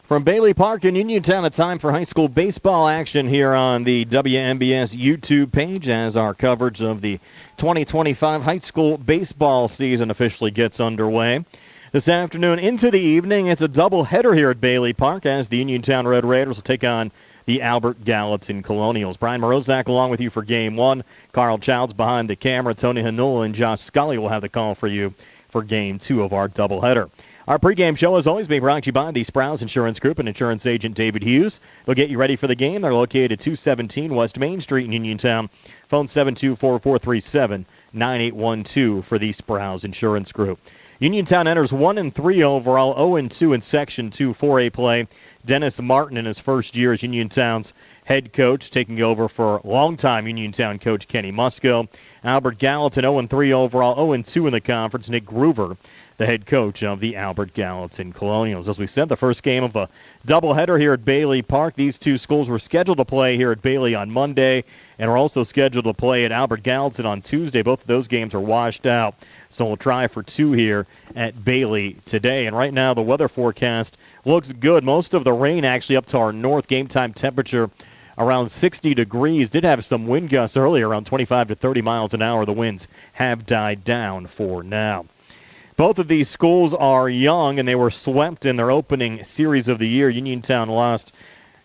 From Bailey Park in Uniontown, it's time for high school baseball action here on the WMBS YouTube page as our coverage of the 2025 high school baseball season officially gets underway. This afternoon into the evening, it's a doubleheader here at Bailey Park as the Uniontown Red Raiders will take on the Albert Gallatin Colonials. Brian Morozak along with you for Game 1. Carl Childs behind the camera. Tony Hanul and Josh Scully will have the call for you for Game 2 of our doubleheader. Our pregame show has always been brought to you by the Sprouse Insurance Group and insurance agent David Hughes. They'll get you ready for the game. They're located at 217 West Main Street in Uniontown. Phone 724-437-9812 for the Sprouse Insurance Group. Uniontown enters 1-3 overall, 0-2 in Section 2 4A play. Dennis Martin in his first year as Uniontown's head coach, taking over for longtime Uniontown coach Kenny Musco. Albert Gallatin 0-3 overall, 0-2 in the conference. Nick Groover, the head coach of the Albert Gallatin Colonials. As we said, the first game of a doubleheader here at Bailey Park. These two schools were scheduled to play here at Bailey on Monday and are also scheduled to play at Albert Gallatin on Tuesday. Both of those games are washed out, so we'll try for two here at Bailey today. And right now the weather forecast looks good. Most of the rain actually up to our north. Game time temperature around 60 degrees. Did have some wind gusts earlier, around 25 to 30 miles an hour. The winds have died down for now. Both of these schools are young, and they were swept in their opening series of the year. Uniontown lost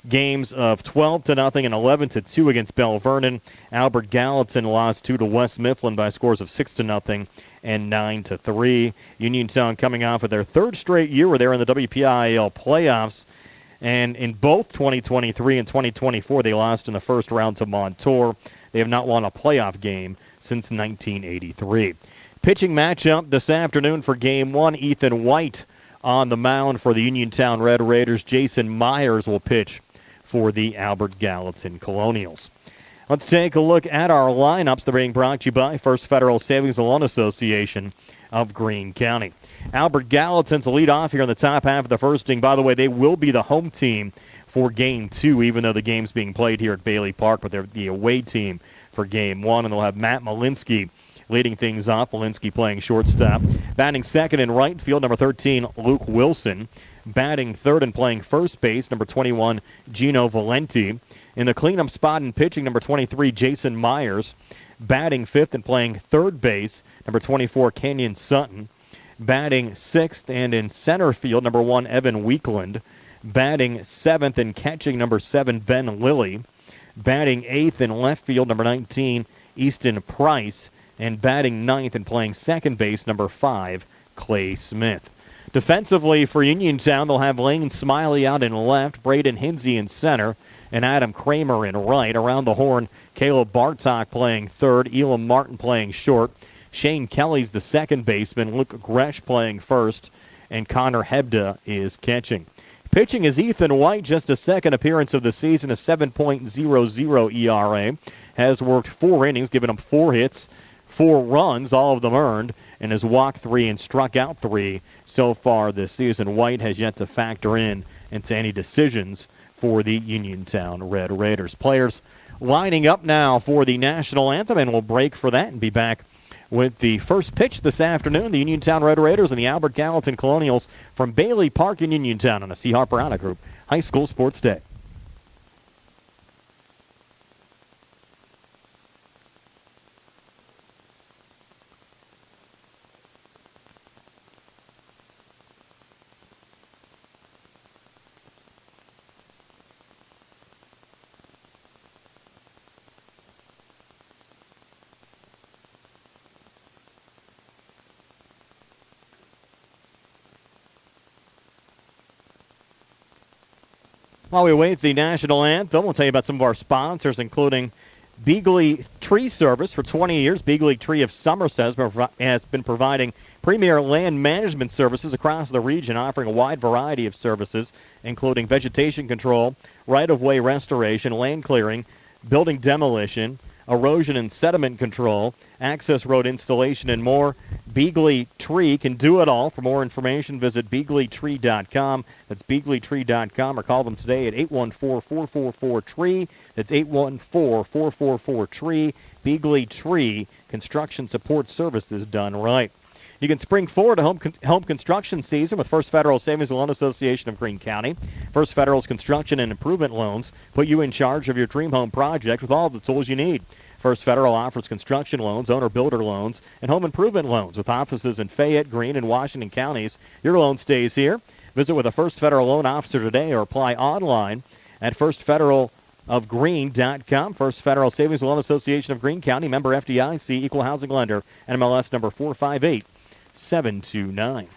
games of 12-0 and 11-2 against Bell Vernon. Albert Gallatin lost 2 to West Mifflin by scores of 6-0 and 9-3. Uniontown coming off of their third straight year where they're in the WPIAL playoffs. And in both 2023 and 2024, they lost in the first round to Montour. They have not won a playoff game since 1983. Pitching matchup this afternoon for Game 1, Ethan White on the mound for the Uniontown Red Raiders. Jason Myers will pitch for the Albert Gallatin Colonials. Let's take a look at our lineups. They're being brought to you by First Federal Savings and Loan Association of Greene County. Albert Gallatin's the lead off here in the top half of the first inning. By the way, they will be the home team for Game 2, even though the game's being played here at Bailey Park, but they're the away team for Game 1, and they'll have Matt Malinsky leading things off. Malinsky playing shortstop. Batting second in right field, number 13, Luke Wilson. Batting third and playing first base, number 21, Gino Valenti. In the cleanup spot and pitching, number 23, Jason Myers. Batting fifth and playing third base, number 24, Kenyon Sutton. Batting sixth and in center field, number 1, Evan Weekland. Batting seventh and catching, number 7, Ben Lilly. Batting eighth in left field, number 19, Easton Price. And batting ninth and playing second base, number 5, Clay Smith. Defensively for Uniontown, they'll have Lane Smiley out in left, Braden Hinsey in center, and Adam Kramer in right. Around the horn, Caleb Bartok playing third, Elam Martin playing short. Shane Kelly's the second baseman, Luke Gresh playing first, and Connor Hebda is catching. Pitching is Ethan White, just a second appearance of the season, a 7.00 ERA. Has worked 4 innings, given him 4 hits, 4 runs, all of them earned, and has walked 3 and struck out 3 so far this season. White has yet to factor into any decisions for the Uniontown Red Raiders. Players lining up now for the national anthem, and we'll break for that and be back with the first pitch this afternoon. The Uniontown Red Raiders and the Albert Gallatin Colonials from Bailey Park in Uniontown on a C. Harper Honda Group High School Sports Day. While we wait the national anthem, we'll tell you about some of our sponsors, including Beagley Tree Service. For 20 years, Beagley Tree of Somerset has been providing premier land management services across the region, offering a wide variety of services, including vegetation control, right-of-way restoration, land clearing, building demolition, erosion and sediment control, access road installation, and more. Beagley Tree can do it all. For more information, visit BeagleyTree.com. That's BeagleyTree.com, or call them today at 814-444-TREE. That's 814-444-TREE. Beagley Tree, construction support services done right. You can spring forward to home construction season with First Federal Savings and Loan Association of Greene County. First Federal's construction and improvement loans put you in charge of your dream home project with all the tools you need. First Federal offers construction loans, owner-builder loans, and home improvement loans with offices in Fayette, Greene, and Washington counties. Your loan stays here. Visit with a First Federal loan officer today or apply online at firstfederalofgreene.com. First Federal Savings and Loan Association of Greene County, member FDIC, equal housing lender, NMLS number 458729.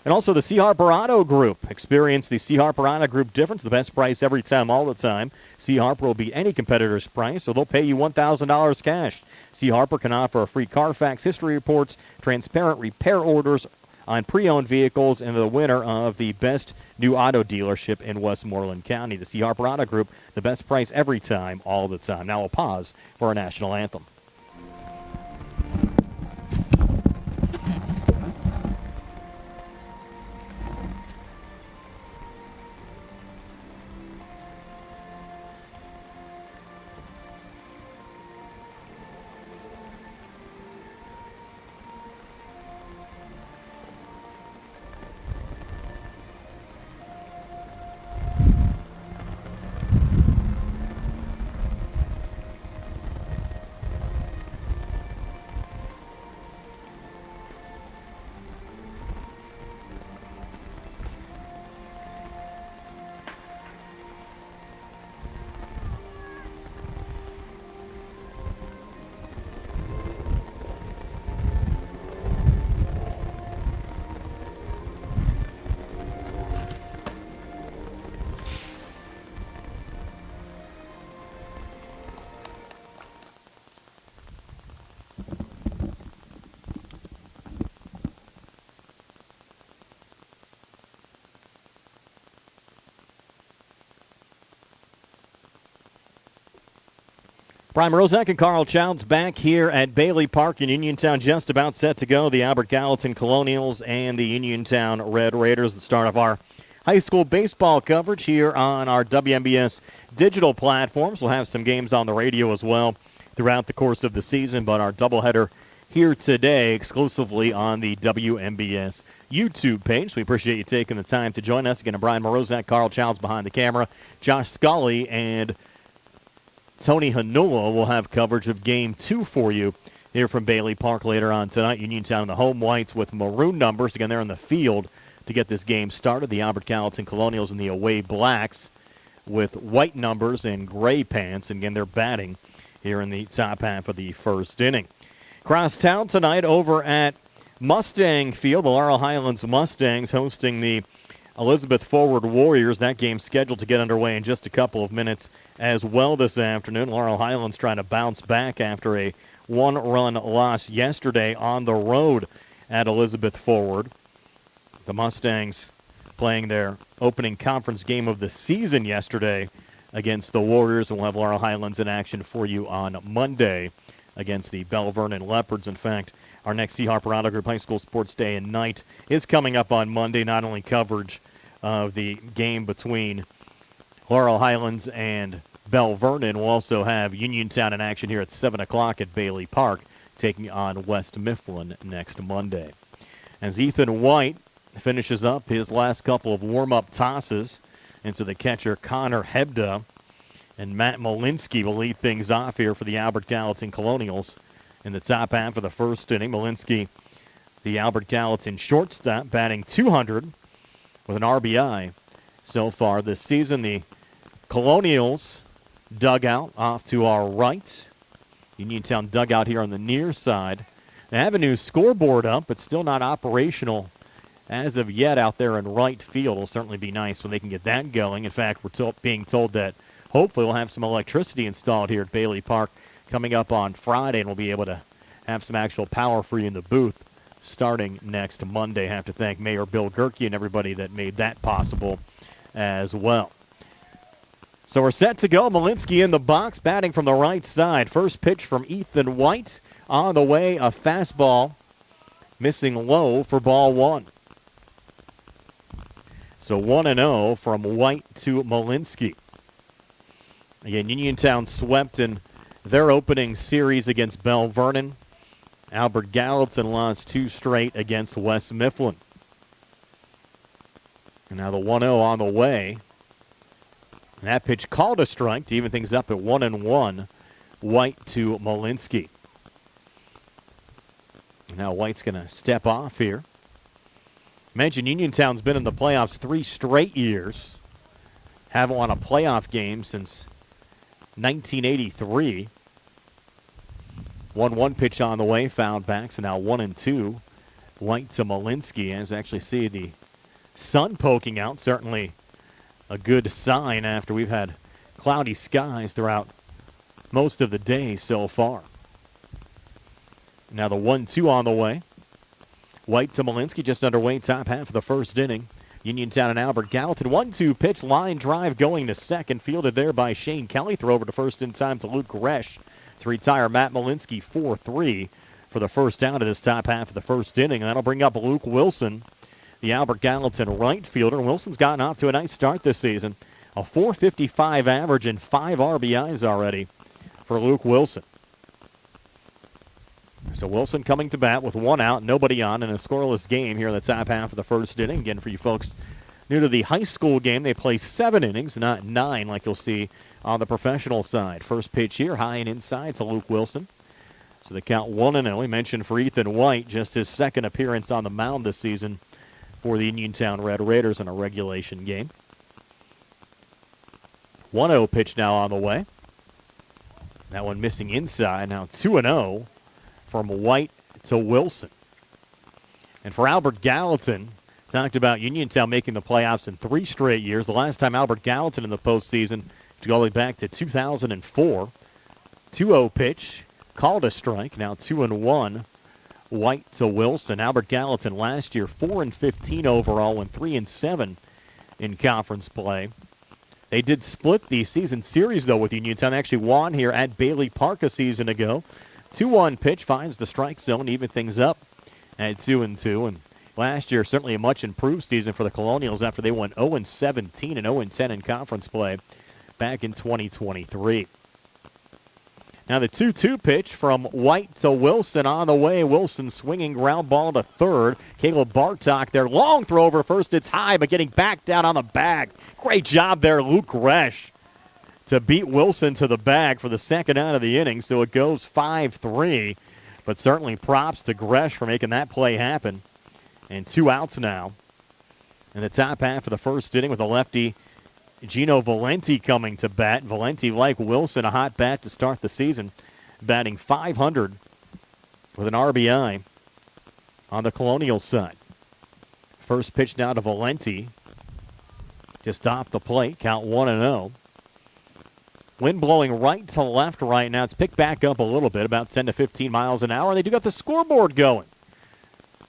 And also the C. Harper Auto Group. Experience the C. Harper Auto Group difference, the best price every time, all the time. C. Harper will beat any competitor's price, so they'll pay you $1,000 cash. C. Harper can offer a free Carfax history reports, transparent repair orders on pre-owned vehicles, and the winner of the best new auto dealership in Westmoreland County. The C. Harper Auto Group, the best price every time, all the time. Now we'll pause for our national anthem. Brian Rozak and Carl Childs back here at Bailey Park in Uniontown, just about set to go. The Albert Gallatin Colonials and the Uniontown Red Raiders, the start of our high school baseball coverage here on our WMBS digital platforms. We'll have some games on the radio as well throughout the course of the season, but our doubleheader here today exclusively on the WMBS YouTube page. So we appreciate you taking the time to join us. Again, Brian Morozak, Carl Childs behind the camera, Josh Scully, and Tony Hanula will have coverage of Game 2 for you here from Bailey Park later on tonight. Uniontown and the home whites with maroon numbers. Again, they're in the field to get this game started. The Albert Gallatin Colonials and the away blacks with white numbers and gray pants. And again, they're batting here in the top half of the first inning. Crosstown tonight over at Mustang Field. The Laurel Highlands Mustangs hosting the Elizabeth Forward Warriors. That game scheduled to get underway in just a couple of minutes as well this afternoon. Laurel Highlands trying to bounce back after a one-run loss yesterday on the road at Elizabeth Forward. The Mustangs playing their opening conference game of the season yesterday against the Warriors, and we'll have Laurel Highlands in action for you on Monday against the Belle Vernon Leopards. In fact, our next C. Harper Auto Group High School Sports Day and Night is coming up on Monday. Not only coverage of the game between Laurel Highlands and Belle Vernon, we'll also have Uniontown in action here at 7 o'clock at Bailey Park, taking on West Mifflin next Monday. As Ethan White finishes up his last couple of warm-up tosses into the catcher Connor Hebda, and Matt Malinsky will lead things off here for the Albert Gallatin Colonials in the top half of the first inning. Malinsky, the Albert Gallatin shortstop, batting .200 with an RBI so far this season. The Colonials dugout off to our right. Uniontown dugout here on the near side. They have a new scoreboard up, but still not operational as of yet out there in right field. It'll certainly be nice when they can get that going. In fact, we're being told that hopefully we'll have some electricity installed here at Bailey Park coming up on Friday, and we'll be able to have some actual power for you in the booth starting next Monday. I have to thank Mayor Bill Gerke and everybody that made that possible as well. So we're set to go. Malinsky in the box, batting from the right side. First pitch from Ethan White. On the way, a fastball missing low for ball one. So 1-0 from White to Malinsky. Again, Uniontown swept in their opening series against Belle Vernon Albert Gallatin lost 2 straight against West Mifflin. And now the 1-0 on the way. And that pitch called a strike to even things up at 1-1. White to Malinsky. And now White's going to step off here. Mentioned Uniontown's been in the playoffs 3 straight years. Haven't won a playoff game since 1983. 1-1 pitch on the way, fouled back, so now 1-2. White to Malinsky. As actually see the sun poking out, certainly a good sign after we've had cloudy skies throughout most of the day so far. Now the 1-2 on the way. White to Malinsky, just underway, top half of the first inning. Uniontown and Albert Gallatin. 1-2 pitch, line drive going to second. Fielded there by Shane Kelly. Throw over to first in time to Luke Gresh to retire Matt Malinsky 4-3 for the first out of this top half of the first inning. And that'll bring up Luke Wilson, the Albert Gallatin right fielder. Wilson's gotten off to a nice start this season. A .455 average and 5 RBIs already for Luke Wilson. So Wilson coming to bat with 1 out, nobody on, in a scoreless game here in the top half of the first inning. Again, for you folks new to the high school game, they play 7 innings, not 9 like you'll see on the professional side. First pitch here, high and inside to Luke Wilson. So they count 1-0. We mentioned for Ethan White, just his second appearance on the mound this season for the Uniontown Red Raiders in a regulation game. 1-0 pitch now on the way. That one missing inside. Now 2-0 from White to Wilson. And for Albert Gallatin, talked about Uniontown making the playoffs in 3 straight years. The last time Albert Gallatin in the postseason, to go all the way back to 2004. 2-0 pitch, called a strike. Now 2-1. White to Wilson. Albert Gallatin last year 4-15 overall, went 3-7 in conference play. They did split the season series, though, with Uniontown. They actually won here at Bailey Park a season ago. 2-1 pitch finds the strike zone, even things up at 2-2. And last year, certainly a much improved season for the Colonials after they went 0-17 and 0-10 in conference play back in 2023. Now the 2-2 pitch from White to Wilson on the way. Wilson swinging ground ball to third. Caleb Bartok there. Long throw over first. It's high, but getting back down on the bag. Great job there, Luke Gresh, to beat Wilson to the bag for the second out of the inning. So it goes 5-3. But certainly props to Gresh for making that play happen. And 2 outs now in the top half of the first inning with a lefty, Gino Valenti, coming to bat. Valenti, like Wilson, a hot bat to start the season, batting .500 with an RBI on the Colonial side. First pitch now to Valenti. Just off the plate, count 1-0. Wind blowing right to left right now. It's picked back up a little bit, about 10 to 15 miles an hour. They do got the scoreboard going.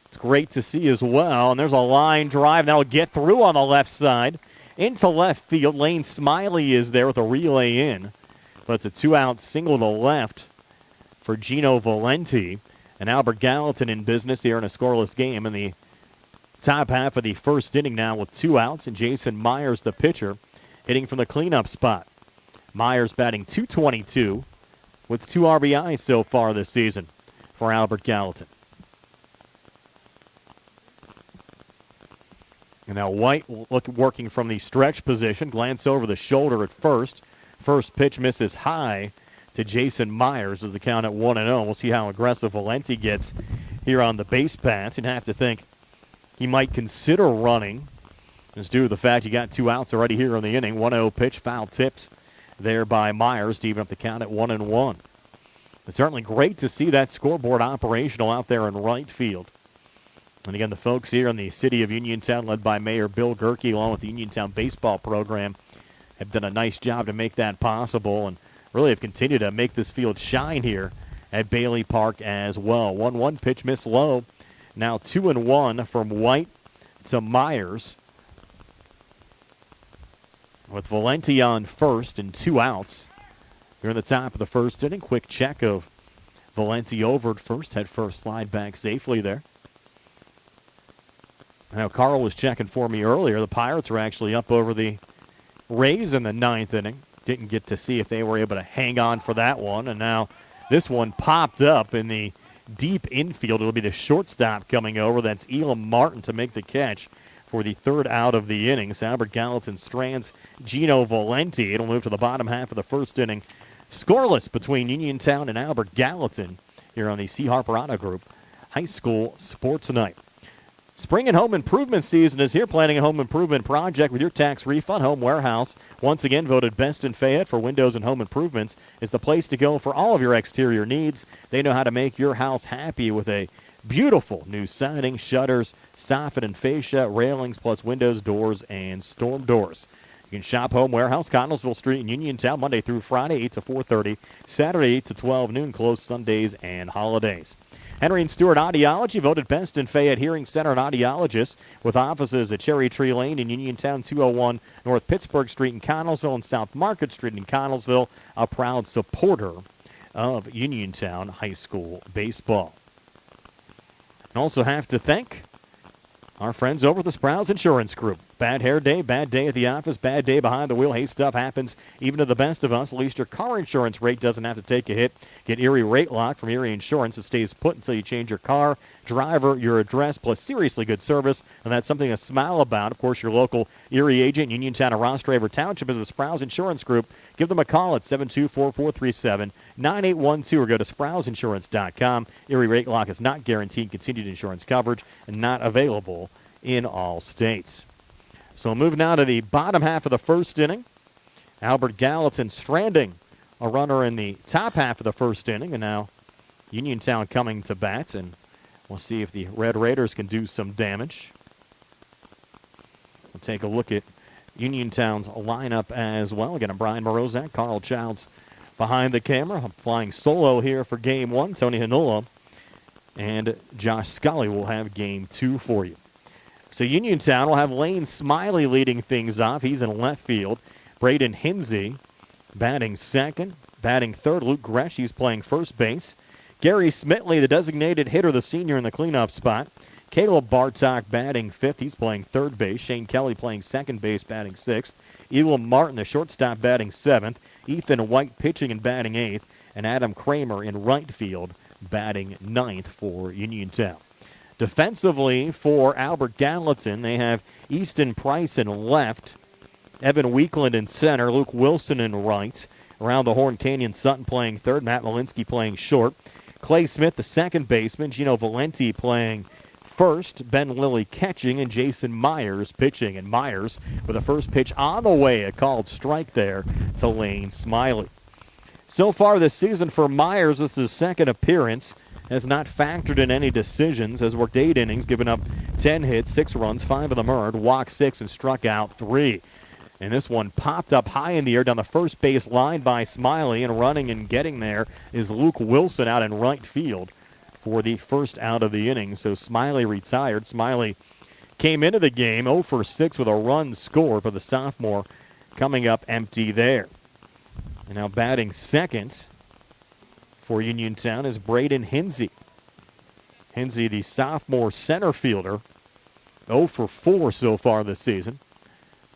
It's great to see as well. And there's a line drive that'll get through on the left side. Into left field, Lane Smiley is there with a relay in. But it's a 2-out single to left for Gino Valenti. And Albert Gallatin in business here in a scoreless game in the top half of the first inning now with 2 outs. And Jason Myers, the pitcher, hitting from the cleanup spot. Myers batting .222 with 2 RBIs so far this season for Albert Gallatin. And now White working from the stretch position. Glance over the shoulder at first. First pitch misses high to Jason Myers as the count at 1-0. We'll see how aggressive Valenti gets here on the base paths. You'd have to think he might consider running, just due to the fact he got 2 outs already here in the inning. 1-0 pitch, foul tipped there by Myers to even up the count at 1-1. It's certainly great to see that scoreboard operational out there in right field. And again, the folks here in the city of Uniontown, led by Mayor Bill Gerke, along with the Uniontown baseball program, have done a nice job to make that possible and really have continued to make this field shine here at Bailey Park as well. 1-1 pitch missed low. Now 2-1 from White to Myers, with Valenti on first and 2 outs. Here in the top of the first inning, quick check of Valenti over at first, head first slide back safely there. Now, Carl was checking for me earlier. The Pirates are actually up over the Rays in the 9th inning. Didn't get to see if they were able to hang on for that one. And now this one popped up in the deep infield. It'll be the shortstop coming over. That's Elam Martin to make the catch for the third out of the inning. Albert Gallatin strands Gino Valenti. It'll move to the bottom half of the first inning. Scoreless between Uniontown and Albert Gallatin here on the C. Harper Auto Group High School Sports Night. Spring and home improvement season is here. Planning a home improvement project with your tax refund. Home Warehouse, once again voted best in Fayette for windows and home improvements, is the place to go for all of your exterior needs. They know how to make your house happy with a beautiful new siding, shutters, soffit and fascia, railings, plus windows, doors, and storm doors. You can shop Home Warehouse, Connellsville Street in Uniontown, Monday through Friday, 8 to 4:30, Saturday, 8 to 12 noon, closed Sundays and holidays. Henry and Stewart Audiology, voted best in Fayette Hearing Center and Audiologists, with offices at Cherry Tree Lane in Uniontown, 201 North Pittsburgh Street in Connellsville, and South Market Street in Connellsville, a proud supporter of Uniontown High School baseball. And also have to thank our friends over at the Sprouse Insurance Group. Bad hair day, bad day at the office, bad day behind the wheel. Hey, stuff happens even to the best of us. At least your car insurance rate doesn't have to take a hit. Get Erie Rate Lock from Erie Insurance. It stays put until you change your car, driver, your address, plus seriously good service. And that's something to smile about. Of course, your local Erie agent, Uniontown or Rostraver Township, is the Sprouse Insurance Group. Give them a call at 724-437-9812 or go to SprouseInsurance.com. Erie Rate Lock is not guaranteed continued insurance coverage and not available in all states. So moving now to the bottom half of the first inning. Albert Gallatin stranding a runner in the top half of the first inning, and now Uniontown coming to bat, and we'll see if the Red Raiders can do some damage. We'll take a look at Uniontown's lineup as well. Again, I'm Brian Morozak, Carl Childs behind the camera. I'm flying solo here for Game 1. Tony Hanula and Josh Scully will have Game 2 for you. So Uniontown will have Lane Smiley leading things off. He's in left field. Braden Hinsey batting second. Batting third, Luke Gresh. He's playing first base. Gary Smitley, the designated hitter, the senior in the cleanup spot. Caleb Bartok batting fifth. He's playing third base. Shane Kelly playing second base, batting sixth. Elam Martin, the shortstop, batting seventh. Ethan White pitching and batting eighth. And Adam Kramer in right field, batting ninth for Uniontown. Defensively for Albert Gallatin, they have Easton Price in left, Evan Weekland in center, Luke Wilson in right. Around the horn, Canyon Sutton playing third, Matt Malinsky playing short. Clay Smith, the second baseman, Gino Valenti playing first, Ben Lilly catching, and Jason Myers pitching. And Myers with a first pitch on the way, a called strike there to Lane Smiley. So far this season for Myers, this is his second appearance. Has not factored in any decisions, has worked 8 innings, given up 10 hits, 6 runs, 5 of them earned, walked 6, and struck out 3. And this one popped up high in the air down the first base line by Smiley, and running and getting there is Luke Wilson out in right field for the first out of the inning. So Smiley retired. Smiley came into the game 0 for 6 with a run scored, but the sophomore coming up empty there. And now batting second for Uniontown is Braden Hinsey. Hinsey, the sophomore center fielder, 0 for 4 so far this season.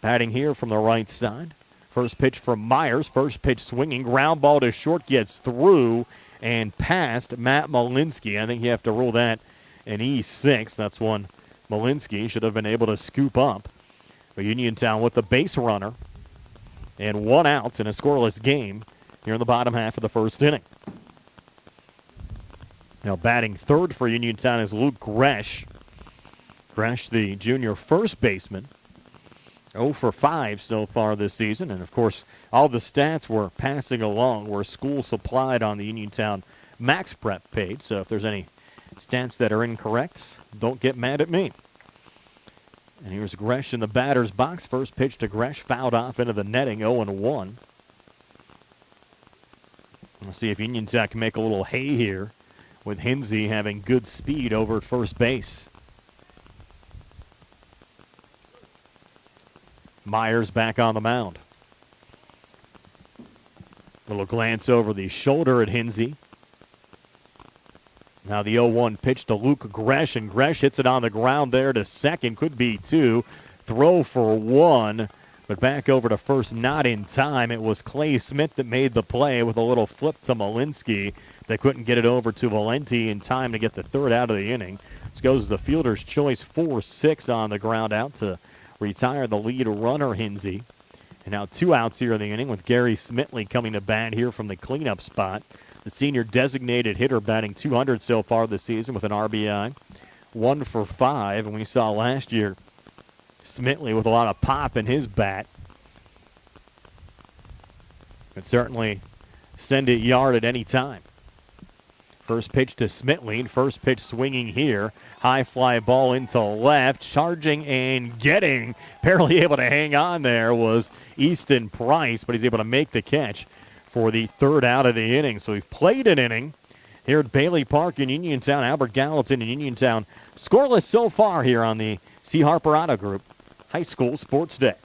Batting here from the right side. First pitch from Myers. First pitch swinging. Ground ball to short, gets through and past Matt Malinsky. I think you have to rule that an E6. That's one Malinsky should have been able to scoop up. But Uniontown with the base runner and 1 out in a scoreless game here in the bottom half of the first inning. Now batting third for Uniontown is Luke Gresh. Gresh, the junior first baseman, 0 for 5 so far this season. And, of course, all the stats we're passing along were school supplied on the Uniontown Max Prep page. So if there's any stats that are incorrect, don't get mad at me. And here's Gresh in the batter's box. First pitch to Gresh, fouled off into the netting, 0-1. We'll see if Uniontown can make a little hay here, with Hinsey having good speed over at first base. Myers back on the mound. Little glance over the shoulder at Hinsey. Now the 0-1 pitch to Luke Gresh, and Gresh hits it on the ground there to second. Could be 2. Throw for 1 But back over to first, not in time. It was Clay Smith that made the play with a little flip to Malinsky. They couldn't get it over to Valenti in time to get the third out of the inning. This goes as the fielder's choice, 4-6 on the ground out to retire the lead runner, Hinsey. And now 2 outs here in the inning with Gary Smitley coming to bat here from the cleanup spot. The senior designated hitter batting .200 so far this season with an RBI. 1 for 5, and we saw last year Smitley with a lot of pop in his bat. Could certainly send it yard at any time. First pitch to Smitley, first pitch swinging here. High fly ball into left, charging and getting. Barely able to hang on there was Easton Price, but he's able to make the catch for the third out of the inning. So we've played an inning here at Bailey Park in Uniontown. Albert Gallatin in Uniontown scoreless so far here on the C. Harper Auto Group High School Sports Day.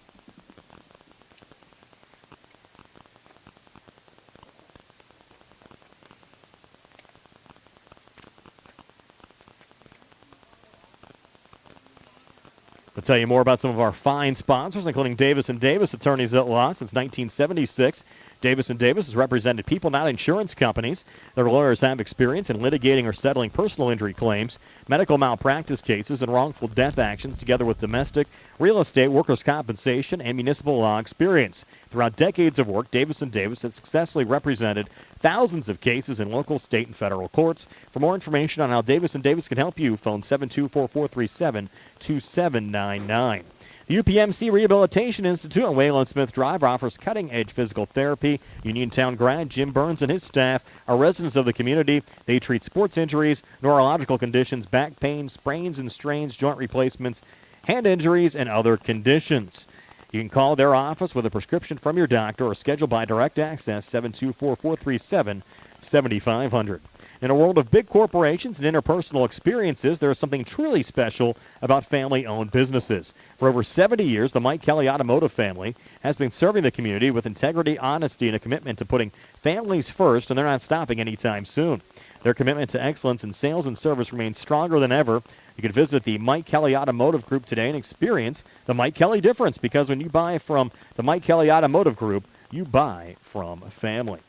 We'll tell you more about some of our fine sponsors, including Davis & Davis, attorneys at law since 1976. Davis & Davis has represented people, not insurance companies. Their lawyers have experience in litigating or settling personal injury claims, medical malpractice cases, and wrongful death actions, together with domestic, real estate, workers' compensation, and municipal law experience. Throughout decades of work, Davis & Davis has successfully represented thousands of cases in local, state, and federal courts. For more information on how Davis & Davis can help you, phone 724-437-2799. The UPMC Rehabilitation Institute on Wayland Smith Drive offers cutting-edge physical therapy. Uniontown grad Jim Burns and his staff are residents of the community. They treat sports injuries, neurological conditions, back pain, sprains and strains, joint replacements, hand injuries, and other conditions. You can call their office with a prescription from your doctor or schedule by direct access, 724-437-7500. In a world of big corporations and interpersonal experiences, there is something truly special about family-owned businesses. For over 70 years, the Mike Kelly Automotive family has been serving the community with integrity, honesty, and a commitment to putting families first, and they're not stopping anytime soon. Their commitment to excellence in sales and service remains stronger than ever. You can visit the Mike Kelly Automotive Group today and experience the Mike Kelly difference, because when you buy from the Mike Kelly Automotive Group, you buy from family.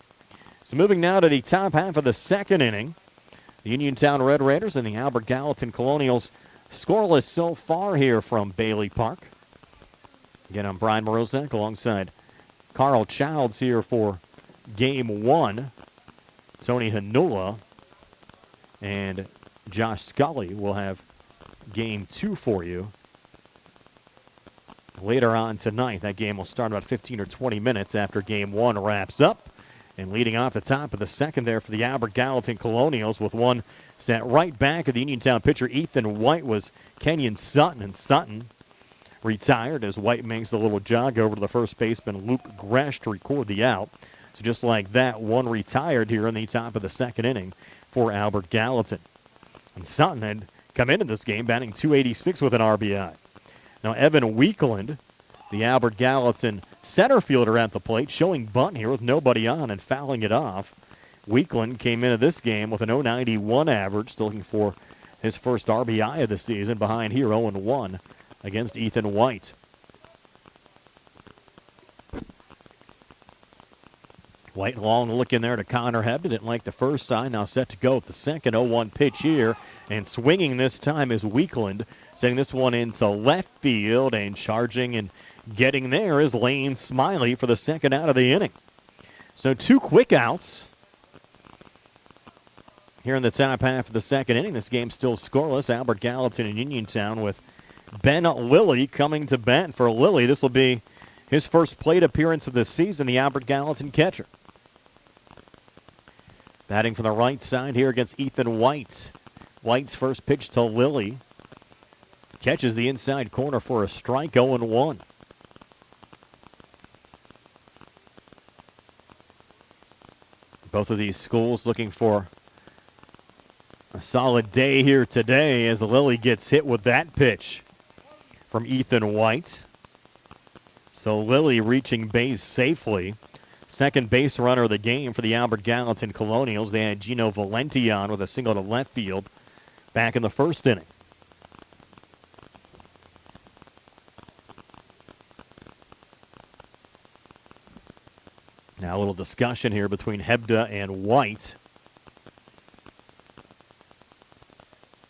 So moving now to the top half of the second inning, the Uniontown Red Raiders and the Albert Gallatin Colonials scoreless so far here from Bailey Park. Again, I'm Brian Morozek alongside Carl Childs here for Game 1. Tony Hanula and Josh Scully will have Game 2 for you later on tonight. That game will start about 15 or 20 minutes after Game 1 wraps up. And leading off the top of the second there for the Albert Gallatin Colonials with one set right back of the Uniontown pitcher Ethan White was Kenyon Sutton. And Sutton retired as White makes a little jog over to the first baseman Luke Gresh to record the out. So just like that, one retired here in the top of the second inning for Albert Gallatin. And Sutton had come into this game batting .286 with an RBI. Now Evan Weekland, the Albert Gallatin center fielder at the plate, showing bunt here with nobody on and fouling it off. Weekland came into this game with an .091 average, still looking for his first RBI of the season, behind here 0-1 against Ethan White. White long look in there to Connor Hebden. Didn't like the first sign. Now set to go with the second 0-1 pitch here. And swinging this time is Weekland, sending this one into left field, and charging and getting there is Lane Smiley for the second out of the inning. So 2 quick outs here in the top half of the second inning. This game still scoreless. Albert Gallatin and Uniontown with Ben Lilly coming to bat for Lilly. This will be his first plate appearance of the season, the Albert Gallatin catcher. Batting from the right side here against Ethan White. White's first pitch to Lilly. Catches the inside corner for a strike, 0-1. Both of these schools looking for a solid day here today as Lilly gets hit with that pitch from Ethan White. So Lilly reaching base safely. Second base runner of the game for the Albert Gallatin Colonials. They had Gino Valenti on with a single to left field back in the first inning. Now a little discussion here between Hebda and White.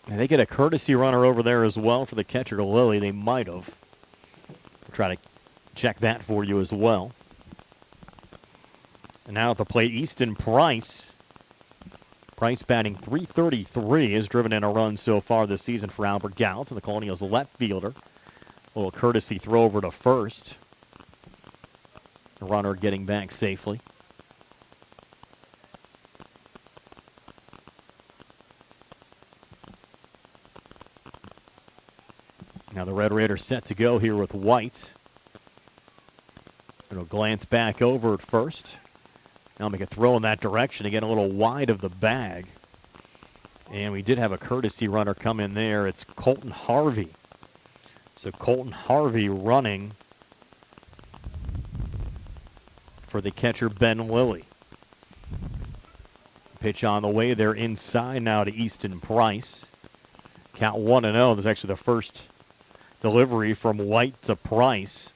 And they get a courtesy runner over there as well for the catcher to Lilly. They might have. We'll try to check that for you as well. And now at the plate, Easton Price. Price batting .333, has driven in a run so far this season for Albert Gallatin, the Colonials left fielder. A little courtesy throw over to first. The runner getting back safely. Now the Red Raiders set to go here with White. It'll glance back over at first. Now make a throw in that direction. Again, a little wide of the bag. And we did have a courtesy runner come in there. It's Colton Harvey. So Colton Harvey running for the catcher, Ben Lilly. Pitch on the way there inside now to Easton Price. Count 1-0. This is actually the first delivery from White to Price.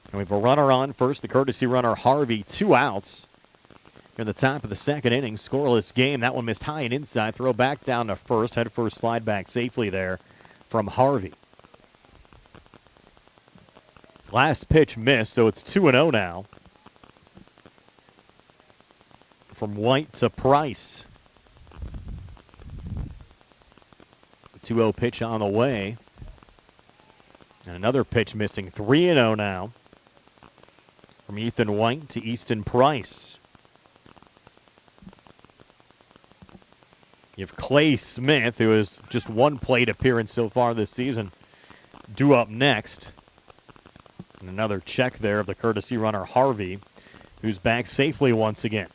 And we have a runner on first, the courtesy runner Harvey, 2 outs. In the top of the second inning, scoreless game. That one missed high and inside. Throw back down to first. Head first slide back safely there from Harvey. Last pitch missed, so it's 2-0 now. From White to Price. 2-0 pitch on the way. And another pitch missing. 3-0 now. From Ethan White to Easton Price. You have Clay Smith, who has just one plate appearance so far this season, due up next. And another check there of the courtesy runner Harvey, who's back safely once again.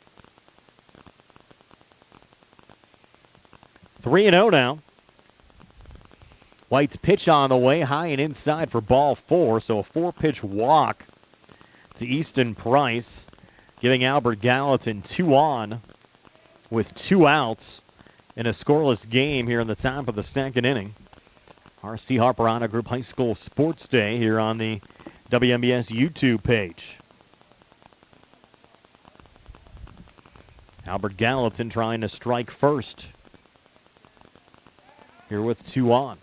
3-0 now. White's pitch on the way, high and inside for ball 4, so a 4-pitch walk to Easton Price, giving Albert Gallatin 2 on with 2 outs in a scoreless game here in the top of the second inning. R.C. Harper Honor Group High School Sports Day here on the WMBS YouTube page. Albert Gallatin trying to strike first here with 2 on.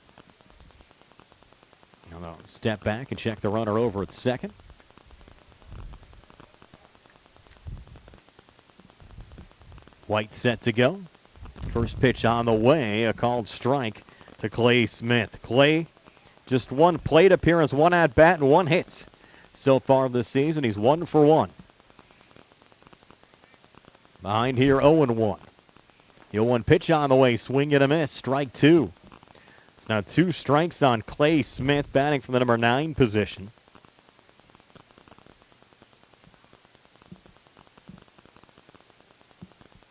Now they'll step back and check the runner over at second. White set to go. First pitch on the way, a called strike to Clay Smith. Clay, just 1 plate appearance, 1 at-bat, and 1 hit so far this season. He's 1 for 1. Behind here, 0-1. The 0-1 pitch on the way, swing and a miss, strike 2. Now 2 strikes on Clay Smith, batting from the number 9 position.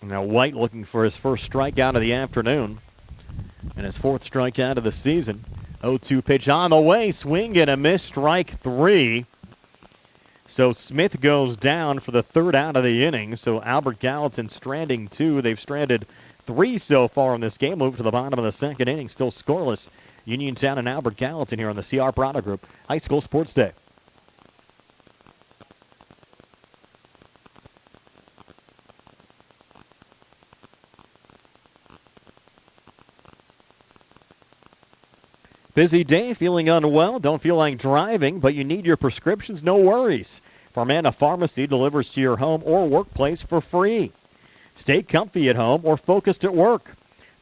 Now White looking for his first strikeout of the afternoon and his 4th strikeout of the season. 0-2 pitch on the way, swing and a miss, strike 3. So Smith goes down for the 3rd out of the inning. So Albert Gallatin stranding 2. They've stranded 3 so far in this game. Move to the bottom of the second inning, still scoreless. Uniontown and Albert Gallatin here on the CR Prada Group High School Sports Day. Busy day, feeling unwell, don't feel like driving, but you need your prescriptions? No worries. Farmana Pharmacy delivers to your home or workplace for free. Stay comfy at home or focused at work.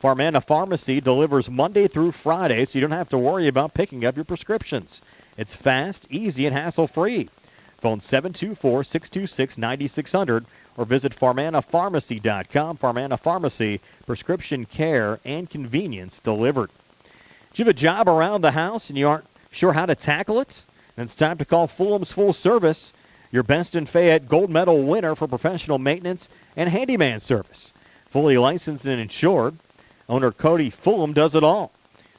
Farmana Pharmacy delivers Monday through Friday, so you don't have to worry about picking up your prescriptions. It's fast, easy, and hassle-free. Phone 724-626-9600 or visit farmanapharmacy.com. Farmana Pharmacy, prescription care and convenience delivered. Do you have a job around the house and you aren't sure how to tackle it? Then it's time to call Fulham's Full Service, your best in Fayette gold medal winner for professional maintenance and handyman service. Fully licensed and insured, owner Cody Fulham does it all.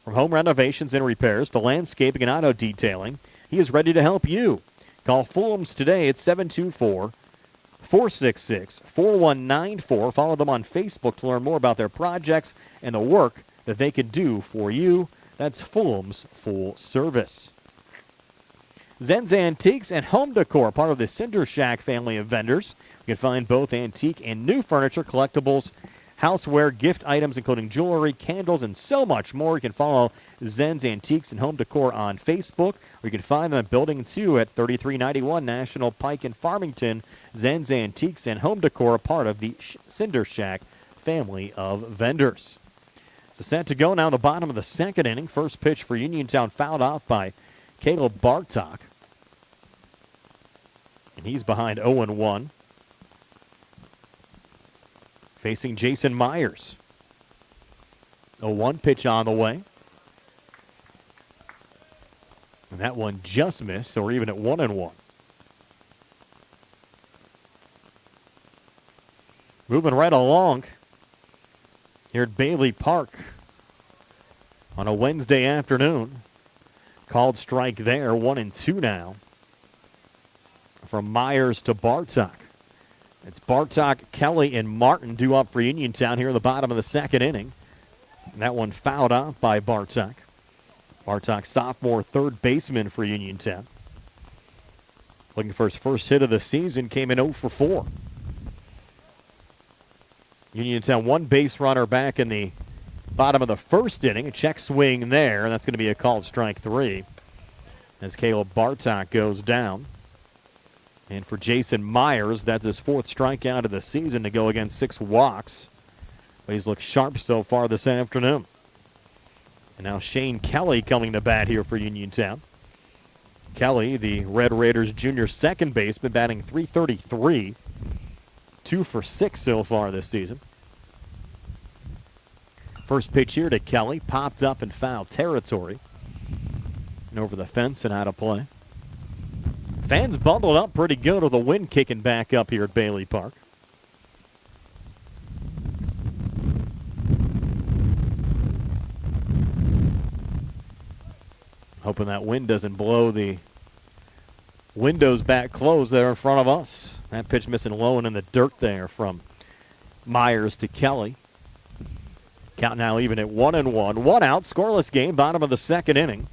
From home renovations and repairs to landscaping and auto detailing, he is ready to help you. Call Fulham's today at 724-466-4194. Follow them on Facebook to learn more about their projects and the work that they can do for you. That's Fulham's Full Service. Zen's Antiques and Home Decor, part of the Cinder Shack family of vendors. You can find both antique and new furniture, collectibles, houseware, gift items, including jewelry, candles, and so much more. You can follow Zen's Antiques and Home Decor on Facebook, or you can find them at Building 2 at 3391 National Pike in Farmington. Zen's Antiques and Home Decor, part of the Cinder Shack family of vendors. So set to go now in the bottom of the second inning. First pitch for Uniontown fouled off by Caleb Bartok. And he's behind 0-1. Facing Jason Myers. A 1 pitch on the way. And that one just missed, so we're even at 1-1. Moving right along here at Bailey Park on a Wednesday afternoon. Called strike there, 1-2 now. From Myers to Bartok. It's Bartok, Kelly, and Martin due up for Uniontown here in the bottom of the second inning. And that one fouled off by Bartok. Bartok, sophomore third baseman for Uniontown. Looking for his first hit of the season, came in 0 for 4. Uniontown one base runner back in the bottom of the first inning. A check swing there, and that's going to be a called strike 3 as Caleb Bartok goes down. And for Jason Myers, that's his 4th strikeout of the season to go against 6 walks. But he's looked sharp so far this afternoon. And now Shane Kelly coming to bat here for Uniontown. Kelly, the Red Raiders junior second baseman, batting .333. 2 for 6 so far this season. First pitch here to Kelly, popped up in foul territory. And over the fence and out of play. Fans bundled up pretty good with the wind kicking back up here at Bailey Park. Hoping that wind doesn't blow the windows back closed there in front of us. That pitch missing low and in the dirt there from Myers to Kelly. Count now even at 1-1. 1 out, scoreless game, bottom of the second inning.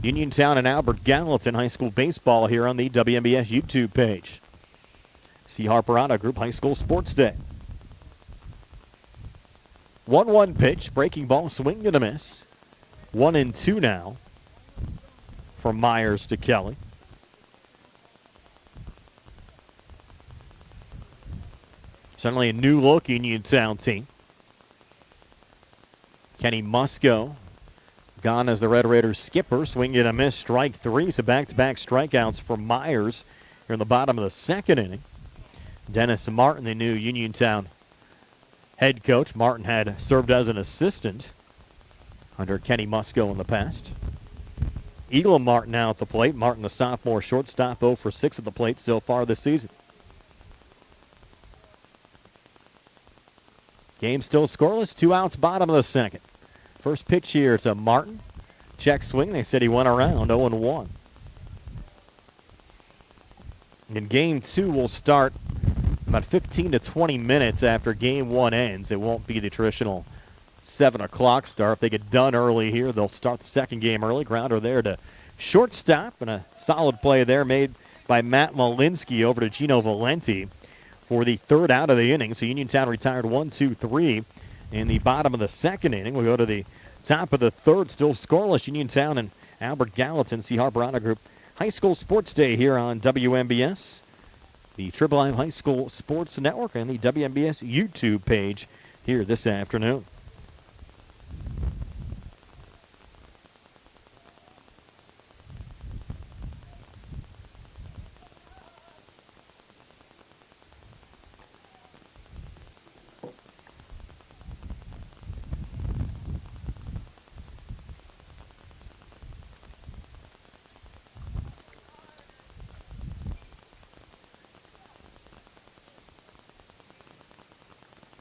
Uniontown and Albert Gallatin high school baseball here on the WMBS YouTube page. See Harper Auto Group High School Sports Day. 1-1 pitch, breaking ball, swing and a miss. 1-2 now from Myers to Kelly. Certainly a new look Uniontown team. Kenny Musco gone as the Red Raiders skipper. Swing and a miss, strike 3. So back-to-back strikeouts for Myers here in the bottom of the second inning. Dennis Martin, the new Uniontown head coach. Martin had served as an assistant under Kenny Musco in the past. Elam Martin now at the plate. Martin, the sophomore shortstop, 0 for 6 at the plate so far this season. Game still scoreless. 2 outs, bottom of the second. First pitch here to Martin. Check swing. They said he went around 0-1. And game 2 will start about 15 to 20 minutes after game 1 ends. It won't be the traditional 7 o'clock start. If they get done early here, they'll start the second game early. Grounder there to shortstop, and a solid play there made by Matt Malinsky over to Gino Valenti for the 3rd out of the inning. So Uniontown retired 1-2-3 in the bottom of the second inning. We'll go to the top of the 3rd, still scoreless. Uniontown and Albert Gallatin. See Harper Auto Group High School Sports Day here on WMBS, the Triple M High School Sports Network, and the WMBS YouTube page here this afternoon.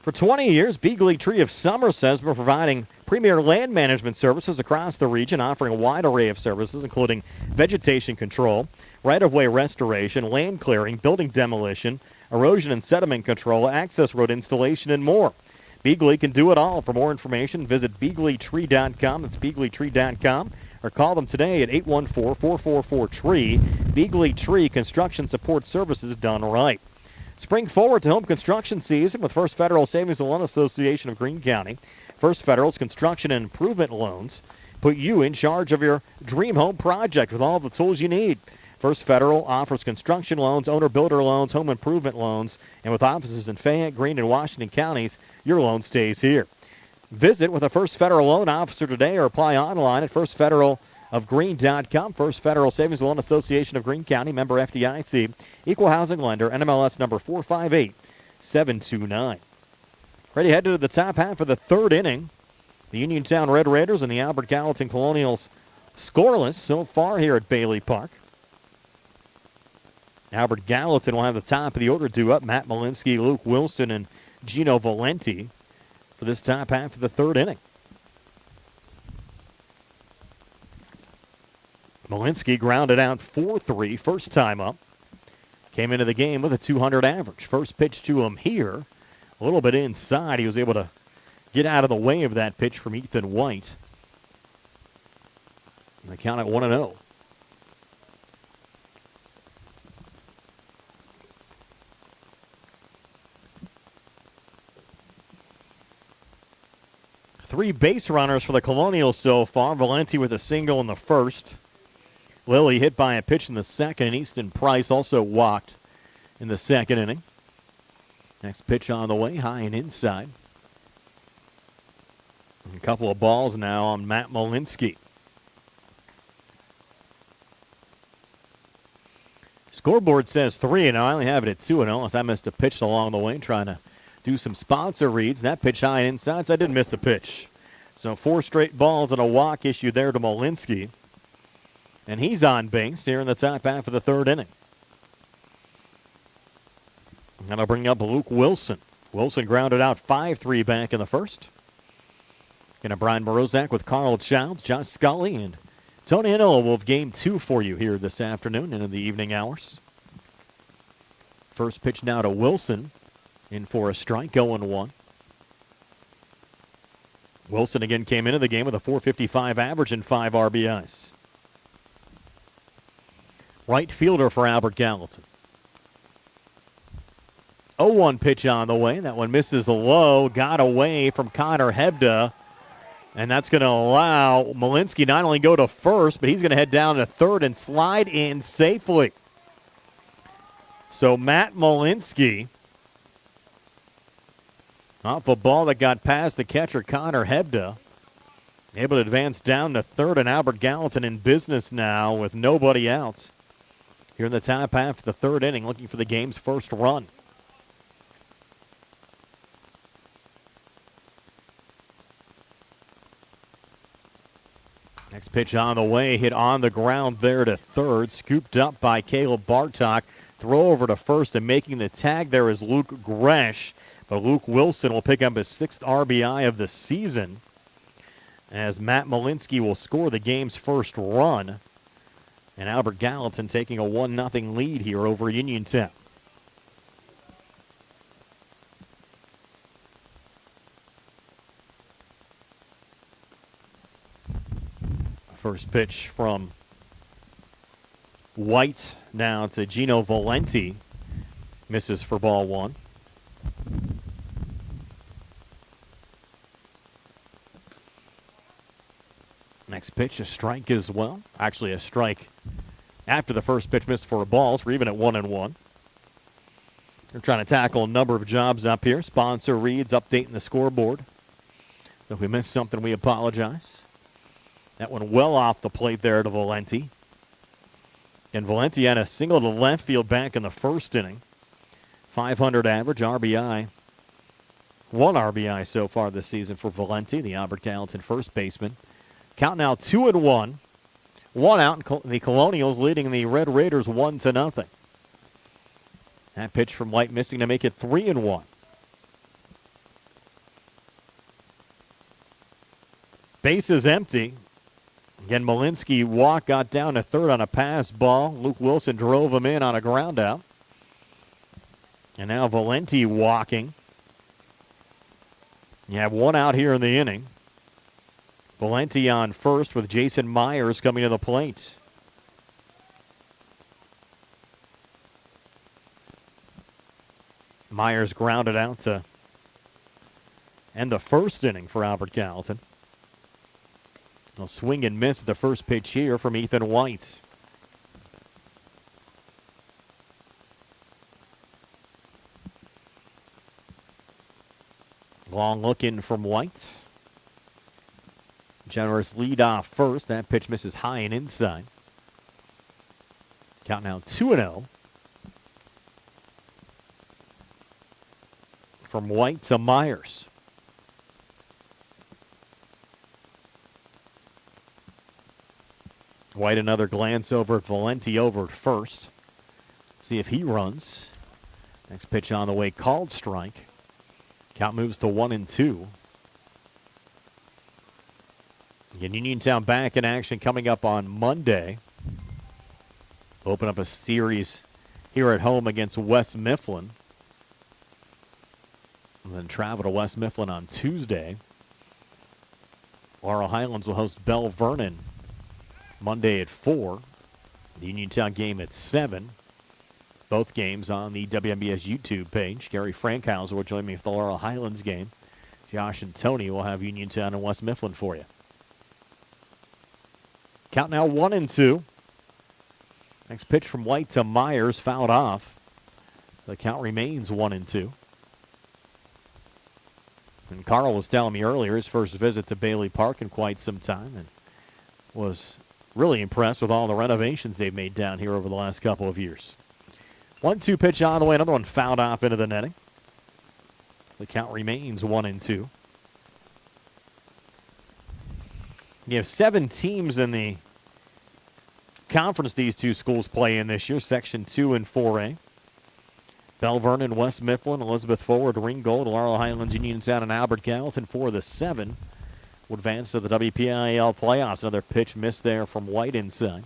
For 20 years, Beagley Tree of Somerset has been providing premier land management services across the region, offering a wide array of services, including vegetation control, right-of-way restoration, land clearing, building demolition, erosion and sediment control, access road installation, and more. Beagley can do it all. For more information, visit BeagleyTree.com. That's BeagleyTree.com. or call them today at 814-444-TREE. Beagley Tree Construction Support Services done right. Spring forward to home construction season with First Federal Savings and Loan Association of Greene County. First Federal's construction and improvement loans put you in charge of your dream home project with all the tools you need. First Federal offers construction loans, owner-builder loans, home improvement loans, and with offices in Fayette, Greene, and Washington counties, your loan stays here. Visit with a First Federal loan officer today or apply online at firstfederalofgreene.com. First Federal Savings and Loan Association of Greene County, member FDIC, equal housing lender, NMLS number 458729. Ready to head to the top half of the third inning. The Uniontown Red Raiders and the Albert Gallatin Colonials scoreless so far here at Bailey Park. Albert Gallatin will have the top of the order due up. Matt Malinsky, Luke Wilson, and Gino Valenti for this top half of the third inning. Malinsky grounded out 4-3 first time up. Came into the game with a 200 average. First pitch to him here. A little bit inside. He was able to get out of the way of that pitch from Ethan White. And they count at 1-0. Three base runners for the Colonials so far. Valenti with a single in the first. Lilly hit by a pitch in the second. And Easton Price also walked in the second inning. Next pitch on the way, high and inside. And a couple of balls now on Matt Malinsky. Scoreboard says 3, and I only have it at 2-0 unless I missed a pitch along the way trying to do some sponsor reads. That pitch high and inside, so I didn't miss a pitch. So 4 straight balls and a walk issue there to Malinsky. And he's on base here in the top half of the third inning. And I'll bring up Luke Wilson. Wilson grounded out 5-3 back in the first. Going to Brian Morozak with Carl Childs, Josh Scully, and Tony Hill will have game 2 for you here this afternoon and in the evening hours. First pitch now to Wilson. In for a strike, 0-1. Wilson again came into the game with a .455 average and 5 RBIs. Right fielder for Albert Gallatin. 0-1 pitch on the way. That one misses low. Got away from Connor Hebda. And that's going to allow Malinsky not only go to first, but he's going to head down to third and slide in safely. So Matt Malinsky, off a ball that got past the catcher Connor Hebda, able to advance down to third, and Albert Gallatin in business now with nobody else. Here in the top half of the third inning, looking for the game's first run. Next pitch on the way, hit on the ground there to third, scooped up by Caleb Bartok. Throw over to first, and making the tag there is Luke Gresh. But Luke Wilson will pick up his 6th RBI of the season as Matt Malinsky will score the game's first run. And Albert Gallatin taking a 1-0 lead here over Uniontown. First pitch from White now to Gino Valenti. Misses for ball 1. Next pitch, a strike as well. Actually, a strike after the first pitch missed for a ball, so we're even at 1-1. We're trying to tackle a number of jobs up here. Sponsor reads, updating the scoreboard. So if we missed something, we apologize. That one well off the plate there to Valenti. And Valenti had a single to left field back in the first inning. 500 average, RBI. 1 RBI so far this season for Valenti, the Albert Gallatin first baseman. Count now 2-1. 1 out, and the Colonials leading the Red Raiders 1-0. That pitch from White missing to make it 3-1. Base is empty. Again, Malinsky got down to third on a pass ball. Luke Wilson drove him in on a ground out. And now Valenti walking. You have 1 out here in the inning. Valenti on first with Jason Myers coming to the plate. Myers grounded out to end the first inning for Albert Gallatin. A swing and miss at the first pitch here from Ethan White. Long look in from White. Generous lead off first. That pitch misses high and inside. Count now 2-0. From White to Myers. White another glance over at Valenti over at first. See if he runs. Next pitch on the way, called strike. Count moves to 1-2. Again, Uniontown back in action coming up on Monday. Open up a series here at home against West Mifflin. And then travel to West Mifflin on Tuesday. Laurel Highlands will host Bell Vernon Monday at 4. The Uniontown game at 7. Both games on the WMBS YouTube page. Gary Frankhauser will join me for the Laurel Highlands game. Josh and Tony will have Uniontown and West Mifflin for you. Count now 1-2. Next pitch from White to Myers, fouled off. The count remains 1-2. And Carl was telling me earlier his first visit to Bailey Park in quite some time and was really impressed with all the renovations they've made down here over the last couple of years. 1-2 pitch on the way, another one fouled off into the netting. The count remains 1-2. You have 7 teams in the conference these two schools play in this year, Section 2 and 4A. Bell Vernon, West Mifflin, Elizabeth Forward, Ringgold, Laurel Highlands, Uniontown, and Albert Gallatin. 4 of the 7 will advance to the WPIAL playoffs. Another pitch missed there from White inside.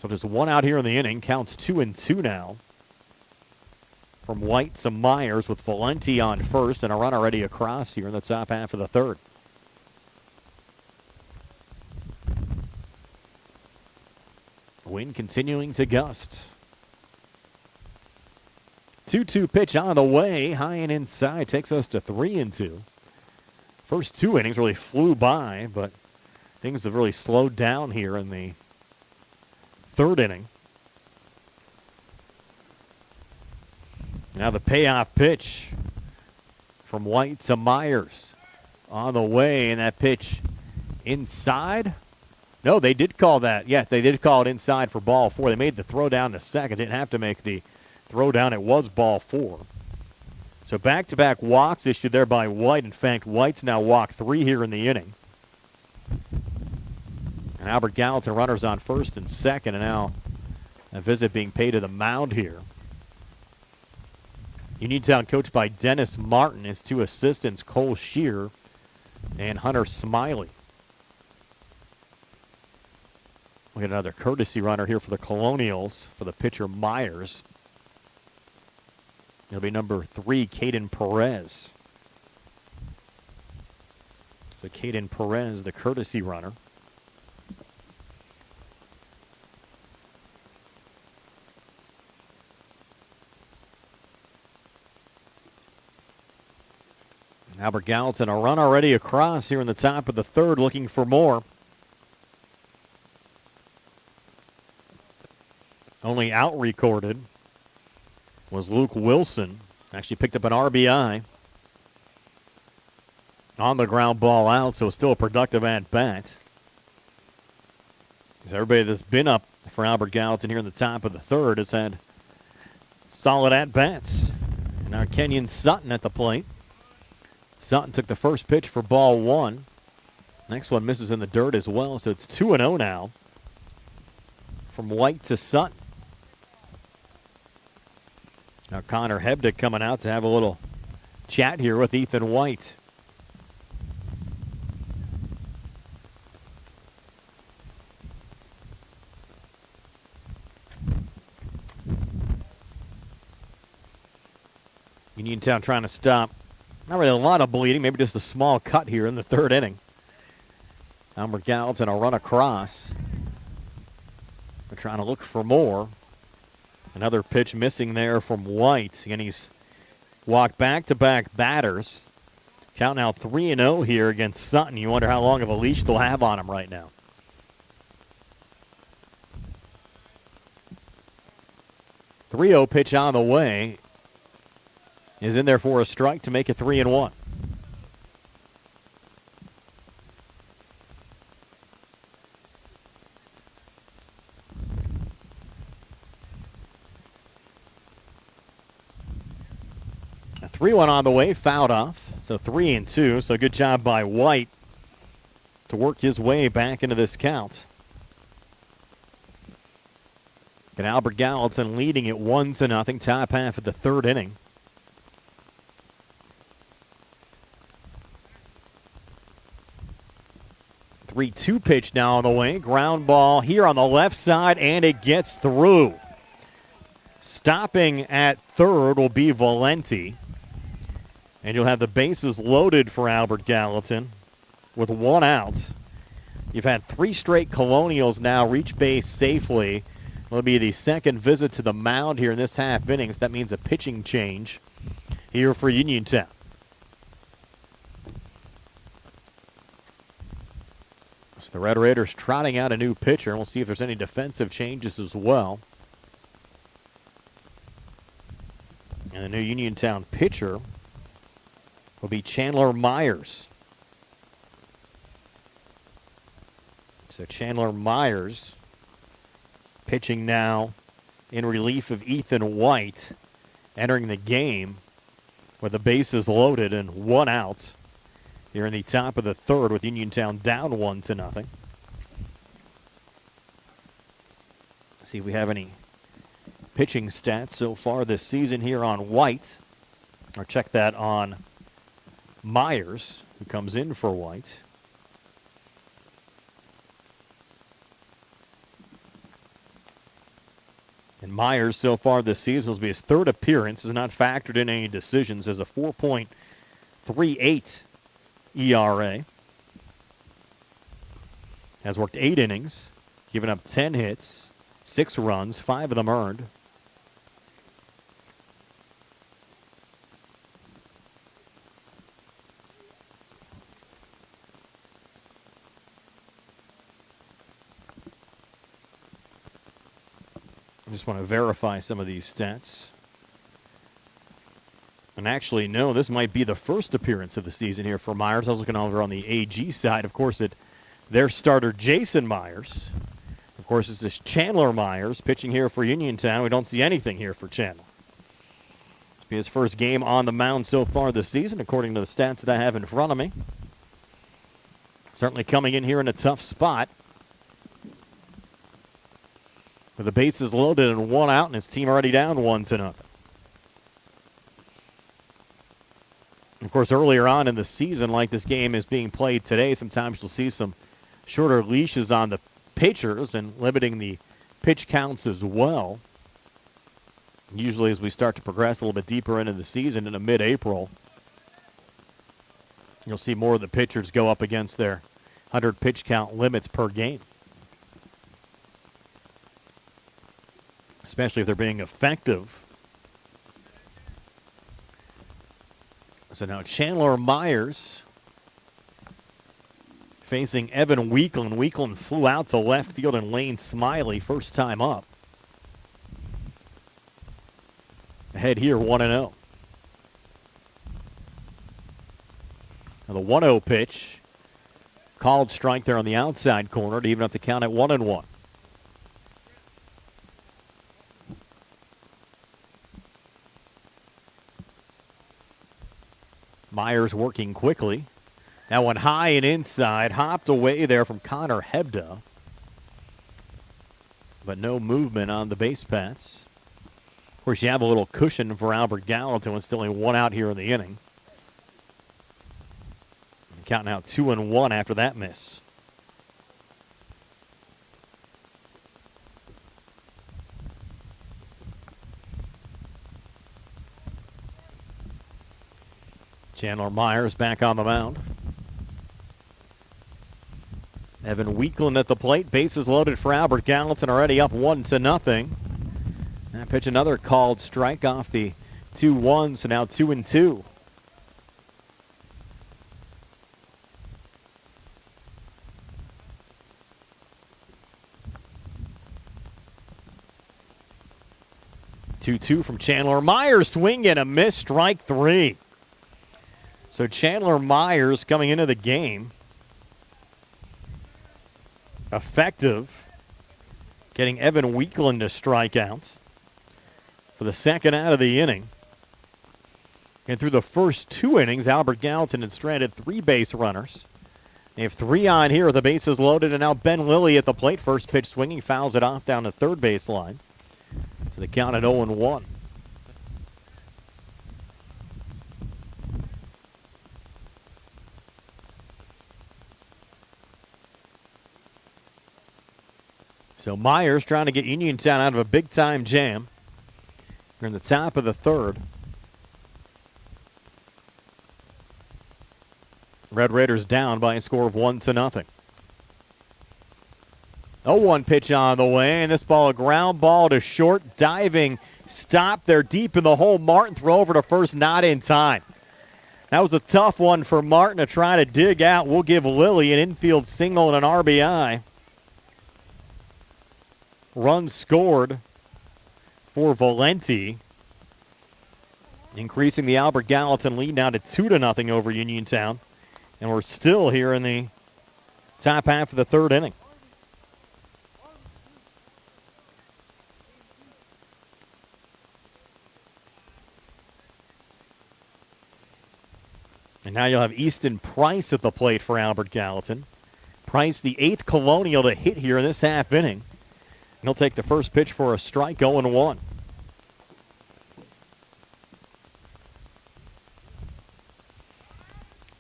So just one out here in the inning. Counts 2-2 now. From White to Myers with Valenti on first and a run already across here in the top half of the third. Wind continuing to gust. 2-2 pitch on the way. High and inside takes us to 3-2. First 2 innings really flew by, but things have really slowed down here in the third inning. Now the payoff pitch from White to Myers on the way, and that pitch inside. No, they did call that. Yeah, they did call it inside for ball 4. They made the throw down to second. Didn't have to make the throw down. It was ball 4. So back-to-back walks issued there by White. In fact, White's now walked 3 here in the inning. And Albert Gallatin runners on first and second, and now a visit being paid to the mound here. Uniontown coached by Dennis Martin. His 2 assistants, Cole Shear and Hunter Smiley. We got another courtesy runner here for the Colonials for the pitcher Myers. It'll be number 3, Caden Perez. So Caden Perez, the courtesy runner. Albert Gallatin, a run already across here in the top of the third, looking for more. Only out recorded was Luke Wilson. Actually picked up an RBI on the ground ball out, so still a productive at-bat. Because everybody that's been up for Albert Gallatin here in the top of the third has had solid at-bats. Now Kenyon Sutton at the plate. Sutton took the first pitch for ball 1. Next one misses in the dirt as well, so it's 2-0 now. From White to Sutton. Now Connor Hebdick coming out to have a little chat here with Ethan White. Uniontown trying to stop Not really a lot of bleeding, maybe just a small cut here in the third inning. Albert Gallatin a run across. They're trying to look for more. Another pitch missing there from White. Again, he's walked back-to-back batters. Count now 3-0 here against Sutton. You wonder how long of a leash they'll have on him right now. 3-0 pitch on the way. Is in there for a strike to make it 3-1. A 3-1 on the way, fouled off. So 3-2. So good job by White to work his way back into this count. And Albert Gallatin leading it 1-0, top half of the third inning. 3-2 pitch now on the way. Ground ball here on the left side, and it gets through. Stopping at third will be Valenti. And you'll have the bases loaded for Albert Gallatin with one out. You've had three straight Colonials now reach base safely. It'll be the second visit to the mound here in this half inning. So that means a pitching change here for Uniontown. So the Red Raiders trotting out a new pitcher. We'll see if there's any defensive changes as well. And the new Uniontown pitcher will be Chandler Myers. So Chandler Myers pitching now in relief of Ethan White, entering the game with the bases loaded and one out here in the top of the third with Uniontown down 1-0. See if we have any pitching stats so far this season here on White. Or check that on Myers, who comes in for White. And Myers so far this season will be his third appearance, has not factored in any decisions, has a 4.38 ERA. Has worked 8 innings, given up 10 hits, 6 runs, 5 of them earned. I just want to verify some of these stats. And actually, no, this might be the first appearance of the season here for Myers. I was looking over on the AG side. Of course, their starter, Jason Myers. Of course, it's this Chandler Myers pitching here for Uniontown. We don't see anything here for Chandler. This will be his first game on the mound so far this season, according to the stats that I have in front of me. Certainly coming in here in a tough spot. With the bases loaded and one out, and his team already down 1-0. Of course, earlier on in the season, like this game is being played today, sometimes you'll see some shorter leashes on the pitchers and limiting the pitch counts as well. Usually as we start to progress a little bit deeper into the season into mid-April, you'll see more of the pitchers go up against their 100 pitch count limits per game. Especially if they're being effective. So now Chandler Myers facing Evan Weekland. Weekland flew out to left field, and Lane Smiley, first time up. Ahead here, 1-0. Now the 1-0 pitch. Called strike there on the outside corner to even up the count at 1-1. Myers working quickly. That one high and inside. Hopped away there from Connor Hebda. But no movement on the base paths. Of course, you have a little cushion for Albert Gallatin with still only one out here in the inning. And counting out 2-1 after that miss. Chandler Myers back on the mound. Evan Weekland at the plate. Bases loaded for Albert Gallatin, already up 1-0. That pitch, another called strike off the 2-1, so now 2-2. Two from Chandler Myers. Swing and a miss, strike 3. So Chandler Myers coming into the game effective, getting Evan Weekland to strikeouts for the second out of the inning. And through the first 2 innings, Albert Gallatin had stranded 3 base runners. They have 3 on here with the bases loaded, and now Ben Lilly at the plate. First pitch swinging, fouls it off down the third baseline. So the count at 0-1. So Myers trying to get Uniontown out of a big-time jam. We're in the top of the third. Red Raiders down by a score of 1-0. 0-1 pitch on the way, and this ball a ground ball to short, diving stop there deep in the hole. Martin throw over to first, not in time. That was a tough one for Martin to try to dig out. We'll give Lilly an infield single and an RBI. Run scored for Valenti, increasing the Albert Gallatin lead now to 2-0 over Uniontown. And we're still here in the top half of the third inning. And now you'll have Easton Price at the plate for Albert Gallatin. Price, the 8th Colonial to hit here in this half inning. He'll take the first pitch for a strike, 0-1.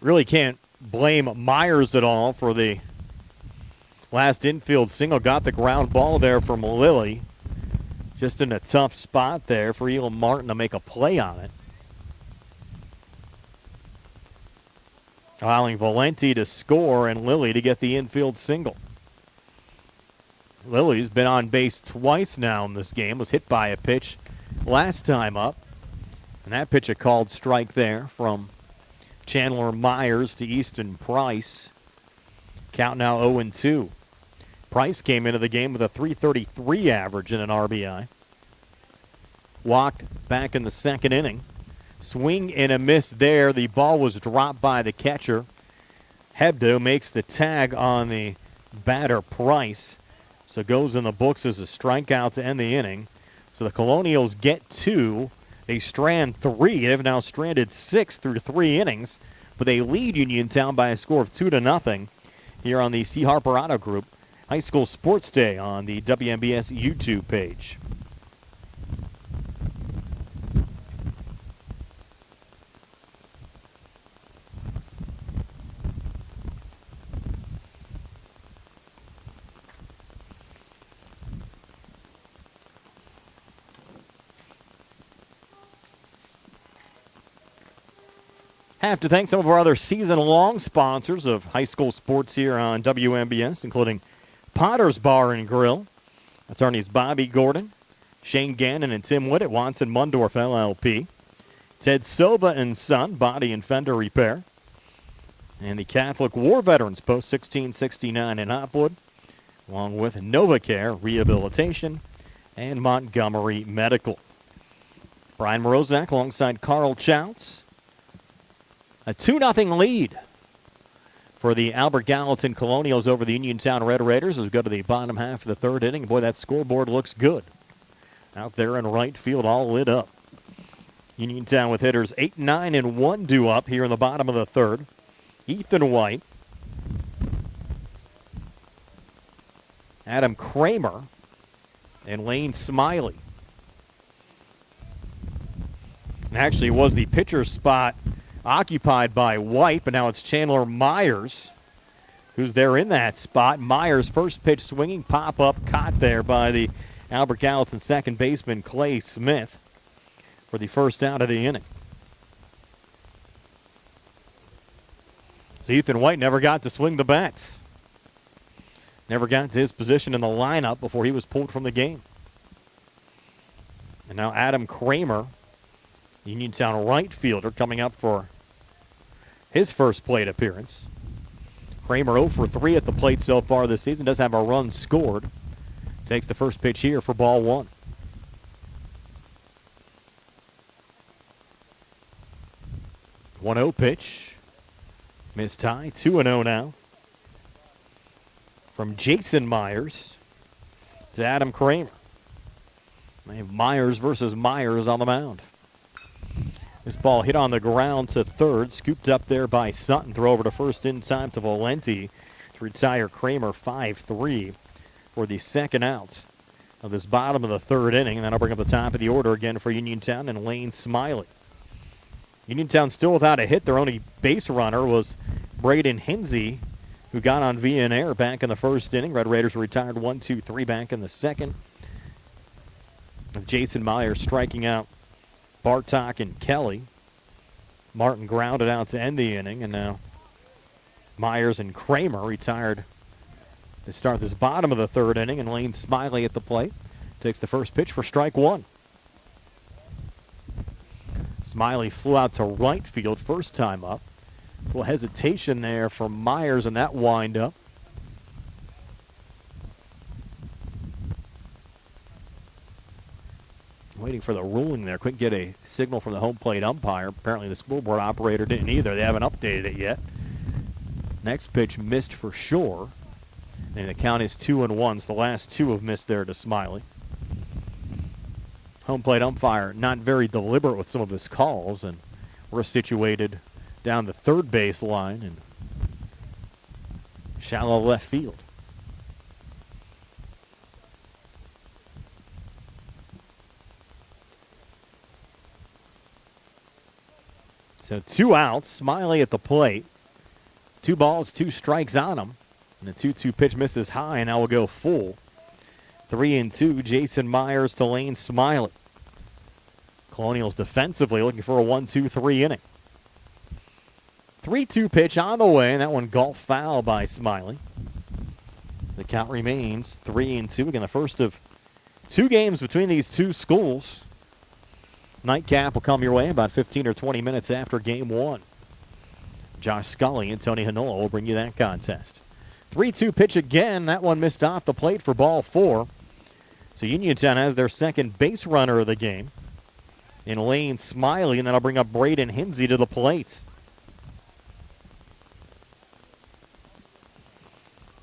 Really can't blame Myers at all for the last infield single. Got the ground ball there from Lilly. Just in a tough spot there for Eli Martin to make a play on it. Allowing Valenti to score and Lilly to get the infield single. Lilly's been on base twice now in this game. Was hit by a pitch last time up. And that pitch a called strike there from Chandler Myers to Easton Price. Count now 0-2. Price came into the game with a .333 average and an RBI. Walked back in the second inning. Swing and a miss there. The ball was dropped by the catcher. Hebdo makes the tag on the batter Price. So goes in the books as a strikeout to end the inning. So the Colonials get 2. They strand 3. They've now stranded 6 through 3 innings. But they lead Uniontown by a score of 2-0 here on the C. Harper Auto Group High School Sports Day on the WMBS YouTube page. Have to thank some of our other season-long sponsors of high school sports here on WMBS, including Potter's Bar and Grill, attorneys Bobby Gordon, Shane Gannon, and Tim Witt at Watson Mundorf LLP, Ted Silva and Son, Body and Fender Repair, and the Catholic War Veterans Post 1669 in Hopwood, along with NovaCare Rehabilitation and Montgomery Medical. Brian Morozak alongside Carl Chouts. A 2-0 lead for the Albert Gallatin Colonials over the Uniontown Red Raiders as we go to the bottom half of the third inning. Boy, that scoreboard looks good. Out there in right field, all lit up. Uniontown with hitters 8, 9, and 1 due up here in the bottom of the third. Ethan White, Adam Kramer, and Lane Smiley. And actually, it was the pitcher's spot occupied by White, but now it's Chandler Myers who's there in that spot. Myers, first pitch swinging, pop-up, caught there by the Albert Gallatin second baseman Clay Smith for the first out of the inning. So Ethan White never got to swing the bat. Never got to his position in the lineup before he was pulled from the game. And now Adam Kramer, Uniontown right fielder, coming up for his first plate appearance. Kramer 0 for 3 at the plate so far this season. Does have a run scored. Takes the first pitch here for ball 1. 1-0 pitch. Missed high. 2-0 now. From Jason Myers to Adam Kramer. They have Myers versus Myers on the mound. This ball hit on the ground to third. Scooped up there by Sutton. Throw over to first in time to Valenti to retire Kramer 5-3 for the second out of this bottom of the third inning. And then I'll bring up the top of the order again for Uniontown and Lane Smiley. Uniontown still without a hit. Their only base runner was Braden Hinsey, who got on via an error back in the first inning. Red Raiders retired 1-2-3 back in the second. Of Jason Myers striking out Bartok and Kelly. Martin grounded out to end the inning, and now Myers and Kramer retired to start this bottom of the third inning, and Lane Smiley at the plate takes the first pitch for strike 1. Smiley flew out to right field first time up. A little hesitation there from Myers in that windup. Waiting for the ruling there. Couldn't get a signal from the home plate umpire. Apparently the school board operator didn't either. They haven't updated it yet. Next pitch missed for sure. And the count is 2-1. So the last two have missed there to Smiley. Home plate umpire not very deliberate with some of his calls. And we're situated down the third base line and shallow left field. So 2 outs, Smiley at the plate. 2 balls, 2 strikes on him. And the 2-2 pitch misses high, and now we'll go full. 3-2, Jason Myers to Lane Smiley. Colonials defensively looking for a 1-2-3 inning. 3-2 pitch on the way, and that one golf foul by Smiley. The count remains 3-2. Again, the first of 2 games between these two schools. Nightcap will come your way about 15 or 20 minutes after game 1. Josh Scully and Tony Hanola will bring you that contest. 3-2 pitch again. That one missed off the plate for ball 4. So Uniontown has their second base runner of the game in Lane Smiley, and then I'll bring up Braden Hinsey to the plate.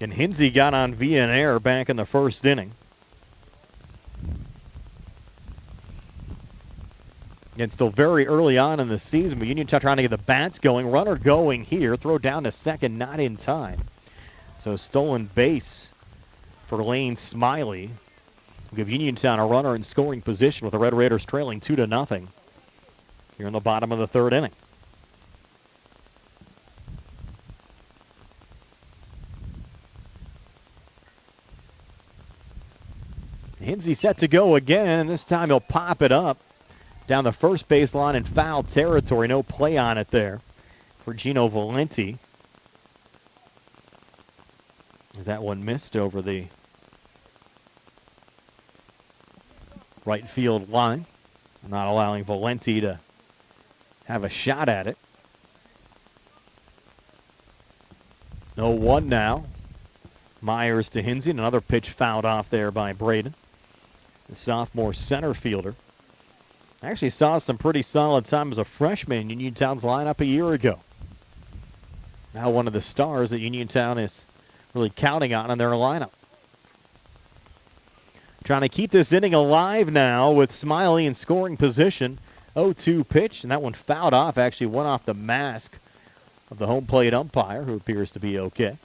And Hinsey got on via an error back in the first inning. Again, still very early on in the season, but Uniontown trying to get the bats going. Runner going here. Throw down to second, not in time. So stolen base for Lane Smiley. We'll give Uniontown a runner in scoring position with the Red Raiders trailing 2-0 here in the bottom of the third inning. Hinsey set to go again, and this time he'll pop it up down the first baseline in foul territory. No play on it there for Gino Valenti. That one missed over the right field line, not allowing Valenti to have a shot at it. 0-1 now. Myers to Hinsey. Another pitch fouled off there by Braden, the sophomore center fielder. Actually saw some pretty solid time as a freshman in Uniontown's lineup a year ago. Now one of the stars that Uniontown is really counting on in their lineup. Trying to keep this inning alive now with Smiley in scoring position. 0-2 pitch, and that one fouled off. Actually went off the mask of the home plate umpire, who appears to be okay.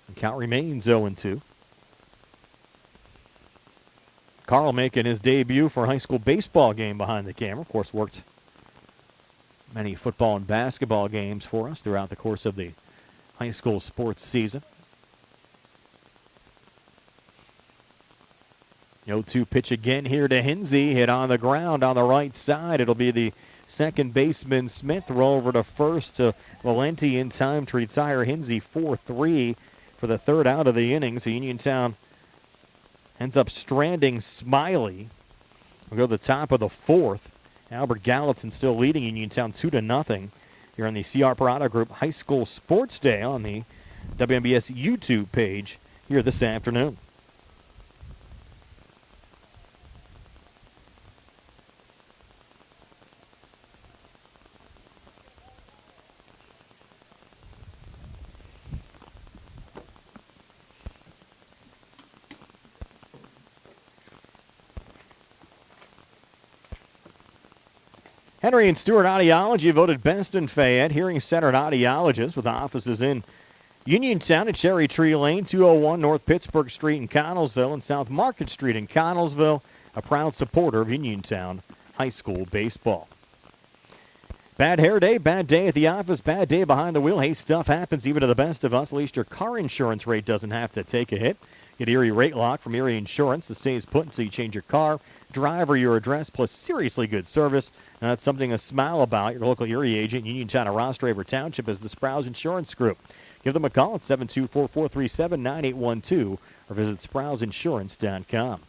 The count remains 0-2. Carl making his debut for a high school baseball game behind the camera. Of course, worked many football and basketball games for us throughout the course of the high school sports season. 0-2 pitch again here to Hinsey. Hit on the ground on the right side. It'll be the second baseman Smith. Throw over to first to Valenti in time to retire Hinsey 4-3 for the third out of the inning. So Uniontown ends up stranding Smiley. We'll go to the top of the fourth. Albert Gallatin still leading Uniontown 2-0 here on the C.R. Parada Group High School Sports Day on the WMBS YouTube page here this afternoon. Henry and Stewart Audiology voted best in Fayette. Hearing-centered audiologists with offices in Uniontown at Cherry Tree Lane, 201 North Pittsburgh Street in Connellsville, and South Market Street in Connellsville, a proud supporter of Uniontown High School baseball. Bad hair day, bad day at the office, bad day behind the wheel. Hey, stuff happens even to the best of us. At least your car insurance rate doesn't have to take a hit. Get Erie Rate Lock from Erie Insurance. The stays put until you change your car, driver, your address, plus seriously good service. And that's something to smile about. Your local Erie agent, Uniontown or Rostraver Township, is the Sprouse Insurance Group. Give them a call at 724-437-9812 or visit SprouseInsurance.com.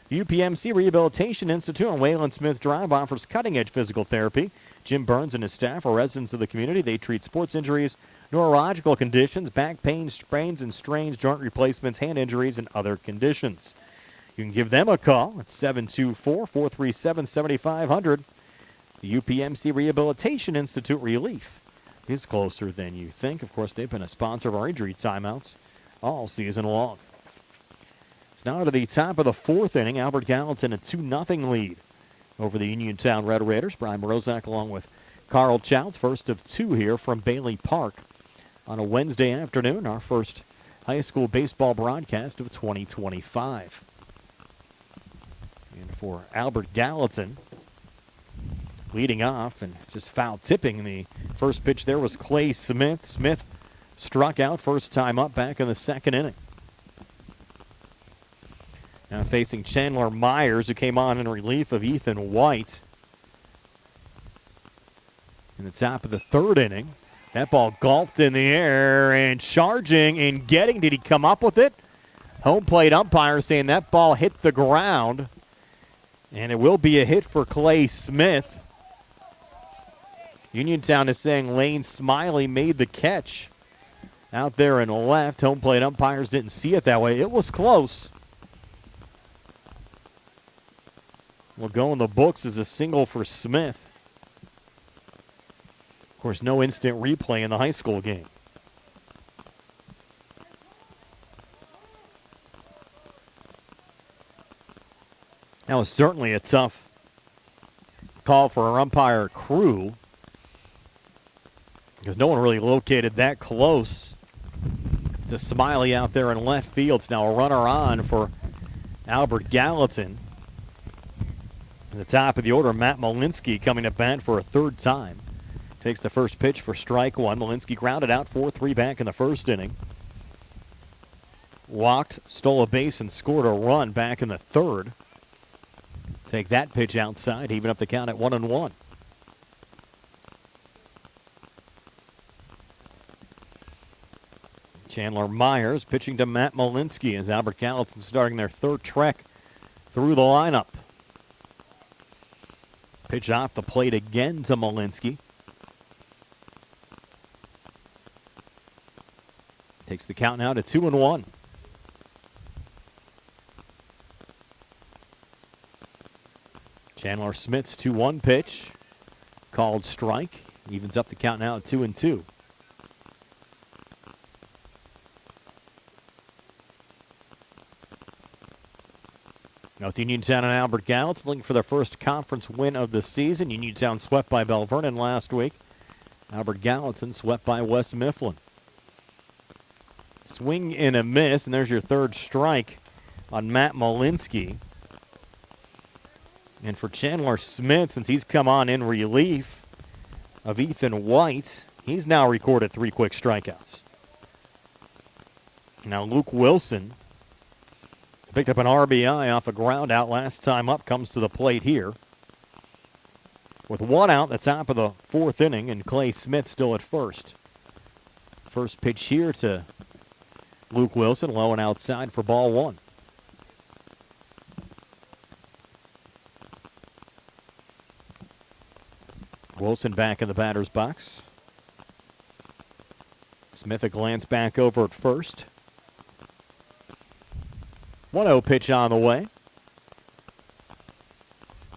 The UPMC Rehabilitation Institute on Wayland Smith Drive offers cutting-edge physical therapy. Jim Burns and his staff are residents of the community. They treat sports injuries, neurological conditions, back pain, sprains and strains, joint replacements, hand injuries, and other conditions. You can give them a call at 724-437-7500. The UPMC Rehabilitation Institute Relief is closer than you think. Of course, they've been a sponsor of our injury timeouts all season long. It's now to the top of the fourth inning. Albert Gallatin a 2-0 lead over the Uniontown Red Raiders. Brian Morozak along with Carl Chouts, first of two here from Bailey Park on a Wednesday afternoon, our first high school baseball broadcast of 2025. And for Albert Gallatin, leading off and just foul tipping the first pitch there was Clay Smith. Smith struck out first time up back in the second inning. Now facing Chandler Myers, who came on in relief of Ethan White. In the top of the third inning, that ball golfed in the air and charging and getting. Did he come up with it? Home plate umpire saying that ball hit the ground. And it will be a hit for Clay Smith. Uniontown is saying Lane Smiley made the catch out there in left. Home plate umpires didn't see it that way. It was close. Will go in the books as a single for Smith. Of course, no instant replay in the high school game. That was certainly a tough call for our umpire crew, because no one really located that close to Smiley out there in left field. It's now a runner on for Albert Gallatin. In the top of the order, Matt Malinsky coming to bat for a third time. Takes the first pitch for strike one. Malinsky grounded out 4-3 back in the first inning. Walked, stole a base, and scored a run back in the third. Take that pitch outside, even up the count at 1-1. Chandler Myers pitching to Matt Malinsky as Albert Gallatin starting their third trek through the lineup. Pitch off the plate again to Malinsky. Takes the count now to 2-1. Chandler Smith's 2-1 pitch. Called strike. Evens up the count now at 2-2. Now with Uniontown and Albert Gallatin looking for their first conference win of the season. Uniontown swept by Bell Vernon last week. Albert Gallatin swept by West Mifflin. Swing and a miss, and there's your third strike on Matt Malinsky. And for Chandler Smith, since he's come on in relief of Ethan White, he's now recorded 3 quick strikeouts. Now Luke Wilson picked up an RBI off a ground out last time up, comes to the plate here. with one out, the top of the fourth inning, and Clay Smith still at first. First pitch here to Luke Wilson, low and outside for ball one. Wilson back in the batter's box. Smith a glance back over at first. 1-0 pitch on the way.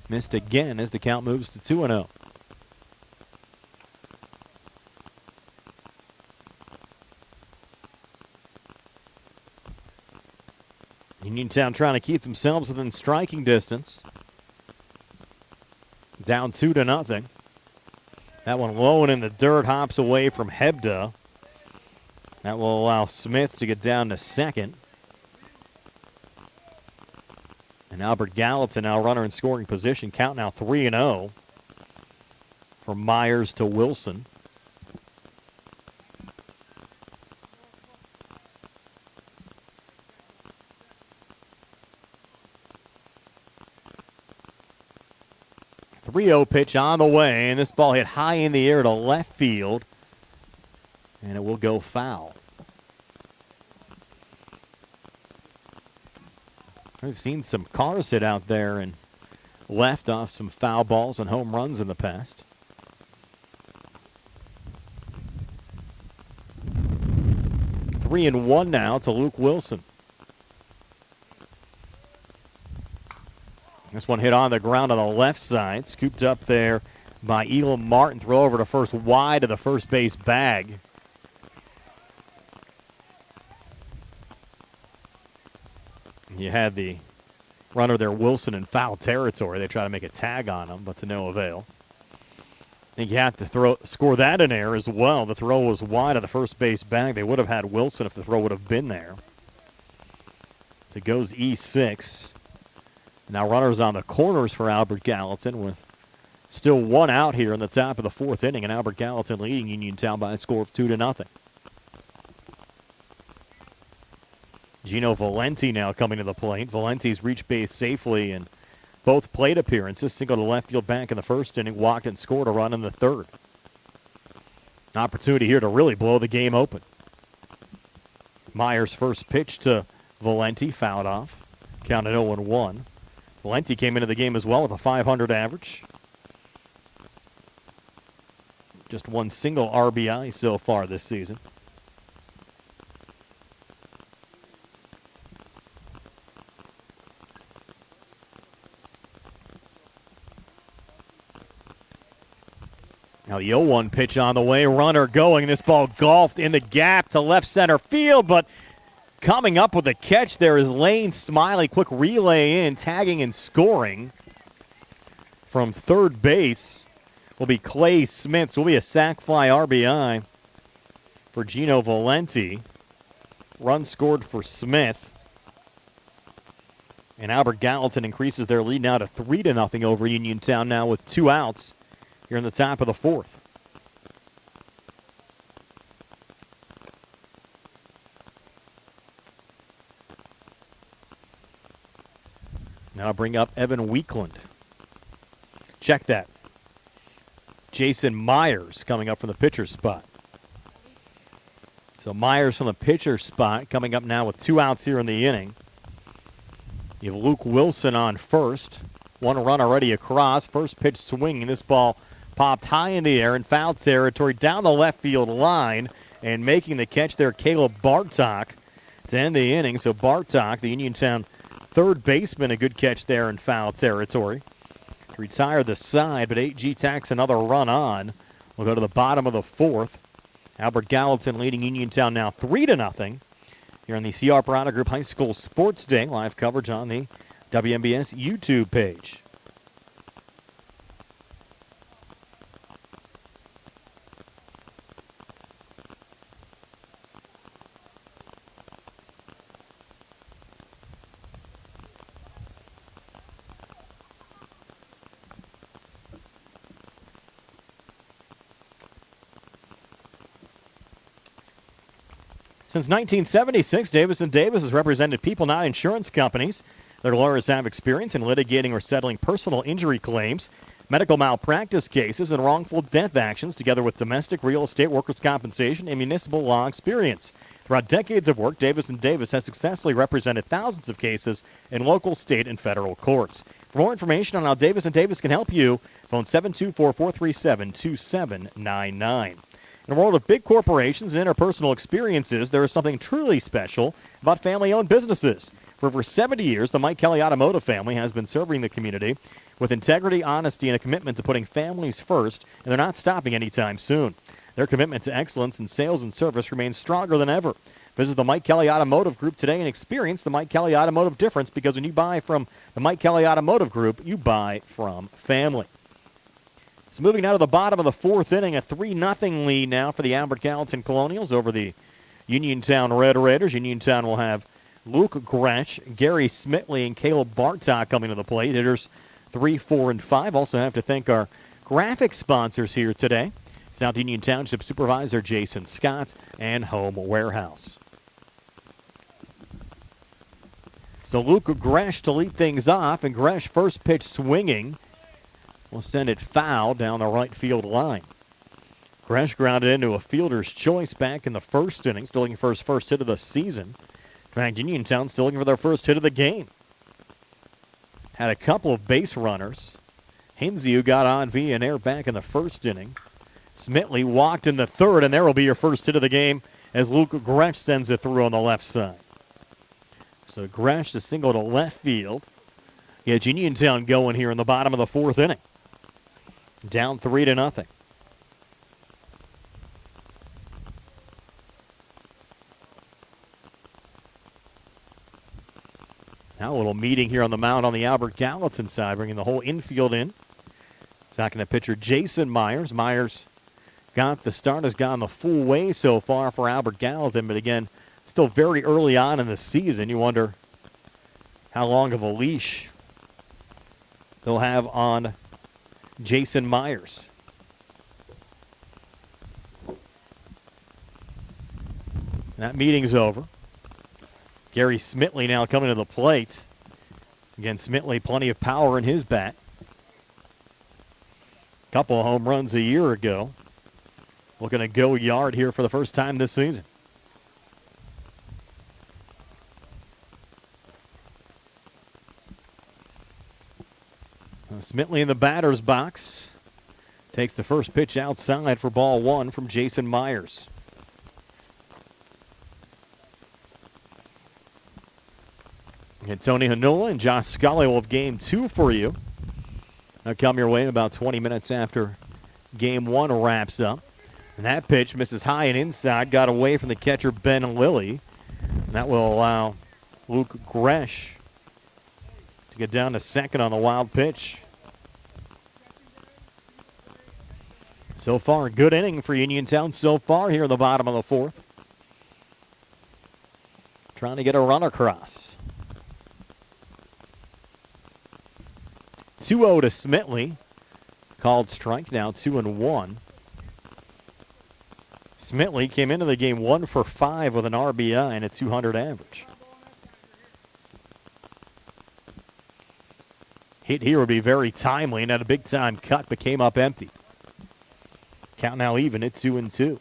Missed again as the count moves to 2-0. Uniontown trying to keep themselves within striking distance. Down 2-0. That one low and in the dirt, hops away from Hebda. That will allow Smith to get down to second. And Albert Gallatin now runner in scoring position. Count now 3-0 from Myers to Wilson. The 3-0 pitch on the way, and this ball hit high in the air to left field, and it will go foul. We've seen some cars hit out there and left off some foul balls and home runs in the past. Three and one now to Luke Wilson. This one hit on the ground on the left side, scooped up there by Elam Martin. Throw over to first, wide of the first base bag. You had the runner there, Wilson, in foul territory. They try to make a tag on him, but to no avail. I think you have to score that in air as well. The throw was wide of the first base bag. They would have had Wilson if the throw would have been there. So it goes E6. Now runners on the corners for Albert Gallatin with still one out here in the top of the fourth inning, and Albert Gallatin leading Uniontown by a score of 2-0. Gino Valenti now coming to the plate. Valenti's reached base safely in both plate appearances. Single to left field back in the first inning, walked and scored a run in the third. An opportunity here to really blow the game open. Myers' first pitch to Valenti, fouled off. Counted 0-1. Valenti came into the game as well with a .500 average. Just one single RBI so far this season. Now the 0-1 pitch on the way, runner going. This ball golfed in the gap to left center field, but coming up with a catch there is Lane Smiley. Quick relay in, tagging and scoring from third base will be Clay Smith. So will be a sac fly RBI for Gino Valenti. Run scored for Smith. And Albert Gallatin increases their lead now to 3-0 over Uniontown now with two outs here in the top of the fourth. Now bring up Evan Weekland. Check that. Jason Myers coming up from the pitcher spot. So Myers from the pitcher spot coming up now with two outs here in the inning. You have Luke Wilson on first. One run already across. First pitch swinging. This ball popped high in the air in foul territory down the left field line, and making the catch there, Caleb Bartok to end the inning. So Bartok, the Uniontown third baseman, a good catch there in foul territory. To retire the side, but 8G tacks another run on. We'll go to the bottom of the fourth. Albert Gallatin leading Uniontown now 3-0 here on the C.R. Parada Group High School Sports Day. Live coverage on the WMBS YouTube page. Since 1976, Davis & Davis has represented people, not insurance companies. Their lawyers have experience in litigating or settling personal injury claims. medical malpractice cases, and wrongful death actions, together with domestic, real estate, workers' compensation, and municipal law experience. Throughout decades of work, Davis & Davis has successfully represented thousands of cases in local, state, and federal courts. For more information on how Davis & Davis can help you, phone 724-437-2799. In the world of big corporations and interpersonal experiences, there is something truly special about family-owned businesses. For over 70 years, the Mike Kelly Automotive family has been serving the community with integrity, honesty, and a commitment to putting families first, and they're not stopping anytime soon. Their commitment to excellence in sales and service remains stronger than ever. Visit the Mike Kelly Automotive Group today and experience the Mike Kelly Automotive difference, because when you buy from the Mike Kelly Automotive Group, you buy from family. So moving now to the bottom of the fourth inning, a 3-0 lead now for the Albert Gallatin Colonials over the Uniontown Red Raiders. Uniontown will have Luke Gresh, Gary Smitley, and Caleb Bartok coming to the plate. Hitters 3, 4, and 5. Also have to thank our graphic sponsors here today: South Union Township Supervisor Jason Scott and Home Warehouse. So Luke Gresh to lead things off, and Gresh first pitch swinging will send it foul down the right field line. Gresh grounded into a fielder's choice back in the first inning, still looking for his first hit of the season. In fact, Uniontown still looking for their first hit of the game. Had a couple of base runners. Hinsey, who got on via an air back in the first inning. Smitley walked in the third, and there will be your first hit of the game as Luke Gresh sends it through on the left side. So Gresh the single to left field. You had Uniontown going here in the bottom of the fourth inning. Down 3-0. Now a little meeting here on the mound on the Albert Gallatin side, bringing the whole infield in. Talking to pitcher Jason Myers. Myers got the start, has gone the full way so far for Albert Gallatin, but again, still very early on in the season. You wonder how long of a leash they'll have on Jason Myers. That meeting's over. Gary Smitley now coming to the plate. Again, Smitley, plenty of power in his bat. Couple of home runs a year ago. Looking to go yard here for the first time this season. Smitley in the batter's box. Takes the first pitch outside for ball one from Jason Myers. And Tony Hanola and Josh Scully will have game two for you. They'll come your way about 20 minutes after game one wraps up. And that pitch misses high and inside, got away from the catcher Ben Lilly. And that will allow Luke Gresh to get down to second on the wild pitch. So far, a good inning for Uniontown so far here in the bottom of the fourth. Trying to get a run across. 2-0 to Smitley. Called strike, now 2-1. Smitley came into the game 1 for 5 with an RBI and a .200 average. Hit here would be very timely, and had a big-time cut, but came up empty. Count now even at 2-2.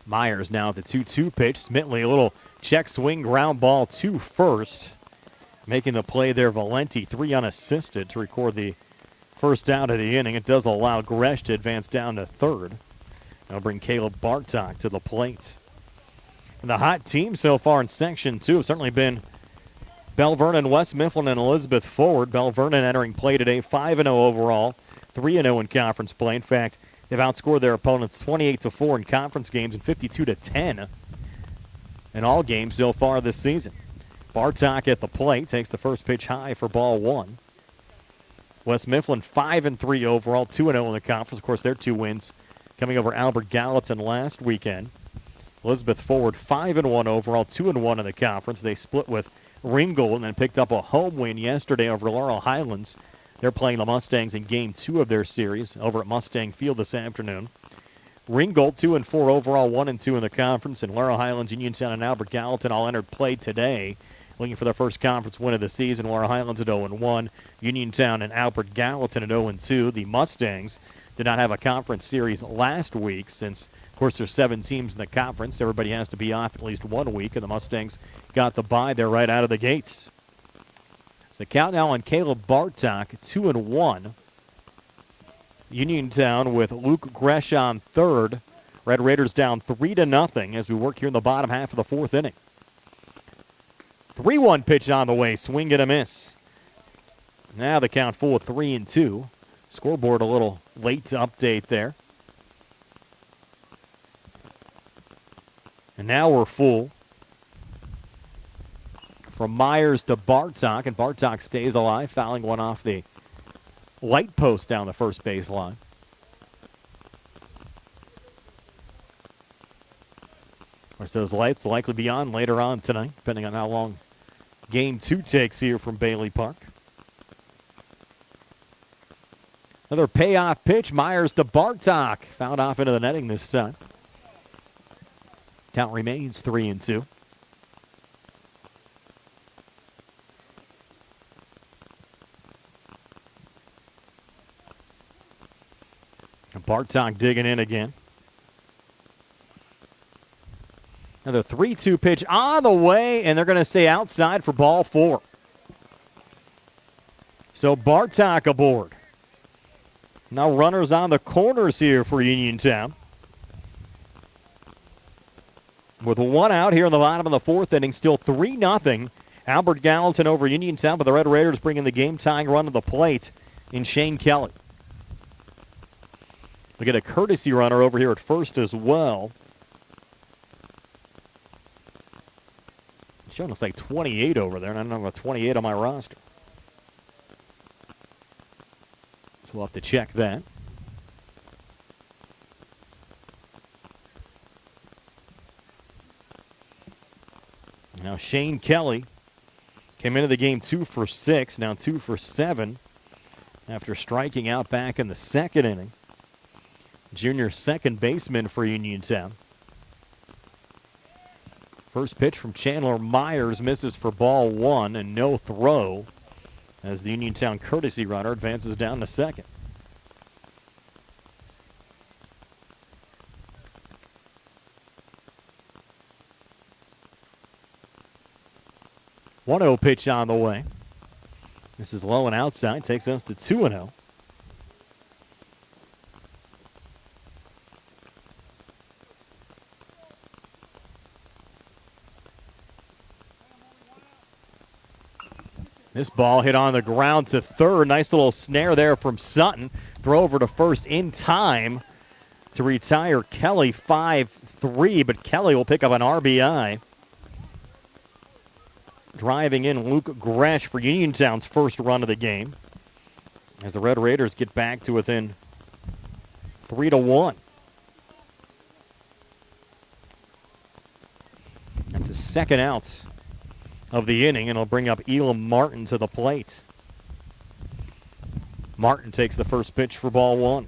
Myers now at the 2-2 pitch. Smitley, a little check swing, ground ball to first. Making the play there, Valenti, 3 unassisted to record the first out of the inning. It does allow Gresh to advance down to third. That'll bring Caleb Bartok to the plate. And the hot team so far in Section 2 have certainly been Bell Vernon, West Mifflin, and Elizabeth Forward. Bell Vernon entering play today 5-0 overall, 3-0 in conference play. In fact, they've outscored their opponents 28-4 in conference games and 52-10 in all games so far this season. Bartok at the plate takes the first pitch high for ball one. West Mifflin 5-3 overall, 2-0 in the conference. Of course, their 2 wins coming over Albert Gallatin last weekend. Elizabeth Forward 5-1 overall, 2-1 in the conference. They split with Ringgold and then picked up a home win yesterday over Laurel Highlands. They're playing the Mustangs in game 2 of their series over at Mustang Field this afternoon. Ringgold 2-4 overall, 1-2 in the conference. And Laurel Highlands, Uniontown, and Albert Gallatin all entered play today, looking for their first conference win of the season. Laurel Highlands at 0-1, Uniontown and Albert Gallatin at 0-2. The Mustangs did not have a conference series last week since, of course, there's 7 teams in the conference. Everybody has to be off at least 1 week, and the Mustangs got the bye there right out of the gates. So the count now on Caleb Bartok, 2-1. Uniontown with Luke Gresh on third. Red Raiders down 3-0 as we work here in the bottom half of the 4th inning. 3-1 pitch on the way, swing and a miss. Now the count full of 3-2. Scoreboard a little late to update there. And now we're full. From Myers to Bartok, and Bartok stays alive, fouling one off the light post down the first base line. Of course, those lights will likely be on later on tonight, depending on how long Game 2 takes here from Bailey Park. Another payoff pitch, Myers to Bartok. Fouled off into the netting this time. Count remains 3-2. Bartok digging in again. Another 3-2 pitch on the way, and they're going to stay outside for ball 4. So Bartok aboard. Now runners on the corners here for Uniontown. With 1 out here in the bottom of the 4th inning, still 3-0. Albert Gallatin over Uniontown, but the Red Raiders bringing the game-tying run to the plate in Shane Kelly. We get a courtesy runner over here at first as well. Showing us like 28 over there, and I don't have a 28 on my roster. So we'll have to check that. Now Shane Kelly came into the game 2 for 6, now 2 for 7 after striking out back in the 2nd inning. Junior second baseman for Uniontown. First pitch from Chandler Myers misses for ball 1 and no throw as the Uniontown courtesy runner advances down to second. One 1-0 pitch on the way. This is low and outside, takes us to 2-0. This ball hit on the ground to third. Nice little snare there from Sutton. Throw over to first in time to retire Kelly 5-3, but Kelly will pick up an RBI. Driving in Luke Gresh for Uniontown's first run of the game as the Red Raiders get back to within 3-1. That's the second out of the inning, and it'll bring up Elam Martin to the plate. Martin takes the first pitch for ball 1.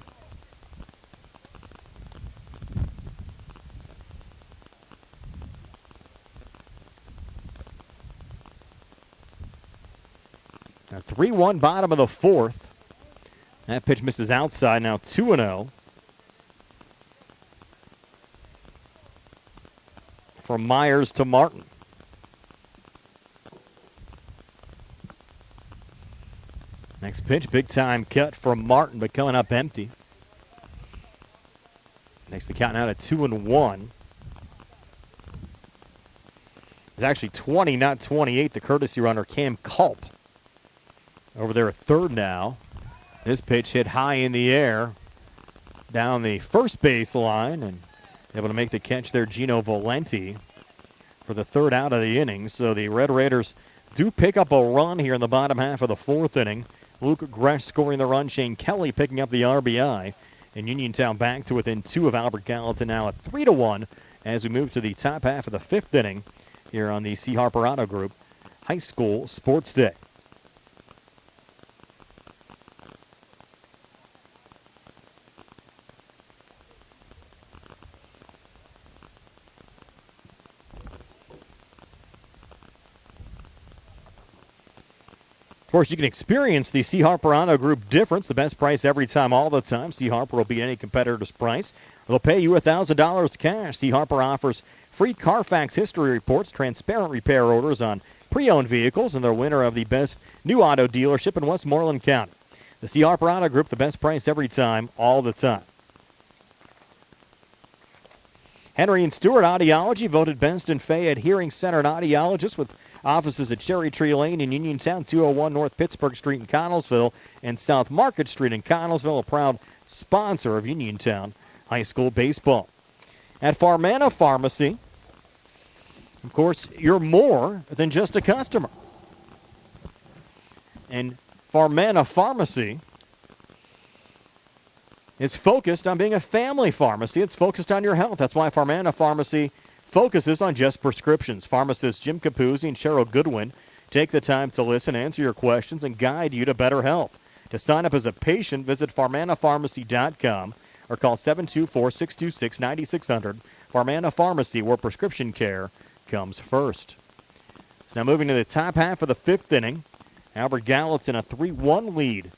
Now 3-1 bottom of the 4th. That pitch misses outside, now 2-0. From Myers to Martin. Next pitch, big time cut from Martin, but coming up empty. Makes the count now to 2-1. It's actually 20, not 28. The courtesy runner, Cam Culp, over there at third now. This pitch hit high in the air down the first base line, and able to make the catch there, Gino Valenti, for the third out of the inning. So the Red Raiders do pick up a run here in the bottom half of the 4th inning. Luke Gresh scoring the run, Shane Kelly picking up the RBI, and Uniontown back to within 2 of Albert Gallatin now at 3-1 as we move to the top half of the 5th inning here on the C. Harper Auto Group High School Sports Day. Of course, you can experience the C. Harper Auto Group difference, the best price every time, all the time. C. Harper will beat any competitor's price. They'll pay you $1,000 cash. C. Harper offers free Carfax history reports, transparent repair orders on pre-owned vehicles, and they're winner of the best new auto dealership in Westmoreland County. The C. Harper Auto Group, the best price every time, all the time. Henry and Stewart Audiology, voted best in Fayette hearing-centered audiologists with offices at Cherry Tree Lane in Uniontown, 201 North Pittsburgh Street in Connellsville, and South Market Street in Connellsville, a proud sponsor of Uniontown High School baseball. At Farmana Pharmacy, of course, you're more than just a customer. And Farmana Pharmacy is focused on being a family pharmacy. It's focused on your health. That's why Farmana Pharmacy focuses on just prescriptions. Pharmacists Jim Capuzzi and Cheryl Goodwin take the time to listen, answer your questions, and guide you to better health. To sign up as a patient, visit farmanapharmacy.com or call 724-626-9600. Farmana Pharmacy, where prescription care comes first. So now moving to the top half of the fifth inning. Albert Gallatin a 3-1 lead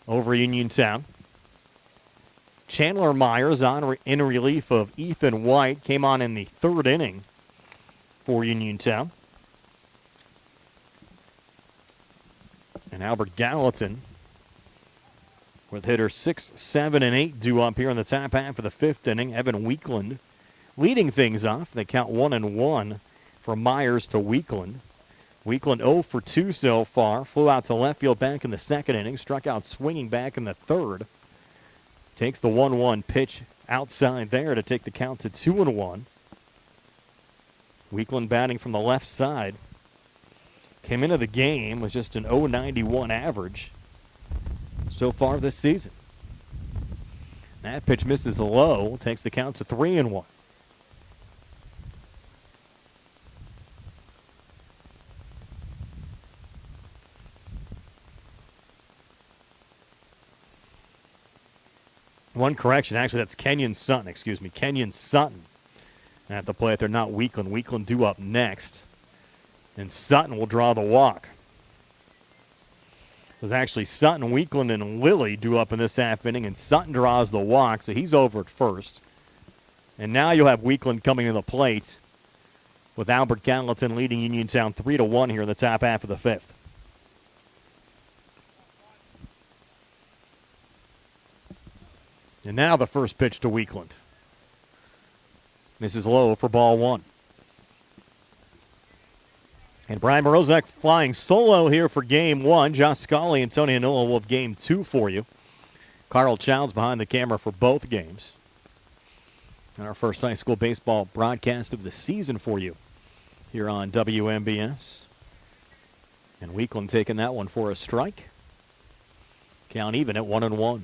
over Uniontown. Chandler Myers in relief of Ethan White came on in the third inning for Uniontown. And Albert Gallatin with hitters 6, 7, and 8 due up here in the top half of the fifth inning. Evan Weekland leading things off. They count 1-1 from Myers to Weekland. Weekland 0 for 2 so far. Flew out to left field back in the second inning. Struck out swinging back in the third. Takes the 1-1 pitch outside there to take the count to 2-1. Weekland batting from the left side. Came into the game with just an .091 average so far this season. That pitch misses low. Takes the count to 3-1. One correction, actually, that's Kenyon Sutton. Kenyon Sutton at the plate. They're not Weekland. Weekland due up next. And Sutton will draw the walk. It was actually Sutton, Weekland, and Lilly due up in this half inning, and Sutton draws the walk, so he's over at first. And now you'll have Weekland coming to the plate with Albert Gallatin leading Uniontown 3-1 here in the top half of the fifth. And now the first pitch to Weekland. This is low for ball one. And Brian Morozek flying solo here for game one. Josh Scully and Tony Anola will have game two for you. Carl Childs behind the camera for both games. And our first high school baseball broadcast of the season for you here on WMBS. And Weekland taking that one for a strike. Count even at 1-1.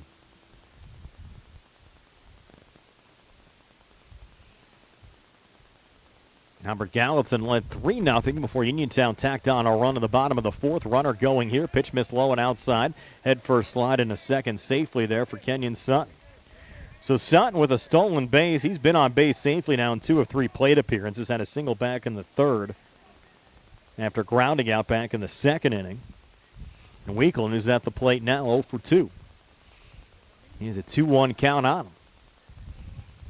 Albert Gallatin led 3-0 before Uniontown tacked on a run in the bottom of the fourth. Runner going here. Pitch missed low and outside. Head first slide into second safely there for Kenyon Sutton. So Sutton with a stolen base. He's been on base safely now in 2 of 3 plate appearances. Had a single back in the third after grounding out back in the second inning. And Weekland is at the plate now 0 for 2. He has a 2-1 count on him.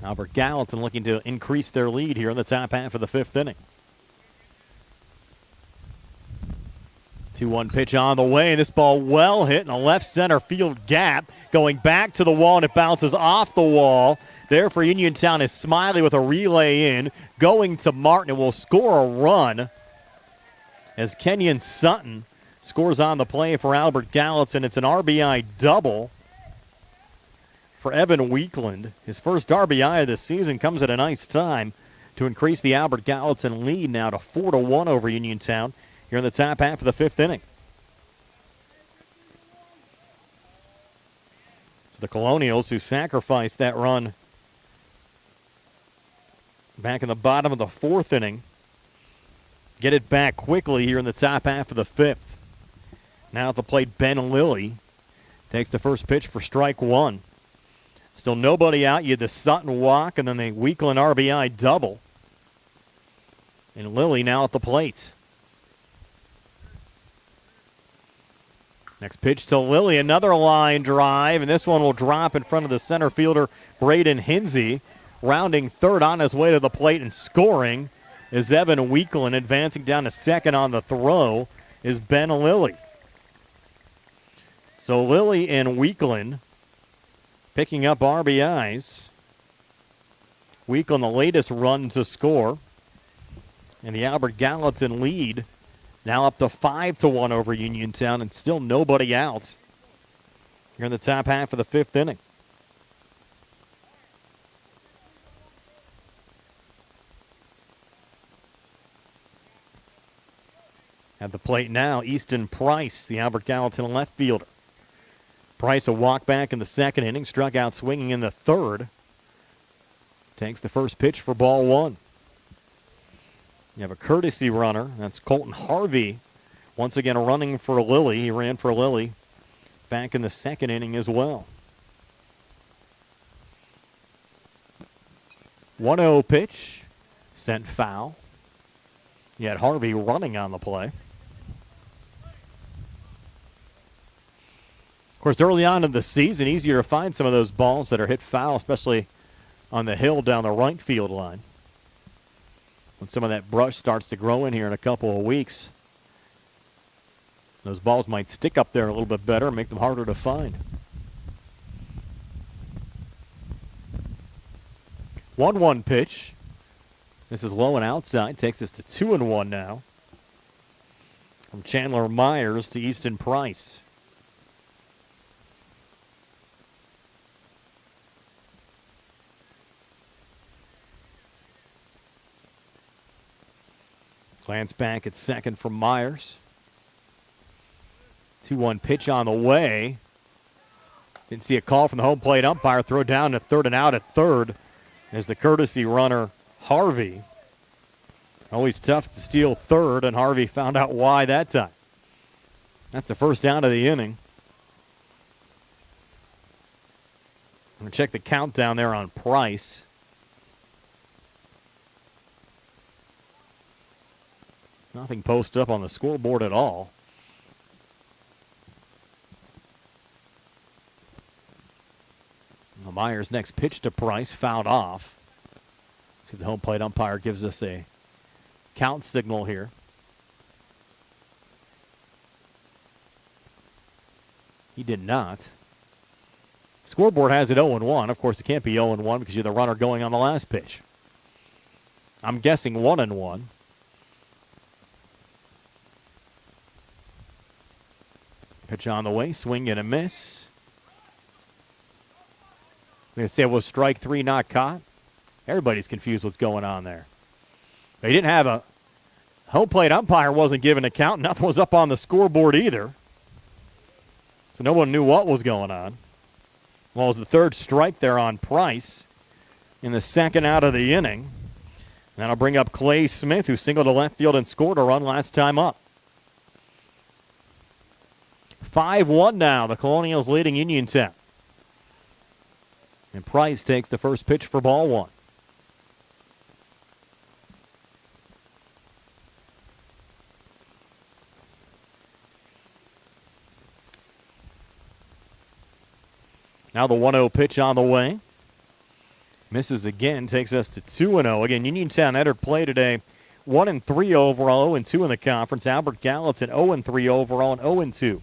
Albert Gallatin looking to increase their lead here in the top half of the fifth inning. 2-1 pitch on the way. This ball well hit in a left center field gap. Going back to the wall, and it bounces off the wall. There for Uniontown is Smiley with a relay in. Going to Martin, and will score a run as Kenyon Sutton scores on the play for Albert Gallatin. It's an RBI double for Evan Weekland. His first RBI of the season comes at a nice time to increase the Albert Gallatin lead now to 4-1 over Uniontown here in the top half of the fifth inning. So the Colonials, who sacrificed that run back in the bottom of the fourth inning, get it back quickly here in the top half of the fifth. Now at the plate, Ben Lilly takes the first pitch for strike one. Still nobody out. You had the Sutton walk and then the Weekland RBI double. And Lilly now at the plate. Next pitch to Lilly, another line drive, and this one will drop in front of the center fielder, Braden Hinsey. Rounding third on his way to the plate and scoring is Evan Weekland. Advancing down to second on the throw is Ben Lilly. So Lilly and Weekland picking up RBIs. Weekland the latest run to score. And the Albert Gallatin lead now up to 5-1 over Uniontown, and still nobody out here in the top half of the fifth inning. At the plate now, Easton Price, the Albert Gallatin left fielder. Price a walk back in the second inning, struck out swinging in the third. Takes the first pitch for ball one. You have a courtesy runner. That's Colton Harvey. Once again running for Lilly. He ran for Lilly back in the second inning as well. 1-0 pitch. Sent foul. You had Harvey running on the play. Of course, early on in the season, easier to find some of those balls that are hit foul, especially on the hill down the right field line. When some of that brush starts to grow in here in a couple of weeks, those balls might stick up there a little bit better and make them harder to find. 1-1 pitch. This is low and outside. Takes us to 2-1 now. From Chandler Myers to Easton Price. Glance back at second from Myers. 2-1 pitch on the way. Didn't see a call from the home plate umpire. Throw down to third and out at third as the courtesy runner Harvey. Always tough to steal third, and Harvey found out why that time. That's the first down of the inning. I'm going to check the countdown there on Price. Nothing posted up on the scoreboard at all. Well, Myers' next pitch to Price fouled off. See if the home plate umpire gives us a count signal here. He did not. Scoreboard has it 0-1. Of course, it can't be 0-1 because you're the runner going on the last pitch. I'm guessing 1-1. Pitch on the way, swing and a miss. They say it was strike three, not caught. Everybody's confused what's going on there. They didn't have a home plate umpire wasn't given a count. Nothing was up on the scoreboard either. So no one knew what was going on. Well, it was the third strike there on Price in the second out of the inning. That'll bring up Clay Smith, who singled to left field and scored a run last time up. 5-1 now. The Colonials leading Uniontown. And Price takes the first pitch for ball one. Now the 1-0 pitch on the way. Misses again, takes us to 2-0. Again, Uniontown entered play today 1-3 overall, 0-2 in the conference. Albert Gallatin 0-3 overall and 0-2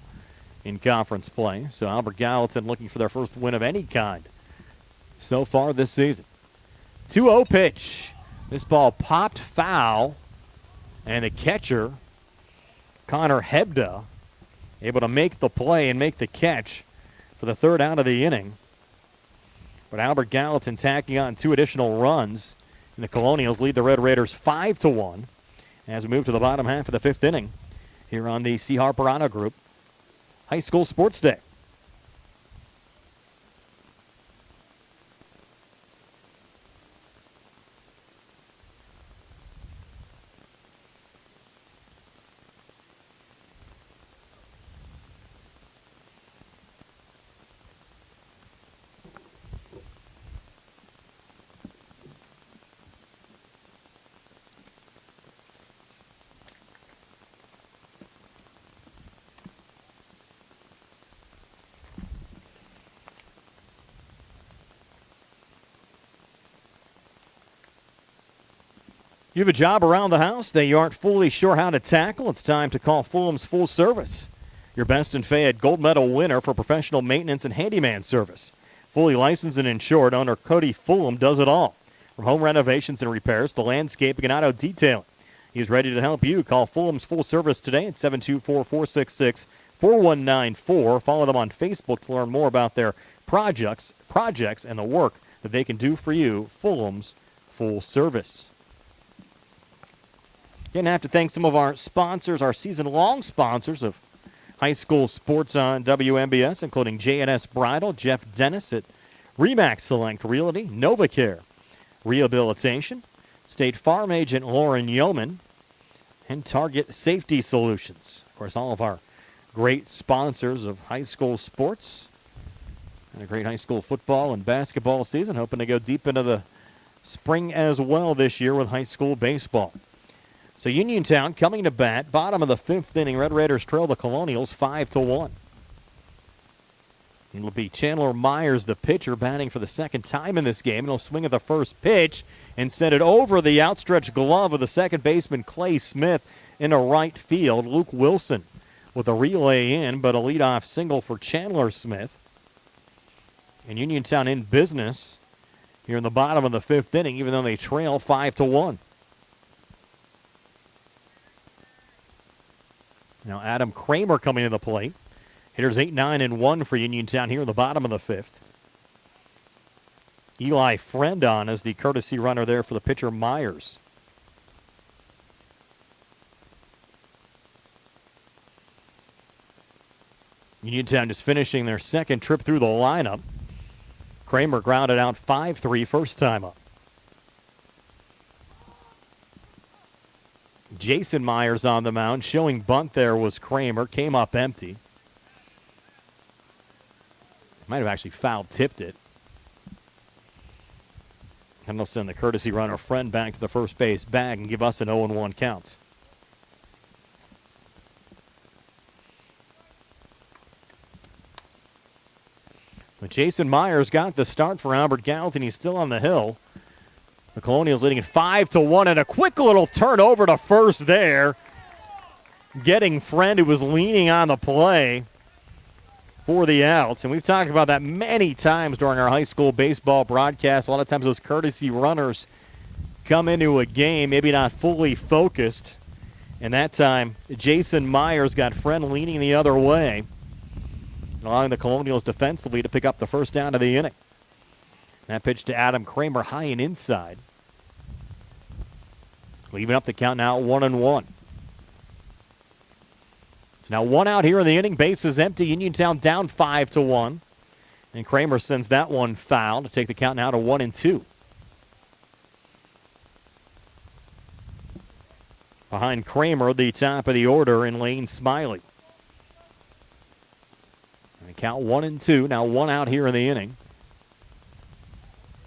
in conference play. So Albert Gallatin looking for their first win of any kind so far this season. 2-0 pitch. This ball popped foul, and the catcher, Connor Hebda, able to make the play and make the catch for the third out of the inning. But Albert Gallatin tacking on two additional runs, and the Colonials lead the Red Raiders 5-1 as we move to the bottom half of the fifth inning here on the C. Harper Auto Group High School Sports Day. You have a job around the house that you aren't fully sure how to tackle? It's time to call Fulham's Full Service. Your best in Fayette gold medal winner for professional maintenance and handyman service. Fully licensed and insured, owner Cody Fulham does it all. From home renovations and repairs to landscaping and auto detailing. He's ready to help you. Call Fulham's Full Service today at 724-466-4194. Follow them on Facebook to learn more about their projects, and the work that they can do for you. Fulham's Full Service. Again, I have to thank some of our sponsors, our season-long sponsors of high school sports on WMBS, including J&S Bridal, Jeff Dennis at Remax Select Realty, NovaCare Rehabilitation, State Farm Agent Lauren Yeoman, and Target Safety Solutions. Of course, all of our great sponsors of high school sports and a great high school football and basketball season, hoping to go deep into the spring as well this year with high school baseball. So Uniontown coming to bat, bottom of the fifth inning. Red Raiders trail the Colonials 5-1. It'll be Chandler Myers, the pitcher, batting for the second time in this game. And he'll swing at the first pitch and send it over the outstretched glove of the second baseman, Clay Smith, into right field. Luke Wilson with a relay in, but a leadoff single for Chandler Smith. And Uniontown in business here in the bottom of the fifth inning, even though they trail 5-1. Now Adam Kramer coming to the plate. Hitters 8, 9, and 1 for Uniontown here in the bottom of the fifth. Eli Friend on as the courtesy runner there for the pitcher Myers. Uniontown just finishing their second trip through the lineup. Kramer grounded out 5-3 first time up. Jason Myers on the mound. Showing bunt there was Kramer. Came up empty. Might have actually foul-tipped it. And they'll send the courtesy runner Friend back to the first base bag and give us an 0-1 count. But Jason Myers got the start for Albert Gallatin. He's still on the hill. The Colonials leading it 5-1, and a quick little turnover to first there. Getting Friend, who was leaning on the play for the outs. And we've talked about that many times during our high school baseball broadcast. A lot of times those courtesy runners come into a game, maybe not fully focused. And that time, Jason Myers got Friend leaning the other way, allowing the Colonials defensively to pick up the first down of the inning. That pitch to Adam Kramer, high and inside. Leaving up the count now at 1-1. So now one out here in the inning. Bases empty. Uniontown down 5-1. And Kramer sends that one foul to take the count now to 1-2. Behind Kramer, the top of the order in Lane Smiley. And the count 1-2. Now one out here in the inning.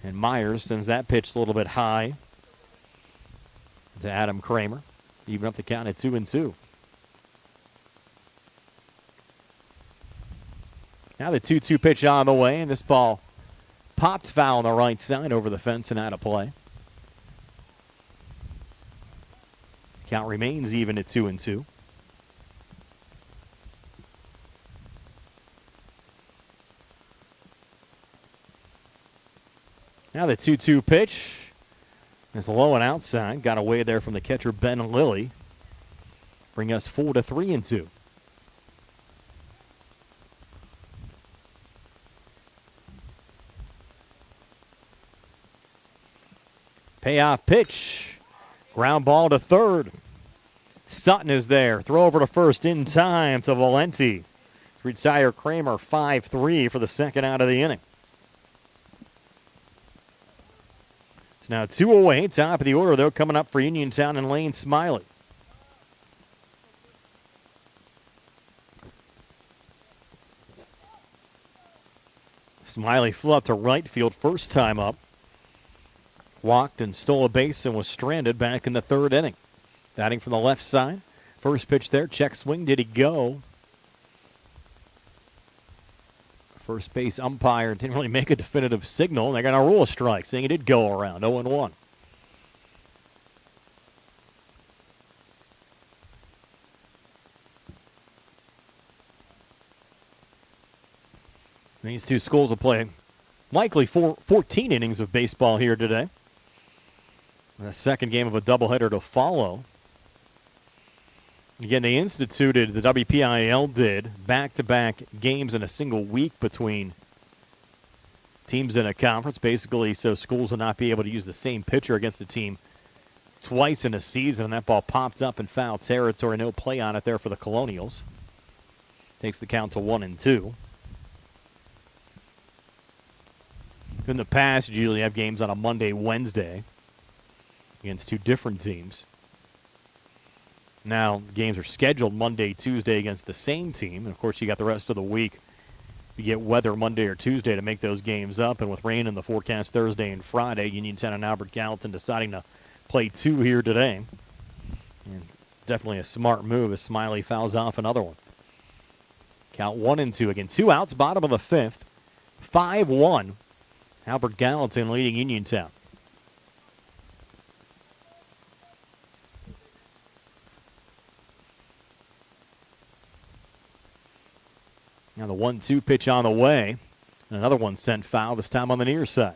And Myers sends that pitch a little bit high to Adam Kramer. Even up the count at 2-2. Now the 2-2 pitch on the way, and this ball popped foul on the right side over the fence and out of play. Count remains even at 2-2. Now the 2-2 pitch is low and outside. Got away there from the catcher, Ben Lilly. Bring us 4-3-2. Payoff pitch. Ground ball to third. Sutton is there. Throw over to first in time to Valenti. Retire Kramer 5-3 for the second out of the inning. It's now 2 away. Top of the order, though, coming up for Uniontown and Lane Smiley. Smiley flew up to right field first time up. Walked and stole a base and was stranded back in the third inning. Batting from the left side. First pitch there. Check swing. Did he go? First base umpire didn't really make a definitive signal. They're going to rule a strike, saying he did go around. 0-1. These two schools will play likely 14 innings of baseball here today. And the second game of a doubleheader to follow. Again, they instituted, the WPIAL did, back-to-back games in a single week between teams in a conference, basically so schools will not be able to use the same pitcher against a team twice in a season, and that ball popped up in foul territory. No play on it there for the Colonials. Takes the count to 1-2. In the past, you usually have games on a Monday, Wednesday against two different teams. Now, games are scheduled Monday, Tuesday against the same team. And, of course, you got the rest of the week. You get weather Monday or Tuesday to make those games up. And with rain in the forecast Thursday and Friday, Uniontown and Albert Gallatin deciding to play two here today. And definitely a smart move as Smiley fouls off another one. Count 1-2. Again, 2 outs, bottom of the fifth. 5-1. Albert Gallatin leading Uniontown. Now the 1-2 pitch on the way. And another one sent foul, this time on the near side.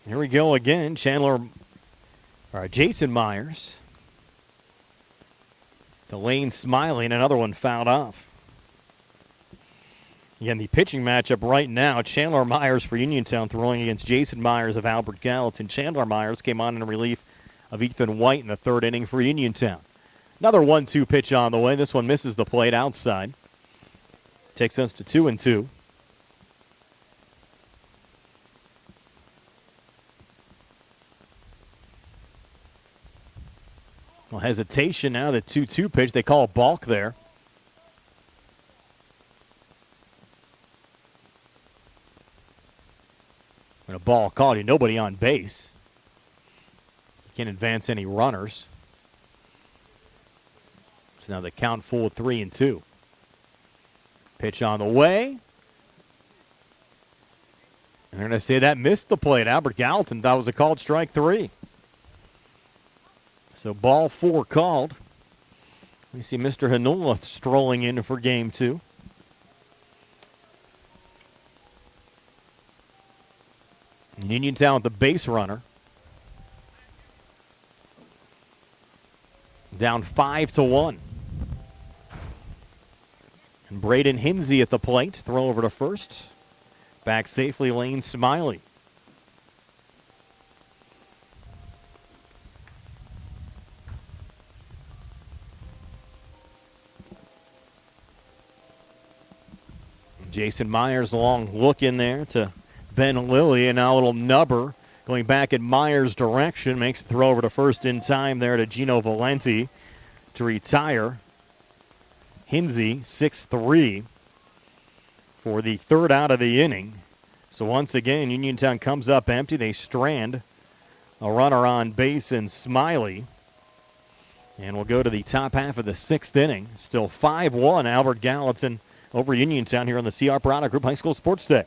Here we go again. Jason Myers. To Lane Smiley, and another one fouled off. Again, the pitching matchup right now, Chandler Myers for Uniontown throwing against Jason Myers of Albert Gallatin. Chandler Myers came on in relief of Ethan White in the third inning for Uniontown. Another 1-2 pitch on the way. This one misses the plate outside. Takes us to 2-2. Well, hesitation now, the 2-2 pitch. They call a balk there. And a ball called, nobody on base. You can't advance any runners. So now they count full of 3-2. Pitch on the way. And they're going to say that missed the plate. Albert Gallatin thought it was a called strike 3. So ball 4 called. We see Mr. Hanola strolling in for game 2. Uniontown with the base runner. Down 5-1. And Braden Hinsey at the plate. Throw over to first. Back safely, Lane Smiley. Jason Myers, long look in there to Ben Lilly, and now a little nubber going back in Myers' direction. Makes the throw over to first in time there to Gino Valenti to retire. Hinsey, 6-3 for the third out of the inning. So once again, Uniontown comes up empty. They strand a runner on base in Smiley. And we'll go to the top half of the sixth inning. Still 5-1, Albert Gallatin over Uniontown here on the CR Product Group High School Sports Day.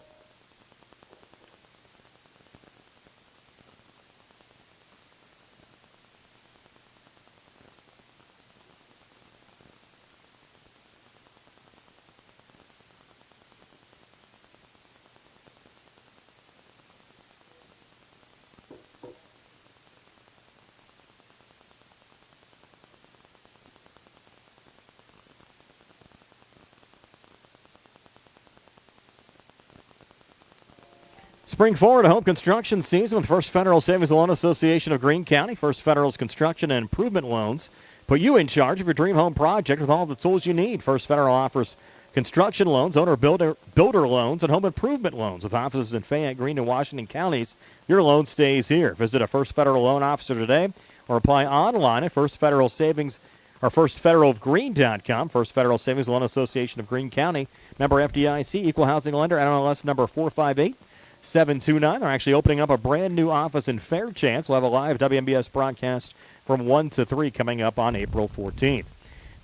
Spring forward, a home construction season with First Federal Savings Loan Association of Greene County. First Federal's construction and improvement loans put you in charge of your dream home project with all the tools you need. First Federal offers construction loans, owner-builder loans, and home improvement loans. With offices in Fayette, Greene, and Washington counties, your loan stays here. Visit a First Federal loan officer today or apply online at First Federal Savings or firstfederalofgreene.com. First Federal Savings Loan Association of Greene County. Member FDIC, equal housing lender, NMLS number 458. 729. They're actually opening up a brand new office in Fairchance. We'll have a live WMBS broadcast from 1 to 3 coming up on April 14th.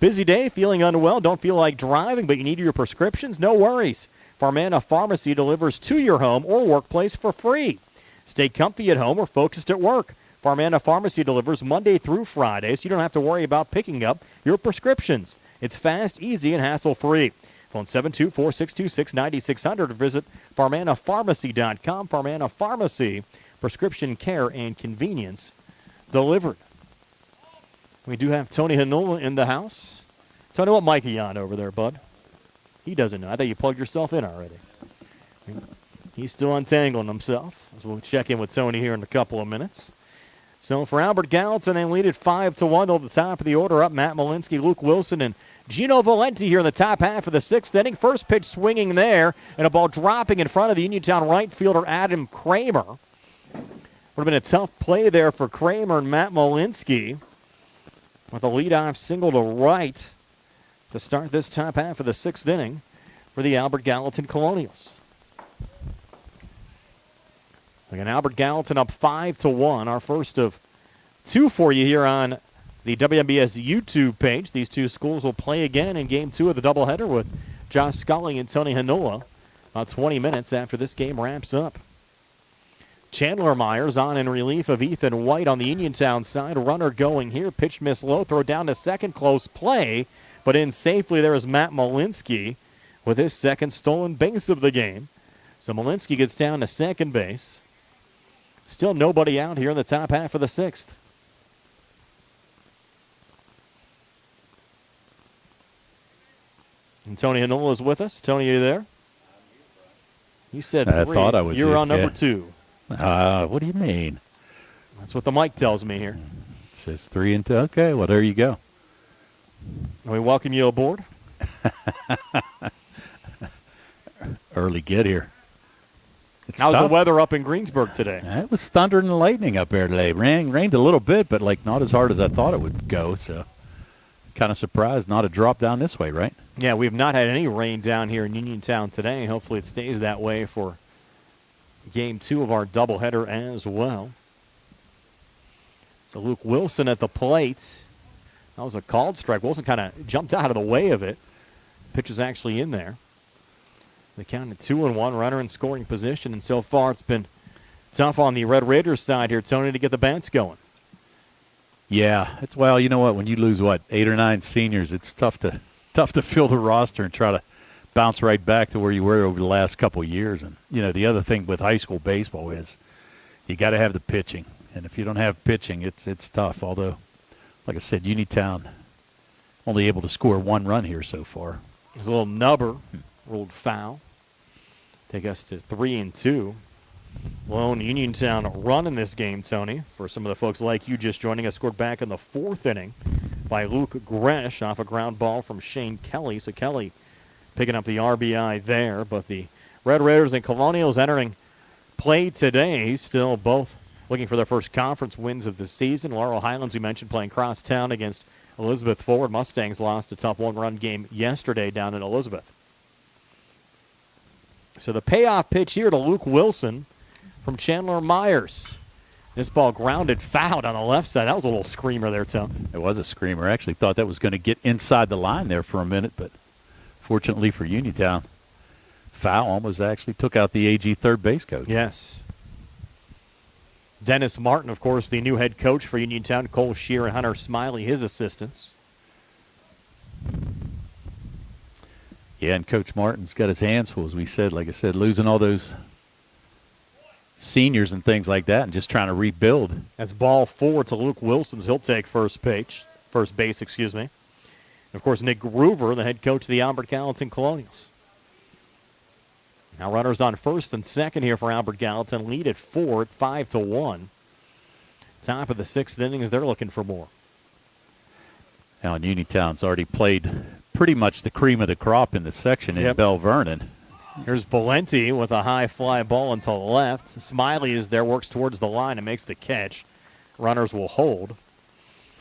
Busy day, feeling unwell, don't feel like driving, but you need your prescriptions? No worries. Pharmana Pharmacy delivers to your home or workplace for free. Stay comfy at home or focused at work. Farmana Pharmacy delivers Monday through Friday, so you don't have to worry about picking up your prescriptions. It's fast, easy, and hassle-free. Phone 724-626-9600 or visit farmanapharmacy.com. Farmana Pharmacy, prescription care and convenience delivered. We do have Tony Hanola in the house. Tony, what mic are you on over there, bud? He doesn't know. I thought you plugged yourself in already. He's still untangling himself. So we'll check in with Tony here in a couple of minutes. So for Albert Gallatin, they lead it 5-1 over the top of the order. Up Matt Malinsky, Luke Wilson, and Gino Valenti here in the top half of the sixth inning. First pitch swinging there, and a ball dropping in front of the Uniontown right fielder, Adam Kramer. Would have been a tough play there for Kramer and Matt Malinsky with a leadoff single to right to start this top half of the sixth inning for the Albert Gallatin Colonials. Again, Albert Gallatin up 5-1. Our first of two for you here on the WMBS YouTube page. These two schools will play again in Game 2 of the doubleheader with Josh Scully and Tony Hanola about 20 minutes after this game wraps up. Chandler Myers on in relief of Ethan White on the Uniontown side. Runner going here. Pitch miss low. Throw down to second. Close play. But in safely there is Matt Malinsky with his second stolen base of the game. So Malinsky gets down to second base. Still nobody out here in the top half of the sixth. And Tony Hanola is with us. Tony, are you there? You said three. I thought I was. You're on number two. What do you mean? That's what the mic tells me here. It says 3 and 2. Okay, well, there you go. We welcome you aboard. Early get here. It's How's tough. the weather up in Greensburg today? It was thunder and lightning up there today. Rained a little bit, but like not as hard as I thought it would go. So kind of surprised not a drop down this way, right? Yeah, we've not had any rain down here in Uniontown today. Hopefully it stays that way for Game 2 of our doubleheader as well. So Luke Wilson at the plate. That was a called strike. Wilson kind of jumped out of the way of it. Pitch is actually in there. They counted 2-1, runner in scoring position, and so far it's been tough on the Red Raiders side here, Tony, to get the bats going. Yeah, well, you know what? When you lose 8 or 9 seniors, it's tough to fill the roster and try to bounce right back to where you were over the last couple of years. And the other thing with high school baseball is you got to have the pitching, and if you don't have pitching, it's tough. Although, like I said, Uniontown only able to score 1 run here so far. There's a little nubber ruled foul. Take us to 3-2. Lone Uniontown run in this game, Tony, for some of the folks like you just joining us, scored back in the 4th inning by Luke Gresh off a ground ball from Shane Kelly. So Kelly picking up the RBI there, but the Red Raiders and Colonials entering play today, still both looking for their first conference wins of the season. Laurel Highlands, we mentioned, playing crosstown against Elizabeth Forward. Mustangs lost a tough 1-run game yesterday down in Elizabeth. So the payoff pitch here to Luke Wilson from Chandler Myers. This ball grounded foul on the left side. That was a little screamer there, Tom. It was a screamer. I actually thought that was going to get inside the line there for a minute, but fortunately for Uniontown, foul almost actually took out the AG third base coach. Yes. Dennis Martin, of course, the new head coach for Uniontown. Cole Shear and Hunter Smiley, his assistants. Yeah, and Coach Martin's got his hands full, as we said. Like I said, losing all those seniors and things like that and just trying to rebuild. That's ball 4 to Luke Wilson. He'll take first base. And of course, Nick Groover, the head coach of the Albert Gallatin Colonials. Now runners on first and second here for Albert Gallatin. Lead at 4 at 5-1. Top of the 6th inning as they're looking for more. Now, Uniontown's already played pretty much the cream of the crop in the section in Bell Vernon. Here's Valenti with a high fly ball into the left. Smiley is there, works towards the line and makes the catch. Runners will hold.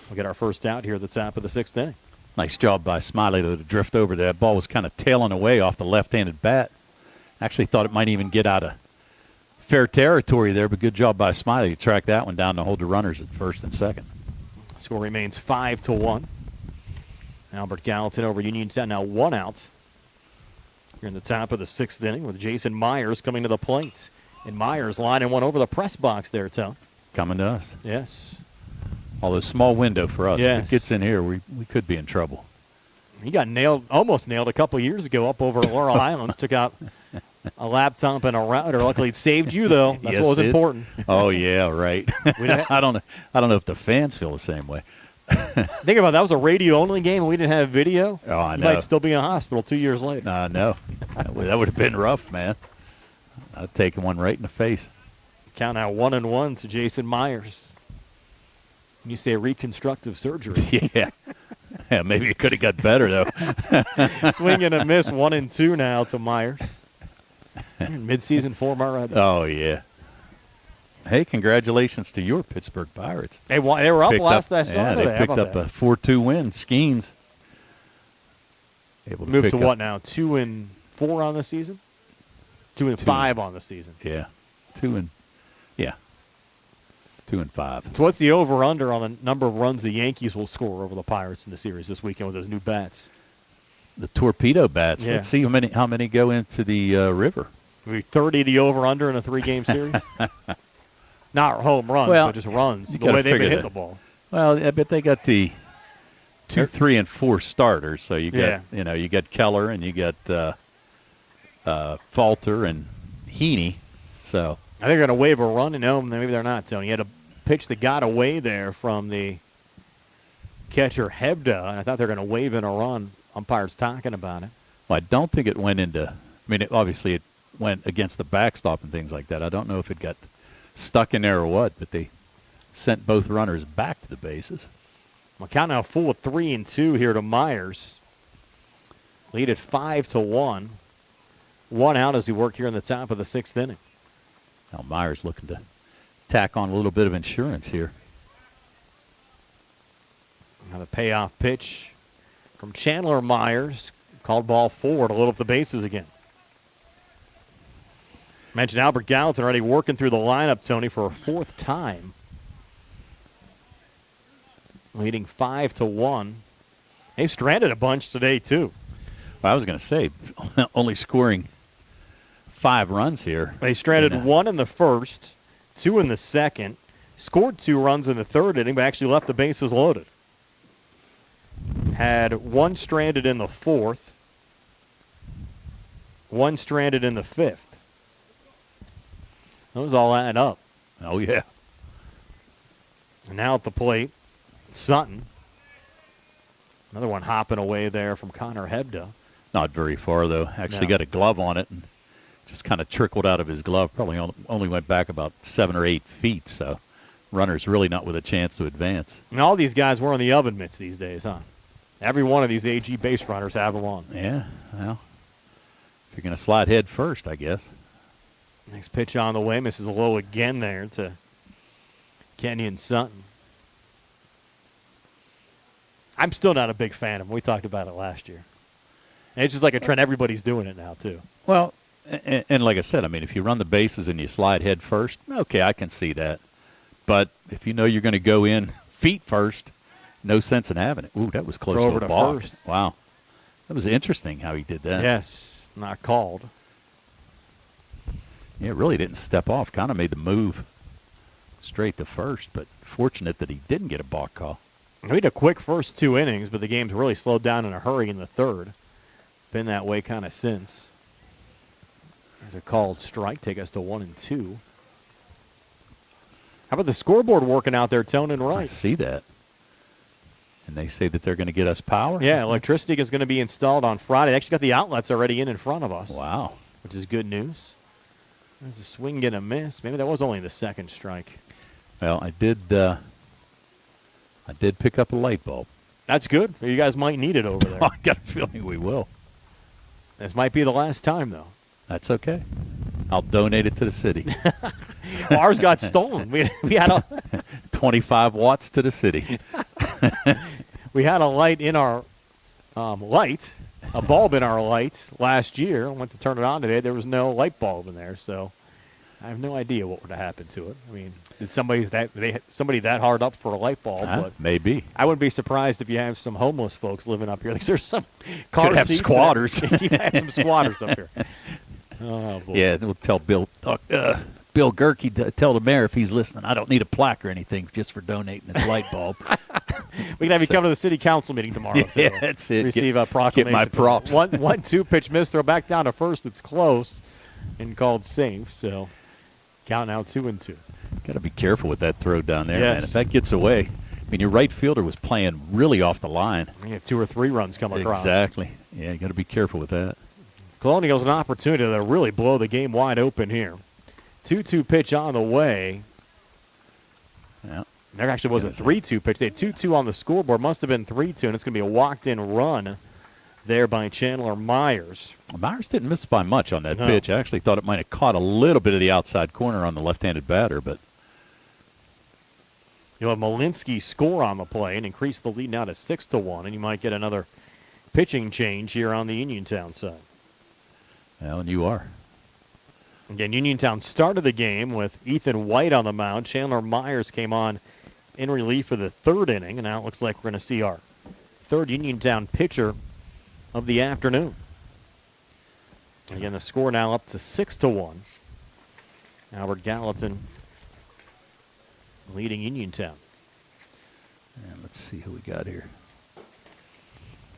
We'll get our first out here at the top of the 6th inning. Nice job by Smiley to drift over there. That ball was kind of tailing away off the left-handed bat. Actually thought it might even get out of fair territory there, but good job by Smiley to track that one down to hold the runners at first and second. Score remains 5-1. Albert Gallatin over Uniontown, now 1 out. Here in the top of the 6th inning with Jason Myers coming to the plate. And Myers lining one over the press box there, Tone. Coming to us. Yes. Although small window for us. Yes. If it gets in here, we could be in trouble. He got almost nailed a couple of years ago up over at Laurel Islands. Took out a laptop and a router. Luckily, it saved you, though. That's Yes, what was important. Oh, yeah, right. I don't know if the fans feel the same way. Think about it, that was a radio-only game, and we didn't have video. Oh, I You know. might still be in a hospital 2 years later. I know. That would have been rough, man. I'd taken one right in the face. Count out 1-1 to Jason Myers. And you say reconstructive surgery. Yeah. Yeah, maybe it could have got better, though. Swing and a miss, 1-2 now to Myers. Mid-season form already. Oh, yeah. Hey, congratulations to your Pittsburgh Pirates. They were up last I saw. Yeah, today. they How picked about up that? a 4-2 win. Skeens. Able to Moved pick to up, what now? 2-4 on the season? 2-5 on the season. Yeah. 2-5. So what's the over-under on the number of runs the Yankees will score over the Pirates in the series this weekend with those new bats? The torpedo bats. Yeah. Let's see how many go into the river. Maybe 30 the over-under in a 3-game series? Not home runs, Well, but just runs. you The way gotta they've been figure hitting that. the ball. Well, I bet they got the 2, 3, and 4 starters. So you got you got Keller and you got Falter and Heaney. So I think they're going to wave a run. No, maybe they're not, Tony. He had a pitch that got away there from the catcher Hebda, and I thought they were going to wave in a run. Umpire's talking about it. well, I don't think it went into. I mean, obviously it went against the backstop and things like that. I don't know if it got stuck in there or what, but they sent both runners back to the bases. Well, count now full of 3-2 here to Myers. Lead at 5-1. 1 out as we work here in the top of the 6th inning. Now Myers looking to tack on a little bit of insurance here. Now the payoff pitch from Chandler Myers. Called ball forward, a little up the bases again. Mentioned Albert Gallatin already working through the lineup, Tony, for a 4th time. Leading 5-1. They've stranded a bunch today, too. Well, I was going to say, only scoring 5 runs here. They stranded And, 1 in the first, 2 in the second, scored 2 runs in the 3rd inning, but actually left the bases loaded. Had 1 stranded in the 4th, 1 stranded in the 5th. Those all add up. Oh, yeah. And now at the plate, Sutton. Another one hopping away there from Connor Hebda. Not very far, though. Actually No. got a glove on it and just kind of trickled out of his glove. Probably only went back about 7 or 8 feet, so runner's really not with a chance to advance. And all these guys were on the oven mitts these days, huh? Every one of these AG base runners have them on. Yeah, well, if you're going to slide head first, I guess. Next pitch on the way, misses low again there to Kenyon Sutton. I'm still not a big fan of him. We talked about it last year. And it's just like a trend. Everybody's doing it now, too. Well, and like I said, I mean, if you run the bases and you slide head first, okay, I can see that. But if you know you're going to go in feet first, no sense in having it. Ooh, that was close Throw to over a to ball. first. Wow. That was interesting how he did that. Yes, not called. Yeah, really didn't step off. Kind of made the move straight to first, but fortunate that he didn't get a balk call. We had a quick first 2 innings, but the game's really slowed down in a hurry in the 3rd. Been that way kind of since. There's a called strike, take us to 1-2. How about the scoreboard working out there, Tone and I Right? see that. And they say that they're going to get us power? Yeah, electricity is going to be installed on Friday. They actually got the outlets already in front of us. Wow. Which is good news. There's a swing and a miss. Maybe that was only the 2nd strike. Well, I did pick up a light bulb. That's good. You guys might need it over there. I got a feeling we will. This might be the last time, though. That's okay. I'll donate it to the city. Well, ours got stolen. We had a 25 watts to the city. we had a light in our a bulb in our light last year. I went to turn it on today. There was no light bulb in there, so I have no idea what would have happened to it. I mean, did somebody that hard up for a light bulb? But Maybe. I wouldn't be surprised if you have some homeless folks living up here. Like there's some car Could have seats squatters. You have some squatters up here. Oh, boy. Yeah, we'll tell Bill Gerke to tell the mayor if he's listening. I don't need a plaque or anything just for donating his light bulb. We can have you come to the city council meeting tomorrow. Yeah, too. that's it. Receive a proclamation. Get my props. 1-2 pitch miss, throw back down to first. It's close and called safe. So count now 2-2. Got to be careful with that throw down there, Yes. man. If that gets away, I mean, your right fielder was playing really off the line. You have 2 or 3 runs come across. Exactly. Yeah, you got to be careful with that. Colonial's an opportunity to really blow the game wide open here. 2-2 pitch on the way. Yeah. There actually was a 3-2 pitch. They had 2-2 on the scoreboard. Must have been 3-2, and it's going to be a walked-in run there by Chandler Myers. Myers didn't miss by much on that No. pitch. I actually thought it might have caught a little bit of the outside corner on the left-handed batter, but You'll have Malinsky score on the play and increase the lead now to 6-1, and you might get another pitching change here on the Uniontown side. well, and you are. Again, Uniontown started the game with Ethan White on the mound. Chandler Myers came on in relief for the 3rd inning, and now it looks like we're going to see our 3rd Uniontown pitcher of the afternoon. Again, the score now up to 6-1. Albert Gallatin leading Uniontown. And let's see who we got here.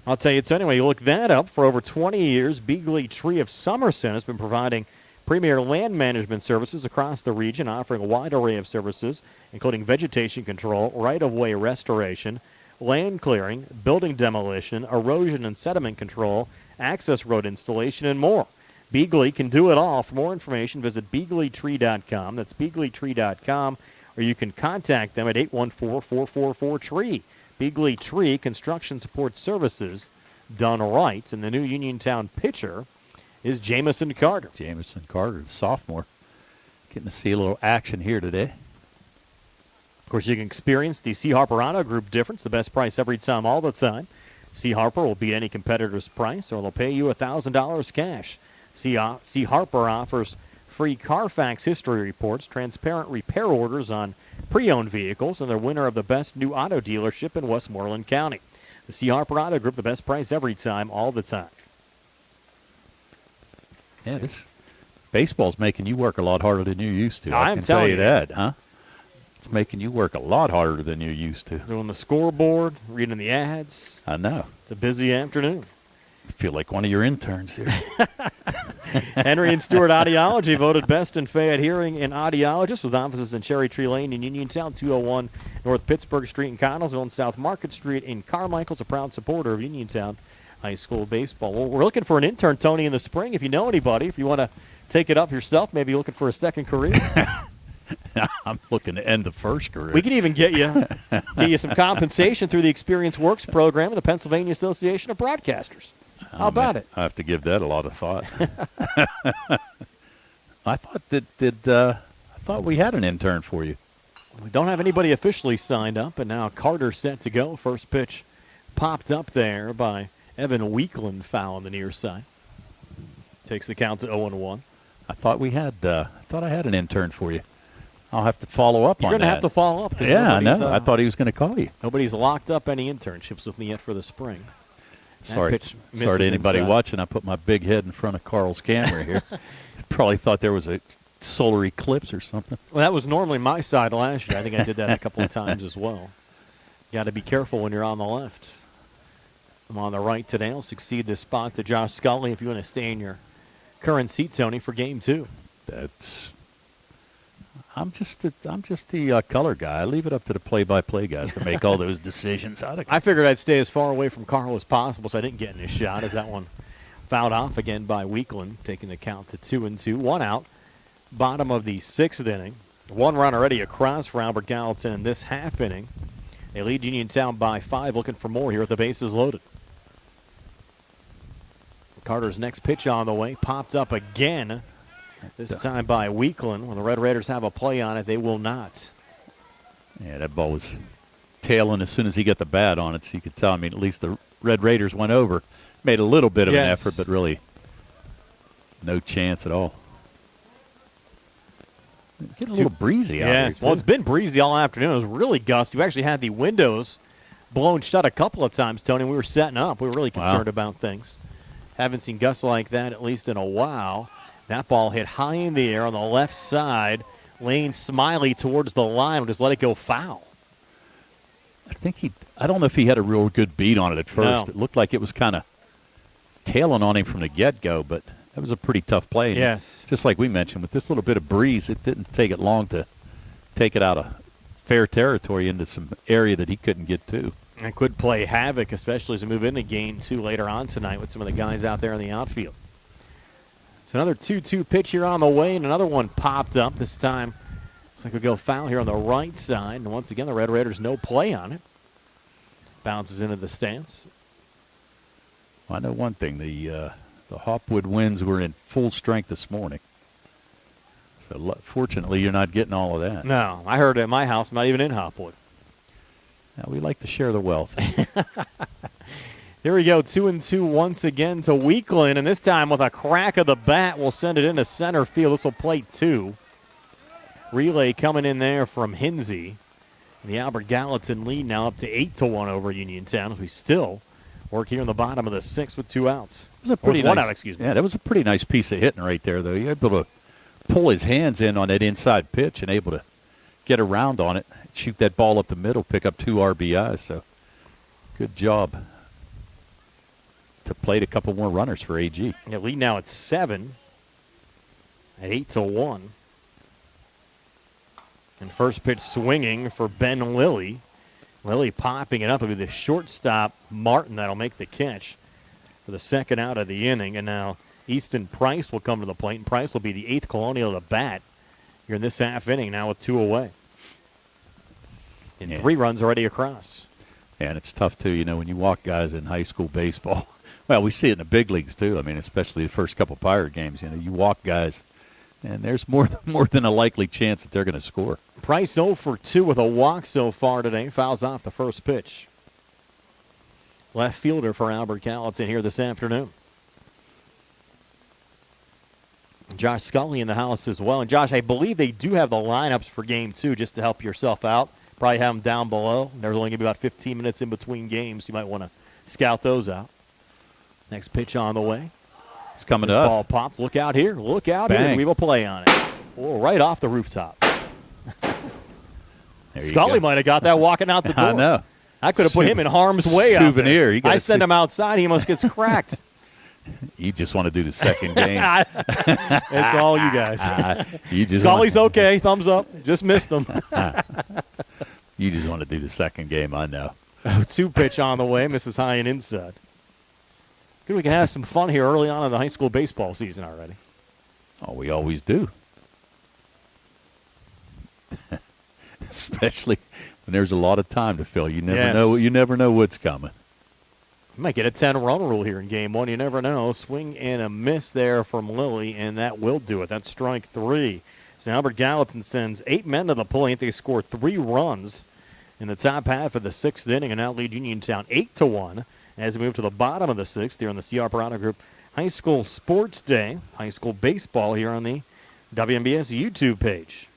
I'll tell you, so anyway, you look that up. For over 20 years, Beagley Tree of Somerset has been providing premier land management services across the region, offering a wide array of services, including vegetation control, right-of-way restoration, land clearing, building demolition, erosion and sediment control, access road installation, and more. Beagley can do it all. For more information, visit BeagleyTree.com. That's BeagleyTree.com, or you can contact them at 814-444-TREE. Beagley Tree Construction Support Services, done right. And the new Uniontown pitcher is Jamison Carter. Jamison Carter, the sophomore. Getting to see a little action here today. Of course, you can experience the C. Harper Auto Group difference, the best price every time, all the time. C. Harper will beat any competitor's price, or they'll pay you $1,000 cash. C. Harper offers free Carfax history reports, transparent repair orders on pre-owned vehicles, and they're winner of the best new auto dealership in Westmoreland County. The C. Harper Auto Group, the best price every time, all the time. Yeah, this baseball's making you work a lot harder than you used to. I I am can tell telling you you. that, huh? It's making you work a lot harder than you used to. Doing the scoreboard, reading the ads. I know. It's a busy afternoon. I feel like one of your interns here. Henry and Stewart Audiology voted best in Fayette Hearing and Audiologists, with offices in Cherry Tree Lane in Uniontown, 201 North Pittsburgh Street in Connellsville, and South Market Street in Carmichael's a proud supporter of Uniontown High School baseball. Well, we're looking for an intern, Tony, in the spring. If you know anybody, if you want to take it up yourself, maybe looking for a second career. I'm looking to end the first career. We could even get you some compensation through the Experience Works program of the Pennsylvania Association of Broadcasters. How about it? I have to give that a lot of thought. I thought we had an intern for you. We don't have anybody officially signed up, and now Carter set to go. First pitch popped up there by Evan Weekland, foul on the near side. Takes the count to 0-1. I thought I had an intern for you. I'll have to follow up You're on that. going to have to follow up. 'cause Yeah, I nobody's, know. I thought he was going to call you. Nobody's locked up any internships with me yet for the spring. Sorry pitch to misses anybody inside. watching. I put my big head in front of Carl's camera here. Probably thought there was a solar eclipse or something. Well, that was normally my side last year. I think I did that a couple of times as well. You got to be careful when you're on the left. I'm on the right today. I'll succeed this spot to Josh Scully if you want to stay in your current seat, Tony, for game 2. I'm just the color guy. I leave it up to the play-by-play guys to make all those decisions. I figured I'd stay as far away from Carl as possible, so I didn't get in his shot, as that one fouled off again by Weekland, taking the count to 2-2. 1 out, bottom of the 6th inning. 1 run already across for Albert Gallatin in this half inning. They lead Uniontown by 5, looking for more here with the bases loaded. Carter's next pitch on the way, popped up again, this time by Weekland. When the Red Raiders have a play on it, they will not. Yeah, that ball was tailing as soon as he got the bat on it, so you could tell. I mean, at least the Red Raiders went over, made a little bit of an effort, but really no chance at all. Getting a little breezy out here. Well, it's been breezy all afternoon. It was really gusty. We actually had the windows blown shut a couple of times, Tony. We were setting up. We were really concerned about things. Haven't seen gusts like that at least in a while. That ball hit high in the air on the left side. Lane Smiley towards the line will just let it go foul. I don't know if he had a real good beat on it at first. No. It looked like it was kind of tailing on him from the get-go, but that was a pretty tough play. Yes. Just like we mentioned, with this little bit of breeze, it didn't take it long to take it out of fair territory into some area that he couldn't get to. And could play havoc, especially as we move into game 2 later on tonight with some of the guys out there in the outfield. So another 2-2 pitch here on the way, and another one popped up. This time, looks like we go foul here on the right side. And once again, the Red Raiders no play on it. Bounces into the stands. Well, I know one thing. The Hopwood winds were in full strength this morning. So fortunately, you're not getting all of that. No, I heard at my house, I'm not even in Hopwood. Now, we like to share the wealth. Here we go, 2-2 once again to Weakland, and this time with a crack of the bat, we'll send it into center field. This will play 2. Relay coming in there from Hinsey. The Albert Gallatin lead now up to 8-1 over Uniontown as we still work here in the bottom of the 6th with 2 outs. It was a pretty nice, 1 out, excuse me. Yeah, that was a pretty nice piece of hitting right there, though. He was able to pull his hands in on that inside pitch and able to get around on it, shoot that ball up the middle, pick up 2 RBIs. So good job to plate a couple more runners for AG. Yeah, lead now at 7 at 8-1. And first pitch swinging for Ben Lilly. Lilly popping it up. It'll be the shortstop, Martin, that'll make the catch for the second out of the inning. And now Easton Price will come to the plate, and Price will be the 8th Colonial to bat here in this half inning, now with 2 away. And 3 runs already across. Yeah, and it's tough, too, when you walk guys in high school baseball. Well, we see it in the big leagues, too. I mean, especially the first couple Pirate games. You walk guys, and there's more than a likely chance that they're going to score. Price 0 for 2 with a walk so far today. Fouls off the first pitch. Left fielder for Albert Gallatin here this afternoon. Josh Scully in the house as well. And, Josh, I believe they do have the lineups for game 2 just to help yourself out. Probably have them down below. There's only going to be about 15 minutes in between games. You might want to scout those out. Next pitch on the way. It's coming this to us. Ball popped. Look out here. Look out Bang. here. We will play on it. Oh, right off the rooftop. Scully might have got that walking out the door. I know. I could have put him in harm's way out there. I send him outside. He almost gets cracked. You just want to do the second game. It's all you guys. Scully's okay. Thumbs up. Just missed him. You just want to do the second game, I know. 2 pitch on the way. Misses high and inside. Good, we can have some fun here early on in the high school baseball season already. Oh, we always do. Especially when there's a lot of time to fill. You never know. You never know what's coming. You might get a 10-run rule here in game 1. You never know. Swing and a miss there from Lilly, and that will do it. That's strike 3. So Albert Gallatin sends 8 men to the plate. They score 3 runs in the top half of the 6th inning, and now lead Uniontown 8-1 as we move to the bottom of the 6th here on the CR Parada Group High School Sports Day, high school baseball here on the WMBS YouTube page.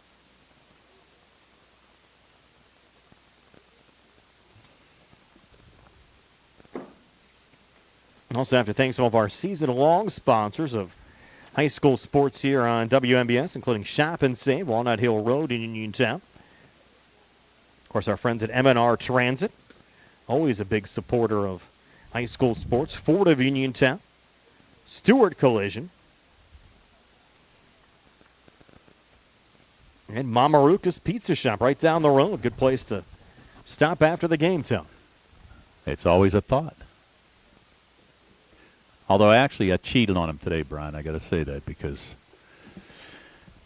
Also have to thank some of our season-long sponsors of high school sports here on WMBS, including Shop and Save, Walnut Hill Road in Uniontown. Of course, our friends at M&R Transit, always a big supporter of high school sports. Ford of Uniontown, Stewart Collision, and Mamaruka's Pizza Shop right down the road. Good place to stop after the game, Tom. It's always a thought. Although, actually, I cheated on him today, Brian. I got to say that because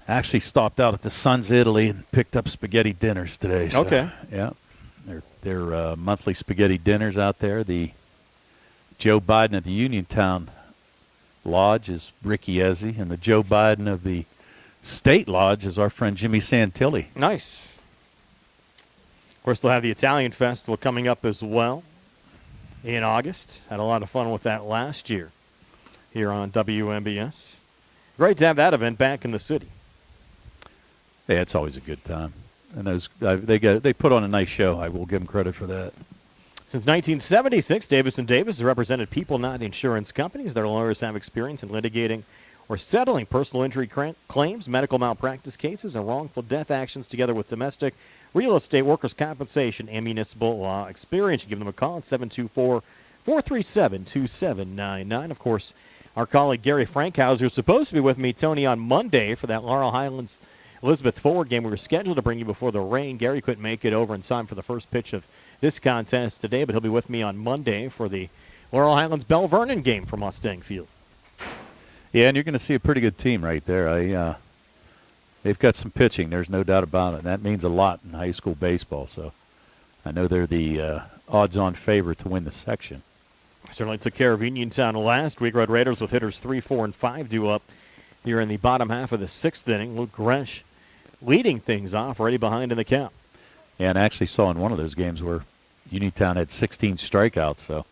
I actually stopped out at the Sun's Italy and picked up spaghetti dinners today. So, okay. Yeah. They're monthly spaghetti dinners out there. The Joe Biden at the Uniontown Lodge is Ricky Ezzi, and the Joe Biden of the State Lodge is our friend Jimmy Santilli. Nice. Of course, they'll have the Italian Festival coming up as well in August. Had a lot of fun with that last year here on WMBS. Great to have that event back in the city. Yeah, it's always a good time. And they put on a nice show. I will give them credit for that. Since 1976, Davis & Davis has represented people, not insurance companies. Their lawyers have experience in litigating or settling personal injury claims, medical malpractice cases, and wrongful death actions together with domestic, real estate, workers' compensation, and municipal law experience. You give them a call at 724-437-2799. Of course, our colleague Gary Frankhauser is supposed to be with me, Tony, on Monday for that Laurel Highlands Elizabeth Forward game. We were scheduled to bring you before the rain. Gary couldn't make it over in time for the first pitch of this contest today, but he'll be with me on Monday for the Laurel Highlands Bell Vernon game from Mustang Field. Yeah, and you're going to see a pretty good team right there. They've got some pitching. There's no doubt about it. And that means a lot in high school baseball. So I know they're the odds-on favorite to win the section. Certainly took care of Uniontown last week. Red Raiders with hitters 3, 4, and 5 due up here in the bottom half of the sixth inning. Luke Gresh leading things off, already behind in the count. Yeah, and I actually saw in one of those games where Uniontown had 16 strikeouts. So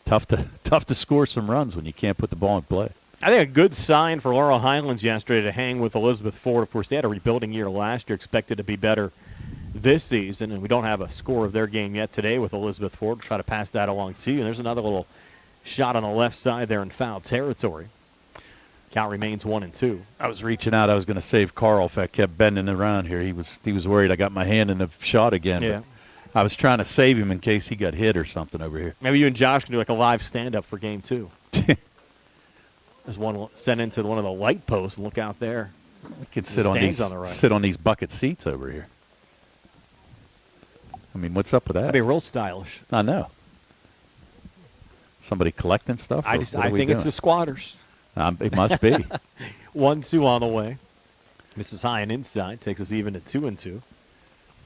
tough to score some runs when you can't put the ball in play. I think a good sign for Laurel Highlands yesterday to hang with Elizabeth Ford. Of course, they had a rebuilding year last year, expected to be better this season, and we don't have a score of their game yet today with Elizabeth Ford. We'll try to pass that along to you. And there's another little shot on the left side there in foul territory. Count remains 1-2. I was reaching out. I was going to save Carl if I kept bending around here. He was worried I got my hand in the shot again. Yeah. I was trying to save him in case he got hit or something over here. Maybe you and Josh can do like a live stand-up for game 2. There's one sent into one of the light posts and look out there. We could sit on these bucket seats over here. I mean, what's up with that? That'd be real stylish. I know. Somebody collecting stuff? I think it's the squatters. It must be. 1-2 on the way. Misses high and inside. Takes us even to 2-2.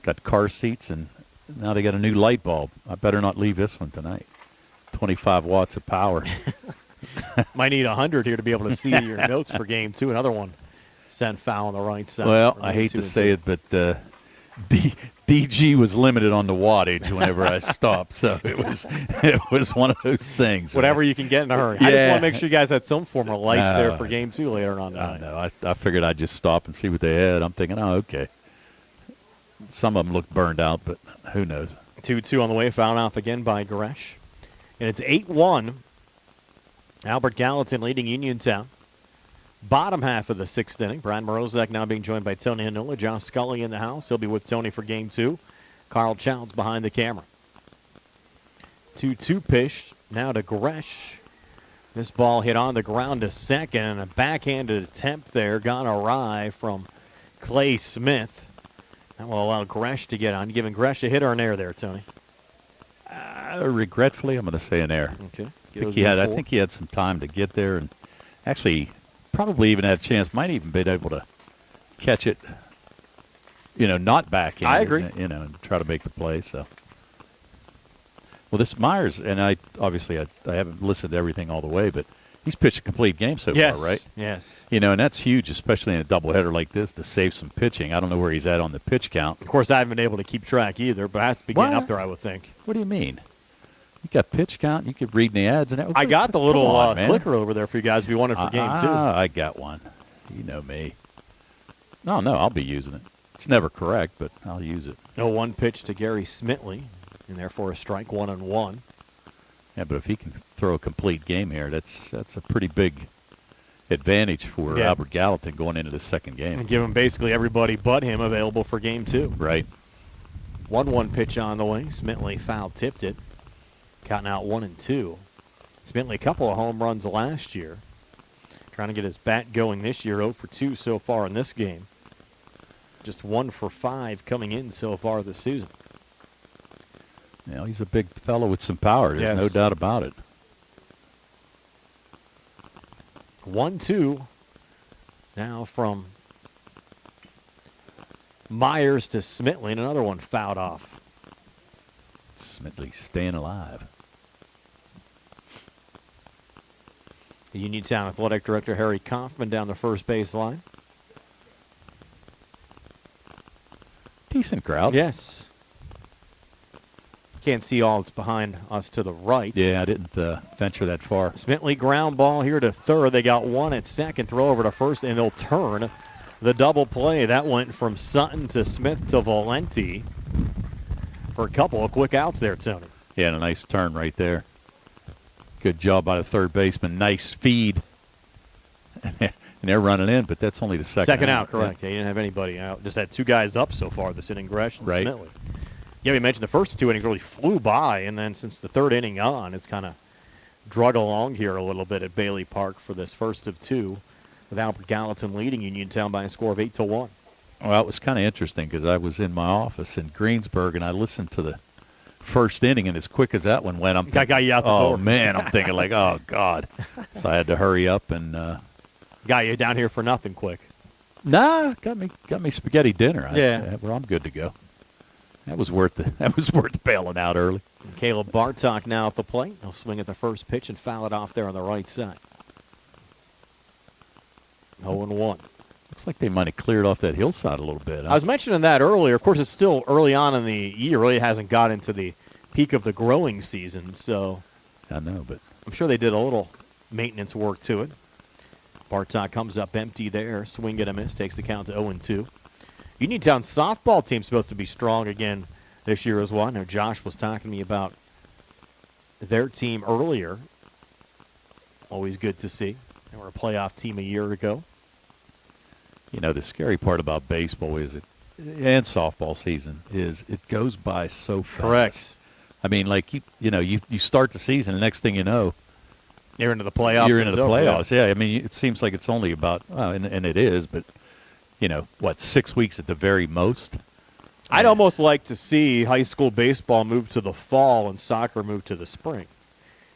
Got car seats, and now they got a new light bulb. I better not leave this one tonight. 25 watts of power. Might need 100 here to be able to see your notes for game 2. Another one sent foul on the right side. Well, I hate to say it, but DG was limited on the wattage whenever I stopped, so it was one of those things. Whatever you can get in a hurry. Yeah. I just want to make sure you guys had some form of lights there for game 2 later on tonight. No, I figured I'd just stop and see what they had. I'm thinking, oh, okay. Some of them look burned out, but who knows. 2-2 on the way, fouled off again by Goresh. And it's 8-1. Albert Gallatin leading Uniontown. Bottom half of the sixth inning. Brian Morozak now being joined by Tony Hanola. Josh Scully in the house. He'll be with Tony for game 2. Carl Childs behind the camera. 2-2 pitch now to Goresh. This ball hit on the ground to second, and a backhanded attempt there gone awry from Clay Smith. That will allow Goresh to get on. You giving Goresh a hit or an error there, Tony? Regretfully, I'm going to say an error. Okay. I think he had some time to get there, and actually probably even had a chance. Might even been able to catch it, not backhand. I agree. And try to make the play. So, well, this Myers, and I haven't listened to everything all the way, but he's pitched a complete game so far, right? Yes. And that's huge, especially in a doubleheader like this, to save some pitching. I don't know where he's at on the pitch count. Of course, I haven't been able to keep track either, but it has to be getting up there, I would think. What do you mean? You got pitch count. You could read the ads. And I got the little clicker over there for you guys if you wanted for game 2. I got one. You know me. No, I'll be using it. It's never correct, but I'll use it. 0-1 pitch to Gary Smitley, and therefore a strike 1-1. Yeah, but if he can throw a complete game here, that's a pretty big advantage for Albert Gallatin going into the second game. And give him basically everybody but him available for game 2. Right. 1-1 pitch on the way. Smitley foul tipped it. Counting out 1-2. Smitley, a couple of home runs last year. Trying to get his bat going this year. 0 for 2 so far in this game. Just 1 for 5 coming in so far this season. Yeah, he's a big fellow with some power. There's no doubt about it. 1-2 now from Myers to Smitley, and another one fouled off. Smitley staying alive. The Uniontown Athletic Director Harry Kaufman down the first base line. Decent crowd. Yes. Can't see all that's behind us to the right. Yeah, I didn't venture that far. Smitley ground ball here to third. They got one at second. Throw over to first, and they'll turn the double play. That went from Sutton to Smith to Valenti for a couple of quick outs there, Tony. Yeah, and a nice turn right there. Good job by the third baseman. Nice feed. and they're running in, but that's only the second out. Correct. Yeah, you didn't have anybody out. Just had two guys up so far this inning, Gresh and Right. Smitley. Yeah, we mentioned the first two innings really flew by, and then since the third inning on, it's kind of drug along here a little bit at Bailey Park for this first of two, with Albert Gallatin leading Uniontown by a score of 8-1. Well, it was kind of interesting because I was in my office in Greensburg, and I listened to the first inning, and as quick as that one went, I'm thinking, got you out the door. oh, man, I'm thinking like, oh, God. So I had to hurry up and Got you down here for nothing quick. got me spaghetti dinner. Yeah. Well, I'm good to go. That was worth bailing out early. And Caleb Bartok now at the plate. He'll swing at the first pitch and foul it off there on the right side. 0-1. Looks like they might have cleared off that hillside a little bit. Huh? I was mentioning that earlier. Of course, it's still early on in the year. Really hasn't got into the peak of the growing season, so I know, but I'm sure they did a little maintenance work to it. Bartok comes up empty there. Swing and a miss. Takes the count to 0-2. Uniontown softball team's supposed to be strong again this year as well. I know Josh was talking to me about their team earlier. Always good to see. They were a playoff team a year ago. You know, the scary part about baseball and softball season is it goes by so fast. Correct. I mean, like, you start the season, the next thing you know, You're into the playoffs. you're into the playoffs. Yeah, I mean, it seems like it's only about, and it is, but, 6 weeks at the very most? I'd almost like to see high school baseball move to the fall and soccer move to the spring.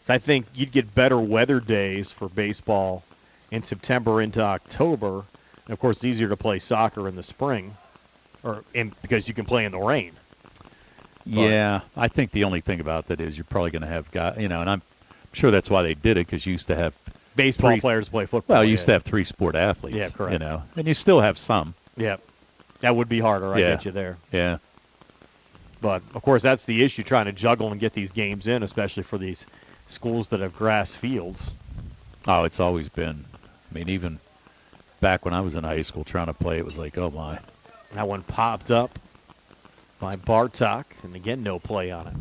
So I think you'd get better weather days for baseball in September into October. And, of course, it's easier to play soccer in the spring because you can play in the rain. Yeah, I think the only thing about that is you're probably going to have guys, and I'm sure that's why they did it, because you used to have Baseball players play football. Well, you used to have 3 sport athletes. Yeah, correct. And you still have some. Yeah, that would be harder. I get you there. Yeah. But, of course, that's the issue, trying to juggle and get these games in, especially for these schools that have grass fields. Oh, it's always been. I mean, even back when I was in high school trying to play, it was like, oh, my. That one popped up by Bartok, and again, no play on it.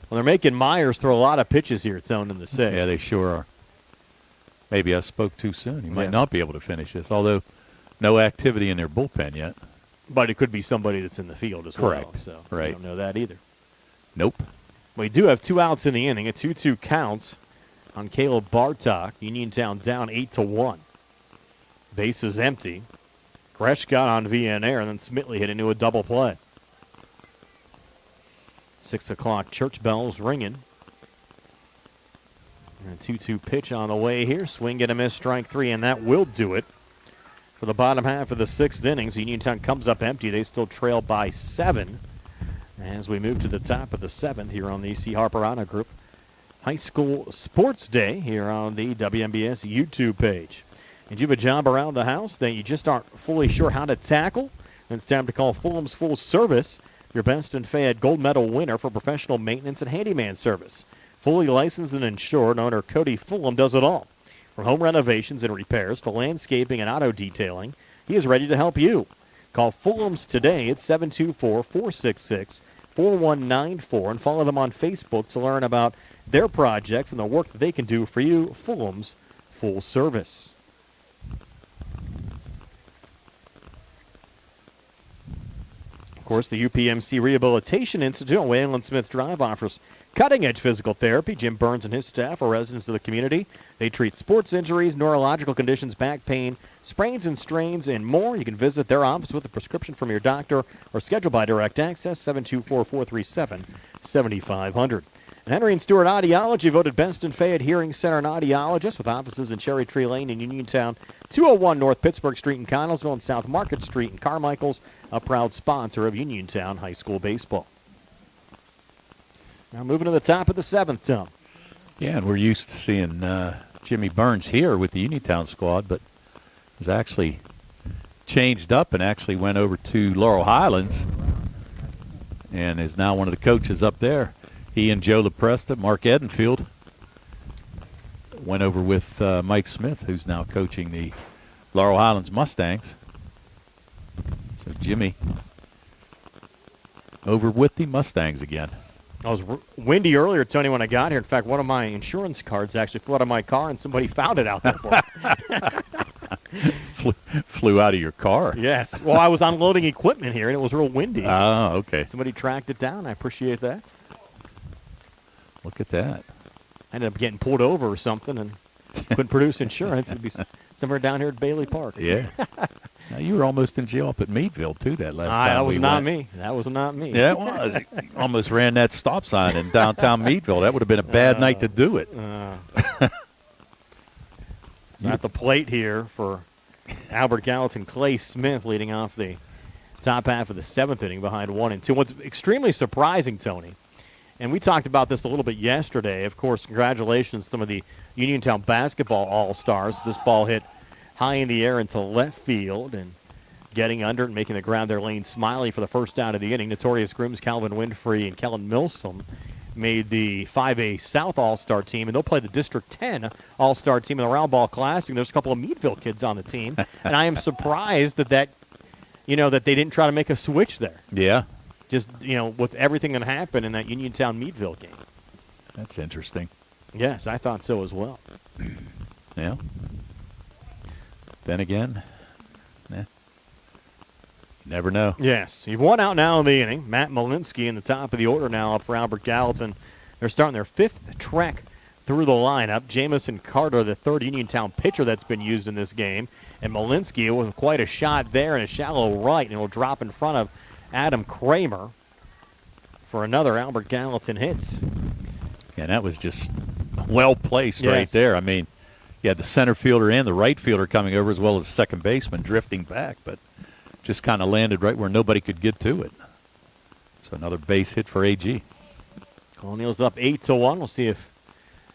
Well, they're making Myers throw a lot of pitches here at zone in the sixth. Yeah, they sure are. Maybe I spoke too soon. He might not be able to finish this, although no activity in their bullpen yet. But it could be somebody that's in the field as well. Correct. So Right. I don't know that either. Nope. We do have 2 outs in the inning. A 2-2 count on Caleb Bartok. Uniontown down 8-1. Base is empty. Gresh got on via an air, and then Smitley hit into a double play. 6 o'clock church bells ringing. And a 2-2 pitch on the way here. Swing and a miss, strike 3, and that will do it for the bottom half of the 6th innings. Uniontown comes up empty. They still trail by 7 as we move to the top of the 7th here on the C. Harper Auto Group High School Sports Day here on the WMBS YouTube page. And you have a job around the house that you just aren't fully sure how to tackle? Then it's time to call Fulham's Full Service, your best and Fayette gold medal winner for professional maintenance and handyman service. Fully licensed and insured, owner Cody Fulham does it all. From home renovations and repairs to landscaping and auto detailing, he is ready to help you. Call Fulham's today at 724-466-4194 and follow them on Facebook to learn about their projects and the work that they can do for you. Fulham's Full Service. Of course, the UPMC Rehabilitation Institute on Wayland Smith Drive offers cutting-edge physical therapy. Jim Burns and his staff are residents of the community. They treat sports injuries, neurological conditions, back pain, sprains and strains, and more. You can visit their office with a prescription from your doctor or schedule by direct access, 724-437-7500. And Henry and Stewart Audiology voted best in Fayette Hearing Center and Audiologist with offices in Cherry Tree Lane in Uniontown, 201 North Pittsburgh Street in Connellsville, and South Market Street in Carmichael's, a proud sponsor of Uniontown High School baseball. Now moving to the top of the 7th, Tom. Yeah, and we're used to seeing Jimmy Burns here with the Uniontown squad, but has actually changed up and actually went over to Laurel Highlands and is now one of the coaches up there. He and Joe LaPresta, Mark Edenfield, went over with Mike Smith, who's now coaching the Laurel Highlands Mustangs. So Jimmy over with the Mustangs again. I was windy earlier, Tony, when I got here. In fact, one of my insurance cards actually flew out of my car, and somebody found it out there for me. Flew out of your car. Yes. Well, I was unloading equipment here, and it was real windy. Oh, okay. Somebody tracked it down. I appreciate that. Look at that. I ended up getting pulled over or something and couldn't produce insurance. It'd be somewhere down here at Bailey Park. Yeah. Now, you were almost in jail up at Meadville, too, that last time That was we not went. me. That was not me. Yeah, it was. You almost ran that stop sign in downtown Meadville. That would have been a bad night to do it. At the plate here for Albert Gallatin, Clay Smith leading off the top half of the seventh inning behind 1-2. What's extremely surprising, Tony, and we talked about this a little bit yesterday. Of course, congratulations to some of the Uniontown basketball all-stars. This ball hit high in the air into left field and getting under it and making the ground there. Lane Smiley for the first out of the inning. Notorious Grooms, Calvin Winfrey, and Kellen Milsom made the 5A South All-Star team, and they'll play the District 10 All-Star team in the Round Ball Classic. There's a couple of Meadville kids on the team, and I am surprised that that they didn't try to make a switch there. Yeah. Just, with everything that happened in that Uniontown-Meadville game. That's interesting. Yes, I thought so as well. Yeah. Then again, you never know. Yes. You've one out now in the inning. Matt Malinsky in the top of the order now up for Albert Gallatin. They're starting their fifth trek through the lineup. Jamison Carter, the third Uniontown pitcher that's been used in this game. And Malinsky with quite a shot there in a shallow right, and will drop in front of Adam Kramer for another Albert Gallatin hits. And that was just well placed Yes. right there. I mean, you had the center fielder and the right fielder coming over as well as the second baseman drifting back, but just kind of landed right where nobody could get to it. So another base hit for AG. Colonial's up 8-1. We'll see if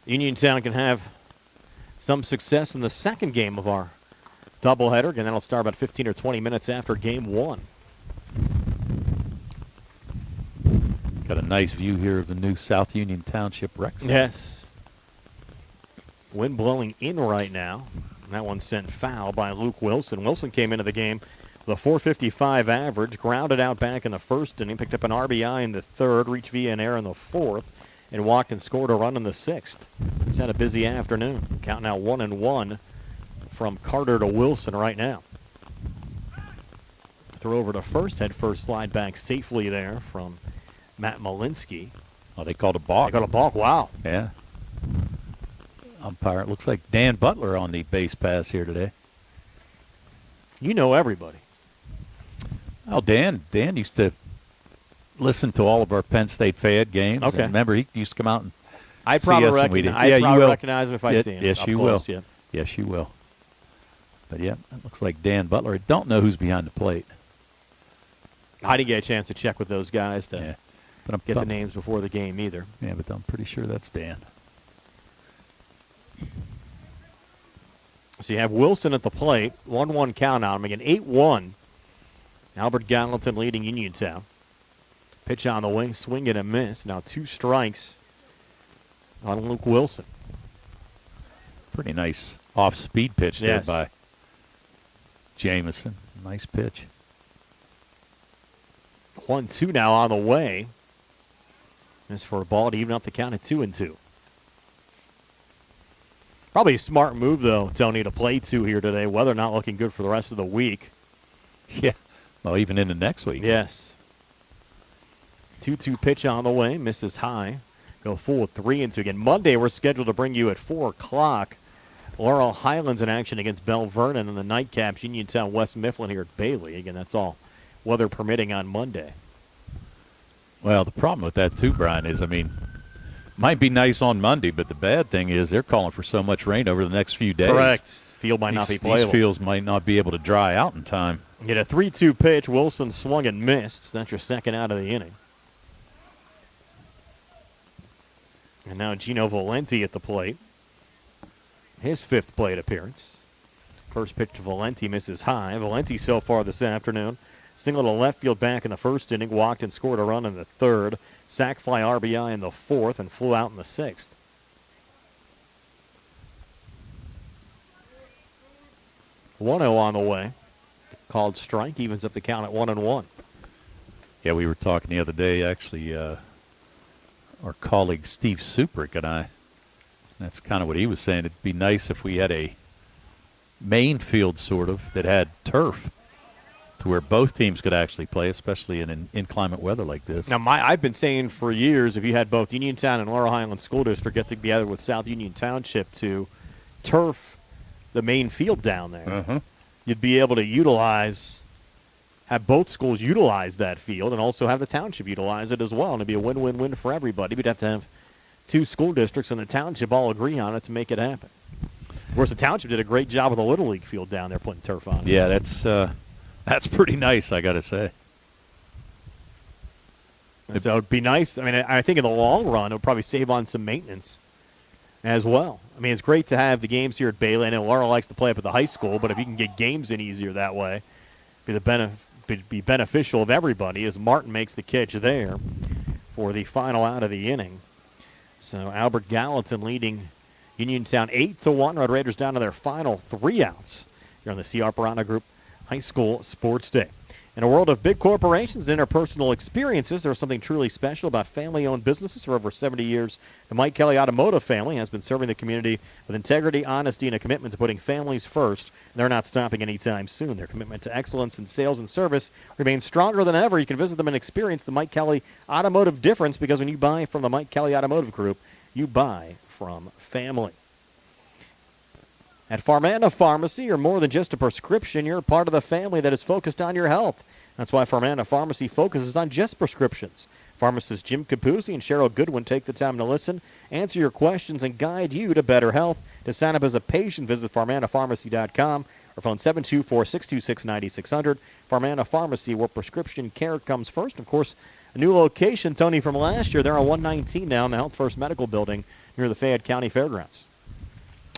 Uniontown can have some success in the second game of our doubleheader. Again, that'll start about 15 or 20 minutes after game one. Got a nice view here of the new South Union Township rec center. Yes. Wind blowing in right now. That one sent foul by Luke Wilson. Wilson came into the game with a .455 average, grounded out back in the first inning, picked up an RBI in the third, reached via an error in the fourth, and walked and scored a run in the sixth. He's had a busy afternoon. Counting out 1-1 from Carter to Wilson right now. Throw over to first, head first slide back safely there from Matt Malinsky. Oh, they called a balk. They got a balk. Wow. Yeah. Umpire, it looks like Dan Butler on the base pass here today. You know everybody. Oh, Dan used to listen to all of our Penn State Fayette games. Okay. And remember, he used to come out and I see probably us when we did. recognize, Yeah, you will. recognize him if I see him. Yes, up you close, will. Yeah. Yes, you will. But, yeah, it looks like Dan Butler. I don't know who's behind the plate. I didn't get a chance to check with those guys to Yeah. But get the names before the game either. Yeah, but I'm pretty sure that's Dan. So you have Wilson at the plate, 1-1 count on him. Again, 8-1. Albert Gallatin leading Uniontown. Pitch on the wing, swing and a miss. Now 2 strikes on Luke Wilson. Pretty nice off-speed pitch there Yes. by Jamison. Nice pitch. 1-2 now on the way. This for a ball to even up the count at 2-2. Probably a smart move, though, Tony, to play 2 here today. Weather not looking good for the rest of the week. Yeah. Well, even into next week. Yes. 2-2 pitch on the way. Misses high. Go full with 3-2. Again, Monday we're scheduled to bring you at 4 o'clock. Laurel Highlands in action against Bell Vernon, and the nightcaps Uniontown West Mifflin here at Bailey. Again, that's all weather permitting on Monday. Well, the problem with that, too, Brian, is, might be nice on Monday, but the bad thing is they're calling for so much rain over the next few days. Correct. Field might not be playable. These fields might not be able to dry out in time. Get a 3-2 pitch. Wilson swung and missed. That's your second out of the inning. And now Gino Valenti at the plate. His 5th plate appearance. First pitch to Valenti misses high. Valenti so far this afternoon. Single to left field back in the first inning. Walked and scored a run in the third. Sac fly RBI in the fourth and flew out in the sixth. .1-0 on the way. Called strike, evens up the count at 1-1. Yeah, we were talking the other day, actually, our colleague Steve Suprick and I. That's kind of what he was saying. It'd be nice if we had a main field sort of that had turf to where both teams could actually play, especially in inclement weather like this. Now, I've been saying for years, if you had both Uniontown and Laurel Highland School District get together with South Union Township to turf the main field down there, you'd be able to have both schools utilize that field and also have the township utilize it as well. And it'd be a win-win-win for everybody. We'd have to have two school districts and the township all agree on it to make it happen. Of course, the township did a great job with the Little League field down there putting turf on it. Yeah, that's pretty nice, I got to say. So it would be nice. I mean, I think in the long run, it would probably save on some maintenance as well. I mean, it's great to have the games here at Bailey. I know Laurel likes to play up at the high school, but if you can get games in easier that way, it'd be beneficial of everybody as Martin makes the catch there for the final out of the inning. So Albert Gallatin leading Uniontown 8-1. Red Raiders down to their final 3 outs here on the C.R. Parana Group High School Sports Day. In a world of big corporations and interpersonal experiences, there's something truly special about family-owned businesses. For over 70 years, the Mike Kelly Automotive family has been serving the community with integrity, honesty, and a commitment to putting families first. And they're not stopping anytime soon. Their commitment to excellence in sales and service remains stronger than ever. You can visit them and experience the Mike Kelly Automotive difference, because when you buy from the Mike Kelly Automotive Group, you buy from family. At Farmanda Pharmacy, you're more than just a prescription. You're part of the family that is focused on your health. That's why Farmanda Pharmacy focuses on just prescriptions. Pharmacists Jim Capuzzi and Cheryl Goodwin take the time to listen, answer your questions, and guide you to better health. To sign up as a patient, visit farmandapharmacy.com or phone 724-626-9600. Farmanda Pharmacy, where prescription care comes first. Of course, a new location, Tony, from last year. They're on 119 now in the Health First Medical Building near the Fayette County Fairgrounds.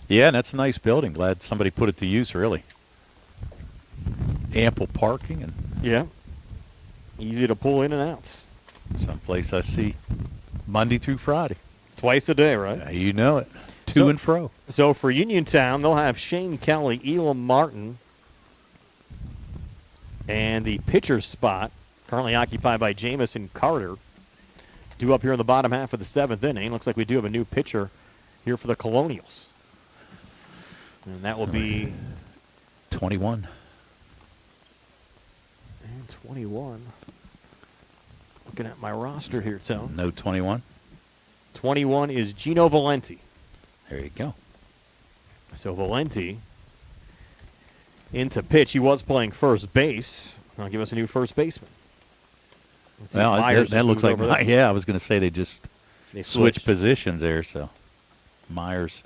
Yeah, and that's a nice building. Glad somebody put it to use, really. Ample parking and easy to pull in and out. Someplace I see Monday through Friday. Twice a day, right? You know it. To and fro. So for Uniontown, they'll have Shane Kelly, Elam Martin, and the pitcher's spot, currently occupied by Jamison Carter, due up here in the bottom half of the 7th inning. Looks like we do have a new pitcher here for the Colonials. And that will be 21. And 21. Looking at my roster here, Tone. No 21. 21 is Gino Valenti. There you go. So Valenti into pitch. He was playing first base. I'll give us a new first baseman. Well, that looks like I was going to say they switched positions there. So Myers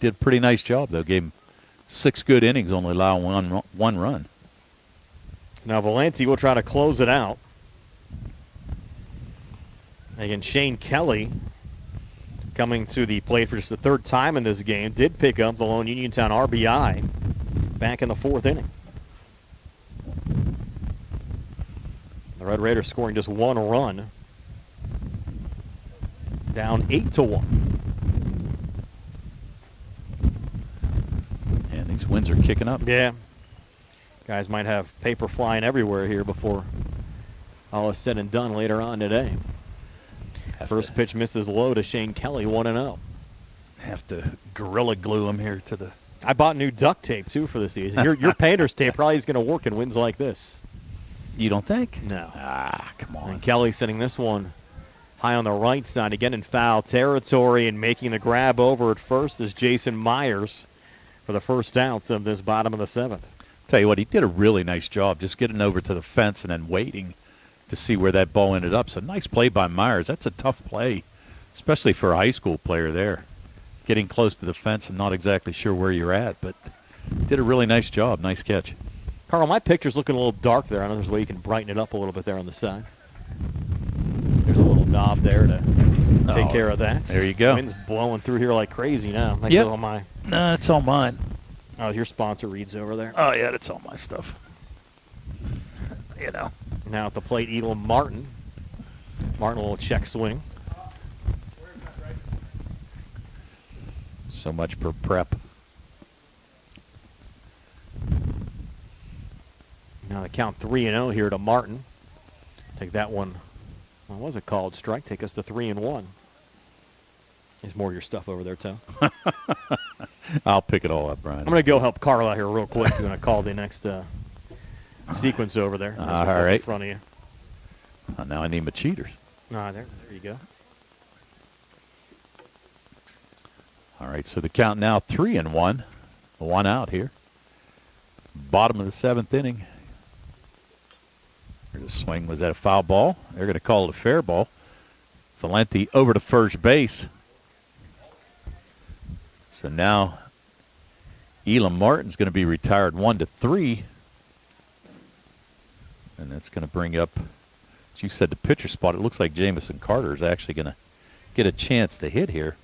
did a pretty nice job, though. Gave him 6 good innings, only allowing one run. Now Valenti will try to close it out. Again, Shane Kelly coming to the plate for just the 3rd time in this game. Did pick up the lone Uniontown RBI back in the 4th inning. The Red Raiders scoring just 1 run. Down 8-1. And these winds are kicking up. Yeah. Guys might have paper flying everywhere here before all is said and done later on today. First pitch misses low to Shane Kelly, 1-0. Have to gorilla glue him here to the. I bought new duct tape, too, for the season. Your painter's tape probably is going to work in winds like this. You don't think? No. Come on. And Kelly sending this one high on the right side, again in foul territory, and making the grab over at first is Jason Myers for the first outs of this bottom of the 7th. Tell you what, he did a really nice job just getting over to the fence and then waiting to see where that ball ended up. So nice play by Myers. That's a tough play, especially for a high school player there. Getting close to the fence and not exactly sure where you're at, but did a really nice job. Nice catch. Carl, my picture's looking a little dark there. I know there's a way you can brighten it up a little bit there on the side. There's a little knob there to take care of that. There you go. Wind's blowing through here like crazy now. Yep. No, it's all mine. Oh, your sponsor reads over there. Oh, yeah, that's all my stuff. You know. Now at the plate, Elam Martin. Martin, a little check swing. So much per prep. Now the count 3-0 here to Martin. Take that one. What was it called? Strike. Take us to 3-1. There's more of your stuff over there, Tom. I'll pick it all up, Brian. I'm going to go help Carl out here real quick. I'm going to call the next sequence over there. All right. In front of you. Now I need my cheaters. There you go. All right, so the count now 3-1. 1 out here. Bottom of the 7th inning. There's a swing. Was that a foul ball? They're going to call it a fair ball. Valenti over to first base. So now Elam Martin's going to be retired 1-3. And that's going to bring up, as you said, the pitcher spot. It looks like Jamison Carter is actually going to get a chance to hit here.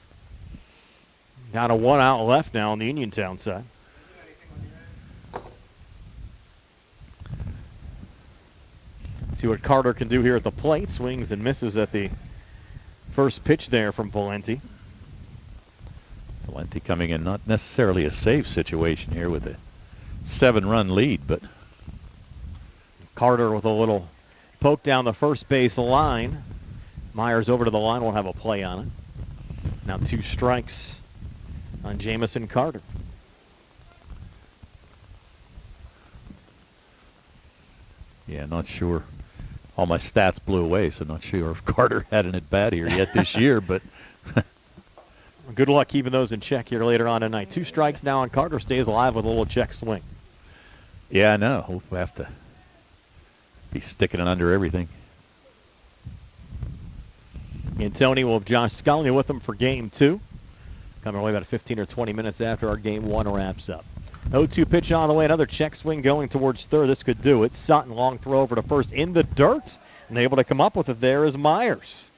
Down to 1 out left now on the Uniontown side. See what Carter can do here at the plate. Swings and misses at the first pitch there from Valenti. Valenti coming in not necessarily a safe situation here with a 7-run lead, but Carter with a little poke down the first base line. Myers over to the line, won't have a play on it. Now 2 strikes on Jamison Carter. Yeah, not sure. All my stats blew away, so not sure if Carter had an at-bat here yet this year, but good luck keeping those in check here later on tonight. 2 strikes now on Carter, stays alive with a little check swing. Yeah, I know. We'll have to be sticking it under everything. And Tony will have Josh Scully with him for game 2. Coming away about 15 or 20 minutes after our game 1 wraps up. 0-2 pitch on the way. Another check swing going towards third. This could do it. Sutton, long throw over to first in the dirt. And able to come up with it there is Myers.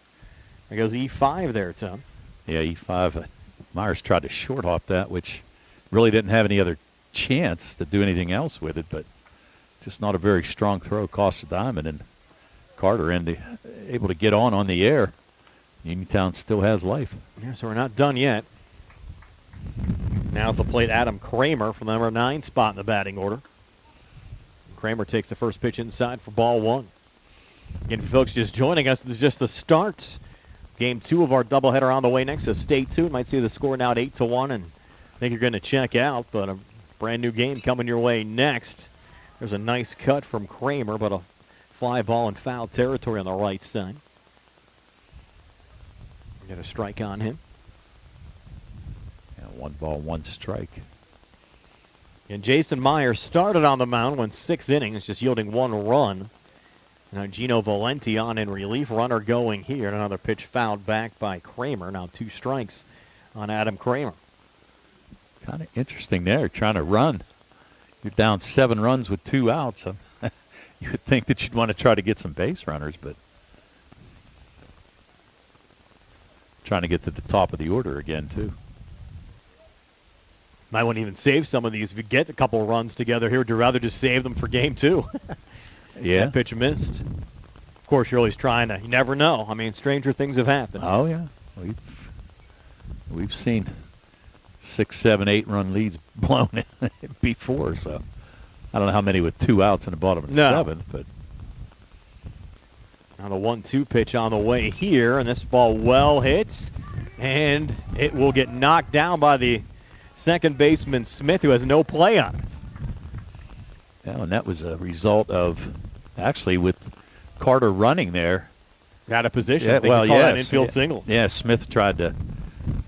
There goes E5 there, Tom. Yeah, E5. Myers tried to short hop that, which really didn't have any other chance to do anything else with it, but just not a very strong throw. Cost a diamond, and Carter able to get on the air. Uniontown still has life. Yeah, so we're not done yet. Now at the plate, Adam Kramer from the number 9 spot in the batting order. Kramer takes the first pitch inside for ball 1. Again, for folks just joining us, this is just the start. Game 2 of our doubleheader on the way next, so stay tuned. Might see the score now at 8-1, and I think you're going to check out, but a brand new game coming your way next. There's a nice cut from Kramer, but a fly ball in foul territory on the right side. Get a strike on him. Yeah, 1 ball, 1 strike. And Jason Myers started on the mound, went 6 innings, just yielding 1 run. Now Gino Valenti on in relief, runner going here. Another pitch fouled back by Kramer. Now 2 strikes on Adam Kramer. Kind of interesting there, trying to run. You're down 7 runs with 2 outs. You would think that you'd want to try to get some base runners, but trying to get to the top of the order again, too. Might want to even save some of these. If you get a couple runs together here, would you rather just save them for game 2? Yeah. That pitch missed. Of course, you're always trying to. You never know. I mean, stranger things have happened. Oh, yeah. We've seen 6, 7, 8-run leads blown before, so I don't know how many with 2 outs in the bottom of the 7th, but now the 1-2 pitch on the way here, and this ball well hits, and it will get knocked down by the second baseman Smith, who has no play on it. Yeah, and that was a result of actually with Carter running there. Out of position. Yeah, well, call yeah, that infield single. Yeah, Smith tried to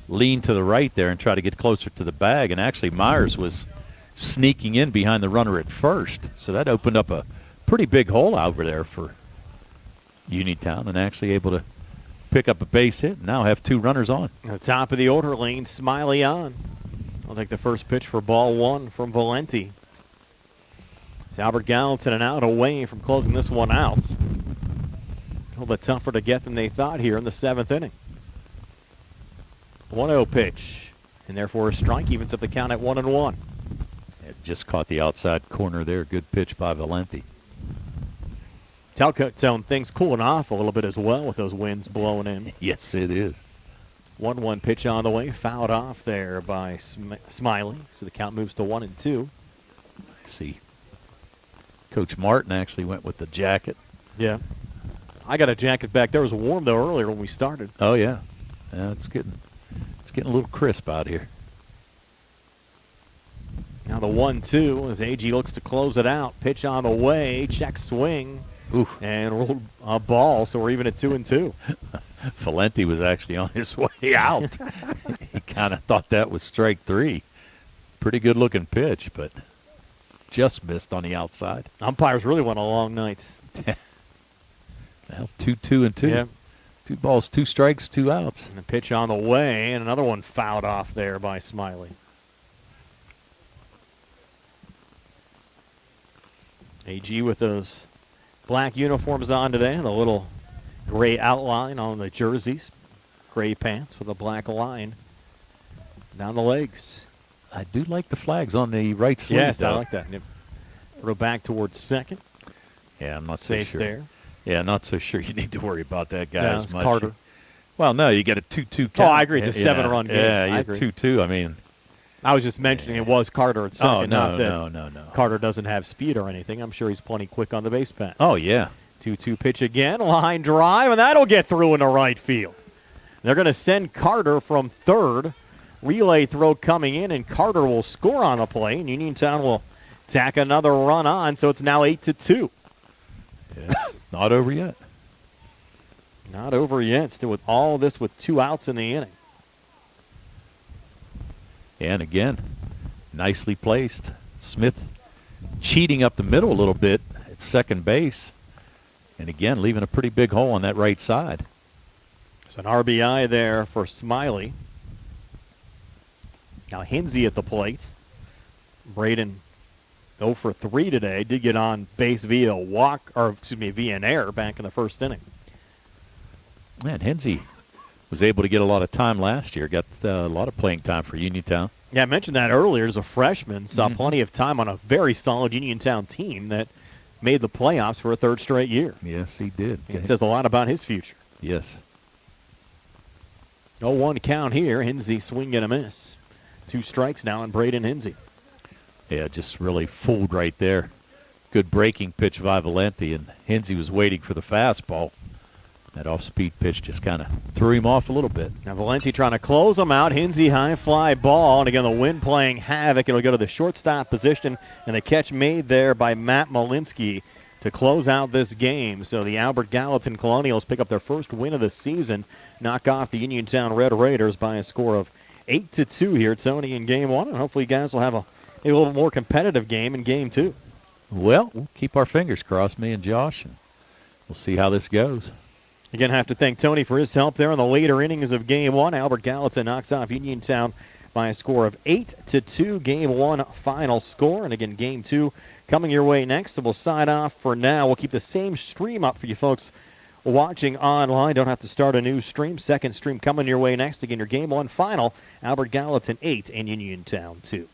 lean to the right there and try to get closer to the bag, and actually Myers was sneaking in behind the runner at first, so that opened up a pretty big hole over there for Uniontown, and actually able to pick up a base hit and now have 2 runners on. At the top of the order, Lane Smiley on. I'll take the first pitch for ball 1 from Valenti. It's Albert Gallatin an out away from closing this one out. A little bit tougher to get than they thought here in the 7th inning. 1-0 pitch, and therefore a strike, evens up the count at 1-1. It just caught the outside corner there. Good pitch by Valenti. Talcott things cooling off a little bit as well with those winds blowing in. Yes, it is. 1-1 pitch on the way, fouled off there by Smiley. So the count moves to 1-2. I see. Coach Martin actually went with the jacket. Yeah. I got a jacket back there. It was warm, though, earlier when we started. Oh, yeah. Yeah, it's getting getting a little crisp out here. Now the 1-2 as AG looks to close it out. Pitch on the way, check swing, and rolled a ball, so we're even at 2-2. Valenti was actually on his way out. He kind of thought that was strike 3. Pretty good-looking pitch, but just missed on the outside. Umpires really want a long night. Well, 2-2-2. Yeah. 2 balls, 2 strikes, 2 outs. And the pitch on the way, and another one fouled off there by Smiley. AG with those black uniforms on today, the little gray outline on the jerseys, gray pants with a black line down the legs. I do like the flags on the right sleeve. Yes, though. I like that. Yep. Throw back towards second. Yeah, I'm not Safe so sure. there. Yeah, not so sure you need to worry about that guy No, as it's much. Carter. Well, no, you got a 2-2 count. Oh, I agree. It's a 7-run game. Yeah, I you agree. 2-2. I mean, I was just mentioning it was Carter at second. oh, not that no. Carter doesn't have speed or anything. I'm sure he's plenty quick on the base pass. Oh, yeah. 2-2 pitch again, line drive, and that'll get through into right field. They're going to send Carter from third. Relay throw coming in, and Carter will score on the play, and Uniontown will tack another run on, so it's now 8-2. It's not over yet. Not over yet. Still with all this with 2 outs in the inning. And again, nicely placed. Smith cheating up the middle a little bit at second base. And again, leaving a pretty big hole on that right side. So an RBI there for Smiley. Now Hinsey at the plate. Braden 0 for 3 today. Did get on base via an error back in the first inning. Man, Hinsey was able to get a lot of time last year. Got a lot of playing time for Uniontown. Yeah, I mentioned that earlier. As a freshman, saw plenty of time on a very solid Uniontown team that made the playoffs for a 3rd straight year. Yes, he did. It says a lot about his future. Yes. 0-1 count here. Hinsey swing and a miss. 2 strikes now on Braden Hinsey. Yeah, just really fooled right there. Good breaking pitch by Valenti, and Hinsey was waiting for the fastball. That off-speed pitch just kind of threw him off a little bit. Now Valenti trying to close him out. Hinsey high fly ball, and again the wind playing havoc. It'll go to the shortstop position, and the catch made there by Matt Malinsky to close out this game. So the Albert Gallatin Colonials pick up their first win of the season, knock off the Uniontown Red Raiders by a score of 8-2 here, Tony, in Game 1, and hopefully you guys will have maybe a little more competitive game in Game 2. Well, we'll keep our fingers crossed, me and Josh, and we'll see how this goes. Again, have to thank Tony for his help there in the later innings of Game 1. Albert Gallatin knocks off Uniontown by a score of 8-2. Game 1 final score. And again, Game 2 coming your way next. So we'll sign off for now. We'll keep the same stream up for you folks watching online. Don't have to start a new stream. Second stream coming your way next. Again, your Game 1 final. Albert Gallatin 8 and Uniontown 2.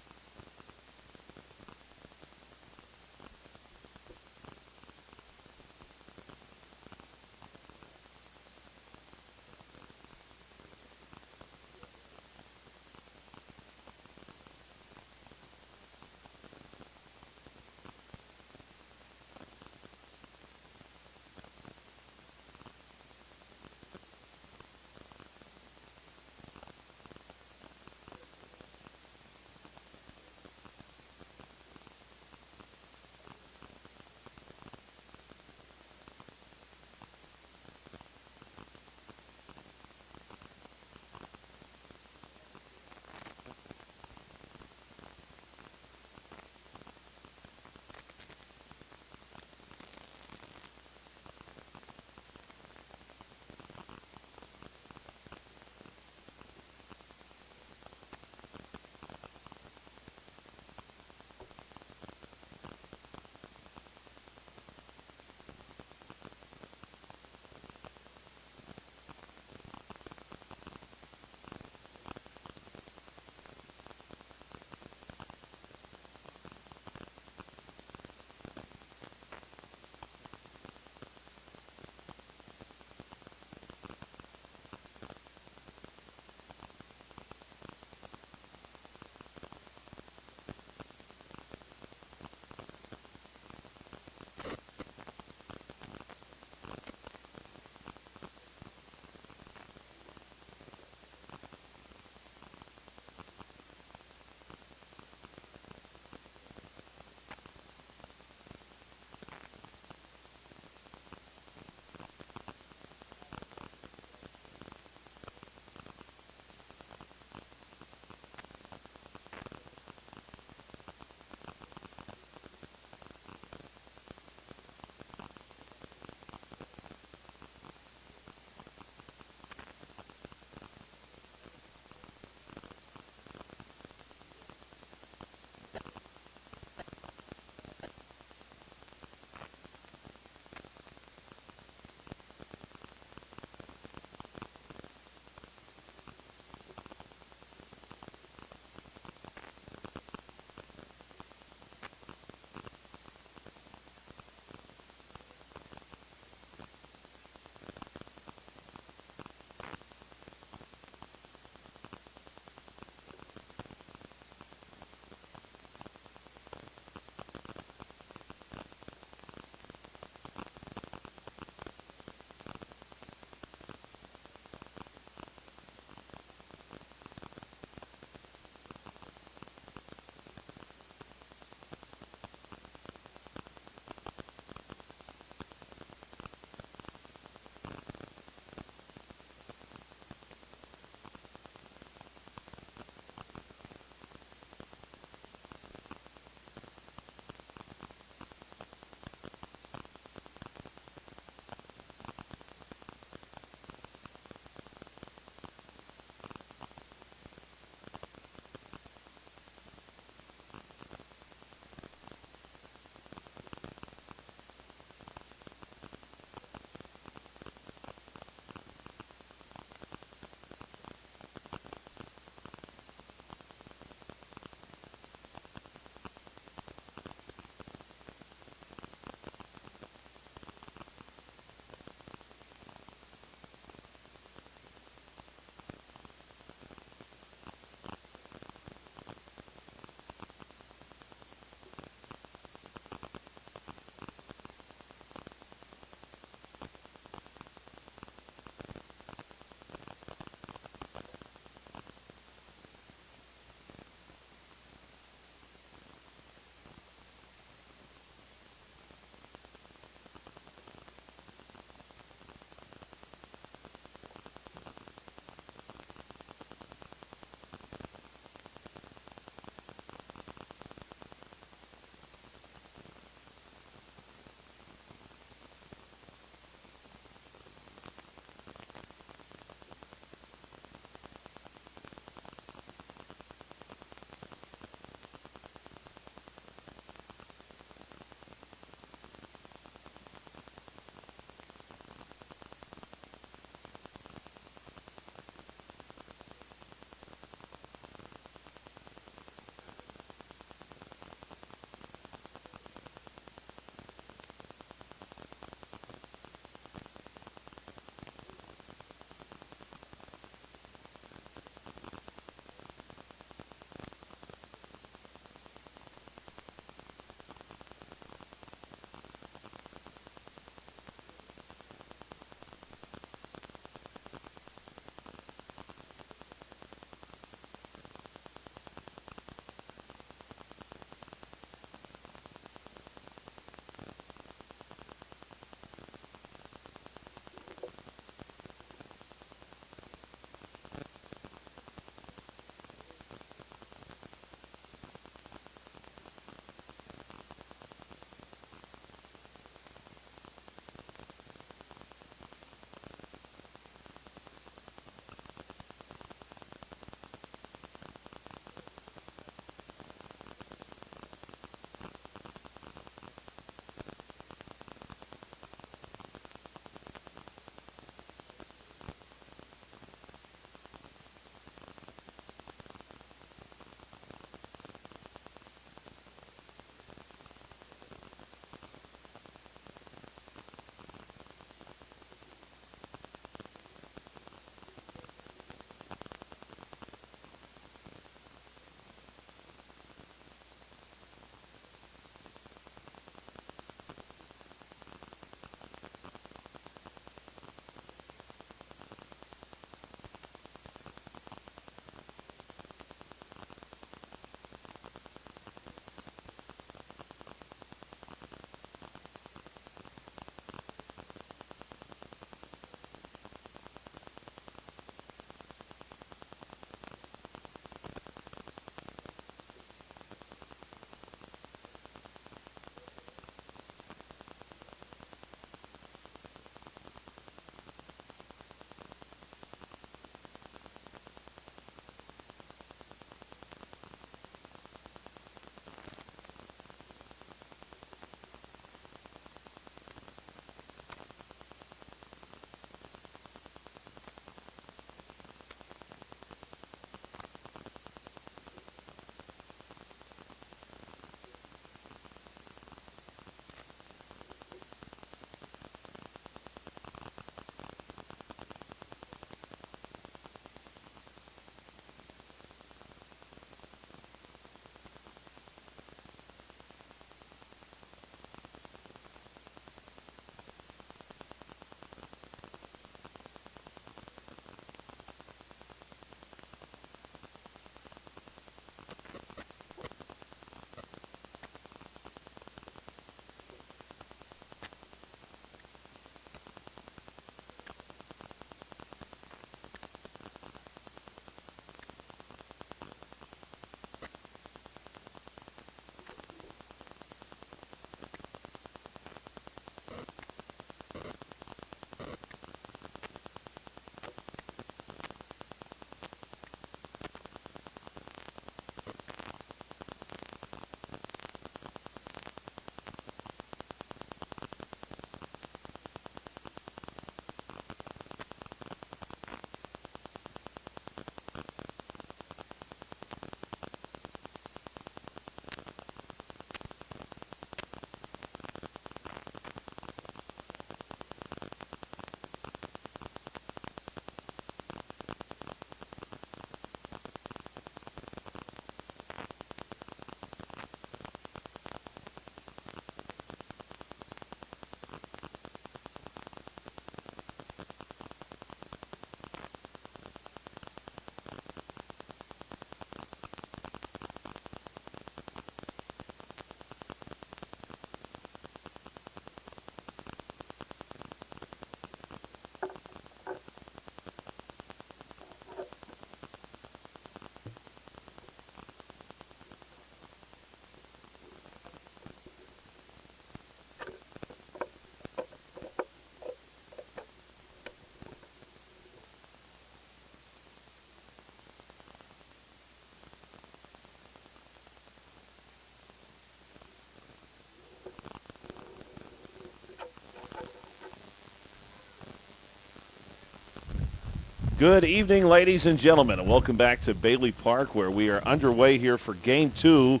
Good evening, ladies and gentlemen, and welcome back to Bailey Park, where we are underway here for Game 2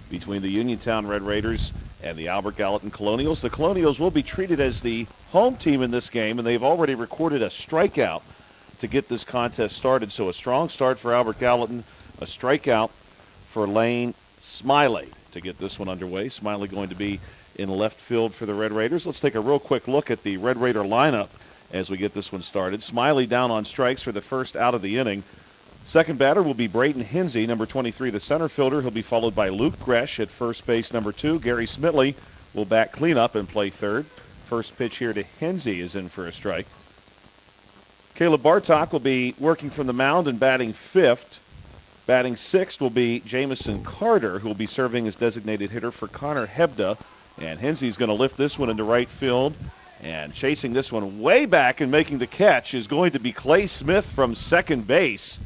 between the Uniontown Red Raiders and the Albert Gallatin Colonials. The Colonials will be treated as the home team in this game, and they've already recorded a strikeout to get this contest started. So a strong start for Albert Gallatin, a strikeout for Lane Smiley to get this one underway. Smiley going to be in left field for the Red Raiders. Let's take a real quick look at the Red Raider lineup as we get this one started. Smiley down on strikes for the first out of the inning. Second batter will be Braden Hinsey, number 23, the center fielder. He'll be followed by Luke Gresh at first base, number 2. Gary Smitley will bat cleanup and play third. First pitch here to Hinsey is in for a strike. Caleb Bartok will be working from the mound and batting fifth. Batting sixth will be Jamison Carter, who will be serving as designated hitter for Connor Hebda. And Hinsey's going to lift this one into right field. And chasing this one way back and making the catch is going to be Clay Smith from second base,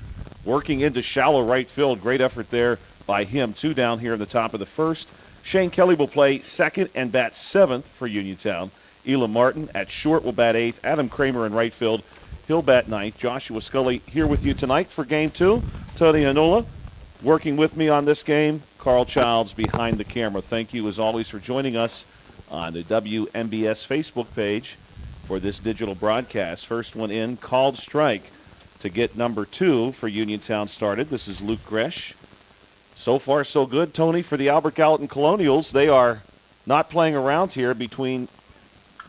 working into shallow right field. Great effort there by him. 2 down here in the top of the first. Shane Kelly will play second and bat seventh for Uniontown. Elam Martin at short will bat eighth. Adam Kramer in right field, he'll bat ninth. Joshua Scully here with you tonight for Game 2. Tony Anola working with me on this game. Carl Childs behind the camera. Thank you as always for joining us on the WMBS Facebook page for this digital broadcast. First one in, called strike to get number 2 for Uniontown started. This is Luke Gresh. So far, so good, Tony, for the Albert Gallatin Colonials. They are not playing around here between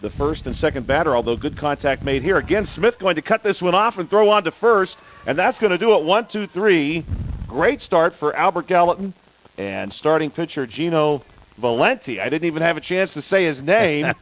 the first and second batter, although good contact made here. Again, Smith going to cut this one off and throw on to first, and that's going to do it. 1, 2, 3. Great start for Albert Gallatin and starting pitcher Gino Valenti. I didn't even have a chance to say his name.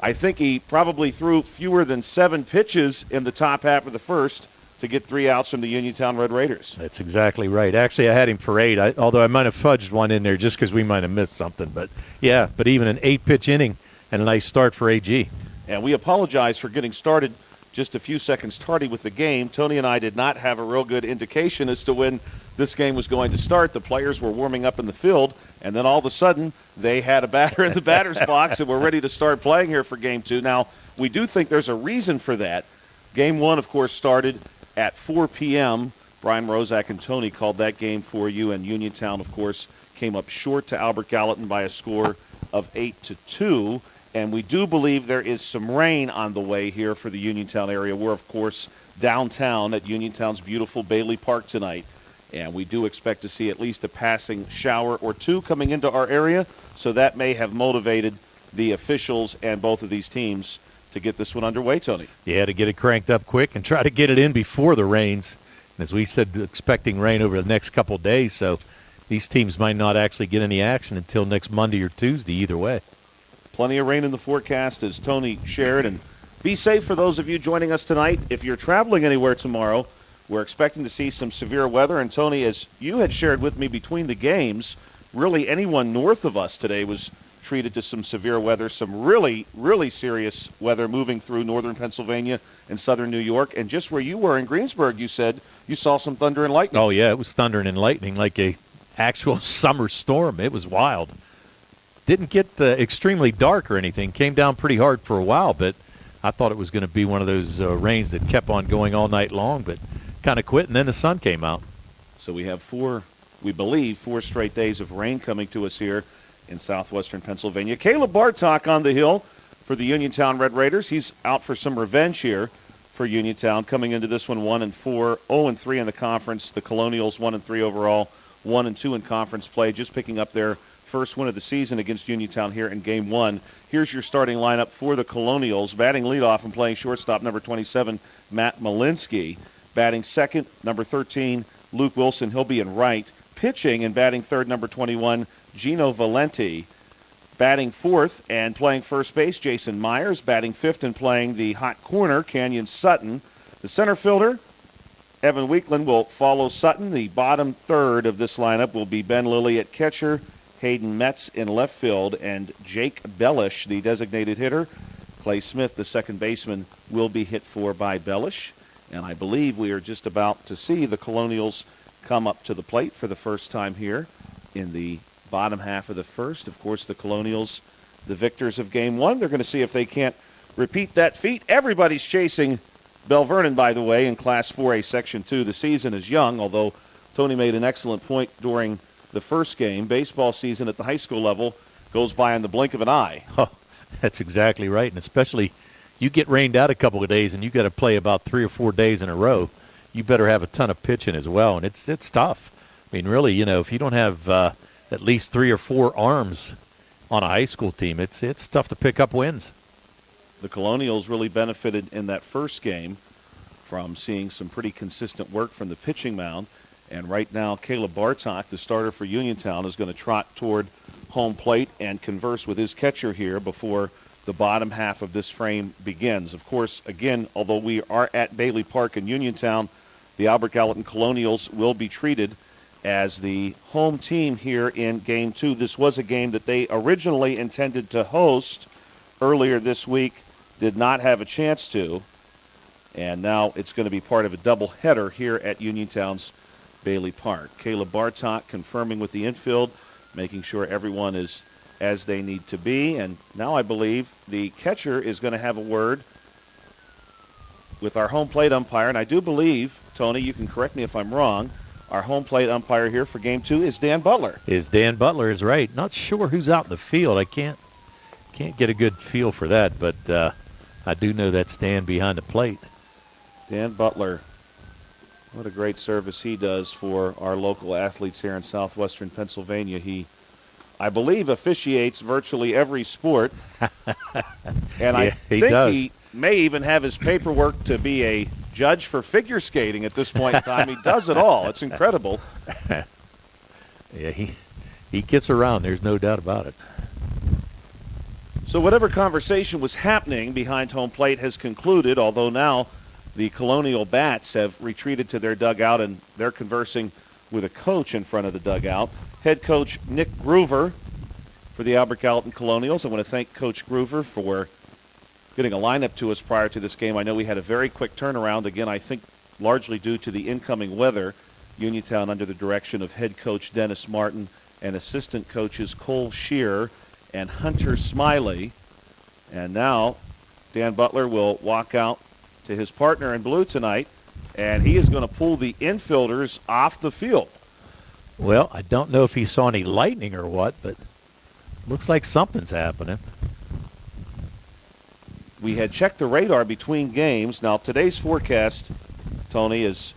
I think he probably threw fewer than 7 pitches in the top half of the first to get 3 outs from the Uniontown Red Raiders. That's exactly right. Actually, I had him for 8, although I might have fudged one in there just because we might have missed something. But, yeah, but even an 8-pitch inning and a nice start for AG. And we apologize for getting started just a few seconds tardy with the game. Tony and I did not have a real good indication as to when this game was going to start. The players were warming up in the field, and then all of a sudden they had a batter in the batter's box and were ready to start playing here for Game 2. Now, we do think there's a reason for that. Game 1, of course, started at 4 p.m. Brian Rozak and Tony called that game for you, and Uniontown, of course, came up short to Albert Gallatin by a score of 8-2. And we do believe there is some rain on the way here for the Uniontown area. We're, of course, downtown at Uniontown's beautiful Bailey Park tonight. And we do expect to see at least a passing shower or 2 coming into our area. So that may have motivated the officials and both of these teams to get this one underway, Tony. Yeah, to get it cranked up quick and try to get it in before the rains. And as we said, expecting rain over the next couple of days. So these teams might not actually get any action until next Monday or Tuesday either way. Plenty of rain in the forecast, as Tony shared. And be safe for those of you joining us tonight. If you're traveling anywhere tomorrow, we're expecting to see some severe weather. And, Tony, as you had shared with me between the games, really anyone north of us today was treated to some severe weather, some really, really serious weather moving through northern Pennsylvania and southern New York. And just where you were in Greensburg, you said you saw some thunder and lightning. Oh, yeah, it was thundering and lightning like a actual summer storm. It was wild. Didn't get extremely dark or anything. Came down pretty hard for a while, but I thought it was going to be one of those rains that kept on going all night long, but kind of quit, and then the sun came out. So we have 4 straight days of rain coming to us here in southwestern Pennsylvania. Caleb Bartok on the hill for the Uniontown Red Raiders. He's out for some revenge here for Uniontown, coming into this one 1-4, 0-3 in the conference. The Colonials 1-3 overall, 1-2 in conference play, just picking up their first win of the season against Uniontown here in Game 1. Here's your starting lineup for the Colonials. Batting leadoff and playing shortstop, number 27, Matt Malinsky. Batting second, number 13, Luke Wilson. He'll be in right. Pitching and batting third, number 21, Gino Valenti. Batting fourth and playing first base, Jason Myers. Batting fifth and playing the hot corner, Canyon Sutton. The center fielder, Evan Weekland, will follow Sutton. The bottom third of this lineup will be Ben Lilly at catcher, Hayden Metz in left field, and Jake Bellish, the designated hitter. Clay Smith, the second baseman, will be hit for by Bellish. And I believe we are just about to see the Colonials come up to the plate for the first time here in the bottom half of the first. Of course, the Colonials, the victors of Game 1, they're going to see if they can't repeat that feat. Everybody's chasing Bell Vernon, by the way, in Class 4A Section 2, the season is young, although Tony made an excellent point during the first game. Baseball season at the high school level goes by in the blink of an eye. Oh, that's exactly right. And especially you get rained out a couple of days and you got to play about 3 or 4 days in a row. You better have a ton of pitching as well. And it's tough. I mean, really, if you don't have at least 3 or 4 arms on a high school team, it's tough to pick up wins. The Colonials really benefited in that first game from seeing some pretty consistent work from the pitching mound. And right now, Caleb Bartok, the starter for Uniontown, is going to trot toward home plate and converse with his catcher here before the bottom half of this frame begins. Of course, again, although we are at Bailey Park in Uniontown, the Albert Gallatin Colonials will be treated as the home team here in Game 2. This was a game that they originally intended to host earlier this week, did not have a chance to, and now it's going to be part of a doubleheader here at Uniontown's Bailey Park. Caleb Bartok confirming with the infield, making sure everyone is as they need to be, and now I believe the catcher is going to have a word with our home plate umpire, and I do believe, Tony, you can correct me if I'm wrong, our home plate umpire here for Game 2 is Dan Butler. Dan Butler is right. Not sure who's out in the field. I can't get a good feel for that, but I do know that's Dan behind the plate. Dan Butler, what a great service he does for our local athletes here in southwestern Pennsylvania. He, I believe, officiates virtually every sport. And I think he may even have his paperwork to be a judge for figure skating at this point in time. He does it all. It's incredible. Yeah, he gets around. There's no doubt about it. So whatever conversation was happening behind home plate has concluded, although now the Colonial Bats have retreated to their dugout and they're conversing with a coach in front of the dugout. Head coach Nick Groover for the Albert Gallatin Colonials. I want to thank Coach Groover for getting a lineup to us prior to this game. I know we had a very quick turnaround, again, I think largely due to the incoming weather. Uniontown under the direction of head coach Dennis Martin and assistant coaches Cole Shear and Hunter Smiley. And now Dan Butler will walk out to his partner in blue tonight, and he is going to pull the infielders off the field. Well, I don't know if he saw any lightning or what, but looks like something's happening. We had checked the radar between games. Now, today's forecast, Tony, is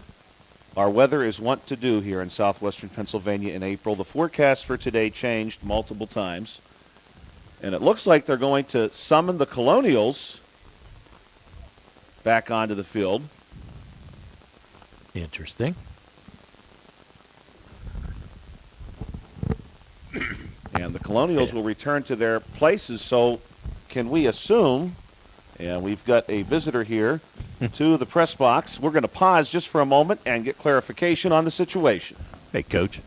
our weather is wont to do here in southwestern Pennsylvania in April. The forecast for today changed multiple times, and it looks like they're going to summon the Colonials back onto the field. Interesting. And the Colonials will return to their places. So can we assume, and we've got a visitor here to the press box. We're going to pause just for a moment and get clarification on the situation. Hey, Coach.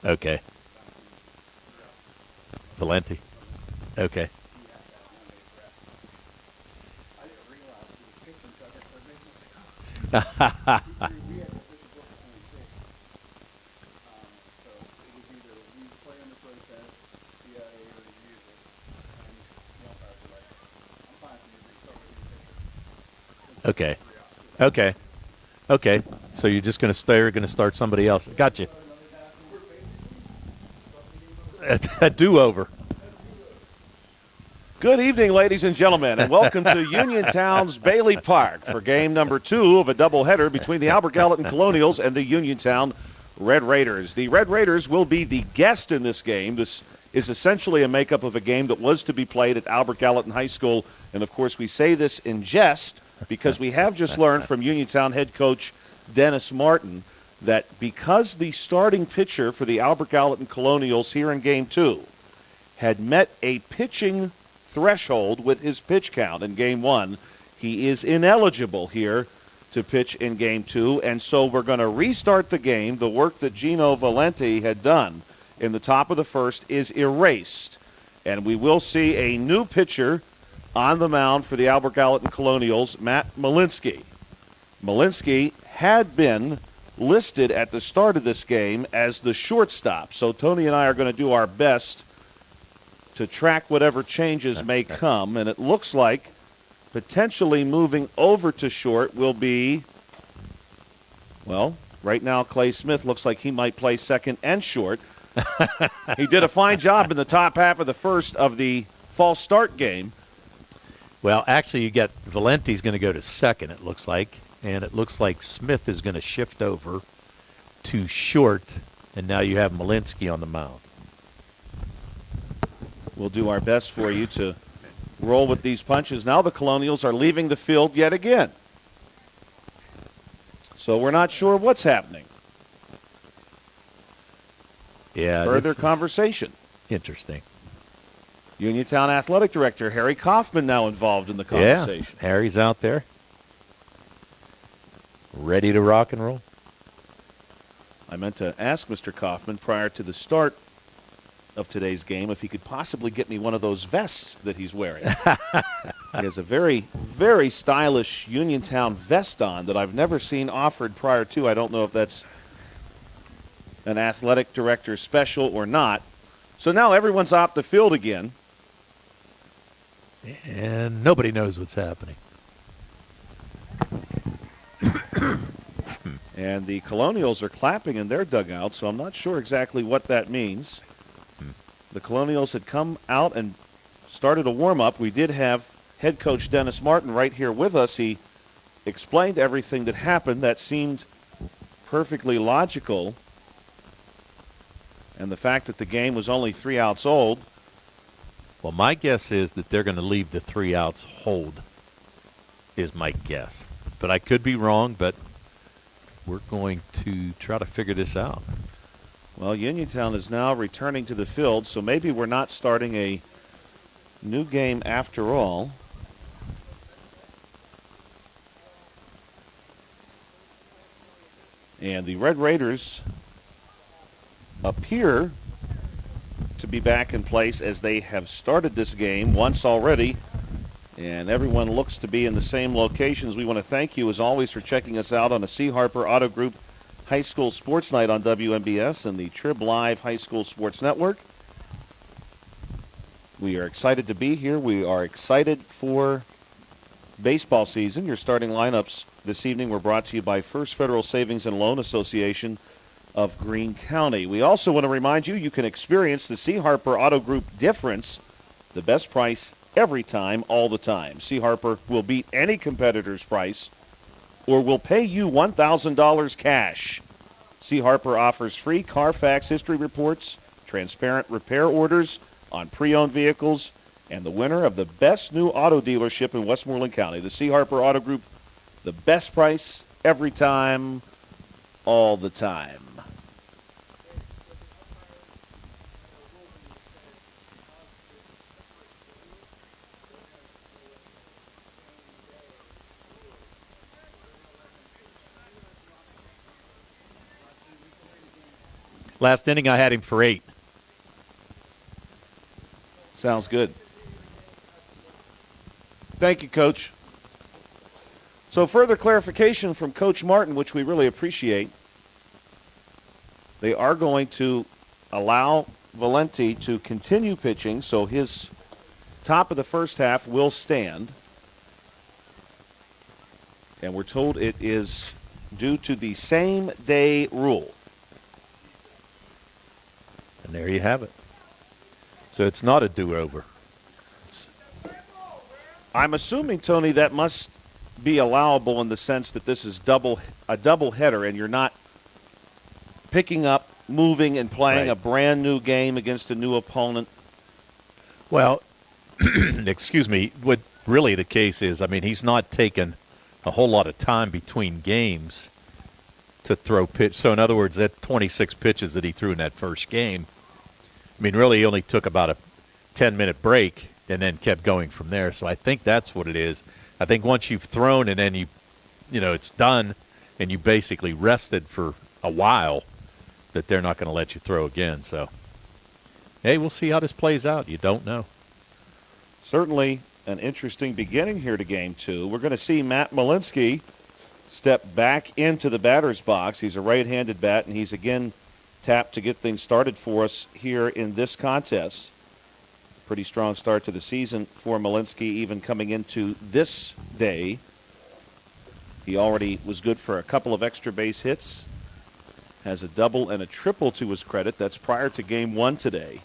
Okay. Valenti. Okay. Okay. Okay. Okay. So you're just going to stay or going to start somebody else. Gotcha. A do-over. Good evening, ladies and gentlemen, and welcome to Uniontown's Bailey Park for game number 2 of a doubleheader between the Albert Gallatin Colonials and the Uniontown Red Raiders. The Red Raiders will be the guest in this game. This is essentially a makeup of a game that was to be played at Albert Gallatin High School, and of course we say this in jest because we have just learned from Uniontown head coach Dennis Martin that because the starting pitcher for the Albert Gallatin Colonials here in game 2 had met a pitching threshold with his pitch count in game 1, he is ineligible here to pitch in game 2, and so we're going to restart the game. The work that Gino Valenti had done in the top of the first is erased, and we will see a new pitcher on the mound for the Albert Gallatin Colonials, Matt Malinsky. Malinsky had been listed at the start of this game as the shortstop, so Tony and I are going to do our best to track whatever changes may come. And it looks like potentially moving over to short will be, well, right now Clay Smith looks like he might play second and short. He did a fine job in the top half of the first of the false start game. Well, actually, you got Valenti's going to go to second, it looks like. And it looks like Smith is going to shift over to short. And now you have Malinsky on the mound. We'll do our best for you to roll with these punches. Now the Colonials are leaving the field yet again. So we're not sure what's happening. Yeah. Further conversation. Interesting. Uniontown Athletic Director Harry Kaufman now involved in the conversation. Yeah, Harry's out there. Ready to rock and roll. I meant to ask Mr. Kaufman prior to the start of today's game if he could possibly get me one of those vests that he's wearing. He has a very, very stylish Uniontown vest on that I've never seen offered prior to. I don't know if that's an athletic director special or not. So now everyone's off the field again. And nobody knows what's happening. And the Colonials are clapping in their dugout, so I'm not sure exactly what that means. The Colonials had come out and started a warm-up. We did have head coach Dennis Martin right here with us. He explained everything that happened. That seemed perfectly logical. And the fact that the game was only 3 outs old. Well, my guess is that they're going to leave the 3 outs hold, is my guess. But I could be wrong, but we're going to try to figure this out. Well, Uniontown is now returning to the field, so maybe we're not starting a new game after all. And the Red Raiders appear to be back in place as they have started this game once already. And everyone looks to be in the same locations. We want to thank you, as always, for checking us out on the C. Harper Auto Group High School Sports Night on WMBS and the Trib Live High School Sports Network. We are excited to be here. We are excited for baseball season. Your starting lineups this evening were brought to you by First Federal Savings and Loan Association of Greene County. We also want to remind you, you can experience the C. Harper Auto Group difference, the best price every time, all the time. C. Harper will beat any competitor's price or will pay you $1,000 cash. C. Harper offers free Carfax history reports, transparent repair orders on pre-owned vehicles, and the winner of the best new auto dealership in Westmoreland County. The C. Harper Auto Group, the best price every time, all the time. Last inning, I had him for 8. Sounds good. Thank you, Coach. So further clarification from Coach Martin, which we really appreciate. They are going to allow Valenti to continue pitching, so his top of the first half will stand. And we're told it is due to the same-day rule. And there you have it. So it's not a do-over. I'm assuming, Tony, that must be allowable in the sense that this is a double header and you're not picking up, moving, and playing a brand new game against a new opponent. Well, excuse me, what really the case is, I mean, he's not taken a whole lot of time between games to throw pitch. So in other words, that 26 pitches that he threw in that first game, I mean, really he only took about a 10-minute break and then kept going from there. So I think that's what it is. I think once you've thrown and then you know, it's done and you basically rested for a while, that they're not going to let you throw again. So, hey, we'll see how this plays out. You don't know. Certainly an interesting beginning here to Game 2. We're going to see Matt Malinsky step back into the batter's box. He's a right-handed bat, and he's again tapped to get things started for us here in this contest. Pretty strong start to the season for Malinsky, even coming into this day. He already was good for a couple of extra base hits. Has a double and a triple to his credit. That's prior to game 1 today.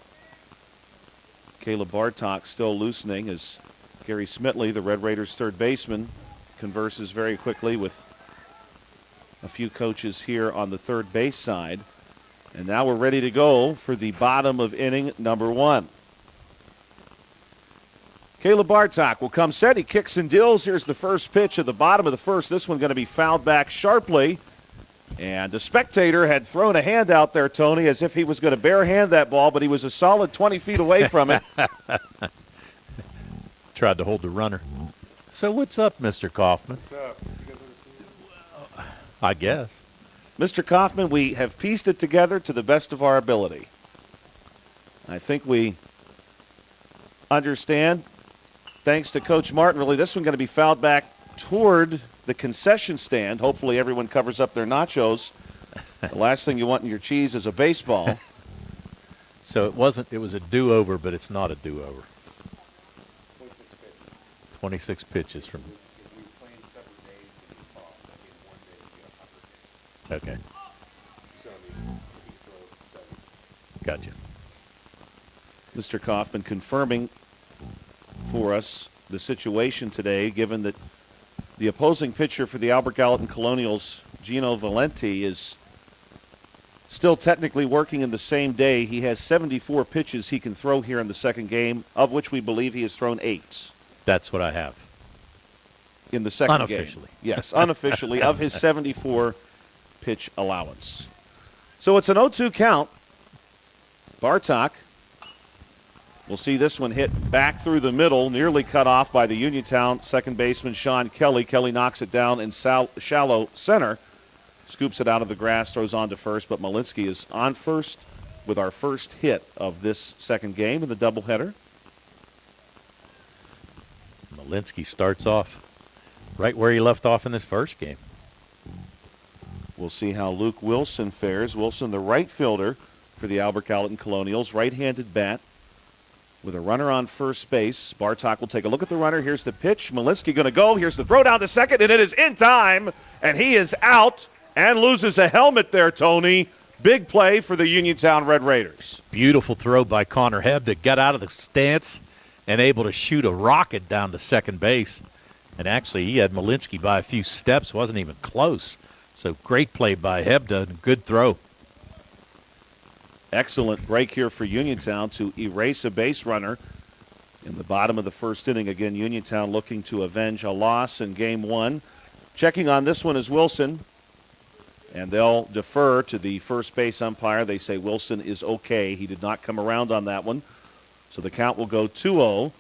Caleb Bartok still loosening as Gary Smitley, the Red Raiders' third baseman, converses very quickly with a few coaches here on the third base side. And now we're ready to go for the bottom of inning number 1. Caleb Bartok will come set. He kicks and deals. Here's the first pitch at the bottom of the first. This one going to be fouled back sharply. And the spectator had thrown a hand out there, Tony, as if he was going to barehand that ball, but he was a solid 20 feet away from it. Tried to hold the runner. So what's up, Mr. Kaufman? What's up? I guess. Mr. Kaufman, we have pieced it together to the best of our ability. I think we understand, thanks to Coach Martin, really this one going to be fouled back toward the concession stand. Hopefully everyone covers up their nachos. The last thing you want in your cheese is a baseball. So it was a do-over, but it's not a do-over. 26 pitches from. Okay. Gotcha. Mr. Kaufman confirming for us the situation today, given that the opposing pitcher for the Albert Gallatin Colonials, Gino Valenti, is still technically working in the same day. He has 74 pitches he can throw here in the second game, of which we believe he has thrown 8. That's what I have. In the second game. Unofficially. Yes, unofficially, of his 74 pitch allowance. So it's an 0-2 count. Bartok will see this one hit back through the middle, nearly cut off by the Uniontown second baseman Sean Kelly. Kelly knocks it down in shallow center, scoops it out of the grass, throws on to first, but Malinsky is on first with our first hit of this second game in the doubleheader. Malinsky starts off right where he left off in this first game. We'll see how Luke Wilson fares. Wilson, the right fielder for the Albert Gallatin Colonials, right-handed bat with a runner on first base. Bartok will take a look at the runner. Here's the pitch. Malinsky going to go. Here's the throw down to second, and it is in time, and he is out and loses a helmet there, Tony. Big play for the Uniontown Red Raiders. Beautiful throw by Connor Hebb to get out of the stance and able to shoot a rocket down to second base. And actually, he had Malinsky by a few steps, wasn't even close. So great play by Hebda and good throw. Excellent break here for Uniontown to erase a base runner in the bottom of the first inning. Again, Uniontown looking to avenge a loss in game 1. Checking on this one is Wilson, and they'll defer to the first base umpire. They say Wilson is okay. He did not come around on that one. So the count will go 2-0.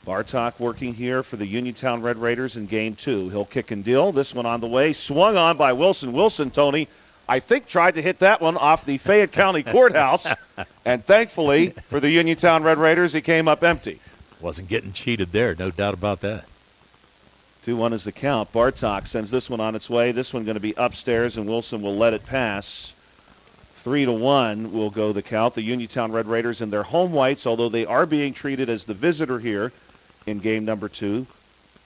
Bartok working here for the Uniontown Red Raiders in game 2. He'll kick and deal. This one on the way. Swung on by Wilson. Wilson, Tony, I think tried to hit that one off the Fayette County Courthouse. And thankfully for the Uniontown Red Raiders, he came up empty. Wasn't getting cheated there, no doubt about that. 2-1 is the count. Bartok sends this one on its way. This one going to be upstairs, and Wilson will let it pass. 3-1 will go the count. The Uniontown Red Raiders in their home whites, although they are being treated as the visitor here in game number 2.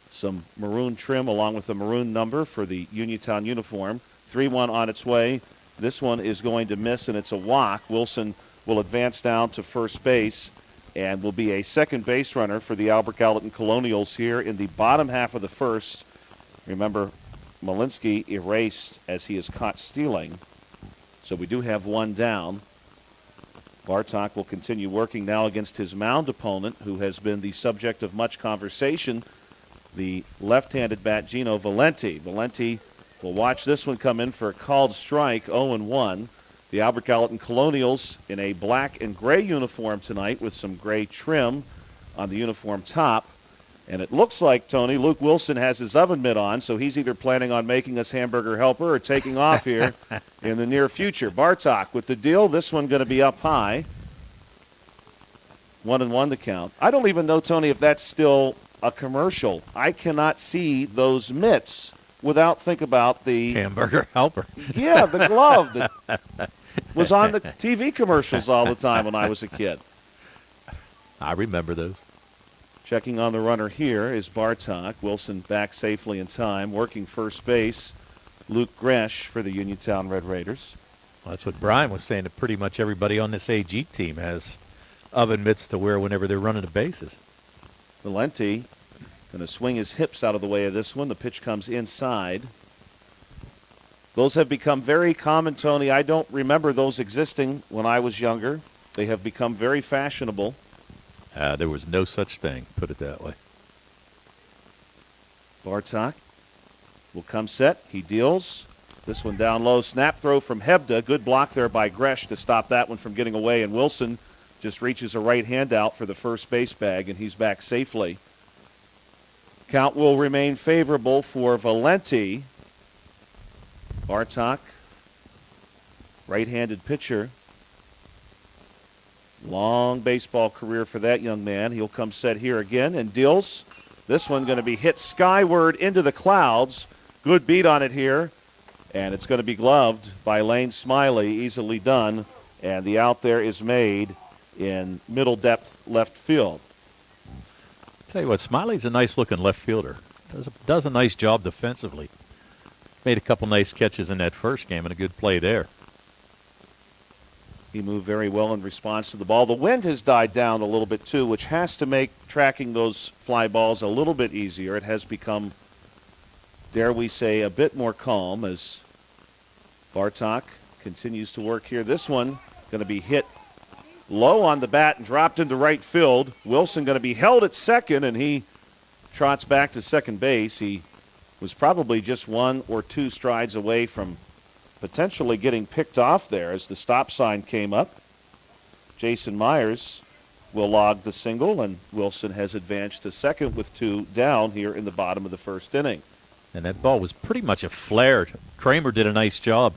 Some maroon trim along with the maroon number for the Uniontown uniform. 3-1 on its way. This one is going to miss, and it's a walk. Wilson will advance down to first base and will be a second base runner for the Albert Gallatin Colonials here in the bottom half of the first. Remember, Malinsky erased as he is caught stealing. So we do have one down. Bartok will continue working now against his mound opponent, who has been the subject of much conversation, the left-handed bat Gino Valenti. Valenti will watch this one come in for a called strike, 0-1. The Albert Gallatin Colonials in a black and gray uniform tonight with some gray trim on the uniform top. And it looks like, Tony, Luke Wilson has his oven mitt on, so he's either planning on making us hamburger helper or taking off here in the near future. Bartok with the deal. This one going to be up high. 1-1 the count. I don't even know, Tony, if that's still a commercial. I cannot see those mitts without think about the hamburger helper. Yeah, the glove that was on the TV commercials all the time when I was a kid. I remember those. Checking on the runner here is Bartok. Wilson back safely in time. Working first base, Luke Gresh for the Uniontown Red Raiders. Well, that's what Brian was saying, that pretty much everybody on this AG team has oven mitts to wear whenever they're running the bases. Valenti going to swing his hips out of the way of this one. The pitch comes inside. Those have become very common, Tony. I don't remember those existing when I was younger. They have become very fashionable. There was no such thing, put it that way. Bartok will come set. He deals. This one down low. Snap throw from Hebda. Good block there by Gresh to stop that one from getting away. And Wilson just reaches a right hand out for the first base bag, and he's back safely. Count will remain favorable for Valenti. Bartok, right-handed pitcher. Long baseball career for that young man. He'll come set here again and deals. This one going to be hit skyward into the clouds. Good beat on it here. And it's going to be gloved by Lane Smiley. Easily done. And the out there is made in middle depth left field. Tell you what, Smiley's a nice-looking left fielder. Does a nice job defensively. Made a couple nice catches in that first game and a good play there. He moved very well in response to the ball. The wind has died down a little bit, too, which has to make tracking those fly balls a little bit easier. It has become, dare we say, a bit more calm as Bartok continues to work here. This one going to be hit low on the bat and dropped into right field. Wilson going to be held at second, and he trots back to second base. He was probably just 1 or 2 strides away from potentially getting picked off there as the stop sign came up. Jason Myers will log the single, and Wilson has advanced to second with 2 down here in the bottom of the first inning. And that ball was pretty much a flare. Kramer did a nice job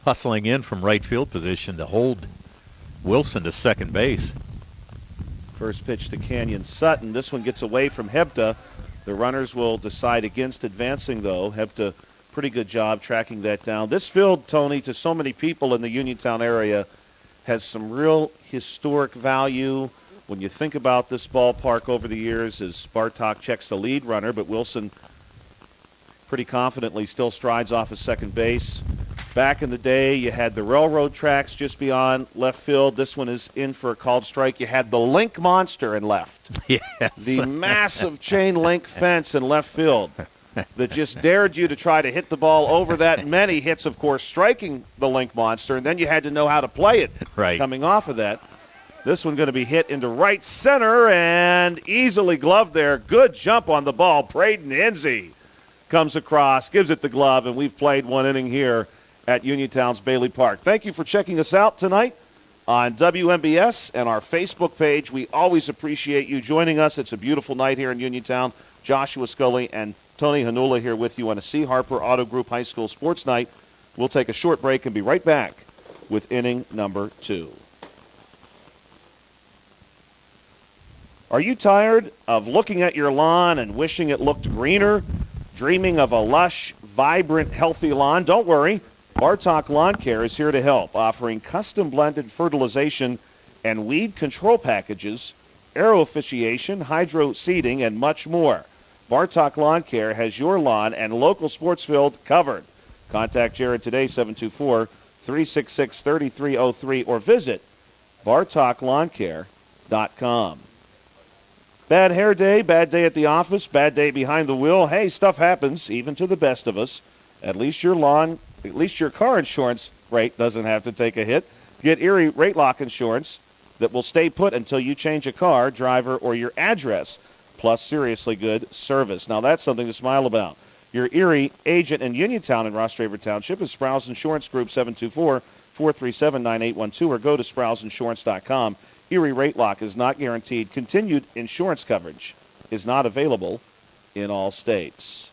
hustling in from right field position to hold Wilson to second base. First pitch to Canyon Sutton. This one gets away from Hebda. The runners will decide against advancing, though. Hebda, pretty good job tracking that down. This field, Tony, to so many people in the Uniontown area, has some real historic value. When you think about this ballpark over the years, as Bartok checks the lead runner, but Wilson pretty confidently still strides off of second base. Back in the day, you had the railroad tracks just beyond left field. This one is in for a called strike. You had the Link Monster in left. Yes. The massive chain link fence in left field that just dared you to try to hit the ball over that. Many hits, of course, striking the Link Monster, and then you had to know how to play it coming off of that. This one going to be hit into right center and easily gloved there. Good jump on the ball. Braden Enzi comes across, gives it the glove, and we've played 1 inning here at Uniontown's Bailey Park. Thank you for checking us out tonight on WMBS and our Facebook page. We always appreciate you joining us. It's a beautiful night here in Uniontown. Joshua Scully and Tony Hanula here with you on a C. Harper Auto Group High School Sports Night. We'll take a short break and be right back with inning number 2. Are you tired of looking at your lawn and wishing it looked greener? Dreaming of a lush, vibrant, healthy lawn? Don't worry. Bartok Lawn Care is here to help, offering custom-blended fertilization and weed control packages, aeroofficiation, hydro seeding, and much more. Bartok Lawn Care has your lawn and local sports field covered. Contact Jared today, 724-366-3303, or visit bartoklawncare.com. Bad hair day, bad day at the office, bad day behind the wheel. Hey, stuff happens, even to the best of us. At least your car insurance rate doesn't have to take a hit. Get Erie Rate Lock Insurance that will stay put until you change a car, driver, or your address, plus seriously good service. Now, that's something to smile about. Your Erie agent in Uniontown in Ross Draver Township is Sprouse Insurance Group, 724-437-9812, or go to Sprouseinsurance.com. Erie Rate Lock is not guaranteed. Continued insurance coverage is not available in all states.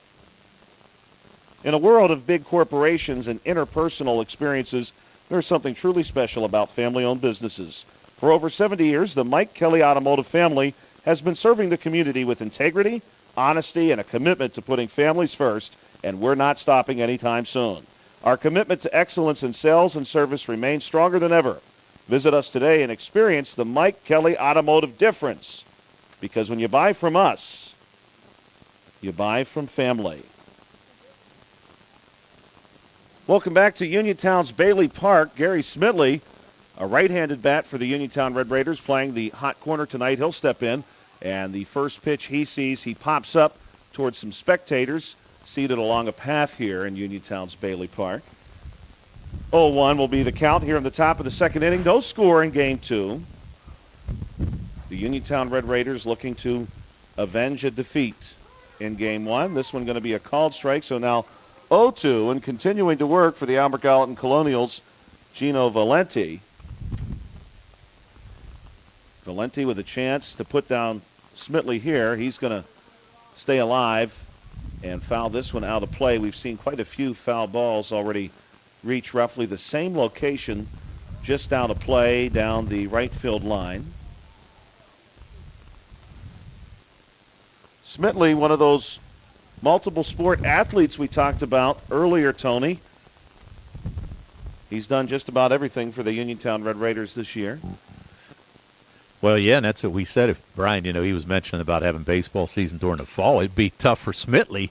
In a world of big corporations and interpersonal experiences, there's something truly special about family-owned businesses. For over 70 years, the Mike Kelly Automotive family has been serving the community with integrity, honesty, and a commitment to putting families first, and we're not stopping anytime soon. Our commitment to excellence in sales and service remains stronger than ever. Visit us today and experience the Mike Kelly Automotive difference. Because when you buy from us, you buy from family. Welcome back to Uniontown's Bailey Park. Gary Smitley, a right-handed bat for the Uniontown Red Raiders, playing the hot corner tonight. He'll step in, and the first pitch he sees, he pops up towards some spectators seated along a path here in Uniontown's Bailey Park. 0-1 will be the count here in the top of the second inning. No score in game two. The Uniontown Red Raiders looking to avenge a defeat in game one. This one going to be a called strike, so now 0-2, and continuing to work for the Albert Gallatin Colonials, Gino Valenti. Valenti with a chance to put down Smitley here. He's going to stay alive and foul this one out of play. We've seen quite a few foul balls already reach roughly the same location, just out of play down the right field line. Smitley, one of those multiple sport athletes we talked about earlier, Tony. He's done just about everything for the Uniontown Red Raiders this year. Well, yeah, and that's what we said. If Brian, he was mentioning about having baseball season during the fall, it'd be tough for Smitley,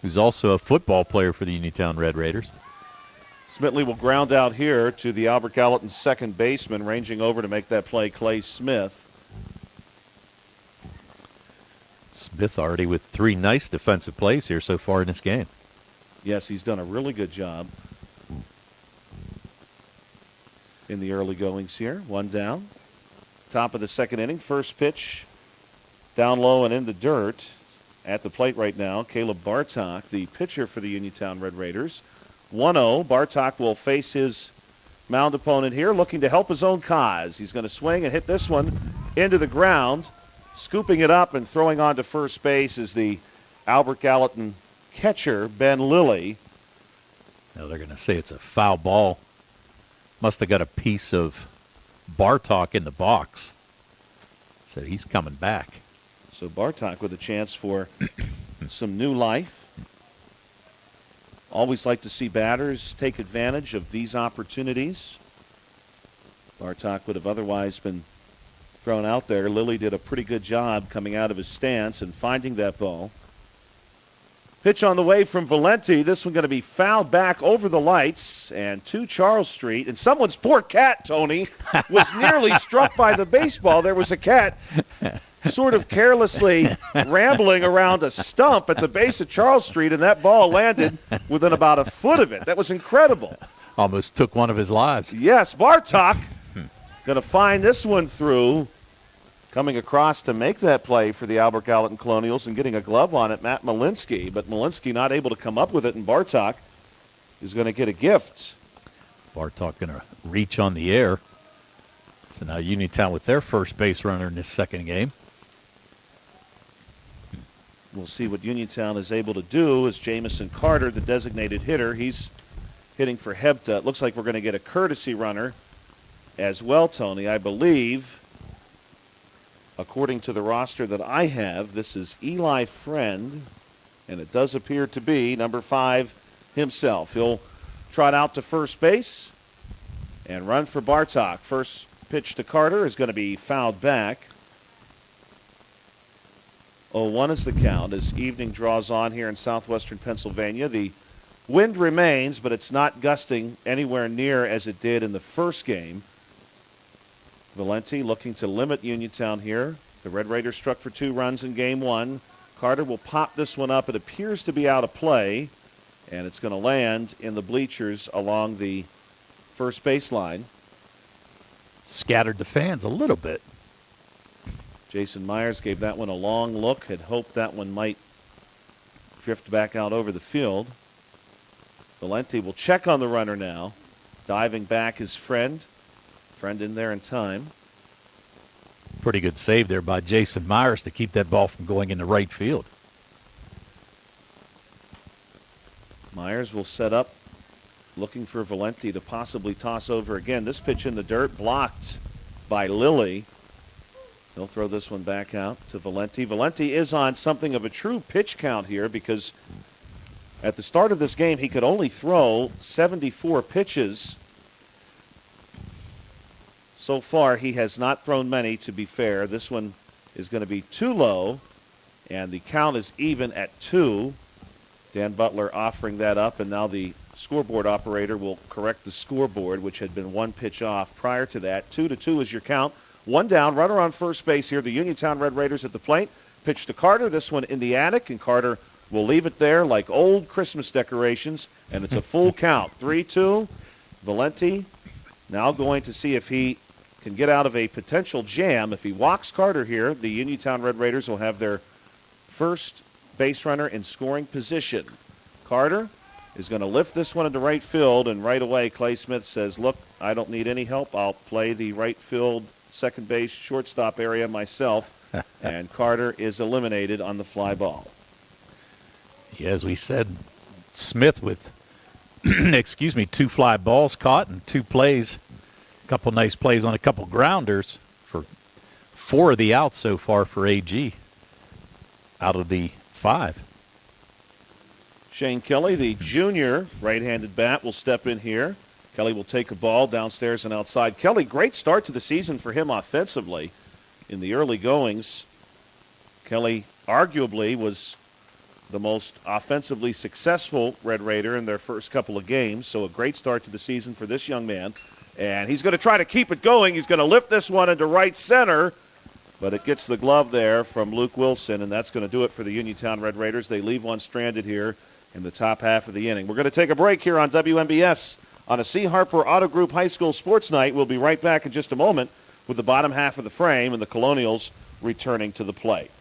who's also a football player for the Uniontown Red Raiders. Smitley will ground out here to the Albert Gallatin second baseman, ranging over to make that play, Clay Smith. Smith already with 3 nice defensive plays here so far in this game. Yes, he's done a really good job in the early goings here. One down. Top of the second inning. First pitch down low and in the dirt. At the plate right now, Caleb Bartok, the pitcher for the Uniontown Red Raiders. 1-0. Bartok will face his mound opponent here, looking to help his own cause. He's going to swing and hit this one into the ground. Scooping it up and throwing on to first base is the Albert Gallatin catcher, Ben Lilly. Now they're going to say it's a foul ball. Must have got a piece of Bartok in the box. So he's coming back. So Bartok with a chance for some new life. Always like to see batters take advantage of these opportunities. Bartok would have otherwise been thrown out there. Lilly did a pretty good job coming out of his stance and finding that ball. Pitch on the way from Valenti. This one going to be fouled back over the lights and to Charles Street. And someone's poor cat, Tony, was nearly struck by the baseball. There was a cat sort of carelessly rambling around a stump at the base of Charles Street, and that ball landed within about a foot of it. That was incredible. Almost took one of his lives. Yes, Bartok going to find this one through. Coming across to make that play for the Albert Gallatin Colonials and getting a glove on it, Matt Malinsky. But Malinsky not able to come up with it, and Bartok is going to get a gift. Bartok going to reach on the air. So now Uniontown with their first base runner in this second game. We'll see what Uniontown is able to do as Jamison Carter, the designated hitter, he's hitting for Hebda. It looks like we're going to get a courtesy runner as well, Tony. I believe, according to the roster that I have, this is Eli Friend, and it does appear to be number 5 himself. He'll trot out to first base and run for Bartok. First pitch to Carter is going to be fouled back. 0-1 is the count as evening draws on here in southwestern Pennsylvania. The wind remains, but it's not gusting anywhere near as it did in the first game. Valenti looking to limit Uniontown here. The Red Raiders struck for 2 runs in game 1. Carter will pop this one up. It appears to be out of play, and it's going to land in the bleachers along the first baseline. Scattered the fans a little bit. Jason Myers gave that one a long look, had hoped that one might drift back out over the field. Valenti will check on the runner now. Diving back his friend. Friend in there in time. Pretty good save there by Jason Myers to keep that ball from going into right field. Myers will set up, looking for Valenti to possibly toss over again. This pitch in the dirt blocked by Lilly. He'll throw this one back out to Valenti. Valenti is on something of a true pitch count here because at the start of this game he could only throw 74 pitches. So far, he has not thrown many, to be fair. This one is going to be too low, and the count is even at 2. Dan Butler offering that up, and now the scoreboard operator will correct the scoreboard, which had been 1 pitch off prior to that. 2-2 is your count. 1 down, runner on first base here. The Uniontown Red Raiders at the plate. Pitch to Carter. This one in the attic, and Carter will leave it there like old Christmas decorations, and it's a full count. 3-2. Valenti now going to see if he can get out of a potential jam. If he walks Carter here, the Uniontown Red Raiders will have their first base runner in scoring position. Carter is going to lift this one into right field, and right away Clay Smith says, look, I don't need any help. I'll play the right field, second base, shortstop area myself. And Carter is eliminated on the fly ball. Yeah, as we said, Smith with, 2 fly balls caught and 2 plays. A couple nice plays on a couple grounders for 4 of the outs so far for AG out of the 5. Shane Kelly, the junior right-handed bat, will step in here. Kelly will take a ball downstairs and outside. Kelly, great start to the season for him offensively in the early goings. Kelly arguably was the most offensively successful Red Raider in their first couple of games, so a great start to the season for this young man. And he's going to try to keep it going. He's going to lift this one into right center, but it gets the glove there from Luke Wilson, and that's going to do it for the Uniontown Red Raiders. They leave one stranded here in the top half of the inning. We're going to take a break here on WMBS on a C. Harper Auto Group High School Sports Night. We'll be right back in just a moment with the bottom half of the frame and the Colonials returning to the plate.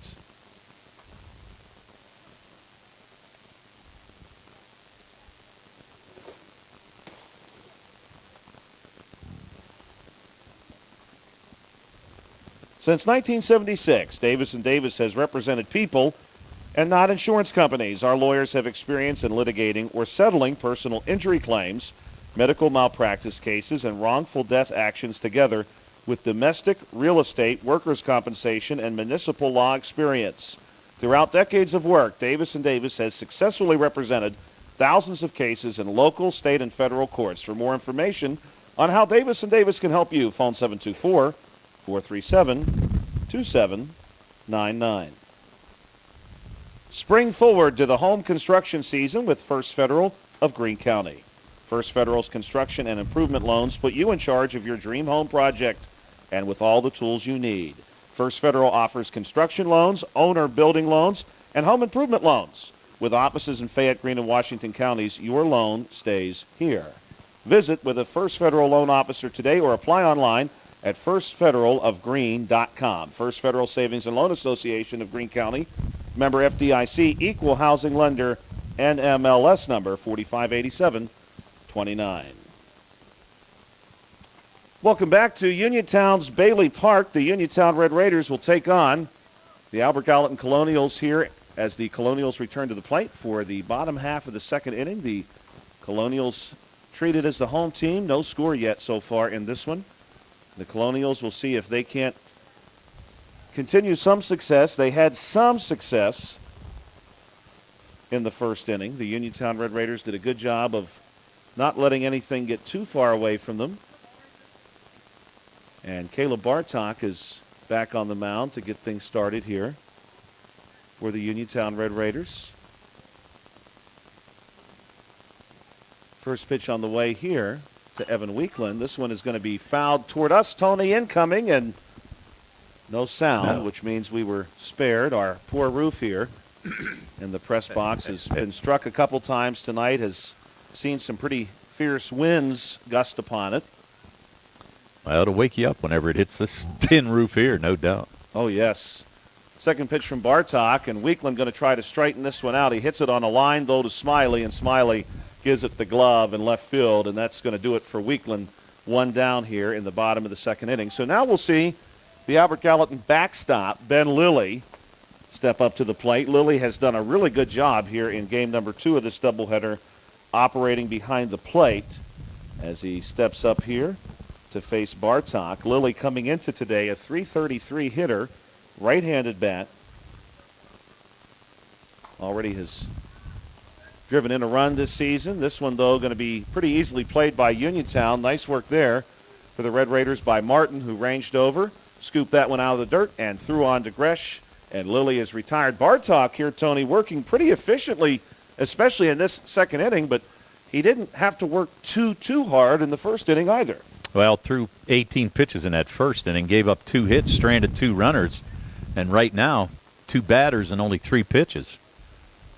Since 1976, Davis & Davis has represented people and not insurance companies. Our lawyers have experience in litigating or settling personal injury claims, medical malpractice cases, and wrongful death actions together with domestic, real estate, workers' compensation, and municipal law experience. Throughout decades of work, Davis & Davis has successfully represented thousands of cases in local, state, and federal courts. For more information on how Davis & Davis can help you, phone 724-437-2799. Spring forward to the home construction season with First Federal of Greene County. First Federal's construction and improvement loans put you in charge of your dream home project and with all the tools you need. First Federal offers construction loans, owner building loans, and home improvement loans. With offices in Fayette, Greene, and Washington counties, your loan stays here. Visit with a First Federal loan officer today or apply online at firstfederalofgreene.com. First Federal Savings and Loan Association of Greene County, member FDIC, equal housing lender, NMLS number 458729. Welcome back to Uniontown's Bailey Park. The Uniontown Red Raiders will take on the Albert Gallatin Colonials here as the Colonials return to the plate for the bottom half of the second inning. The Colonials treated as the home team. No score yet so far in this one. The Colonials will see if they can't continue some success. They had some success in the first inning. The Uniontown Red Raiders did a good job of not letting anything get too far away from them. And Caleb Bartok is back on the mound to get things started here for the Uniontown Red Raiders. First pitch on the way here to Evan Weekland. This one is going to be fouled toward us. Tony incoming, and no sound, which means we were spared. Our poor roof here in the press box has been struck a couple times tonight, has seen some pretty fierce winds gust upon it. Well, it'll wake you up whenever it hits this tin roof here, no doubt. Oh, yes. Second pitch from Bartok, and Weekland going to try to straighten this one out. He hits it on a line, though, to Smiley, and Smiley gives it the glove in left field, and that's going to do it for Weekland. One down here in the bottom of the second inning. So now we'll see the Albert Gallatin backstop, Ben Lilly, step up to the plate. Lilly has done a really good job here in game number 2 of this doubleheader, operating behind the plate as he steps up here to face Bartok. Lilly coming into today a .333 hitter, right-handed bat. Already has driven in a run this season. This one, though, going to be pretty easily played by Uniontown. Nice work there for the Red Raiders by Martin, who ranged over, scooped that one out of the dirt, and threw on to Gresh. And Lilly is retired. Bartok here, Tony, working pretty efficiently, especially in this second inning, but he didn't have to work too hard in the first inning either. Well, threw 18 pitches in that first inning, gave up 2 hits, stranded 2 runners, and right now, 2 batters and only 3 pitches.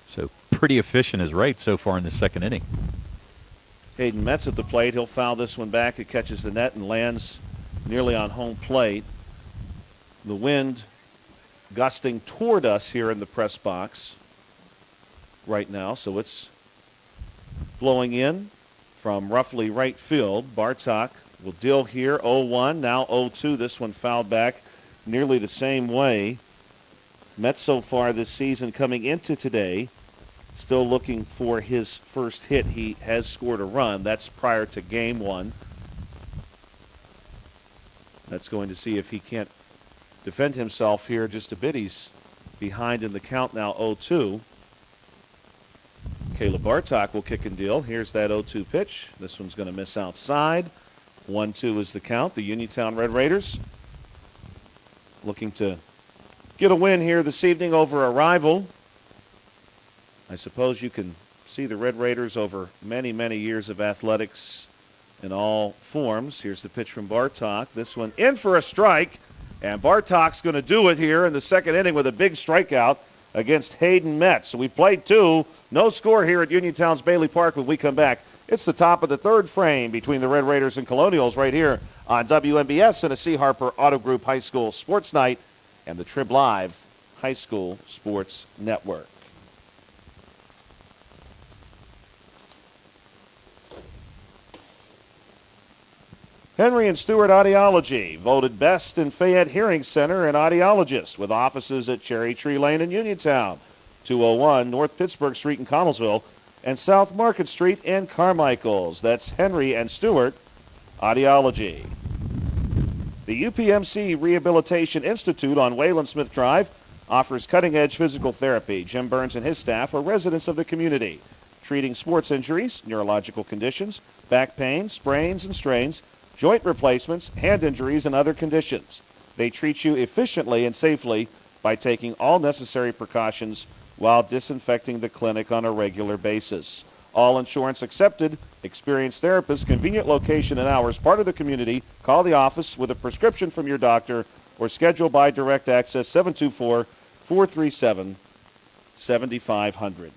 So pretty efficient as right so far in the second inning. Hayden Metz at the plate. He'll foul this one back. It catches the net and lands nearly on home plate. The wind gusting toward us here in the press box right now, so it's blowing in from roughly right field. Bartok will deal here, 0-1, now 0-2. This one fouled back nearly the same way. Mets so far this season coming into today still looking for his first hit. He has scored a run. That's prior to game 1. That's going to see if he can't defend himself here just a bit. He's behind in the count now, 0-2. Caleb Bartok will kick and deal. Here's that 0-2 pitch. This one's going to miss outside. 1-2 is the count. The Uniontown Red Raiders looking to get a win here this evening over a rival. I suppose you can see the Red Raiders over many, many years of athletics in all forms. Here's the pitch from Bartok. This one in for a strike. And Bartok's going to do it here in the second inning with a big strikeout against Hayden Metz. So we played 2. No score here at Uniontown's Bailey Park when we come back. It's the top of the third frame between the Red Raiders and Colonials right here on WMBS and a C. Harper Auto Group High School Sports Night and the Trib Live High School Sports Network. Henry and Stewart Audiology, voted best in Fayette Hearing Center and audiologist, with offices at Cherry Tree Lane in Uniontown, 201 North Pittsburgh Street in Connellsville, and South Market Street in Carmichaels. That's Henry and Stewart Audiology. The UPMC Rehabilitation Institute on Wayland Smith Drive offers cutting-edge physical therapy. Jim Burns and his staff are residents of the community, treating sports injuries, neurological conditions, back pain, sprains and strains, joint replacements, hand injuries, and other conditions. They treat you efficiently and safely by taking all necessary precautions while disinfecting the clinic on a regular basis. All insurance accepted, experienced therapists, convenient location and hours, part of the community. Call the office with a prescription from your doctor or schedule by direct access 724-437-7500.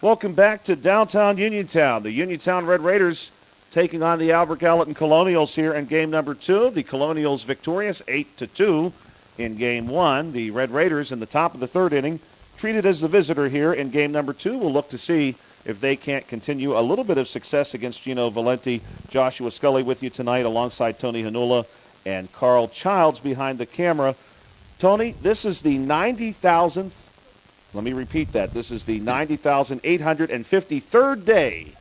Welcome back to downtown Uniontown. The Uniontown Red Raiders taking on the Albert Gallatin Colonials here in game number 2. The Colonials victorious 8-2 in game 1. The Red Raiders in the top of the third inning treated as the visitor here in game number 2. We'll look to see if they can't continue a little bit of success against Gino Valenti. Joshua Scully with you tonight alongside Tony Hanula and Carl Childs behind the camera. Tony, this is the 90,000th. Let me repeat that. This is the 90,853rd day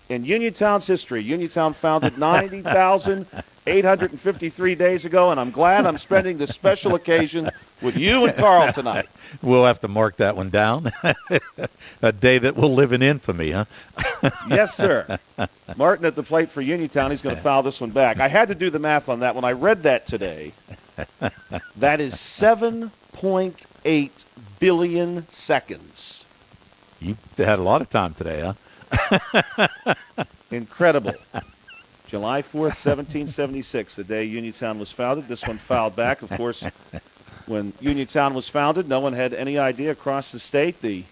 in Uniontown's history. Uniontown founded 90,853 days ago, and I'm glad I'm spending this special occasion with you and Carl tonight. We'll have to mark that one down. A day that will live in infamy, huh? Yes, sir. Martin at the plate for Uniontown. He's going to foul this one back. I had to do the math on that when I read that today. That is 7.8 billion seconds. You had a lot of time today, huh? Incredible. July 4th, 1776, the day Uniontown was founded. This one fouled back. Of course, when Uniontown was founded, no one had any idea across the state the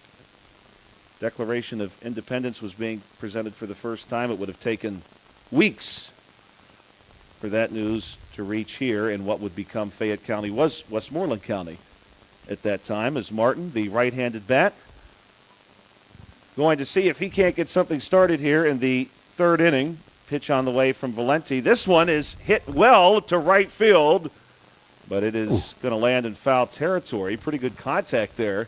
Declaration of Independence was being presented for the first time. It would have taken weeks for that news to reach here in what would become Fayette County, was Westmoreland County at that time, as Martin, the right-handed bat, going to see if he can't get something started here in the third inning. Pitch on the way from Valenti. This one is hit well to right field, but it is going to land in foul territory. Pretty good contact there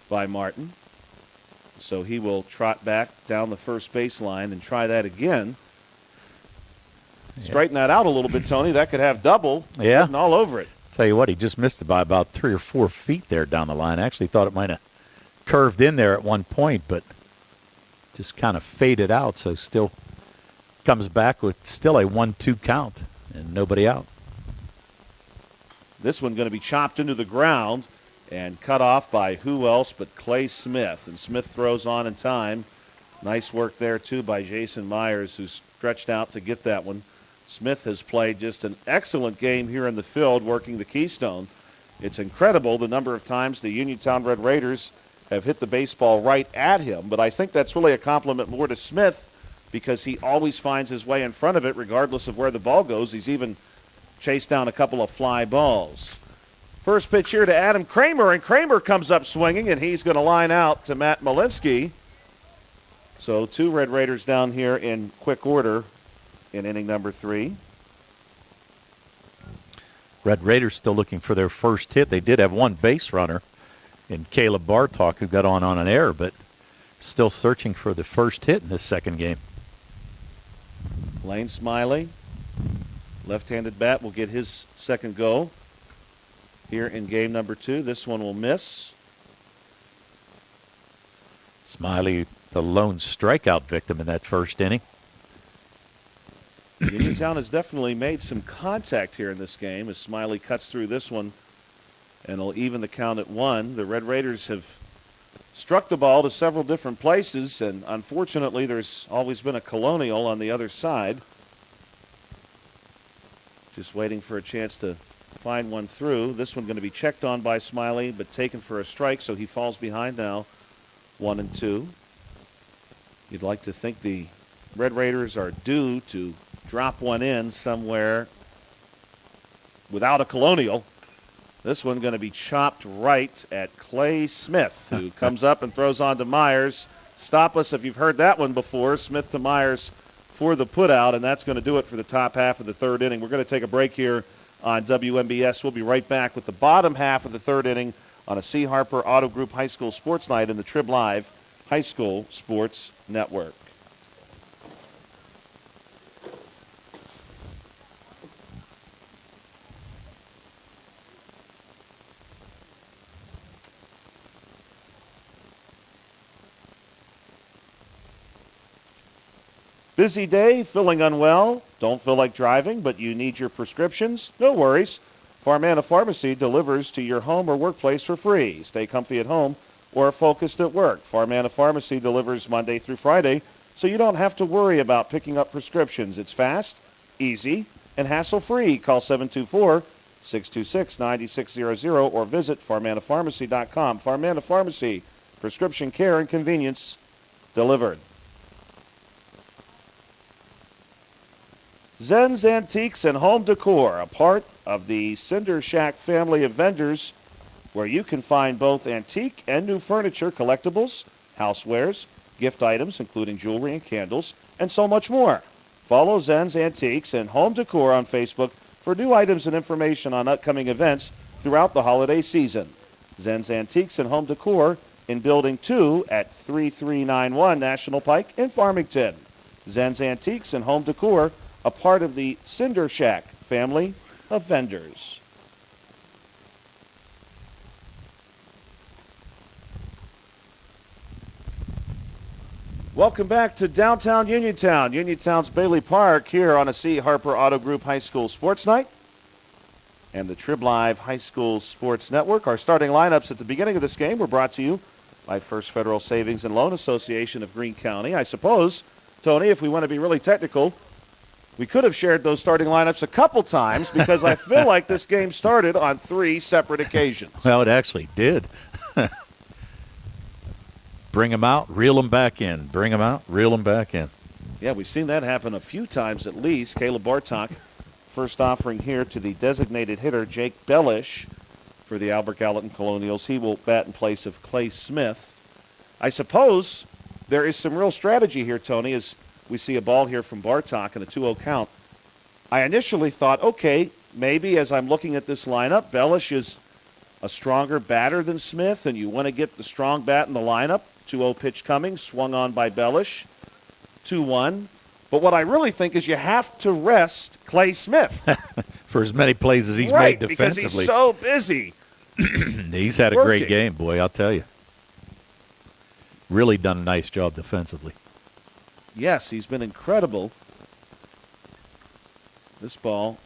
by Martin. So he will trot back down the first baseline and try that again. Straighten that out a little bit, Tony. That could have double. Yeah. Written all over it. Tell you what, he just missed it by about 3 or 4 feet there down the line. I actually thought it might have curved in there at one point, but just kind of faded out, so still comes back with still a 1-2 count and nobody out. This one going to be chopped into the ground and cut off by who else but Clay Smith. And Smith throws on in time. Nice work there, too, by Jason Myers, who stretched out to get that one. Smith has played just an excellent game here in the field working the Keystone. It's incredible the number of times the Uniontown Red Raiders have hit the baseball right at him, but I think that's really a compliment more to Smith because he always finds his way in front of it regardless of where the ball goes. He's even chased down a couple of fly balls. First pitch here to Adam Kramer, and Kramer comes up swinging, and he's going to line out to Matt Malinsky. So 2 Red Raiders down here in quick order in inning number 3. Red Raiders still looking for their first hit. They did have one base runner in Caleb Bartok, who got on an error, but still searching for the first hit in this second game. Lane Smiley, left-handed bat, will get his second go here in game number 2. This one will miss. Smiley, the lone strikeout victim in that first inning. Uniontown has definitely made some contact here in this game as Smiley cuts through this one and will even the count at 1. The Red Raiders have struck the ball to several different places, and unfortunately there's always been a Colonial on the other side. Just waiting for a chance to find one through. This one going to be checked on by Smiley, but taken for a strike, so he falls behind now, 1-2. You'd like to think the Red Raiders are due to drop one in somewhere without a Colonial. This one going to be chopped right at Clay Smith, who comes up and throws on to Myers. Stop us if you've heard that one before. Smith to Myers for the putout, and that's going to do it for the top half of the third inning. We're going to take a break here on WMBS. We'll be right back with the bottom half of the third inning on a C. Harper Auto Group High School Sports Night in the Trib Live High School Sports Network. Busy day, feeling unwell, don't feel like driving, but you need your prescriptions? No worries. Farmana Pharmacy delivers to your home or workplace for free. Stay comfy at home or focused at work. Farmana Pharmacy delivers Monday through Friday, so you don't have to worry about picking up prescriptions. It's fast, easy, and hassle-free. Call 724-626-9600 or visit farmanapharmacy.com. Farmana Pharmacy, prescription care and convenience delivered. Zen's Antiques and Home Decor, a part of the Cinder Shack family of vendors where you can find both antique and new furniture, collectibles, housewares, gift items, including jewelry and candles, and so much more. Follow Zen's Antiques and Home Decor on Facebook for new items and information on upcoming events throughout the holiday season. Zen's Antiques and Home Decor in Building 2 at 3391 National Pike in Farmington. Zen's Antiques and Home Decor, a part of the Cinder Shack family of vendors. Welcome back to downtown Uniontown, Uniontown's Bailey Park, here on a C. Harper Auto Group High School Sports Night and the Trib Live High School Sports Network. Our starting lineups at the beginning of this game were brought to you by First Federal Savings and Loan Association of Greene County. I suppose, Tony, if we want to be really technical, we could have shared those starting lineups a couple times because I feel like this game started on 3 separate occasions. Well, it actually did. Bring them out, reel them back in. Bring them out, reel them back in. Yeah, we've seen that happen a few times at least. Caleb Bartok, first offering here to the designated hitter, Jake Bellish, for the Albert Gallatin Colonials. He will bat in place of Clay Smith. I suppose there is some real strategy here, Tony, as we see a ball here from Bartok and a 2-0 count. I initially thought, okay, maybe as I'm looking at this lineup, Bellish is a stronger batter than Smith, and you want to get the strong bat in the lineup. 2-0 pitch coming, swung on by Bellish, 2-1. But what I really think is you have to rest Clay Smith. For as many plays as he's made defensively. Because he's so busy. He's had a great game, boy, I'll tell you. Really done a nice job defensively. Yes, he's been incredible. This ball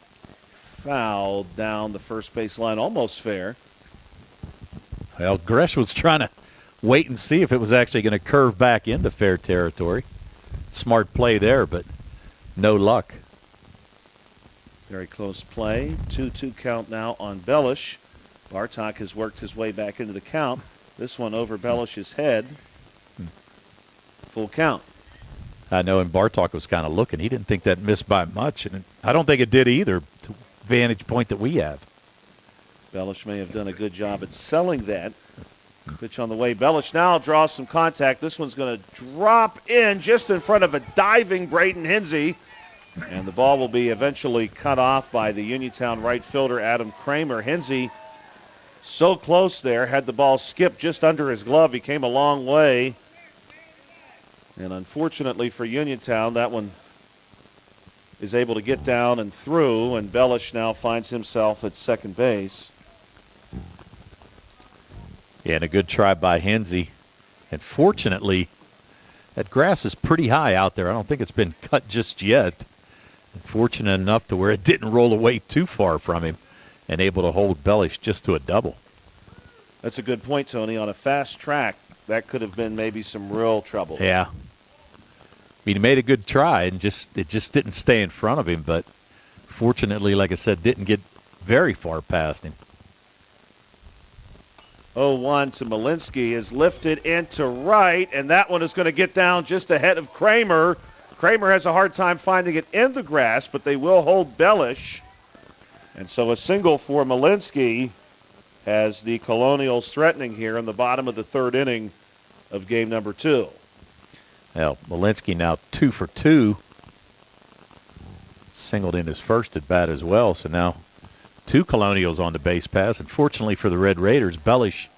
fouled down the first base line, almost fair. Well, Gresh was trying to wait and see if it was actually going to curve back into fair territory. Smart play there, but no luck. Very close play. 2-2 count now on Bellish. Bartok has worked his way back into the count. This one over Bellish's head. Full count. I know, and Bartok was kind of looking. He didn't think that missed by much, and I don't think it did either, to vantage point that we have. Bellish may have done a good job at selling that. Pitch on the way. Bellish now draws some contact. This one's going to drop in just in front of a diving Braden Hinsey. And the ball will be eventually cut off by the Uniontown right fielder, Adam Kramer. Hinsey so close there, had the ball skip just under his glove. He came a long way. And unfortunately for Uniontown, that one is able to get down and through, and Bellish now finds himself at second base. Yeah, and a good try by Hinsey. And fortunately, that grass is pretty high out there. I don't think it's been cut just yet. Fortunate enough to where it didn't roll away too far from him and able to hold Bellish just to a double. That's a good point, Tony. On a fast track, that could have been maybe some real trouble. Yeah. I mean, he made a good try, and it just didn't stay in front of him. But fortunately, like I said, didn't get very far past him. 0-1 to Malinsky is lifted into right, and that one is going to get down just ahead of Kramer. Kramer has a hard time finding it in the grass, but they will hold Bellish. And so a single for Malinsky has the Colonials threatening here in the bottom of the third inning of game number 2. Well, Malinsky now 2 for 2. Singled in his first at bat as well, so now 2 Colonials on the base pass. And fortunately for the Red Raiders, Bellish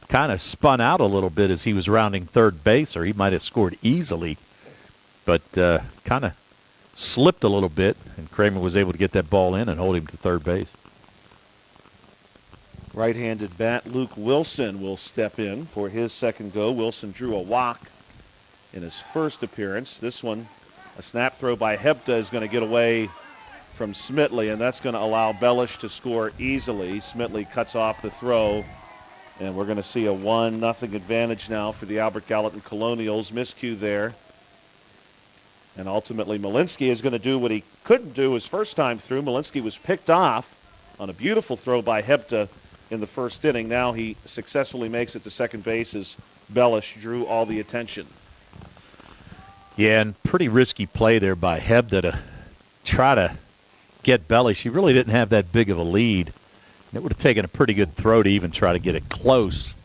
kind of spun out a little bit as he was rounding third base, or he might have scored easily. But kind of slipped a little bit, and Kramer was able to get that ball in and hold him to third base. Right-handed bat Luke Wilson will step in for his second go. Wilson drew a walk in his first appearance. This one, a snap throw by Hebda, is going to get away from Smitley, and that's going to allow Bellish to score easily. Smitley cuts off the throw, and we're going to see a 1-0 advantage now for the Albert Gallatin Colonials. Miscue there. And ultimately, Malinsky is going to do what he couldn't do his first time through. Malinsky was picked off on a beautiful throw by Hebda in the first inning. Now he successfully makes it to second base as Bellish drew all the attention. Yeah, and pretty risky play there by Hebda to try to get Bellish. He really didn't have that big of a lead. It would have taken a pretty good throw to even try to get it close.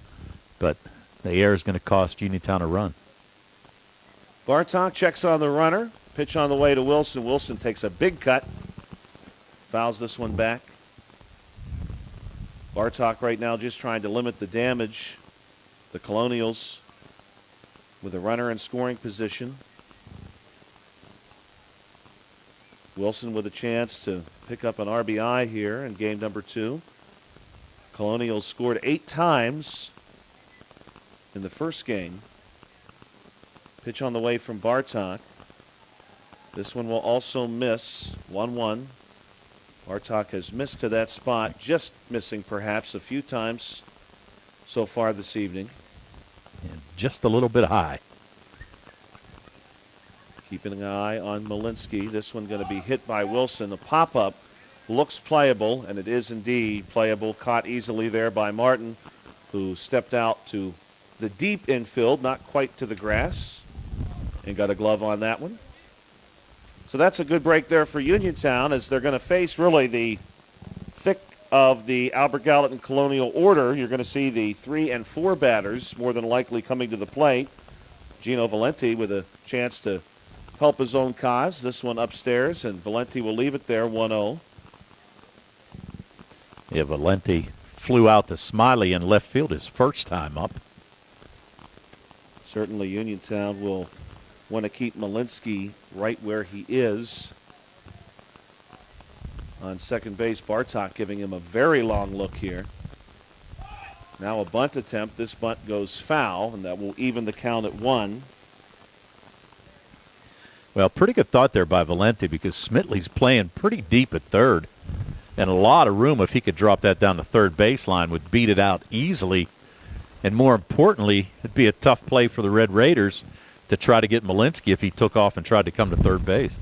But the error is going to cost Uniontown a run. Bartok checks on the runner. Pitch on the way to Wilson. Wilson takes a big cut. Fouls this one back. Bartok right now just trying to limit the damage. The Colonials with a runner in scoring position. Wilson with a chance to pick up an RBI here in game number 2. Colonials scored 8 times in the first game. Pitch on the way from Bartok. This one will also miss. 1-1. Bartok has missed to that spot, just missing perhaps a few times so far this evening. And just a little bit high. Keeping an eye on Malinsky. This one going to be hit by Wilson. The pop-up looks playable, and it is indeed playable. Caught easily there by Martin, who stepped out to the deep infield, not quite to the grass, and got a glove on that one. So that's a good break there for Uniontown, as they're going to face really the thick of the Albert Gallatin Colonial order. You're going to see the 3 and 4 batters more than likely coming to the plate. Gino Valenti with a chance to help his own cause. This one upstairs, and Valenti will leave it there 1-0. Yeah, Valenti flew out to Smiley in left field his first time up. Certainly Uniontown will want to keep Malinsky right where he is. On second base, Bartok giving him a very long look here. Now a bunt attempt. This bunt goes foul, and that will even the count at 1. Well, pretty good thought there by Valenti because Smitley's playing pretty deep at third. And a lot of room if he could drop that down the third baseline would beat it out easily. And more importantly, it'd be a tough play for the Red Raiders to try to get Malinsky if he took off and tried to come to third base.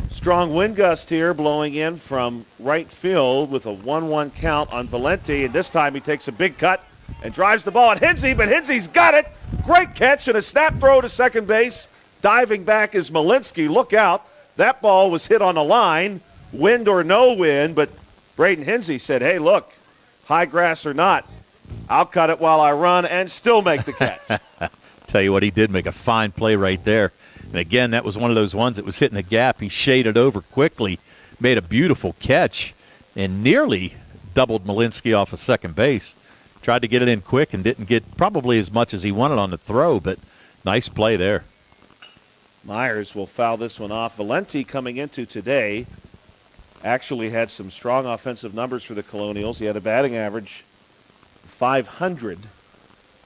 Strong wind gust here blowing in from right field with a 1-1 count on Valenti. And this time he takes a big cut and drives the ball at Hinsey, but Hinsey's got it. Great catch and a snap throw to second base. Diving back is Malinsky. Look out. That ball was hit on the line, wind or no wind, but Braden Hinsey said, hey, look, high grass or not, I'll cut it while I run and still make the catch. Tell you what, he did make a fine play right there. And again, that was one of those ones that was hitting the gap. He shaded over quickly, made a beautiful catch, and nearly doubled Malinsky off of second base. Tried to get it in quick and didn't get probably as much as he wanted on the throw, but nice play there. Myers will foul this one off. Valenti coming into today actually had some strong offensive numbers for the Colonials. He had a batting average 500.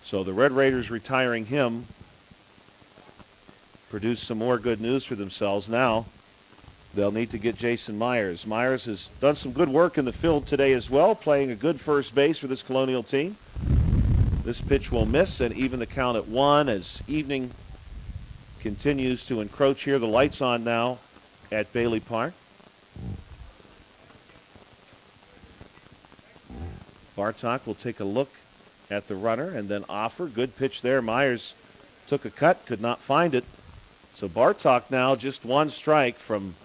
So the Red Raiders retiring him produced some more good news for themselves. Now they'll need to get Jason Myers. Myers has done some good work in the field today as well, playing a good first base for this Colonial team. This pitch will miss and even the count at 1 as evening continues to encroach here. The lights on now at Bailey Park. Bartok will take a look at the runner and then offer. Good pitch there. Myers took a cut, could not find it. So Bartok now just one strike from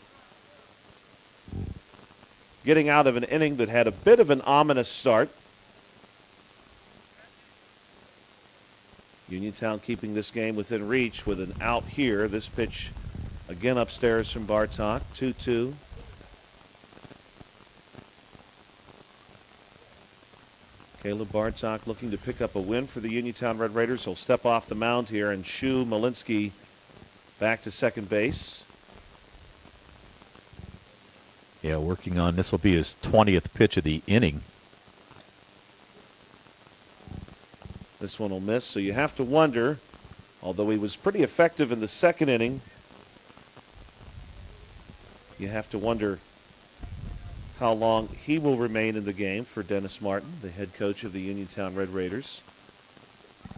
getting out of an inning that had a bit of an ominous start. Uniontown keeping this game within reach with an out here. This pitch again upstairs from Bartok. 2-2. Caleb Bartok looking to pick up a win for the Uniontown Red Raiders. He'll step off the mound here and shoo Malinsky back to second base. Yeah, working on this will be his 20th pitch of the inning. This one will miss, so you have to wonder, although he was pretty effective in the second inning, you have to wonder how long he will remain in the game for Dennis Martin, the head coach of the Uniontown Red Raiders.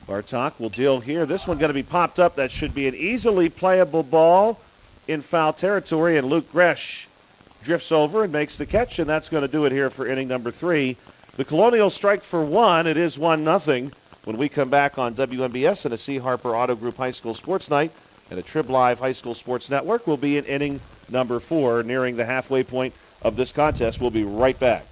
Bartok will deal here. This one going to be popped up. That should be an easily playable ball in foul territory, and Luke Gresh drifts over and makes the catch, and that's going to do it here for inning number 3. The Colonials strike for 1. It is 1-0. When we come back on WMBS and a C. Harper Auto Group High School Sports Night and a Trib Live High School Sports Network, we'll be in inning number 4, nearing the halfway point of this contest. We'll be right back.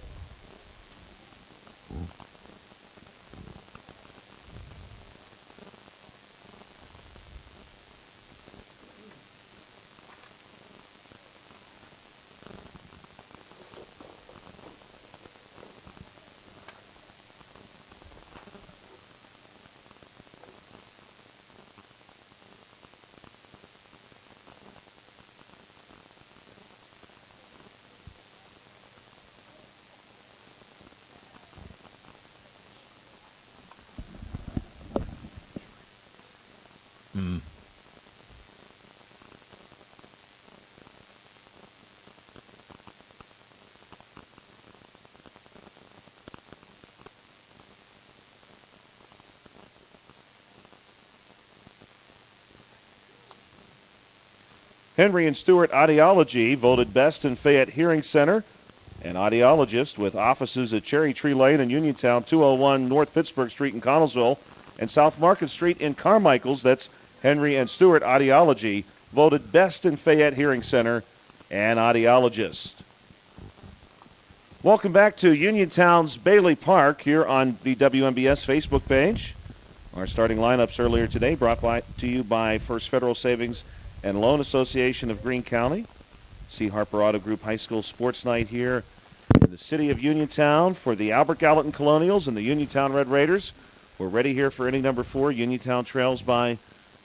Henry and Stewart Audiology voted best in Fayette Hearing Center. An audiologist with offices at Cherry Tree Lane in Uniontown, 201 North Pittsburgh Street in Connellsville, and South Market Street in Carmichael's. That's Henry and Stewart Audiology, voted best in Fayette Hearing Center and audiologist. Welcome back to Uniontown's Bailey Park here on the WMBS Facebook page. Our starting lineups earlier today brought to you by First Federal Savings and Loan Association of Greene County. C. Harper Auto Group High School Sports Night here in the city of Uniontown for the Albert Gallatin Colonials and the Uniontown Red Raiders. We're ready here for inning number 4. Uniontown trails by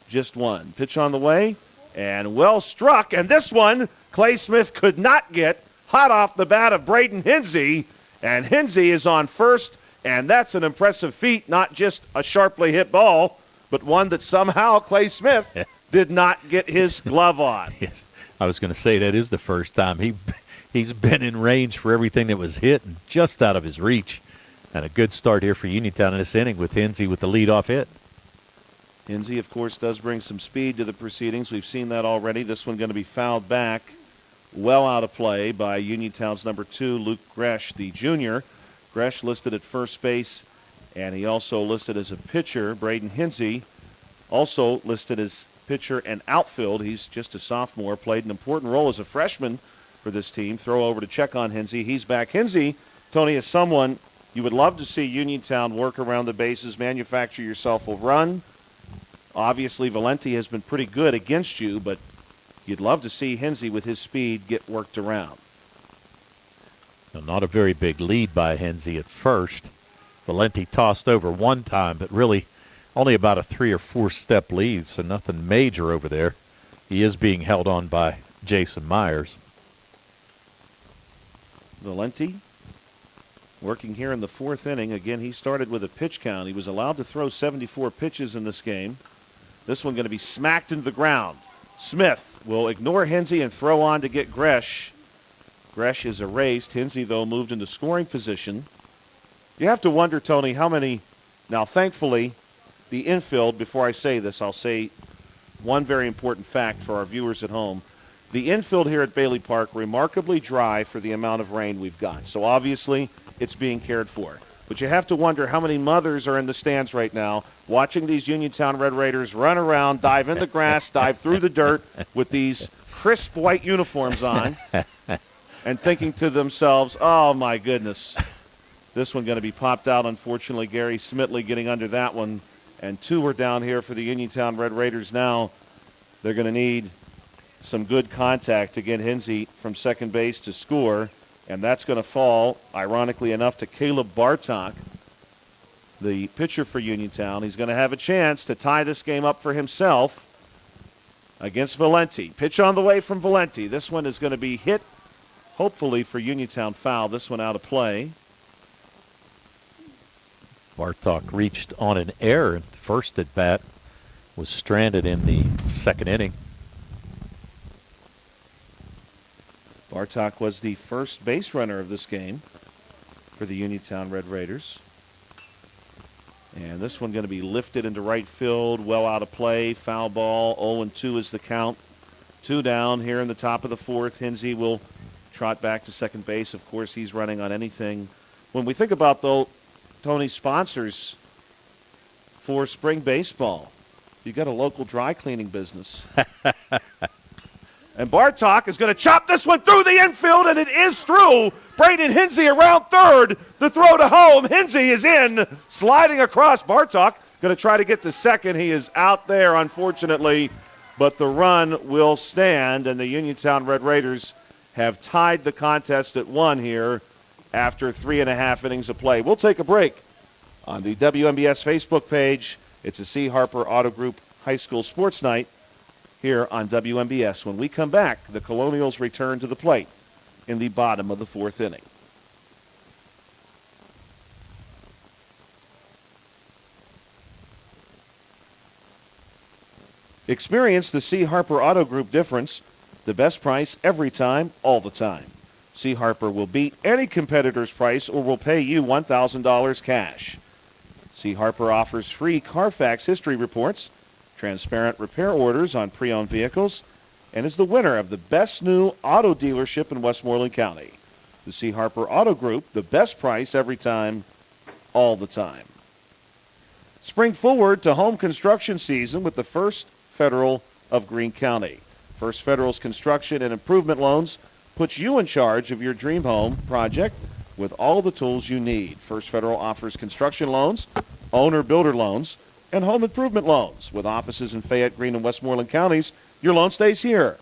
just 1. Pitch on the way and well struck. And this one, Clay Smith could not get hot off the bat of Braden Hinsey. And Hinsey is on first, and that's an impressive feat, not just a sharply hit ball, but one that somehow Clay Smith did not get his glove on. Yes, I was going to say that is the first time he's been in range for everything that was hit and just out of his reach. And a good start here for Uniontown in this inning with Hinsey with the leadoff hit. Hinsey, of course, does bring some speed to the proceedings. We've seen that already. This one going to be fouled back, well out of play by Uniontown's number 2, Luke Gresh, the junior. Gresh listed at first base, and he also listed as a pitcher. Braden Hinsey also listed as pitcher and outfield. He's just a sophomore, played an important role as a freshman for this team. Throw over to check on Hinsey. He's back. Hinsey, Tony, is someone you would love to see Uniontown work around the bases, manufacture yourself a run. Obviously, Valenti has been pretty good against you, but you'd love to see Hinsey with his speed get worked around. Well, not a very big lead by Hinsey at first. Valenti tossed over one time, but really only about a 3 or 4 step lead, so nothing major over there. He is being held on by Jason Myers. Valenti working here in the 4th inning. Again, he started with a pitch count. He was allowed to throw 74 pitches in this game. This one going to be smacked into the ground. Smith will ignore Hinsey and throw on to get Gresh. Gresh is erased. Hinsey, though, moved into scoring position. You have to wonder, Tony, how many. Now, thankfully, the infield, before I say this, I'll say one very important fact for our viewers at home. The infield here at Bailey Park, remarkably dry for the amount of rain we've got. So, obviously, it's being cared for. But you have to wonder how many mothers are in the stands right now watching these Uniontown Red Raiders run around, dive in the grass, dive through the dirt with these crisp white uniforms on and thinking to themselves, oh, my goodness, this one going to be popped out. Unfortunately, Gary Smitley getting under that one. And 2 are down here for the Uniontown Red Raiders now. They're going to need some good contact to get Hinsey from second base to score. And that's going to fall, ironically enough, to Caleb Bartok, the pitcher for Uniontown. He's going to have a chance to tie this game up for himself against Valenti. Pitch on the way from Valenti. This one is going to be hit, hopefully for Uniontown foul. This one out of play. Bartok reached on an error. First at bat, was stranded in the 2nd inning. Bartok was the first base runner of this game for the Uniontown Red Raiders. And this one going to be lifted into right field, well out of play, foul ball. 0-2 is the count. 2 down here in the top of the 4th. Hinsey will trot back to second base. Of course, he's running on anything. When we think about, though, Tony's sponsors for spring baseball, you got a local dry cleaning business. And Bartok is going to chop this one through the infield, and it is through. Braden Hinsey around third. The throw to home. Hinsey is in, sliding across. Bartok going to try to get to second. He is out there, unfortunately, but the run will stand, and the Uniontown Red Raiders have tied the contest at 1 here after 3.5 innings of play. We'll take a break. On the WMBS Facebook page, it's a C. Harper Auto Group High School Sports Night here on WMBS. When we come back, the Colonials return to the plate in the bottom of the 4th inning. Experience the C. Harper Auto Group difference. The best price every time, all the time. C. Harper will beat any competitor's price or will pay you $1,000 cash. C. Harper offers free Carfax history reports, transparent repair orders on pre-owned vehicles, and is the winner of the best new auto dealership in Westmoreland County. The C. Harper Auto Group, the best price every time, all the time. Spring forward to home construction season with the First Federal of Greene County. First Federal's construction and improvement loans puts you in charge of your dream home project with all the tools you need. First Federal offers construction loans, owner-builder loans, and home improvement loans. With offices in Fayette, Greene, and Westmoreland counties, your loan stays here.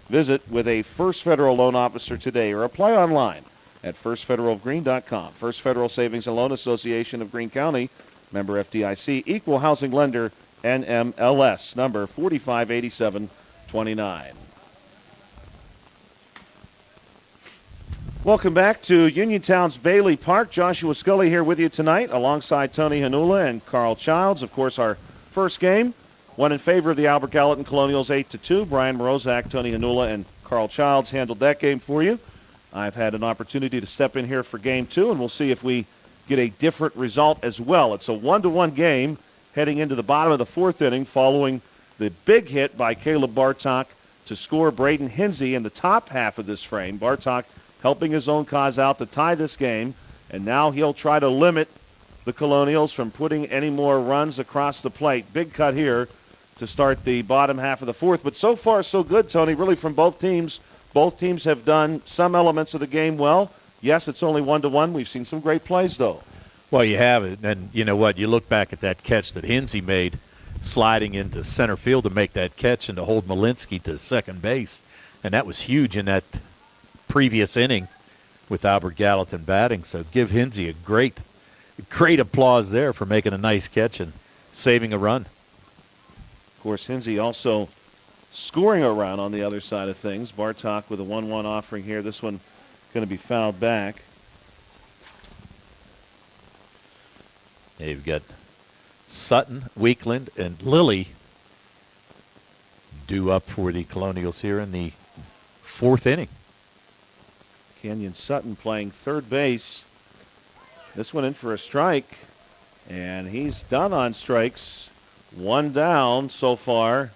Visit with a First Federal loan officer today or apply online at firstfederalofgreene.com. First Federal Savings and Loan Association of Greene County, member FDIC, equal housing lender, NMLS, number 458729. Welcome back to Uniontown's Bailey Park. Joshua Scully here with you tonight alongside Tony Hanula and Carl Childs. Of course, our first game One in favor of the Albert Gallatin Colonials, 8-2. Brian Morozak, Tony Hanula, and Carl Childs handled that game for you. I've had an opportunity to step in here for game 2, and we'll see if we get a different result as well. It's a 1-1 game heading into the bottom of the 4th inning following the big hit by Caleb Bartok to score Braden Hinsey in the top half of this frame. Bartok helping his own cause out to tie this game, and now he'll try to limit the Colonials from putting any more runs across the plate. Big cut here to start the bottom half of the 4th. But so far, so good, Tony, really from both teams. Both teams have done some elements of the game well. Yes, it's only 1-1. We've seen some great plays, though. Well, you have it. And you know what? You look back at that catch that Hinsey made, sliding into center field to make that catch and to hold Malinsky to second base. And that was huge in that previous inning with Albert Gallatin batting. So give Hinsey a great applause there for making a nice catch and saving a run. Of course, Hinsey also scoring a run on the other side of things. Bartok with a 1-1 offering here. This one going to be fouled back. You've got Sutton, Weakland, and Lilly due up for the Colonials here in the 4th inning. Kenyon Sutton playing third base. This one in for a strike, and he's done on strikes. 1 down so far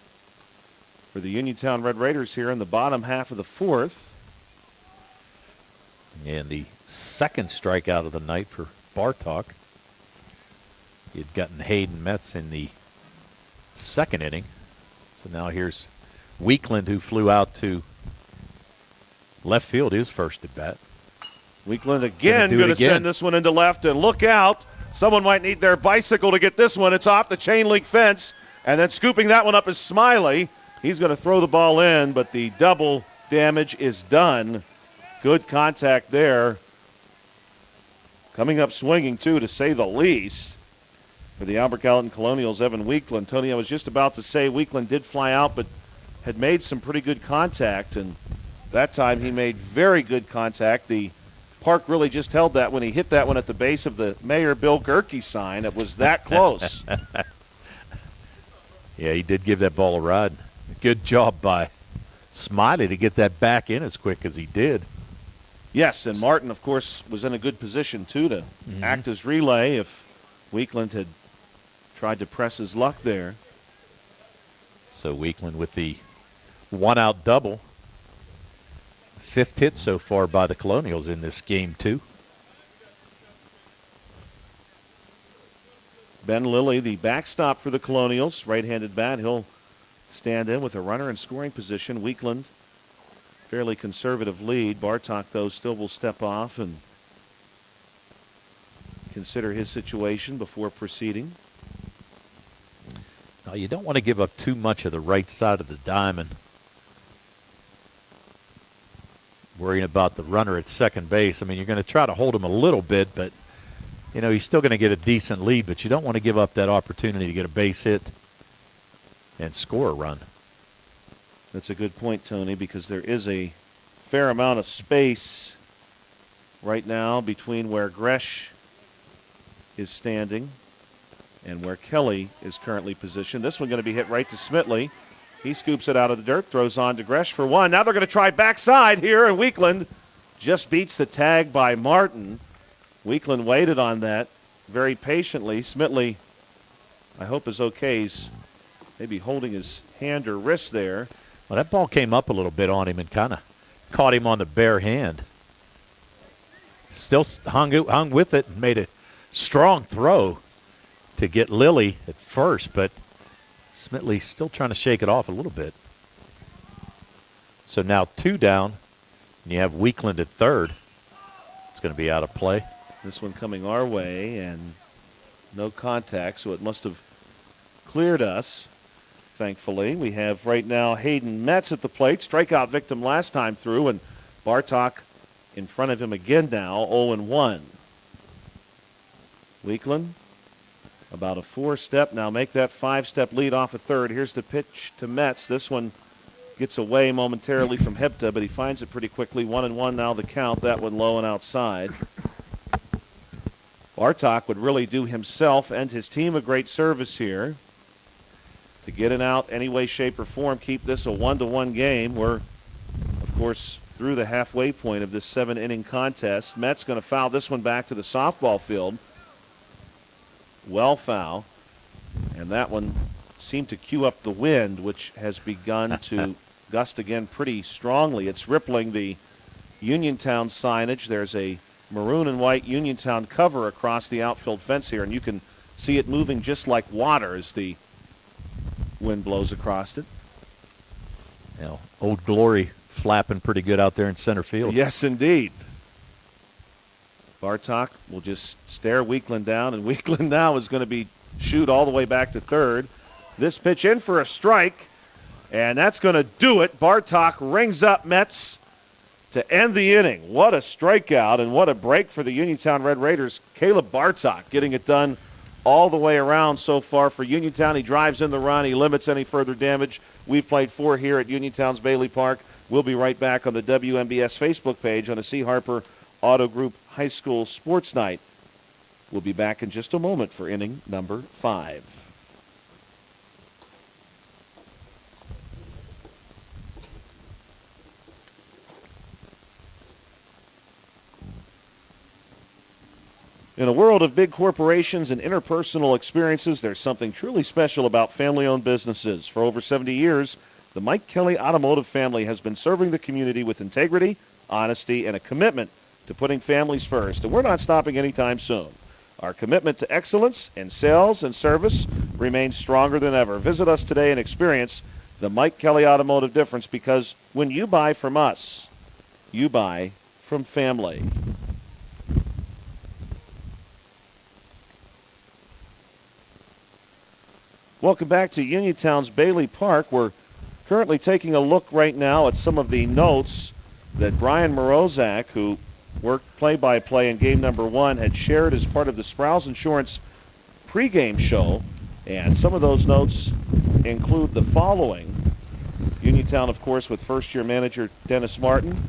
for the Uniontown Red Raiders here in the bottom half of the 4th. And the second strikeout of the night for Bartok. He had gotten Hayden Metz in the 2nd inning. So now here's Weakland, who flew out to left field, his first at bat. Weakland again going to send this one into left, and look out. Someone might need their bicycle to get this one. It's off the chain link fence, and then scooping that one up is Smiley. He's going to throw the ball in, but the double damage is done. Good contact there. Coming up swinging, too, to say the least. For the Albert Gallatin Colonials, Evan Weakland. Tony, I was just about to say Weakland did fly out, but had made some pretty good contact, and that time he made very good contact. The park really just held that when he hit that one at the base of the Mayor Bill Gerke sign. It was that close. Yeah, he did give that ball a ride. Good job by Smiley to get that back in as quick as he did. Yes, and Martin, of course, was in a good position, too, to act as relay if Weakland had tried to press his luck there. So Weakland with the 1-out double. 5th hit so far by the Colonials in this game, too. Ben Lilly, the backstop for the Colonials, right-handed bat. He'll stand in with a runner in scoring position. Weakland, fairly conservative lead. Bartok, though, still will step off and consider his situation before proceeding. Now, you don't want to give up too much of the right side of the diamond. Worrying about the runner at second base. I mean, you're going to try to hold him a little bit, but, you know, he's still going to get a decent lead, but you don't want to give up that opportunity to get a base hit and score a run. That's a good point, Tony, because there is a fair amount of space right now between where Gresh is standing and where Kelly is currently positioned. This one going to be hit right to Smitley. He scoops it out of the dirt, throws on to Gresh for one. Now they're going to try backside here, and Weakland just beats the tag by Martin. Weakland waited on that very patiently. Smitley, I hope, is okay. He's maybe holding his hand or wrist there. Well, that ball came up a little bit on him and kind of caught him on the bare hand. Still hung with it and made a strong throw to get Lilly at first, but Smitley's still trying to shake it off a little bit. So now 2 down, and you have Weakland at third. It's going to be out of play. This one coming our way, and no contact, so it must have cleared us, thankfully. We have right now Hayden Metz at the plate, strikeout victim last time through, and Bartok in front of him again now, 0-1. Weakland, about a 4-step. Now make that 5-step lead off a third. Here's the pitch to Metz. This one gets away momentarily from Hepta, but he finds it pretty quickly. 1-1 now the count. That one low and outside. Bartok would really do himself and his team a great service here to to get an out any way, shape, or form, keep this a 1-1 game. We're, of course, through the halfway point of this 7-inning contest. Met's going to foul this one back to the softball field. Well foul. And that one seemed to cue up the wind, which has begun to gust again pretty strongly. It's rippling the Uniontown signage. There's a maroon and white Uniontown cover across the outfield fence here, and you can see it moving just like water as the wind blows across it. Yeah, Old Glory flapping pretty good out there in center field. Yes, indeed. Bartok will just stare Weakland down, and Weakland now is going to be shoot all the way back to third. This pitch in for a strike, and that's going to do it. Bartok rings up Mets to end the inning. What a strikeout and what a break for the Uniontown Red Raiders. Caleb Bartok getting it done all the way around so far for Uniontown. He drives in the run. He limits any further damage. We've played 4 here at Uniontown's Bailey Park. We'll be right back on the WMBS Facebook page on a C. Harper Auto Group High School Sports Night. We'll be back in just a moment for inning number 5. In a world of big corporations and interpersonal experiences, there's something truly special about family-owned businesses. For over 70 years, the Mike Kelly Automotive family has been serving the community with integrity, honesty, and a commitment to putting families first. And we're not stopping anytime soon. Our commitment to excellence in sales and service remains stronger than ever. Visit us today and experience the Mike Kelly Automotive difference, because when you buy from us, you buy from family. Welcome back to Uniontown's Bailey Park. We're currently taking a look right now at some of the notes that Brian Morozak, who worked play-by-play in game number 1, had shared as part of the Sprouse Insurance pregame show. And some of those notes include the following. Uniontown, of course, with first-year manager Dennis Martin,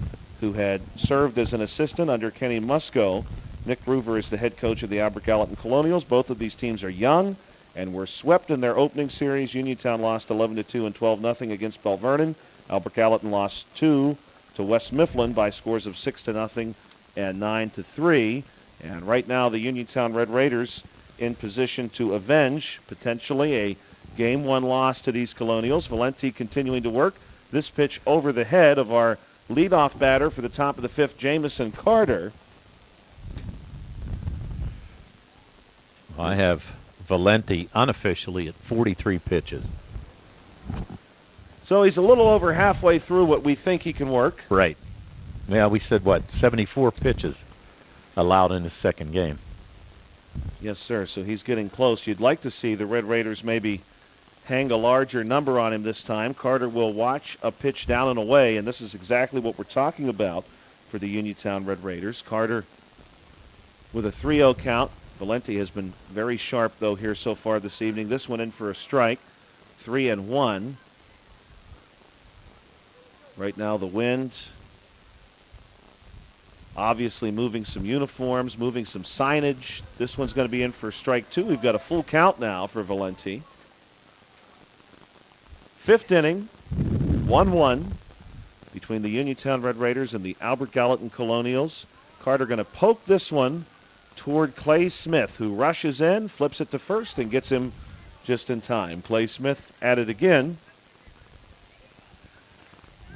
who had served as an assistant under Kenny Musco. Nick Groover is the head coach of the Albert Gallatin Colonials. Both of these teams are young and were swept in their opening series. Uniontown lost 11-2 and 12-0 against Bell Vernon. Albert Gallatin lost 2 to West Mifflin by scores of 6-0 and 9-3. And right now the Uniontown Red Raiders in position to avenge potentially a Game 1 loss to these Colonials. Valenti continuing to work. This pitch over the head of our leadoff batter for the top of the 5th, Jamison Carter. I have Valenti unofficially at 43 pitches. So he's a little over halfway through what we think he can work. Right. Yeah, we said, 74 pitches allowed in his second game. Yes, sir. So he's getting close. You'd like to see the Red Raiders maybe hang a larger number on him this time. Carter will watch a pitch down and away, and this is exactly what we're talking about for the Uniontown Red Raiders. Carter with a 3-0 count. Valenti has been very sharp, though, here so far this evening. This one in for a strike, 3-1. Right now the wind obviously moving some uniforms, moving some signage. This one's going to be in for strike 2. We've got a full count now for Valenti. 5th inning, 1-1 between the Uniontown Red Raiders and the Albert Gallatin Colonials. Carter going to poke this one toward Clay Smith, who rushes in, flips it to first, and gets him just in time. Clay Smith at it again.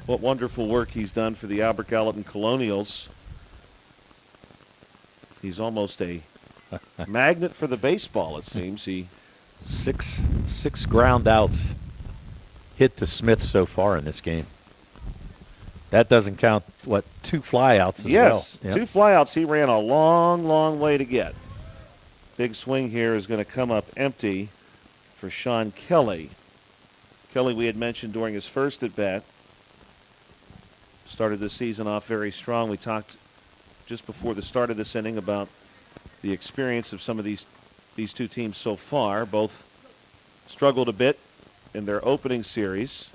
What wonderful work he's done for the Albert Gallatin Colonials. He's almost a magnet for the baseball, it seems. He Six ground outs hit to Smith so far in this game. That doesn't count, 2 flyouts as well. Yes, Yep. 2 flyouts he ran a long, long way to get. Big swing here is going to come up empty for Sean Kelly. Kelly, we had mentioned during his first at-bat, started the season off very strong. We talked just before the start of this inning about the experience of some of these 2 teams so far. Both struggled a bit in their opening series.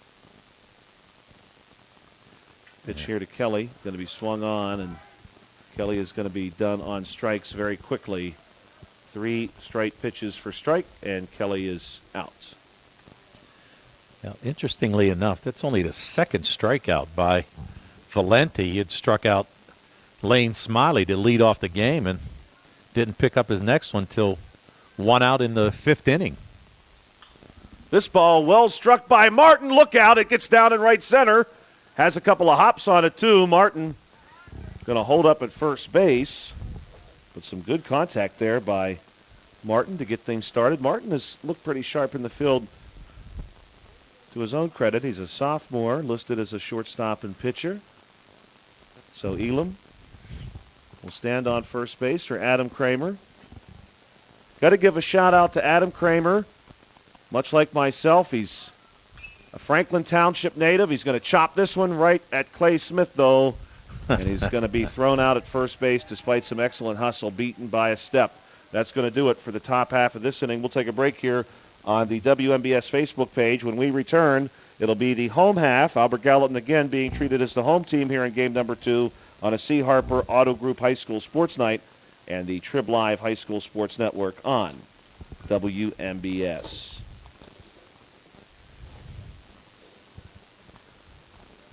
Pitch here to Kelly, going to be swung on, and Kelly is going to be done on strikes very quickly. 3 straight pitches for strike, and Kelly is out. Now, interestingly enough, that's only the second strikeout by Valenti. He had struck out Lane Smiley to lead off the game and didn't pick up his next one till 1 out in the 5th inning. This ball well struck by Martin. Look out, it gets down in right center. Has a couple of hops on it too. Martin going to hold up at first base. But some good contact there by Martin to get things started. Martin has looked pretty sharp in the field. To his own credit, he's a sophomore, listed as a shortstop and pitcher. So Elam will stand on first base for Adam Kramer. Got to give a shout out to Adam Kramer. Much like myself, he's a Franklin Township native. He's going to chop this one right at Clay Smith, though, and he's going to be thrown out at first base despite some excellent hustle, beaten by a step. That's going to do it for the top half of this inning. We'll take a break here on the WMBS Facebook page. When we return, it'll be the home half. Albert Gallatin again being treated as the home team here in game number 2 on a C. Harper Auto Group High School Sports Night and the Trib Live High School Sports Network on WMBS.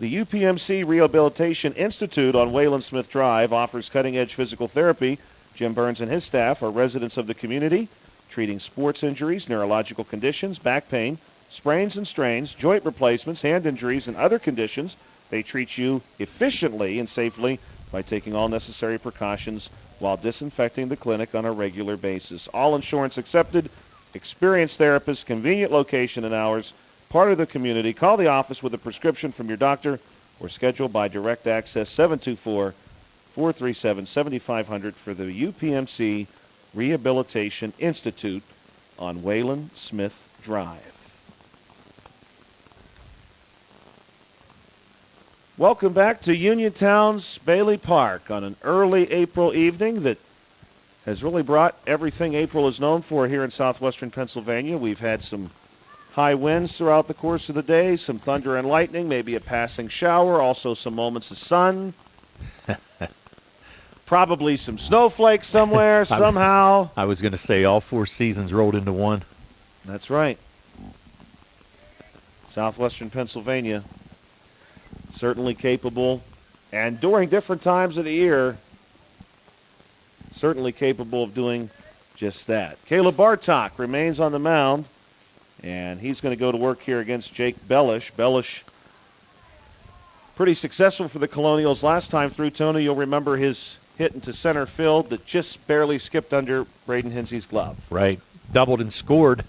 The UPMC Rehabilitation Institute on Wayland Smith Drive offers cutting-edge physical therapy. Jim Burns and his staff are residents of the community, treating sports injuries, neurological conditions, back pain, sprains and strains, joint replacements, hand injuries, and other conditions. They treat you efficiently and safely by taking all necessary precautions while disinfecting the clinic on a regular basis. All insurance accepted, experienced therapists, convenient location and hours, part of the community. Call the office with a prescription from your doctor or schedule by direct access 724-437-7500 for the UPMC Rehabilitation Institute on Wayland Smith Drive. Welcome back to Uniontown's Bailey Park on an early April evening that has really brought everything April is known for here in southwestern Pennsylvania. We've had some high winds throughout the course of the day, some thunder and lightning, maybe a passing shower, also some moments of sun. Probably some snowflakes somewhere, somehow. I was going to say all 4 seasons rolled into one. That's right. Southwestern Pennsylvania, certainly capable, and during different times of the year, certainly capable of doing just that. Caleb Bartok remains on the mound, and he's going to go to work here against Jake Bellish. Bellish, pretty successful for the Colonials last time through. Tony, you'll remember his hit into center field that just barely skipped under Braden Hinsey's glove. Right. Doubled and scored.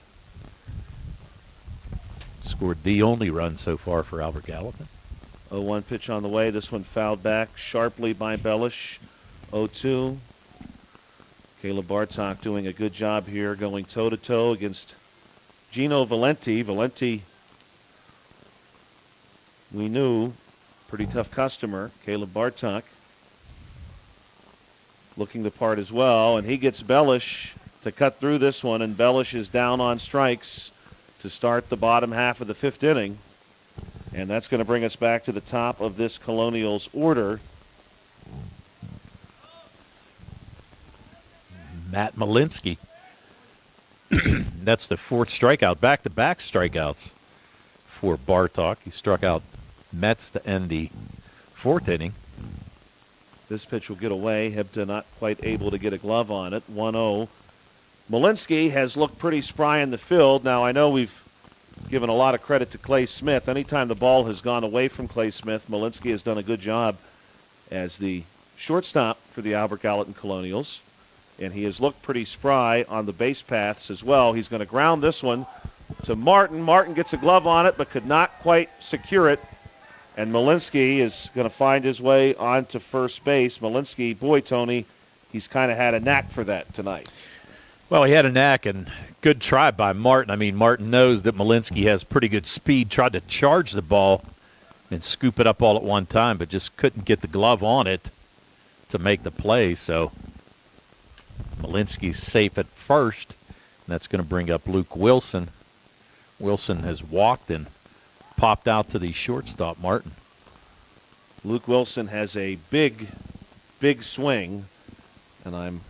Scored the only run so far for Albert Gallatin. 0-1 pitch on the way. This one fouled back sharply by Bellish. 0-2. Caleb Bartok doing a good job here, going toe-to-toe against Gino Valenti. Valenti, we knew, pretty tough customer. Caleb Bartok looking the part as well, and he gets Bellish to cut through this one, and Bellish is down on strikes to start the bottom half of the 5th inning. And that's going to bring us back to the top of this Colonials order. Matt Malinsky. That's the 4th strikeout, back-to-back strikeouts for Bartok. He struck out Metz to end the 4th inning. This pitch will get away. Hebda not quite able to get a glove on it. 1-0. Malinsky has looked pretty spry in the field. Now, I know we've given a lot of credit to Clay Smith. Anytime the ball has gone away from Clay Smith, Malinsky has done a good job as the shortstop for the Albert Gallatin Colonials. And he has looked pretty spry on the base paths as well. He's going to ground this one to Martin. Martin gets a glove on it but could not quite secure it. And Malinsky is going to find his way onto first base. Malinsky, boy, Tony, he's kind of had a knack for that tonight. Well, he had a knack, and good try by Martin. I mean, Martin knows that Malinsky has pretty good speed, tried to charge the ball and scoop it up all at one time, but just couldn't get the glove on it to make the play. So Malinsky's safe at first, and that's going to bring up Luke Wilson. Wilson has walked and popped out to the shortstop, Martin. Luke Wilson has a big, big swing, and I'm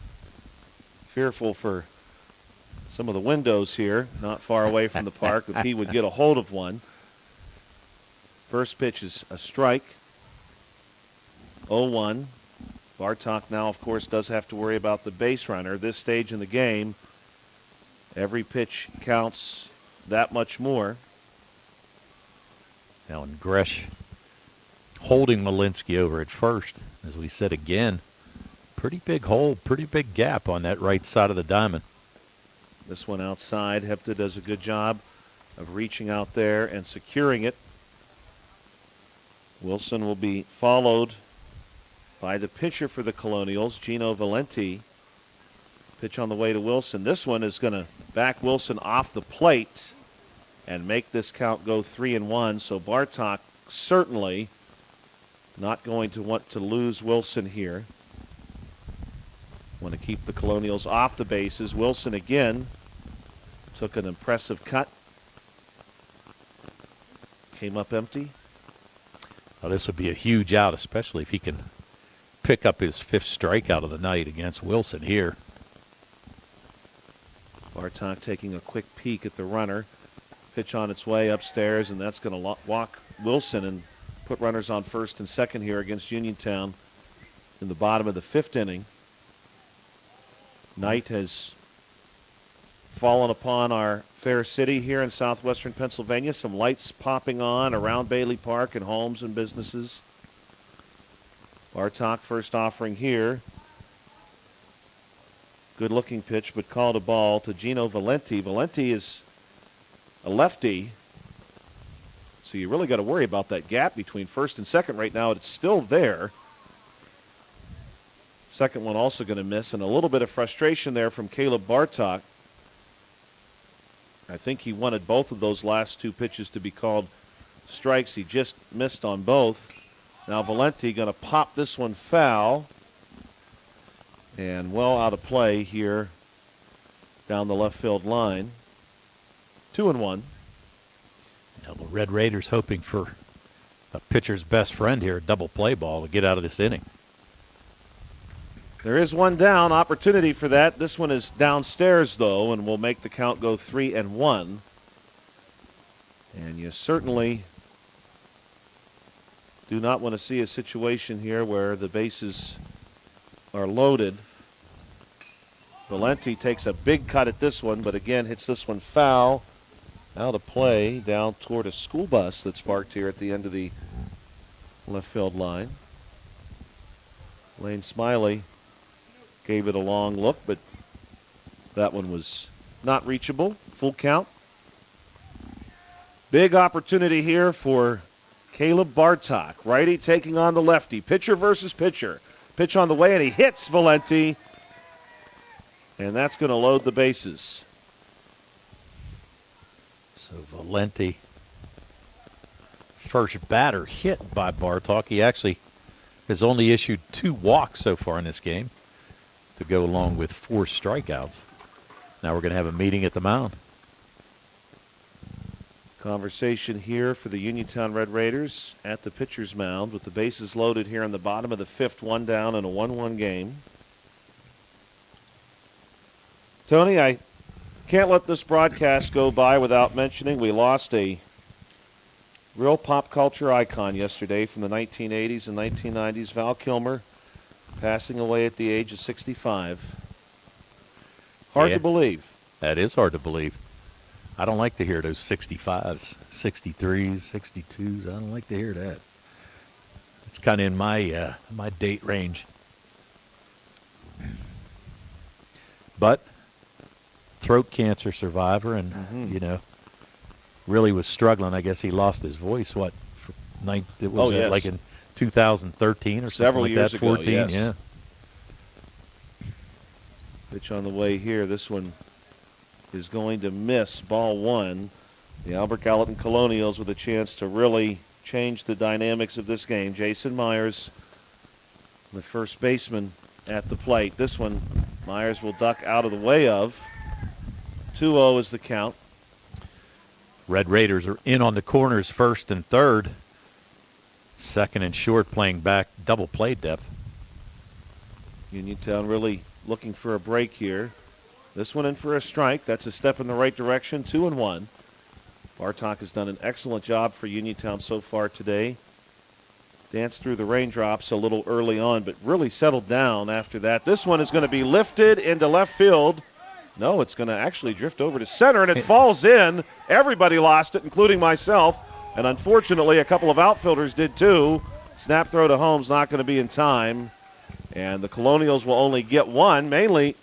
fearful for some of the windows here, not far away from the park, if he would get a hold of one. First pitch is a strike. 0-1. Bartok now, of course, does have to worry about the base runner. This stage in the game, every pitch counts that much more. Now, in Gresh holding Malinsky over at first, as we said again, pretty big hole, pretty big gap on that right side of the diamond. This one outside. Hepta does a good job of reaching out there and securing it. Wilson will be followed by the pitcher for the Colonials, Gino Valenti. Pitch on the way to Wilson. This one is going to back Wilson off the plate and make this count go 3-1. So Bartok certainly not going to want to lose Wilson here. Want to keep the Colonials off the bases. Wilson again took an impressive cut. Came up empty. Well, this would be a huge out, especially if he can pick up his 5th strikeout of the night against Wilson here. Bartok taking a quick peek at the runner. Pitch on its way upstairs, and that's going to walk Wilson and put runners on first and second here against Uniontown in the bottom of the 5th inning. Night has fallen upon our fair city here in southwestern Pennsylvania. Some lights popping on around Bailey Park and homes and businesses. Bartok first offering here. Good looking pitch, but called a ball to Gino Valenti. Valenti is a lefty, so you really got to worry about that gap between first and second right now. It's still there. Second one also going to miss, and a little bit of frustration there from Caleb Bartok. I think he wanted both of those last 2 pitches to be called strikes. He just missed on both. Now Valenti going to pop this one foul. And well out of play here down the left field line. 2-1. Now the Red Raiders hoping for a pitcher's best friend here, a double play ball to get out of this inning. There is one down, opportunity for that. This one is downstairs, though, and will make the count go 3-1. And you certainly do not want to see a situation here where the bases are loaded. Valenti takes a big cut at this one, but again hits this one foul. Out of play down toward a school bus that's parked here at the end of the left field line. Lane Smiley gave it a long look, but that one was not reachable. Full count. Big opportunity here for Caleb Bartok. Righty taking on the lefty. Pitcher versus pitcher. Pitch on the way, and he hits Valenti. And that's going to load the bases. So Valenti, first batter hit by Bartok. He actually has only issued 2 walks so far in this game to go along with 4 strikeouts. Now we're going to have a meeting at the mound. Conversation here for the Uniontown Red Raiders at the pitcher's mound with the bases loaded here in the bottom of the 5th, 1 down in a 1-1 game. Tony, I can't let this broadcast go by without mentioning we lost a real pop culture icon yesterday from the 1980s and 1990s. Val Kilmer passing away at the age of 65. Hard to believe. That is hard to believe. I don't like to hear those 65s, 63s, 62s. I don't like to hear that. It's kind of in my my date range. But throat cancer survivor, and you know, really was struggling. I guess he lost his voice. What? Like in 2013 or several something like years that. ago, 14, yes. yeah. Pitch on the way here. This one is going to miss. Ball 1. The Albert Gallatin Colonials with a chance to really change the dynamics of this game. Jason Myers, the first baseman, at the plate. This one, Myers will duck out of the way of. 2-0 is the count. Red Raiders are in on the corners, first and third. Second and short, playing back double play depth. Uniontown really looking for a break here. This one in for a strike. That's a step in the right direction. 2-1. Bartok has done an excellent job for Uniontown so far today. Danced through the raindrops a little early on, but really settled down after that. This one is going to be lifted into left field. No, it's going to actually drift over to center, and it falls in. Everybody lost it, including myself. And unfortunately, a couple of outfielders did too. Snap throw to home's not going to be in time. And the Colonials will only get one, mainly,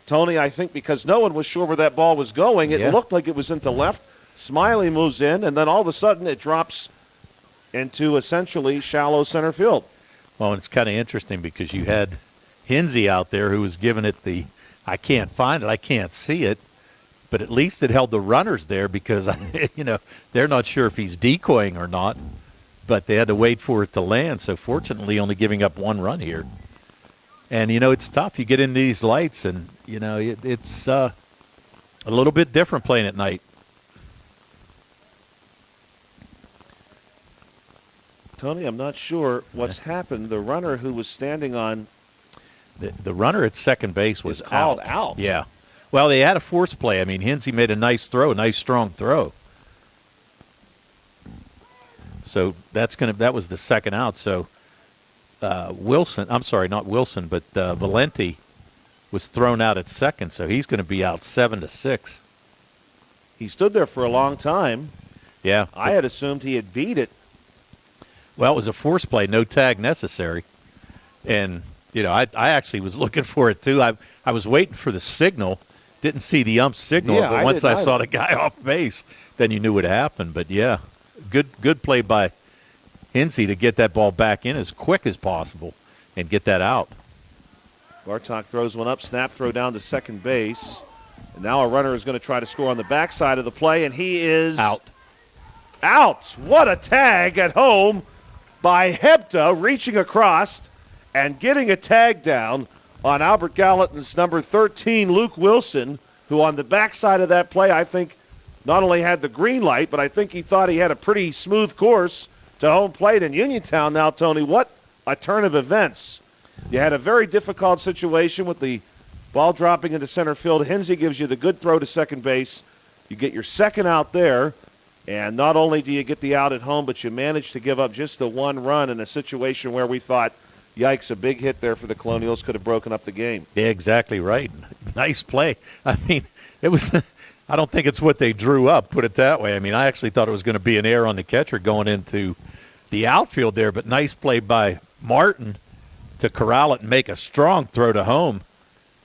Tony, I think because no one was sure where that ball was going. It looked like it was into left. Smiley moves in, and then all of a sudden it drops into essentially shallow center field. Well, it's kind of interesting because you had Hinsey out there who was giving it the, I can't find it, I can't see it, but at least it held the runners there because, they're not sure if he's decoying or not, but they had to wait for it to land. So fortunately, only giving up one run here. And, it's tough. You get into these lights and, it's a little bit different playing at night. Tony, I'm not sure what's happened. The runner who was standing on the runner at second base was called out. Yeah. Well, they had a force play. I mean, Hinsey made a nice throw, a nice strong throw. So that was the second out. So Wilson, I'm sorry, not Wilson, but Valenti was thrown out at second, so he's going to be out 7-6. He stood there for a long time. Yeah. I had assumed he had beat it. Well, it was a force play, no tag necessary. And, I actually was looking for it, too. I was waiting for the signal, didn't see the ump signal, but once I saw the guy off base, then you knew what happened. But, yeah, good play by Hinsey to get that ball back in as quick as possible and get that out. Bartok throws one up, snap throw down to second base. And now a runner is going to try to score on the backside of the play, and he is out. What a tag at home by Hebda, reaching across and getting a tag down on Albert Gallatin's number 13, Luke Wilson, who on the backside of that play I think not only had the green light, but I think he thought he had a pretty smooth course to home plate in Uniontown. Now, Tony, what a turn of events. You had a very difficult situation with the ball dropping into center field. Hinsey gives you the good throw to second base. You get your second out there. And not only do you get the out at home, but you manage to give up just the one run in a situation where we thought, yikes, a big hit there for the Colonials could have broken up the game. Yeah, exactly right. Nice play. I mean, it was – I don't think it's what they drew up, put it that way. I mean, I actually thought it was going to be an error on the catcher going into the outfield there, but nice play by Martin to corral it and make a strong throw to home,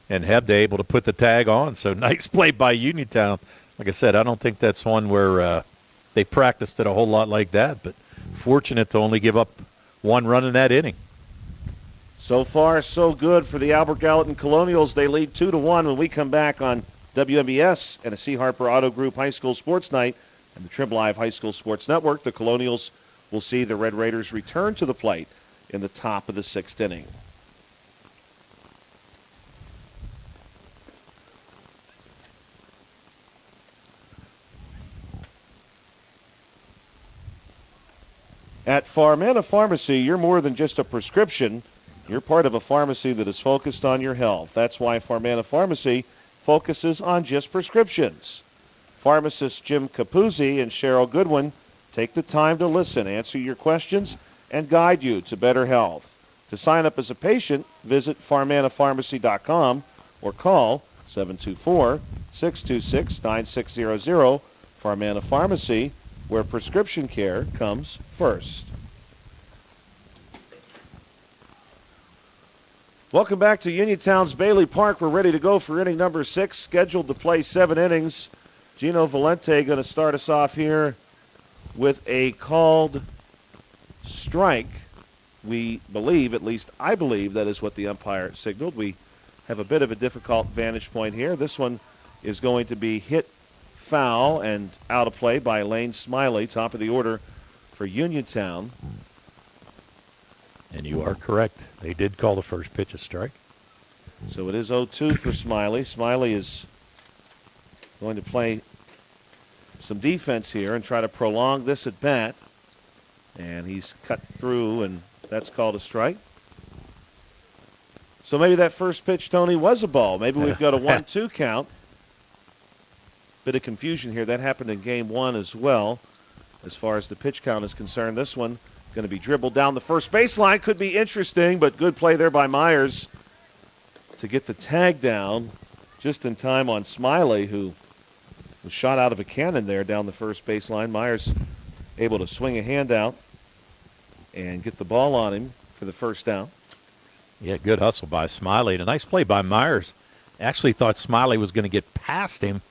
and Hebda able to put the tag on. So nice play by Uniontown. Like I said, I don't think that's one where they practiced it a whole lot like that, but fortunate to only give up one run in that inning. So far, so good for the Albert Gallatin Colonials. They lead 2-1 when we come back on WMBS and a C. Harper Auto Group High School Sports Night and the Trib Live High School Sports Network. The Colonials will see the Red Raiders return to the plate in the top of the sixth inning. At Farmana Pharmacy, you're more than just a prescription. You're part of a pharmacy that is focused on your health. That's why Farmana Pharmacy focuses on just prescriptions. Pharmacists Jim Capuzzi and Cheryl Goodwin take the time to listen, answer your questions, and guide you to better health. To sign up as a patient, visit farmanapharmacy.com or call 724-626-9600. Farmana Pharmacy, where prescription care comes first. Welcome back to Uniontown's Bailey Park. We're ready to go for inning number 6, scheduled to play 7 innings. Gino Valente going to start us off here with a called strike. We believe, at least I believe, that is what the umpire signaled. We have a bit of a difficult vantage point here. This one is going to be hit foul and out of play by Lane Smiley, top of the order for Uniontown. And you are correct. They did call the first pitch a strike. So it is 0-2 for Smiley. Smiley is going to play some defense here and try to prolong this at bat. And he's cut through, and that's called a strike. So maybe that first pitch, Tony, was a ball. Maybe we've got a 1-2 count. bit of confusion here. That happened in game one as well, as far as the pitch count is concerned. This one going to be dribbled down the first baseline. Could be interesting, but good play there by Myers to get the tag down just in time on Smiley, who was shot out of a cannon there down the first baseline. Myers able to swing a hand out and get the ball on him for the first down. Yeah, good hustle by Smiley. And a nice play by Myers. Actually thought Smiley was going to get past him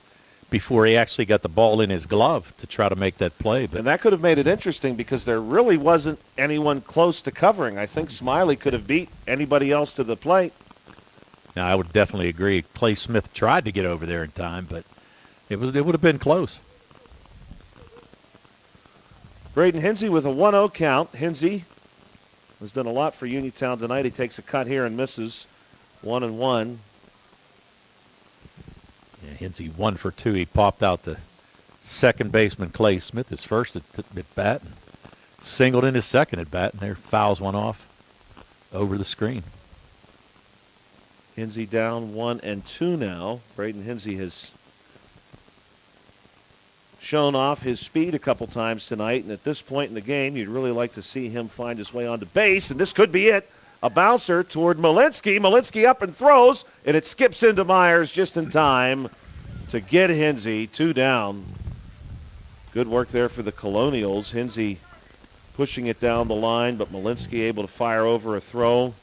before he actually got the ball in his glove to try to make that play. But and that could have made it interesting because there really wasn't anyone close to covering. I think Smiley could have beat anybody else to the plate. now, I would definitely agree. Clay Smith tried to get over there in time, but it would have been close. Braden Hinsey with a 1-0 count. Hinsey has done a lot for Uniontown tonight. He takes a cut here and misses. 1-1. Yeah, Hinsey 1 for 2. He popped out the second baseman, Clay Smith, his first at bat, and singled in his second at bat, and there fouls one off over the screen. Hinsey down 1-2 now. Braden Hinsey has shown off his speed a couple times tonight, and at this point in the game, you'd really like to see him find his way onto base, and this could be it. A bouncer toward Malinsky. Malinsky up and throws, and it skips into Myers just in time to get Hinsey. 2 down. Good work there for the Colonials. Hinsey pushing it down the line, but Malinsky able to fire over a throw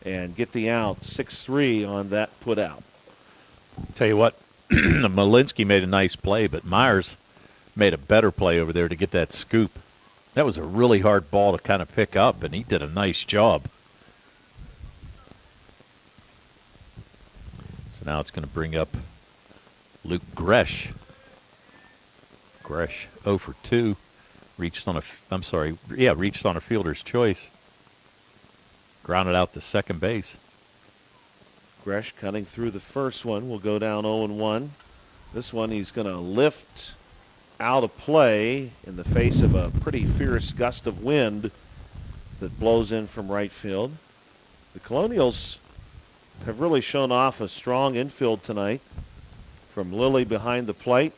and get the out. 6-3 on that put out. Tell you what, Malinsky made a nice play, but Myers made a better play over there to get that scoop. That was a really hard ball to kind of pick up, and he did a nice job. So now it's going to bring up Luke Gresh. Gresh 0 for 2. Reached on a fielder's choice. Grounded out to second base. Gresh cutting through the first one. Will go down 0-1. This one he's going to lift out of play in the face of a pretty fierce gust of wind that blows in from right field. The Colonials have really shown off a strong infield tonight, from Lilly behind the plate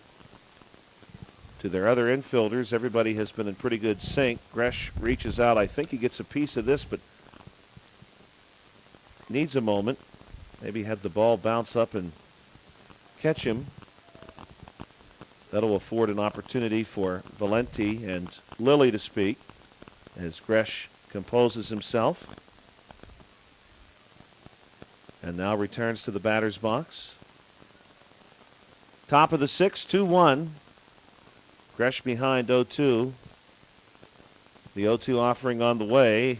to their other infielders. Everybody has been in pretty good sync. Gresh reaches out. I think he gets a piece of this, but needs a moment. Maybe had the ball bounce up and catch him. That'll afford an opportunity for Valenti and Lilly to speak as Gresh composes himself and now returns to the batter's box. Top of the 6th, 2-1. Gresh behind 0-2. The 0-2 offering on the way.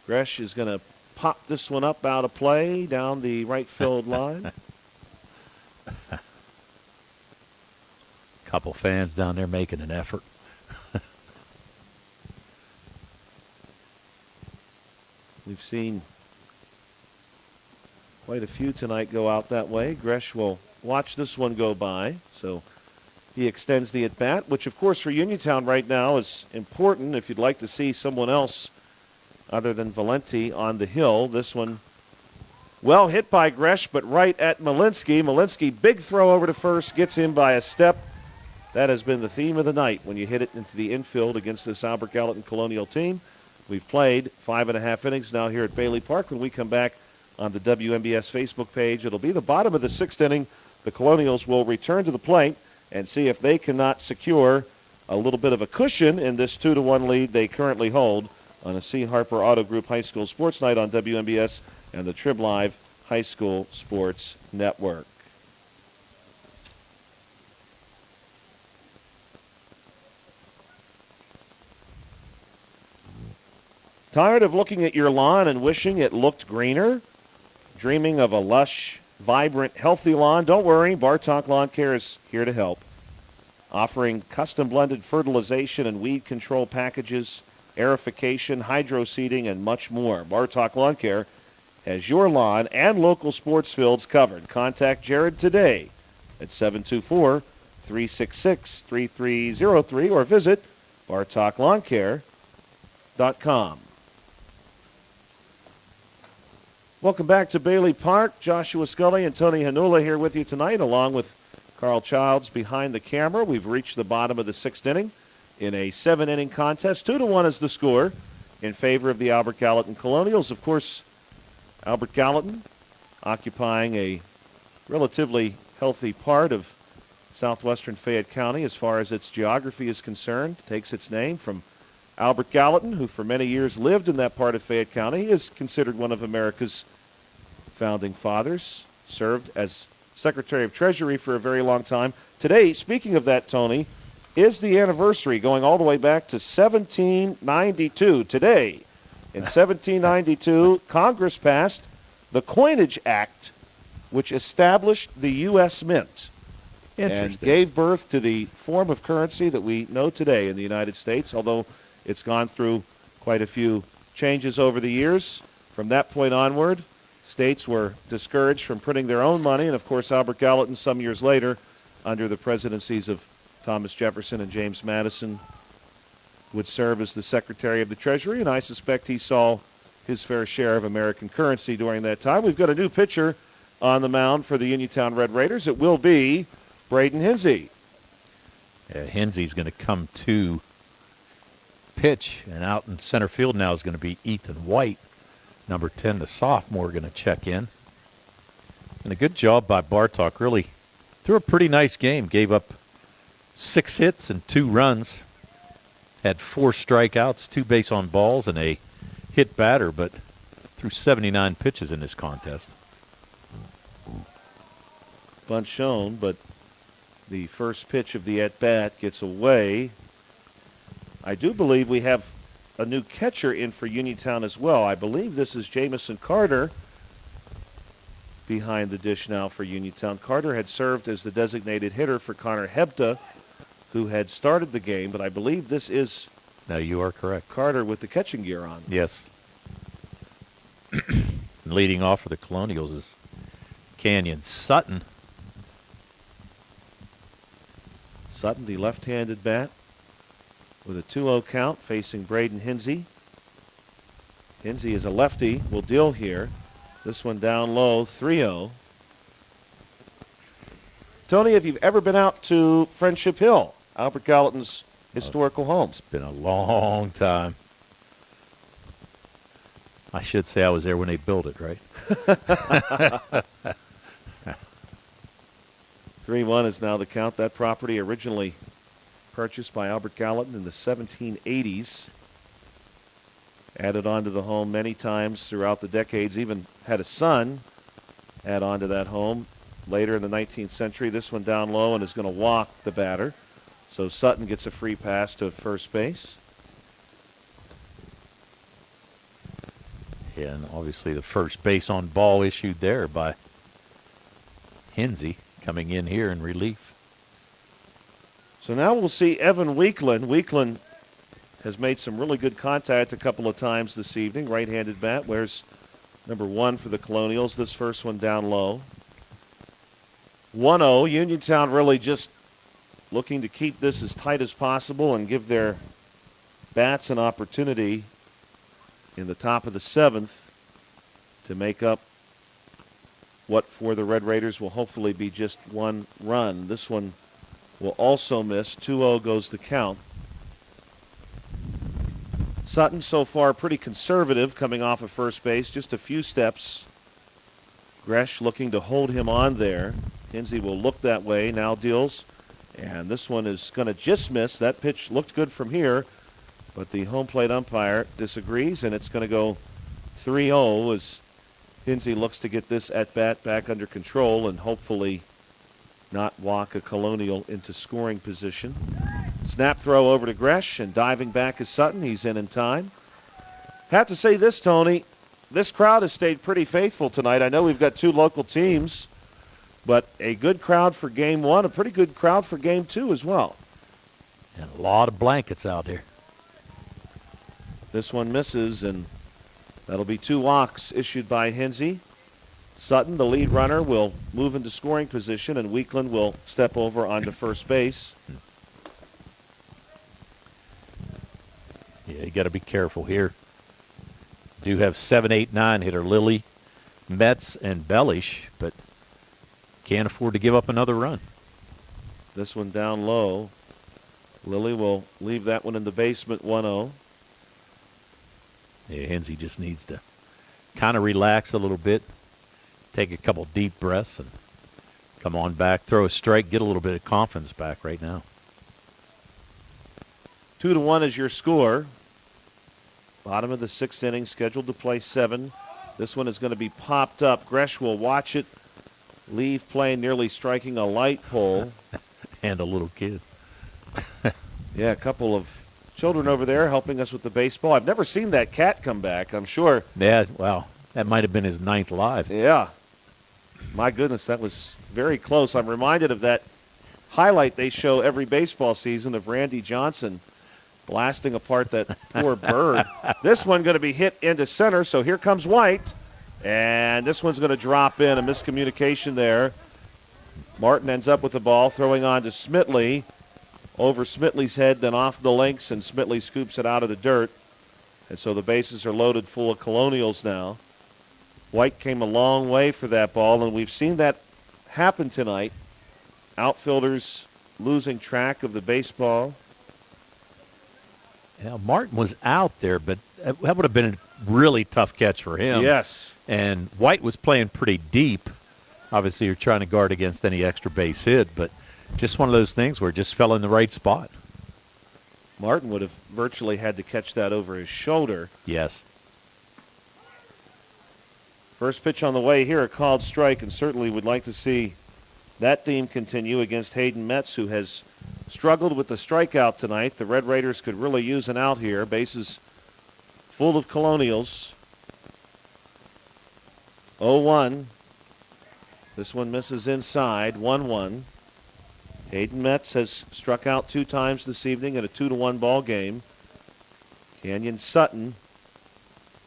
Gresh is going to pop this one up out of play down the right field line. Couple fans down there making an effort. We've seen quite a few tonight go out that way. Gresh will watch this one go by, so he extends the at-bat, which of course for Uniontown right now is important if you'd like to see someone else other than Valenti on the hill. This one well hit by Gresh, but right at Malinsky. Malinsky, big throw over to first, gets in by a step. That has been the theme of the night when you hit it into the infield against this Albert Gallatin Colonial team. We've played 5.5 innings now here at Bailey Park. When we come back on the WMBS Facebook page, it'll be the bottom of the 6th inning. The Colonials will return to the plate and see if they cannot secure a little bit of a cushion in this 2-1 lead they currently hold on a C. Harper Auto Group High School Sports Night on WMBS and the Trib Live High School Sports Network. Tired of looking at your lawn and wishing it looked greener? Dreaming of a lush, vibrant, healthy lawn? Don't worry, Bartok Lawn Care is here to help. Offering custom blended fertilization and weed control packages, aerification, hydro seeding, and much more. Bartok Lawn Care has your lawn and local sports fields covered. Contact Jared today at 724-366-3303 or visit bartoklawncare.com. Welcome back to Bailey Park. Joshua Scully and Tony Hanula here with you tonight, along with Carl Childs behind the camera. We've reached the bottom of the 6th inning in a 7-inning contest. 2-1 is the score in favor of the Albert Gallatin Colonials. Of course, Albert Gallatin occupying a relatively healthy part of southwestern Fayette County as far as its geography is concerned. Takes its name from Albert Gallatin, who for many years lived in that part of Fayette County. He is considered one of America's founding fathers, served as Secretary of Treasury for a very long time. Today, speaking of that, Tony, is the anniversary going all the way back to 1792. Today, in 1792, Congress passed the Coinage Act, which established the U.S. Mint and gave birth to the form of currency that we know today in the United States, although it's gone through quite a few changes over the years. From that point onward, states were discouraged from printing their own money, and of course Albert Gallatin some years later, under the presidencies of Thomas Jefferson and James Madison, would serve as the Secretary of the Treasury, and I suspect he saw his fair share of American currency during that time. We've got a new pitcher on the mound for the Uniontown Red Raiders. It will be Braden Hinsey. Hinsey's going to come to pitch, and out in center field now is going to be Ethan White. Number 10, the sophomore, going to check in. And a good job by Bartok. Really threw a pretty nice game. Gave up 6 hits and 2 runs. Had 4 strikeouts, 2 base on balls, and a hit batter, but threw 79 pitches in this contest. Bunt shown, but the first pitch of the at-bat gets away. I do believe we have a new catcher in for Uniontown as well. I believe this is Jamison Carter behind the dish now for Uniontown. Carter had served as the designated hitter for Connor Hebda, who had started the game, but I believe this is No, you are correct. Carter with the catching gear on. Yes. Leading off for the Colonials is Canyon Sutton. Sutton, the left-handed bat, with a 2-0 count, facing Braden Hinsey. Hinsey is a lefty, will deal here. This one down low, 3-0. Tony, have you ever been out to Friendship Hill, Albert Gallatin's historical home? It's been a long time. I should say I was there when they built it, right? 3-1 is now the count. That property originally purchased by Albert Gallatin in the 1780s. Added on to the home many times throughout the decades. Even had a son add on to that home later in the 19th century. This one down low and is going to walk the batter. So Sutton gets a free pass to first base. Yeah, and obviously the first base on ball issued there by Hinsey coming in here in relief. So now we'll see Evan Weekland. Weekland has made some really good contact a couple of times this evening. Right-handed bat. Where's number 1 for the Colonials? This first one down low. 1-0. Uniontown really just looking to keep this as tight as possible and give their bats an opportunity in the top of the 7th to make up what for the Red Raiders will hopefully be just 1 run. This one will also miss. 2-0 goes the count. Sutton so far pretty conservative coming off of first base, just a few steps. Gresh looking to hold him on there. Hinsey will look that way, now deals. And this one is going to just miss. That pitch looked good from here, but the home plate umpire disagrees, and it's going to go 3-0 as Hinsey looks to get this at-bat back under control and hopefully not walk a Colonial into scoring position. Snap throw over to Gresh, and diving back is Sutton. He's in time. Have to say this, Tony. This crowd has stayed pretty faithful tonight. I know we've got 2 local teams, but a good crowd for Game 1, a pretty good crowd for Game 2 as well. And a lot of blankets out here. This one misses, and that'll be 2 walks issued by Hinsey. Sutton, the lead runner, will move into scoring position, and Weekland will step over onto first base. Yeah, you got to be careful here. Do have 7, 8, 9 hitter Lilly, Metz, and Bellish, but can't afford to give up another run. This one down low. Lilly will leave that one in the basement, 1-0. Yeah, Hensey just needs to kind of relax a little bit, take a couple deep breaths, and come on back, throw a strike, get a little bit of confidence back right now. 2-1 is your score. Bottom of the 6th inning, scheduled to play 7. This one is going to be popped up. Gresh will watch it. Leave play, nearly striking a light pole. And a little kid. Yeah, a couple of children over there helping us with the baseball. I've never seen that cat come back, I'm sure. Yeah, well, that might have been his 9th live. Yeah. My goodness, that was very close. I'm reminded of that highlight they show every baseball season of Randy Johnson blasting apart that poor bird. This one going to be hit into center, so here comes White. And this one's going to drop in, a miscommunication there. Martin ends up with the ball, throwing on to Smitley. Over Smitley's head, then off the links, and Smitley scoops it out of the dirt. And so the bases are loaded full of Colonials now. White came a long way for that ball, and we've seen that happen tonight. Outfielders losing track of the baseball. Yeah, Martin was out there, but that would have been a really tough catch for him. Yes. And White was playing pretty deep. Obviously, you're trying to guard against any extra base hit, but just one of those things where it just fell in the right spot. Martin would have virtually had to catch that over his shoulder. Yes. First pitch on the way here, a called strike, and certainly would like to see that theme continue against Hayden Metz, who has struggled with the strikeout tonight. The Red Raiders could really use an out here. Bases full of Colonials. 0-1. This one misses inside, 1-1. Hayden Metz has struck out 2 times this evening in a 2-1 ball game. Canyon Sutton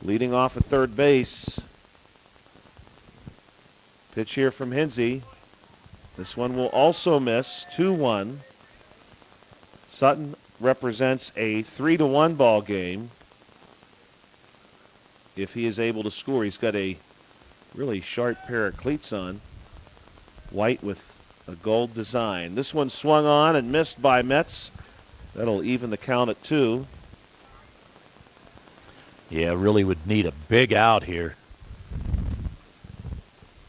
leading off at third base. Pitch here from Hensey. This one will also miss, 2-1. Sutton represents a 3-1 ball game. If he is able to score, he's got a really sharp pair of cleats on. White with a gold design. This one swung on and missed by Metz. That'll even the count at 2. Yeah, really would need a big out here.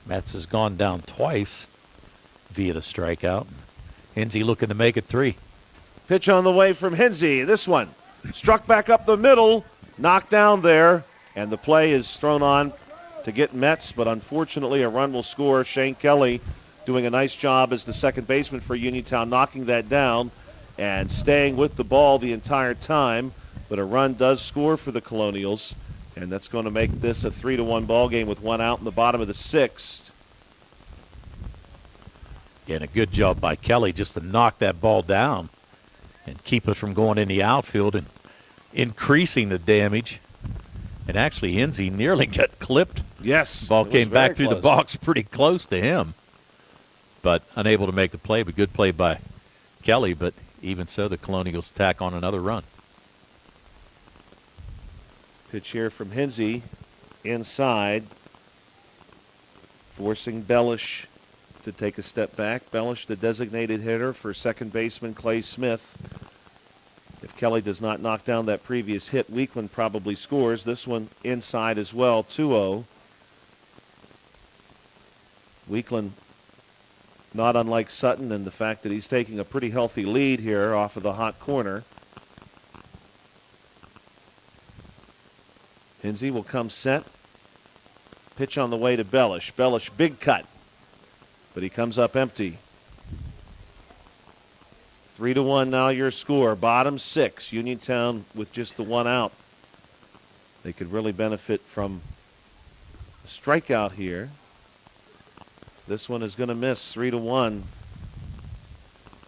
Metz has gone down twice via the strikeout. Hensey looking to make it 3. Pitch on the way from Hensey. This one struck back up the middle, knocked down there, and the play is thrown on to get Metz, but unfortunately a run will score. Shane Kelly doing a nice job as the second baseman for Uniontown, knocking that down and staying with the ball the entire time. But a run does score for the Colonials, and that's going to make this a 3-1 ball game with 1 out in the bottom of the 6th. Yeah, and a good job by Kelly just to knock that ball down and keep it from going in the outfield and increasing the damage. And actually, Hensey nearly got clipped. Yes. Ball came back through the close. box pretty close to him, but unable to make the play. But good play by Kelly, but even so, the Colonials tack on another run. Pitch here from Hensey inside, forcing Bellish to take a step back. Bellish, the designated hitter for second baseman Clay Smith. If Kelly does not knock down that previous hit, Weakland probably scores. This one inside as well, 2-0. Weakland, not unlike Sutton in the fact that he's taking a pretty healthy lead here off of the hot corner. Hensey will come set. Pitch on the way to Bellish. Bellish, big cut, but he comes up empty. 3-1 now your score. Bottom 6. Uniontown with just the 1 out. They could really benefit from a strikeout here. This one is going to miss. 3-1.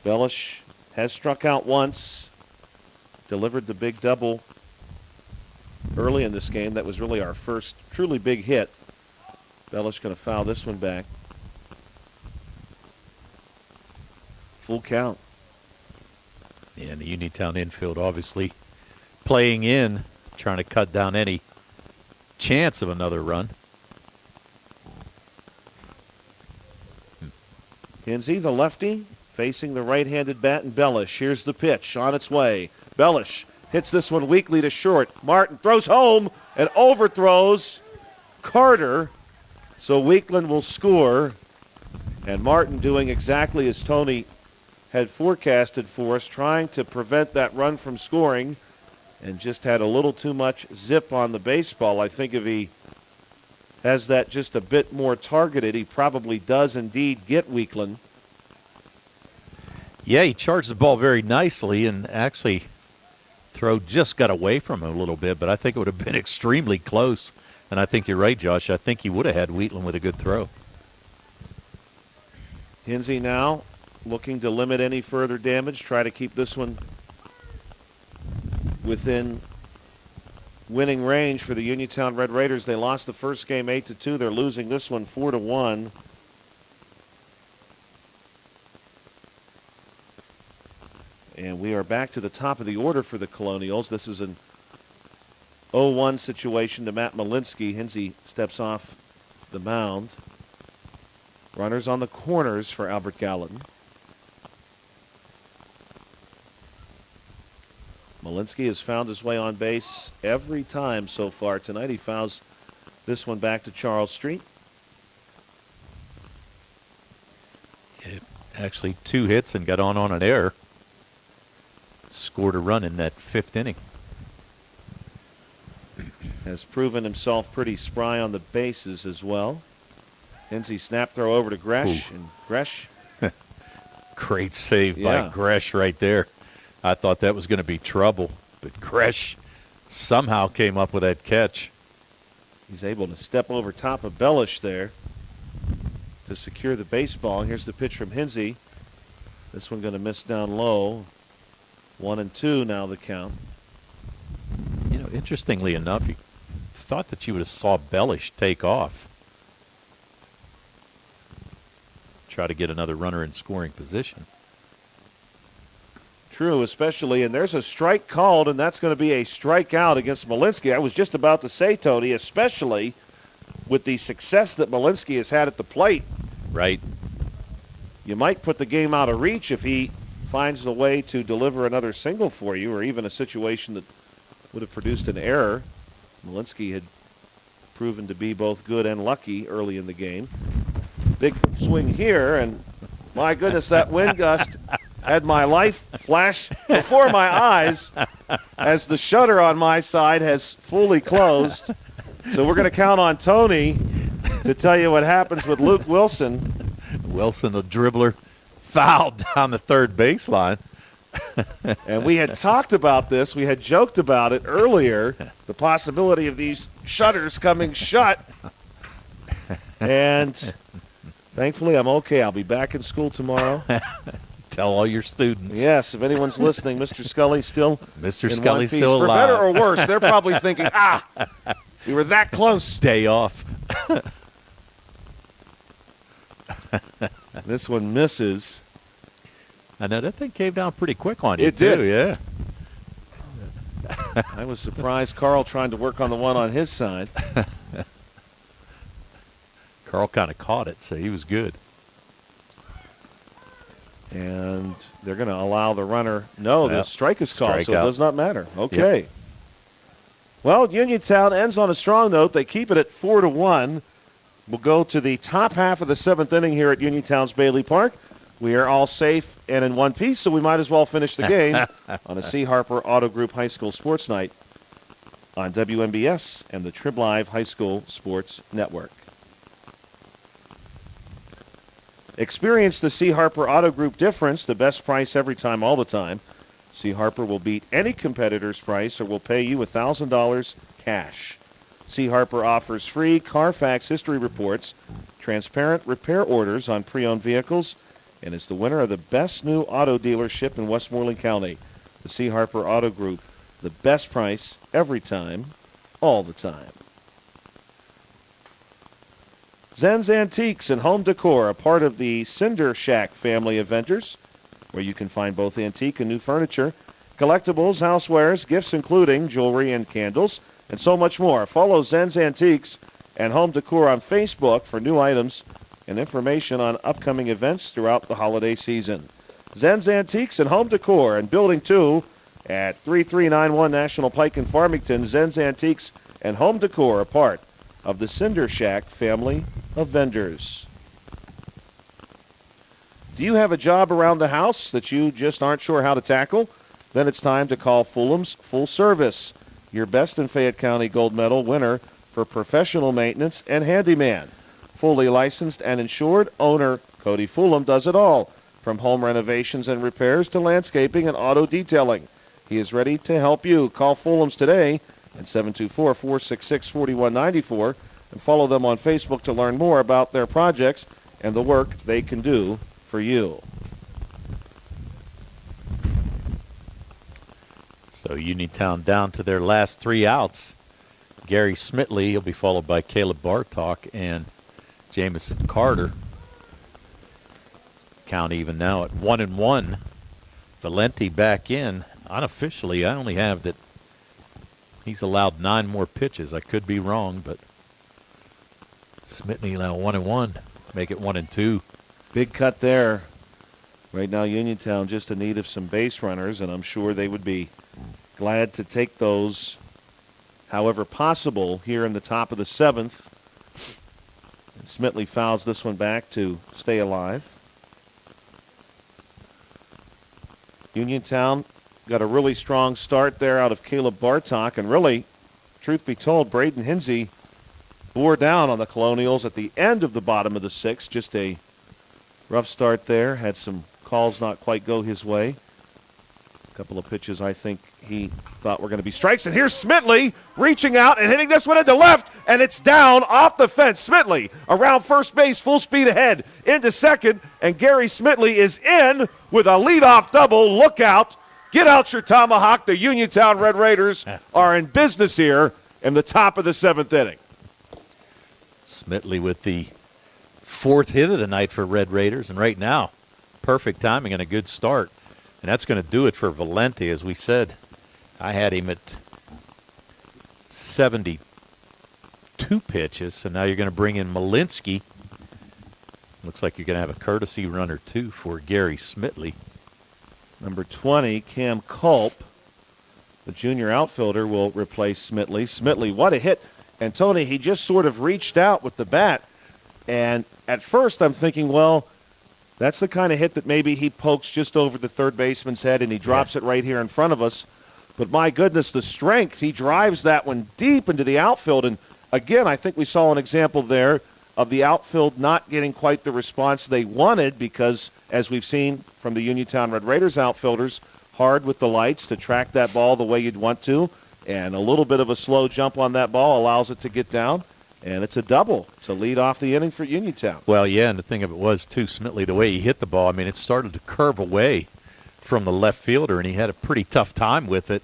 Bellish has struck out once. Delivered the big double early in this game. That was really our first truly big hit. Bellish going to foul this one back. Full count. And the Uniontown infield obviously playing in, trying to cut down any chance of another run. Hensey, the lefty, facing the right-handed bat and Bellish. Here's the pitch on its way. Bellish hits this one weakly to short. Martin throws home and overthrows Carter. So Weakland will score. And Martin doing exactly as Tony had forecasted for us, trying to prevent that run from scoring, and just had a little too much zip on the baseball. I think if he has that just a bit more targeted, he probably does indeed get Weakland. Yeah, he charged the ball very nicely, and actually throw just got away from him a little bit, but I think it would have been extremely close. And I think you're right, Josh. I think he would have had Wheatland with a good throw. Hinsey now looking to limit any further damage, try to keep this one within winning range for the Uniontown Red Raiders. They lost the first game 8-2. They're losing this one 4-1. And we are back to the top of the order for the Colonials. This is an 0-1 situation to Matt Malinsky. Hinsey steps off the mound. Runners on the corners for Albert Gallatin. Malinsky has found his way on base every time so far tonight. He fouls this one back to Charles Street. Actually, 2 hits and got on an error. Scored a run in that 5th inning. Has proven himself pretty spry on the bases as well. Hinsey snap throw over to Gresh. Ooh. And Gresh. Great save Yeah. by Gresh right there. I thought that was going to be trouble, but Gresh somehow came up with that catch. He's able to step over top of Bellish there to secure the baseball. Here's the pitch from Hinsey. This one going to miss down low. 1-2 now the count. You know, interestingly enough, you thought that you would have saw Bellish take off. Try to get another runner in scoring position. True, especially, and there's a strike called, and that's going to be a strikeout against Malinsky. I was just about to say, Tony, especially with the success that Malinsky has had at the plate. Right. You might put the game out of reach if he finds the way to deliver another single for you, or even a situation that would have produced an error. Malinsky had proven to be both good and lucky early in the game. Big swing here, and my goodness, that wind gust had my life flash before my eyes as the shutter on my side has fully closed. So we're going to count on Tony to tell you what happens with Luke Wilson. Wilson, the dribbler, fouled down the third baseline. And we had talked about this. We had joked about it earlier, the possibility of these shutters coming shut. And thankfully, I'm okay. I'll be back in school tomorrow. Tell all your students. Yes, if anyone's listening, Mr. Scully's still Mr. in Scully's one piece. still For alive. better or worse, they're probably thinking, we were that close. Day off. This one misses. I know that thing came down pretty quick on you, It too. did. Yeah. I was surprised Carl trying to work on the one on his side. Carl kind of caught it, so he was good. And they're going to allow the runner. No, the Well, strike is called, so it strikeout. does not matter. Okay. Well, Uniontown ends on a strong note. They keep it at 4-1. We'll go to the top half of the 7th inning here at Uniontown's Bailey Park. We are all safe and in one piece, so we might as well finish the game on a C. Harper Auto Group High School Sports Night on WMBS and the Trib Live High School Sports Network. Experience the C. Harper Auto Group difference, the best price every time, all the time. C. Harper will beat any competitor's price or will pay you $1,000 cash. C. Harper offers free Carfax history reports, transparent repair orders on pre-owned vehicles, and is the winner of the best new auto dealership in Westmoreland County. The C. Harper Auto Group, the best price every time, all the time. Zen's Antiques and Home Decor, a part of the Cinder Shack family of vendors, where you can find both antique and new furniture, collectibles, housewares, gifts including jewelry and candles, and so much more. Follow Zen's Antiques and Home Decor on Facebook for new items and information on upcoming events throughout the holiday season. Zen's Antiques and Home Decor and Building 2 at 3391 National Pike in Farmington. Zen's Antiques and Home Decor, a part of the Cinder Shack family of vendors. Do you have a job around the house that you just aren't sure how to tackle? Then it's time to call Fulham's Full Service, your Best in Fayette County Gold Medal winner for professional maintenance and handyman. Fully licensed and insured, owner Cody Fulham does it all, from home renovations and repairs to landscaping and auto detailing. He is ready to help you. Call Fulham's today at 724-466-4194 and follow them on Facebook to learn more about their projects and the work they can do for you. So Uniontown down to their last 3 outs. Gary Smitley, he'll be followed by Caleb Bartok and Jamison Carter. Count even now at 1-1. Valenti back in. Unofficially, I only have that he's allowed 9 more pitches. I could be wrong, but Smitley now 1-1. Make it 1-2. Big cut there. Right now, Uniontown just in need of some base runners, and I'm sure they would be glad to take those however possible here in the top of the 7th. And Smitley fouls this one back to stay alive. Uniontown got a really strong start there out of Caleb Bartok, and really, truth be told, Braden Hinsey bore down on the Colonials at the end of the bottom of the 6th. Just a rough start there. Had some calls not quite go his way. A couple of pitches I think he thought were going to be strikes. And here's Smitley reaching out and hitting this one into left, and it's down off the fence. Smitley around first base, full speed ahead into second, and Gary Smitley is in with a leadoff double. Look out. Get out your tomahawk. The Uniontown Red Raiders are in business here in the top of the 7th inning. Smitley with the 4th hit of the night for Red Raiders, and right now, perfect timing and a good start. And that's going to do it for Valenti. As we said, I had him at 72 pitches, so now you're going to bring in Malinsky. Looks like you're going to have a courtesy runner, too, for Gary Smitley. Number 20, Cam Culp, the junior outfielder, will replace Smitley. Smitley, what a hit. And, Tony, he just sort of reached out with the bat. And at first I'm thinking, well, that's the kind of hit that maybe he pokes just over the third baseman's head and he drops it right here in front of us. But, my goodness, the strength. He drives that one deep into the outfield. And, again, I think we saw an example there of the outfield not getting quite the response they wanted because, as we've seen from the Uniontown Red Raiders outfielders, hard with the lights to track that ball the way you'd want to. And a little bit of a slow jump on that ball allows it to get down. And it's a double to lead off the inning for Uniontown. Well, yeah, and the thing of it was, too, Smitley, the way he hit the ball, I mean, it started to curve away from the left fielder, and he had a pretty tough time with it.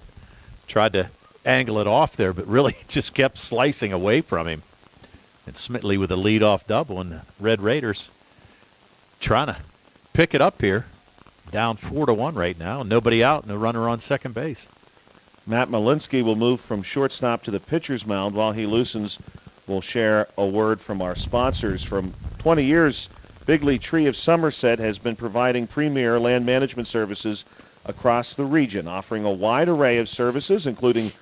Tried to angle it off there, but really just kept slicing away from him. And Smitley with a leadoff double, and the Red Raiders trying to pick it up here. Down 4-1 right now, nobody out, no runner on second base. Matt Malinsky will move from shortstop to the pitcher's mound. While he loosens, we'll share a word from our sponsors. From 20 years, Bigley Tree of Somerset has been providing premier land management services across the region, offering a wide array of services, including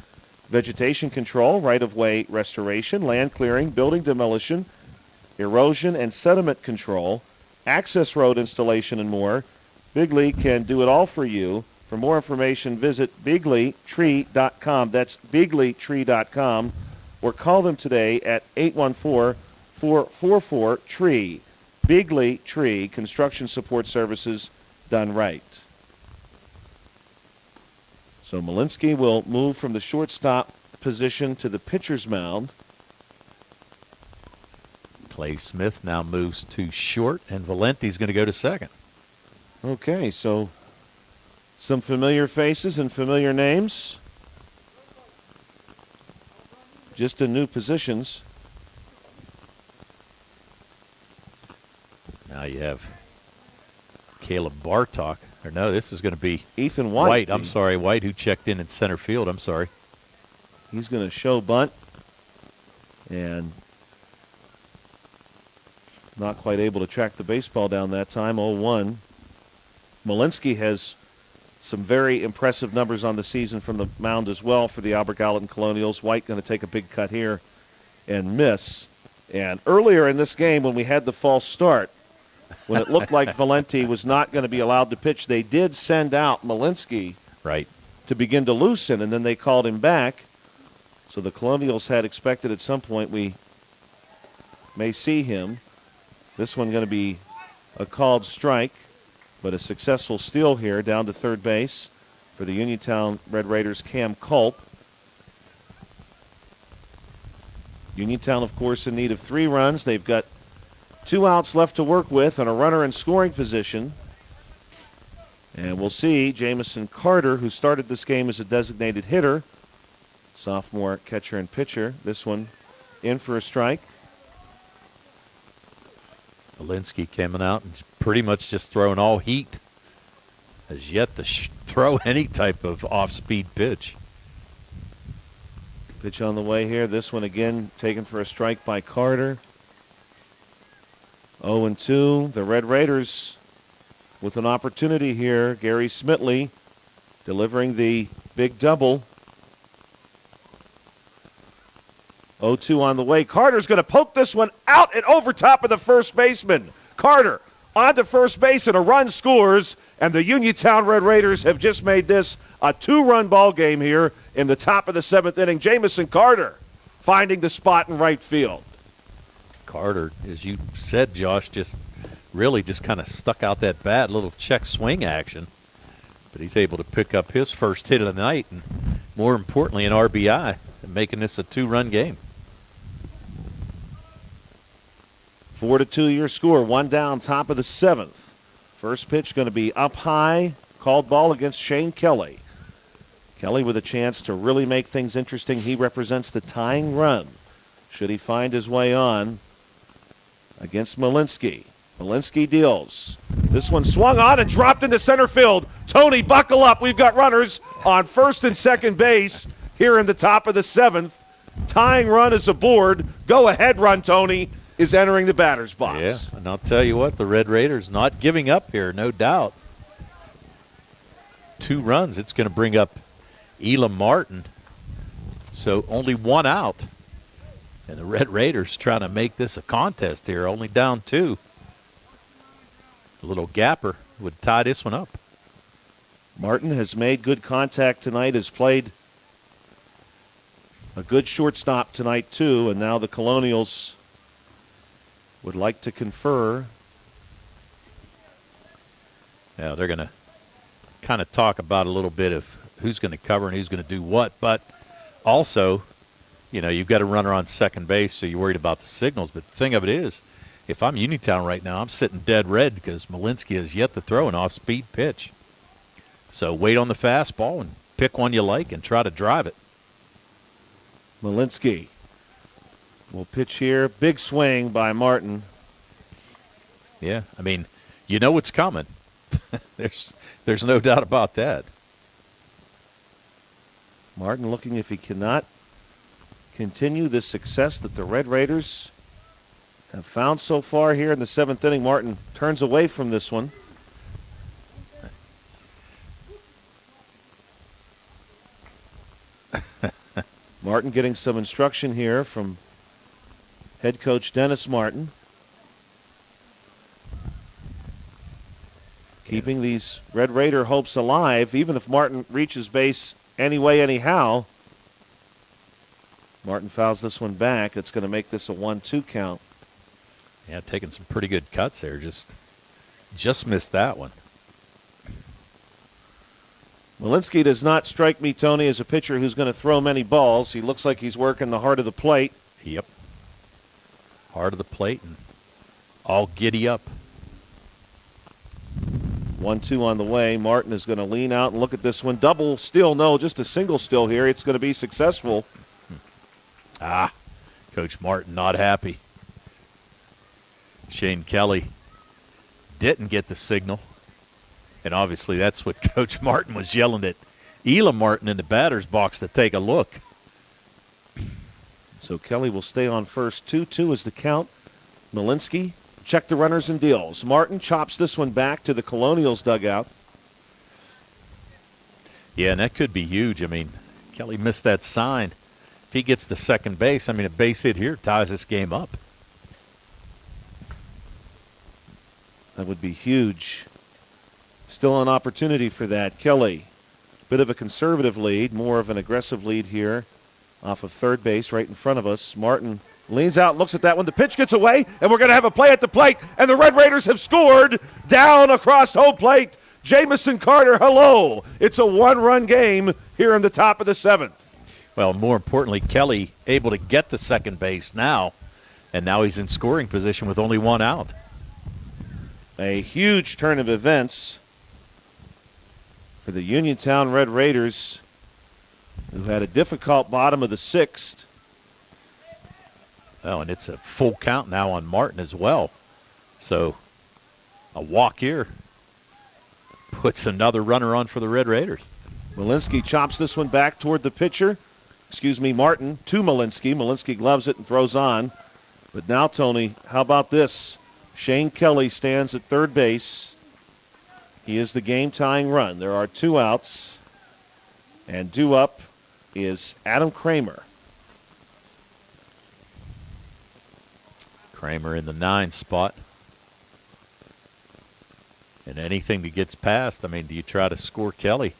vegetation control, right-of-way restoration, land clearing, building demolition, erosion and sediment control, access road installation, and more. Bigley can do it all for you. For more information, visit bigleytree.com. That's bigleytree.com. Or call them today at 814-444-TREE. Bigley Tree, construction support services done right. So Malinsky will move from the shortstop position to the pitcher's mound. Clay Smith now moves to short, and Valenti's going to go to second. Okay, so some familiar faces and familiar names. Just in new positions. Now you have Caleb Bartok. Or no, this is going to be Ethan White. White, I'm sorry, White, who checked in center field. I'm sorry. He's going to show bunt. And not quite able to track the baseball down that time. 0-1. Malinsky has some very impressive numbers on the season from the mound as well for the Albert Gallatin Colonials. White going to take a big cut here and miss. And earlier in this game when we had the false start, when it looked like Valenti was not going to be allowed to pitch, they did send out Malinsky to begin to loosen, and then they called him back. So the Colonials had expected at some point we may see him. This one going to be a called strike, but a successful steal here down to third base for the Uniontown Red Raiders' Cam Culp. Uniontown, of course, in need of 3 runs. They've got 2 outs left to work with and a runner in scoring position. And we'll see Jamison Carter, who started this game as a designated hitter, sophomore catcher and pitcher. This one in for a strike. Malinsky coming out and pretty much just throwing all heat. Has yet to throw any type of off-speed pitch. Pitch on the way here. This one again taken for a strike by Carter. 0-2. The Red Raiders with an opportunity here. Gary Smitley delivering the big double. 0-2 on the way. Carter's going to poke this one out and over top of the first baseman. Carter on to first base and a run scores, and the Uniontown Red Raiders have just made this a 2-run ball game here in the top of the 7th inning. Jamison Carter finding the spot in right field. Carter, as you said, Josh, just really just kind of stuck out that bat, little check swing action. But he's able to pick up his first hit of the night, and more importantly, an RBI, making this a 2-run game. 4-2 your score. 1 down, top of the 7th. First pitch going to be up high. Called ball against Shane Kelly. Kelly with a chance to really make things interesting. He represents the tying run, should he find his way on against Malinsky. Malinsky deals. This one swung on and dropped into center field. Tony, buckle up. We've got runners on first and second base here in the top of the 7th. Tying run is aboard. Go ahead run, Tony, is entering the batter's box. Yeah, and I'll tell you what, the Red Raiders not giving up here, no doubt. 2 runs, it's going to bring up Elam Martin. So only 1 out. And the Red Raiders trying to make this a contest here, only down 2. A little gapper would tie this one up. Martin has made good contact tonight, has played a good shortstop tonight too, and now the Colonials would like to confer. Now they're going to kind of talk about a little bit of who's going to cover and who's going to do what, but also, you know, you've got a runner on second base, so you're worried about the signals. But the thing of it is, if I'm Uniontown right now, I'm sitting dead red because Malinsky has yet to throw an off-speed pitch. So wait on the fastball and pick one you like and try to drive it. Malinsky will pitch here. Big swing by Martin. Yeah, I mean, you know what's coming. There's no doubt about that. Martin looking if he cannot continue the success that the Red Raiders have found so far here in the 7th inning. Martin turns away from this one. Martin getting some instruction here from head coach Dennis Martin. Keeping these Red Raider hopes alive, even if Martin reaches base anyway, anyhow. Martin fouls this one back. It's going to make this a 1-2 count. Yeah, taking some pretty good cuts there. Just missed that one. Malinsky does not strike me, Tony, as a pitcher who's going to throw many balls. He looks like he's working the heart of the plate. Yep. Heart of the plate and all giddy up. 1-2 on the way. Martin is going to lean out and look at this one. Double still, no, just a single still here. It's going to be successful. Coach Martin not happy. Shane Kelly didn't get the signal. And obviously that's what Coach Martin was yelling at Elam Martin in the batter's box to take a look. So Kelly will stay on first. 2-2 is the count. Malinsky check the runners and deals. Martin chops this one back to the Colonials dugout. Yeah, and that could be huge. I mean, Kelly missed that sign. If he gets the second base, I mean, a base hit here ties this game up. That would be huge. Still an opportunity for that. Kelly, bit of a conservative lead, more of an aggressive lead here off of third base right in front of us. Martin leans out, looks at that one. The pitch gets away, and we're going to have a play at the plate, and the Red Raiders have scored down across home plate. Jamison Carter, hello. It's a one-run game here in the top of the seventh. Well, more importantly, Kelly able to get to second base now, and now he's in scoring position with only one out. A huge turn of events for the Uniontown Red Raiders, who had a difficult bottom of the sixth. Oh, and it's a full count now on Martin as well. So a walk here puts another runner on for the Red Raiders. Malinsky chops this one back toward the pitcher. Martin to Malinsky. Malinsky gloves it and throws on. But now, Tony, how about this? Shane Kelly stands at third base. He is the game-tying run. There are two outs. And due up is Adam Kramer. Kramer in the 9 spot. And anything that gets past, I mean, do you try to score Kelly?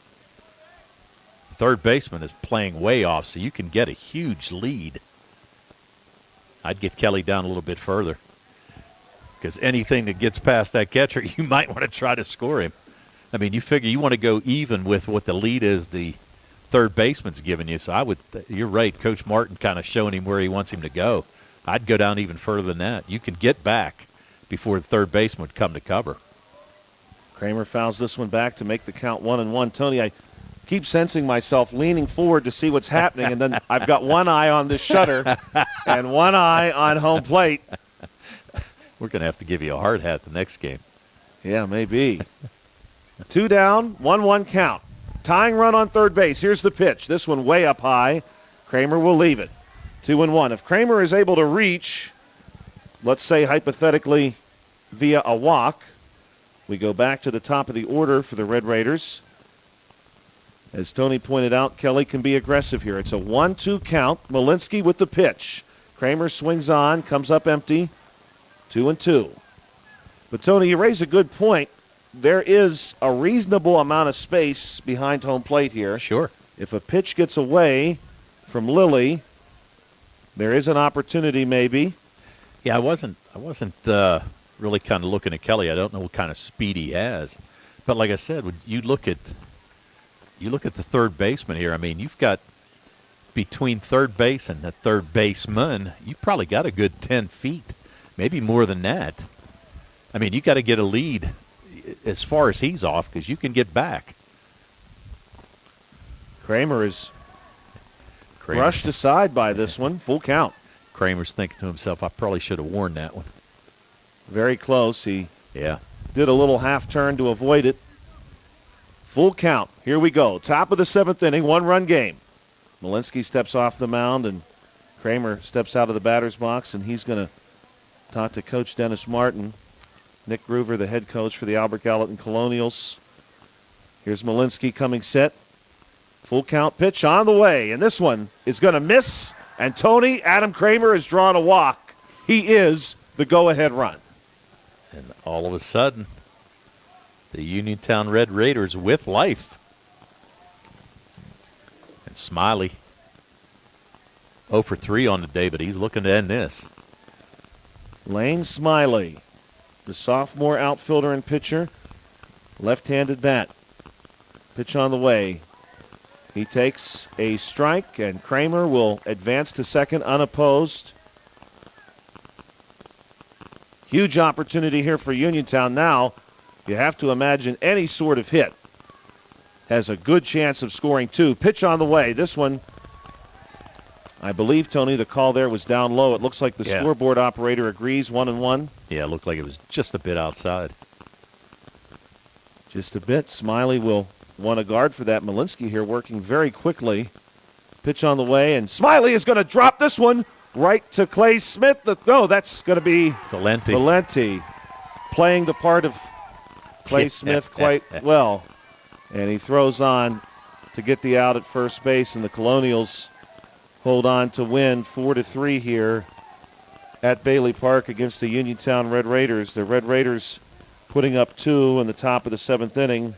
Third baseman is playing way off, so you can get a huge lead. I'd get Kelly down a little bit further, because anything that gets past that catcher, you might want to try to score him. I mean, you figure you want to go even with what the lead is the third baseman's giving you. So you're right, Coach Martin kind of showing him where he wants him to go. I'd go down even further than that. You can get back before the third baseman would come to cover. Kramer fouls this one back to make the count 1-1. Tony, I keep sensing myself leaning forward to see what's happening, and then I've got one eye on this shutter and one eye on home plate. We're going to have to give you a hard hat the next game. Yeah, maybe. 2 down, 1-1 count. Tying run on third base. Here's the pitch. This one way up high. Kramer will leave it. 2-1. If Kramer is able to reach, let's say hypothetically via a walk, we go back to the top of the order for the Red Raiders. As Tony pointed out, Kelly can be aggressive here. It's a 1-2 count. Malinsky with the pitch. Kramer swings on, comes up empty. 2-2. But, Tony, you raise a good point. There is a reasonable amount of space behind home plate here. Sure. If a pitch gets away from Lilly, there is an opportunity maybe. Yeah, I wasn't really kind of looking at Kelly. I don't know what kind of speed he has. But like I said, when you look at the third baseman here, I mean, you've got between third base and the third baseman, you probably got a good 10 feet, maybe more than that. I mean, you got to get a lead as far as he's off, because you can get back. Kramer is brushed aside by this one. Full count. Kramer's thinking to himself, I probably should have worn that one. Very close. He did a little half turn to avoid it. Full count. Here we go. Top of the seventh inning, 1-run game. Malinsky steps off the mound, and Kramer steps out of the batter's box, and he's going to talk to Coach Dennis Martin. Nick Groover, the head coach for the Albert Gallatin Colonials. Here's Malinsky coming set. Full count pitch on the way, and this one is going to miss. And Tony, Adam Kramer has drawn a walk. He is the go-ahead run. And all of a sudden, the Uniontown Red Raiders with life. And Smiley 0 for 3 on the day, but he's looking to end this. Lane Smiley, the sophomore outfielder and pitcher, left-handed bat. Pitch on the way. He takes a strike, and Kramer will advance to second unopposed. Huge opportunity here for Uniontown now. You have to imagine any sort of hit has a good chance of scoring 2. Pitch on the way. This one, I believe, Tony, the call there was down low. It looks like the scoreboard operator agrees, 1-1. Yeah, it looked like it was just a bit outside. Just a bit. Smiley will want a guard for that. Malinsky here working very quickly. Pitch on the way, and Smiley is going to drop this one right to Clay Smith. That's going to be Valenti playing the part of Clay Smith quite well. And he throws on to get the out at first base, and the Colonials hold on to win 4-3 here at Bailey Park against the Uniontown Red Raiders. The Red Raiders putting up 2 in the top of the 7th inning.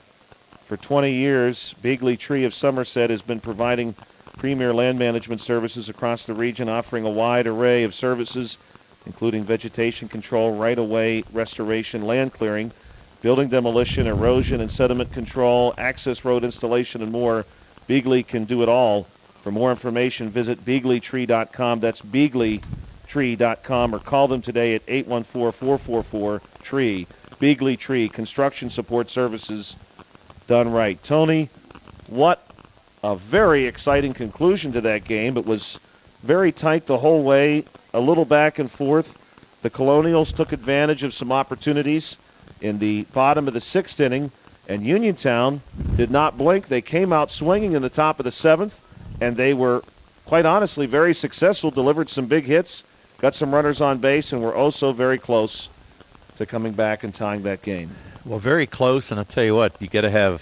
For 20 years, Beagley Tree of Somerset has been providing premier land management services across the region, offering a wide array of services, including vegetation control, right-of-way restoration, land clearing, building demolition, erosion and sediment control, access road installation, and more. Beagley can do it all. For more information, visit beagleytree.com. That's beagleytree.com, or call them today at 814-444-TREE. Beagley Tree, construction support services done right. Tony, what a very exciting conclusion to that game. It was very tight the whole way, a little back and forth. The Colonials took advantage of some opportunities in the bottom of the 6th inning, and Uniontown did not blink. They came out swinging in the top of the 7th, and they were, quite honestly, very successful, delivered some big hits, got some runners on base, and were also very close to coming back and tying that game. Well, very close, and I'll tell you what, you got to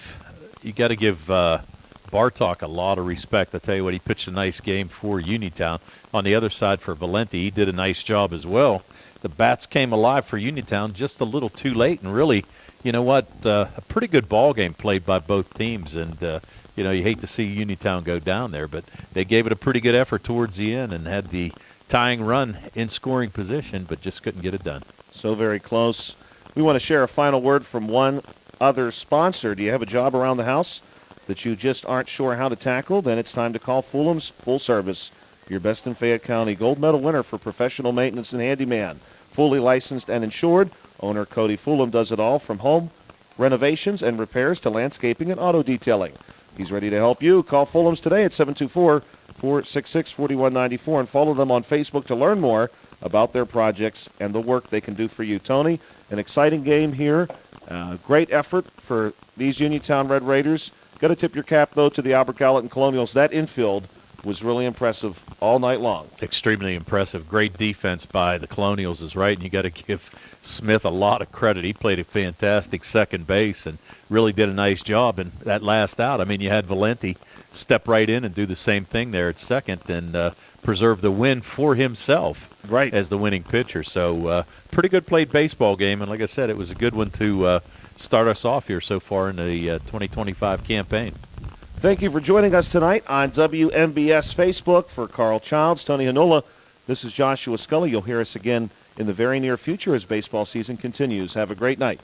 give Bartok a lot of respect. I'll tell you what, he pitched a nice game for Uniontown. On the other side for Valenti, he did a nice job as well. The bats came alive for Uniontown just a little too late, and really, you know what, a pretty good ball game played by both teams, and you hate to see Uniontown go down there, but they gave it a pretty good effort towards the end and had the tying run in scoring position, but just couldn't get it done. So very close. We want to share a final word from one other sponsor. Do you have a job around the house that you just aren't sure how to tackle? Then it's time to call Fulham's Full Service, your best in Fayette County. Gold medal winner for professional maintenance and handyman. Fully licensed and insured. Owner Cody Fulham does it all, from home renovations and repairs to landscaping and auto detailing. He's ready to help you. Call Fulham's today at 724-466-4194 and follow them on Facebook to learn more about their projects and the work they can do for you. Tony, an exciting game here. Great effort for these Uniontown Red Raiders. Got to tip your cap, though, to the Albert Gallatin Colonials. That infield was really impressive all night long. Extremely impressive. Great defense by the Colonials is right, and you got to give Smith a lot of credit. He played a fantastic second base and really did a nice job in that last out. I mean, you had Valenti step right in and do the same thing there at second and preserve the win for himself as the winning pitcher. So pretty good played baseball game, and like I said, it was a good one to start us off here so far in the 2025 campaign. Thank you for joining us tonight on WMBS Facebook. For Carl Childs, Tony Hanola, this is Joshua Scully. You'll hear us again in the very near future as baseball season continues. Have a great night.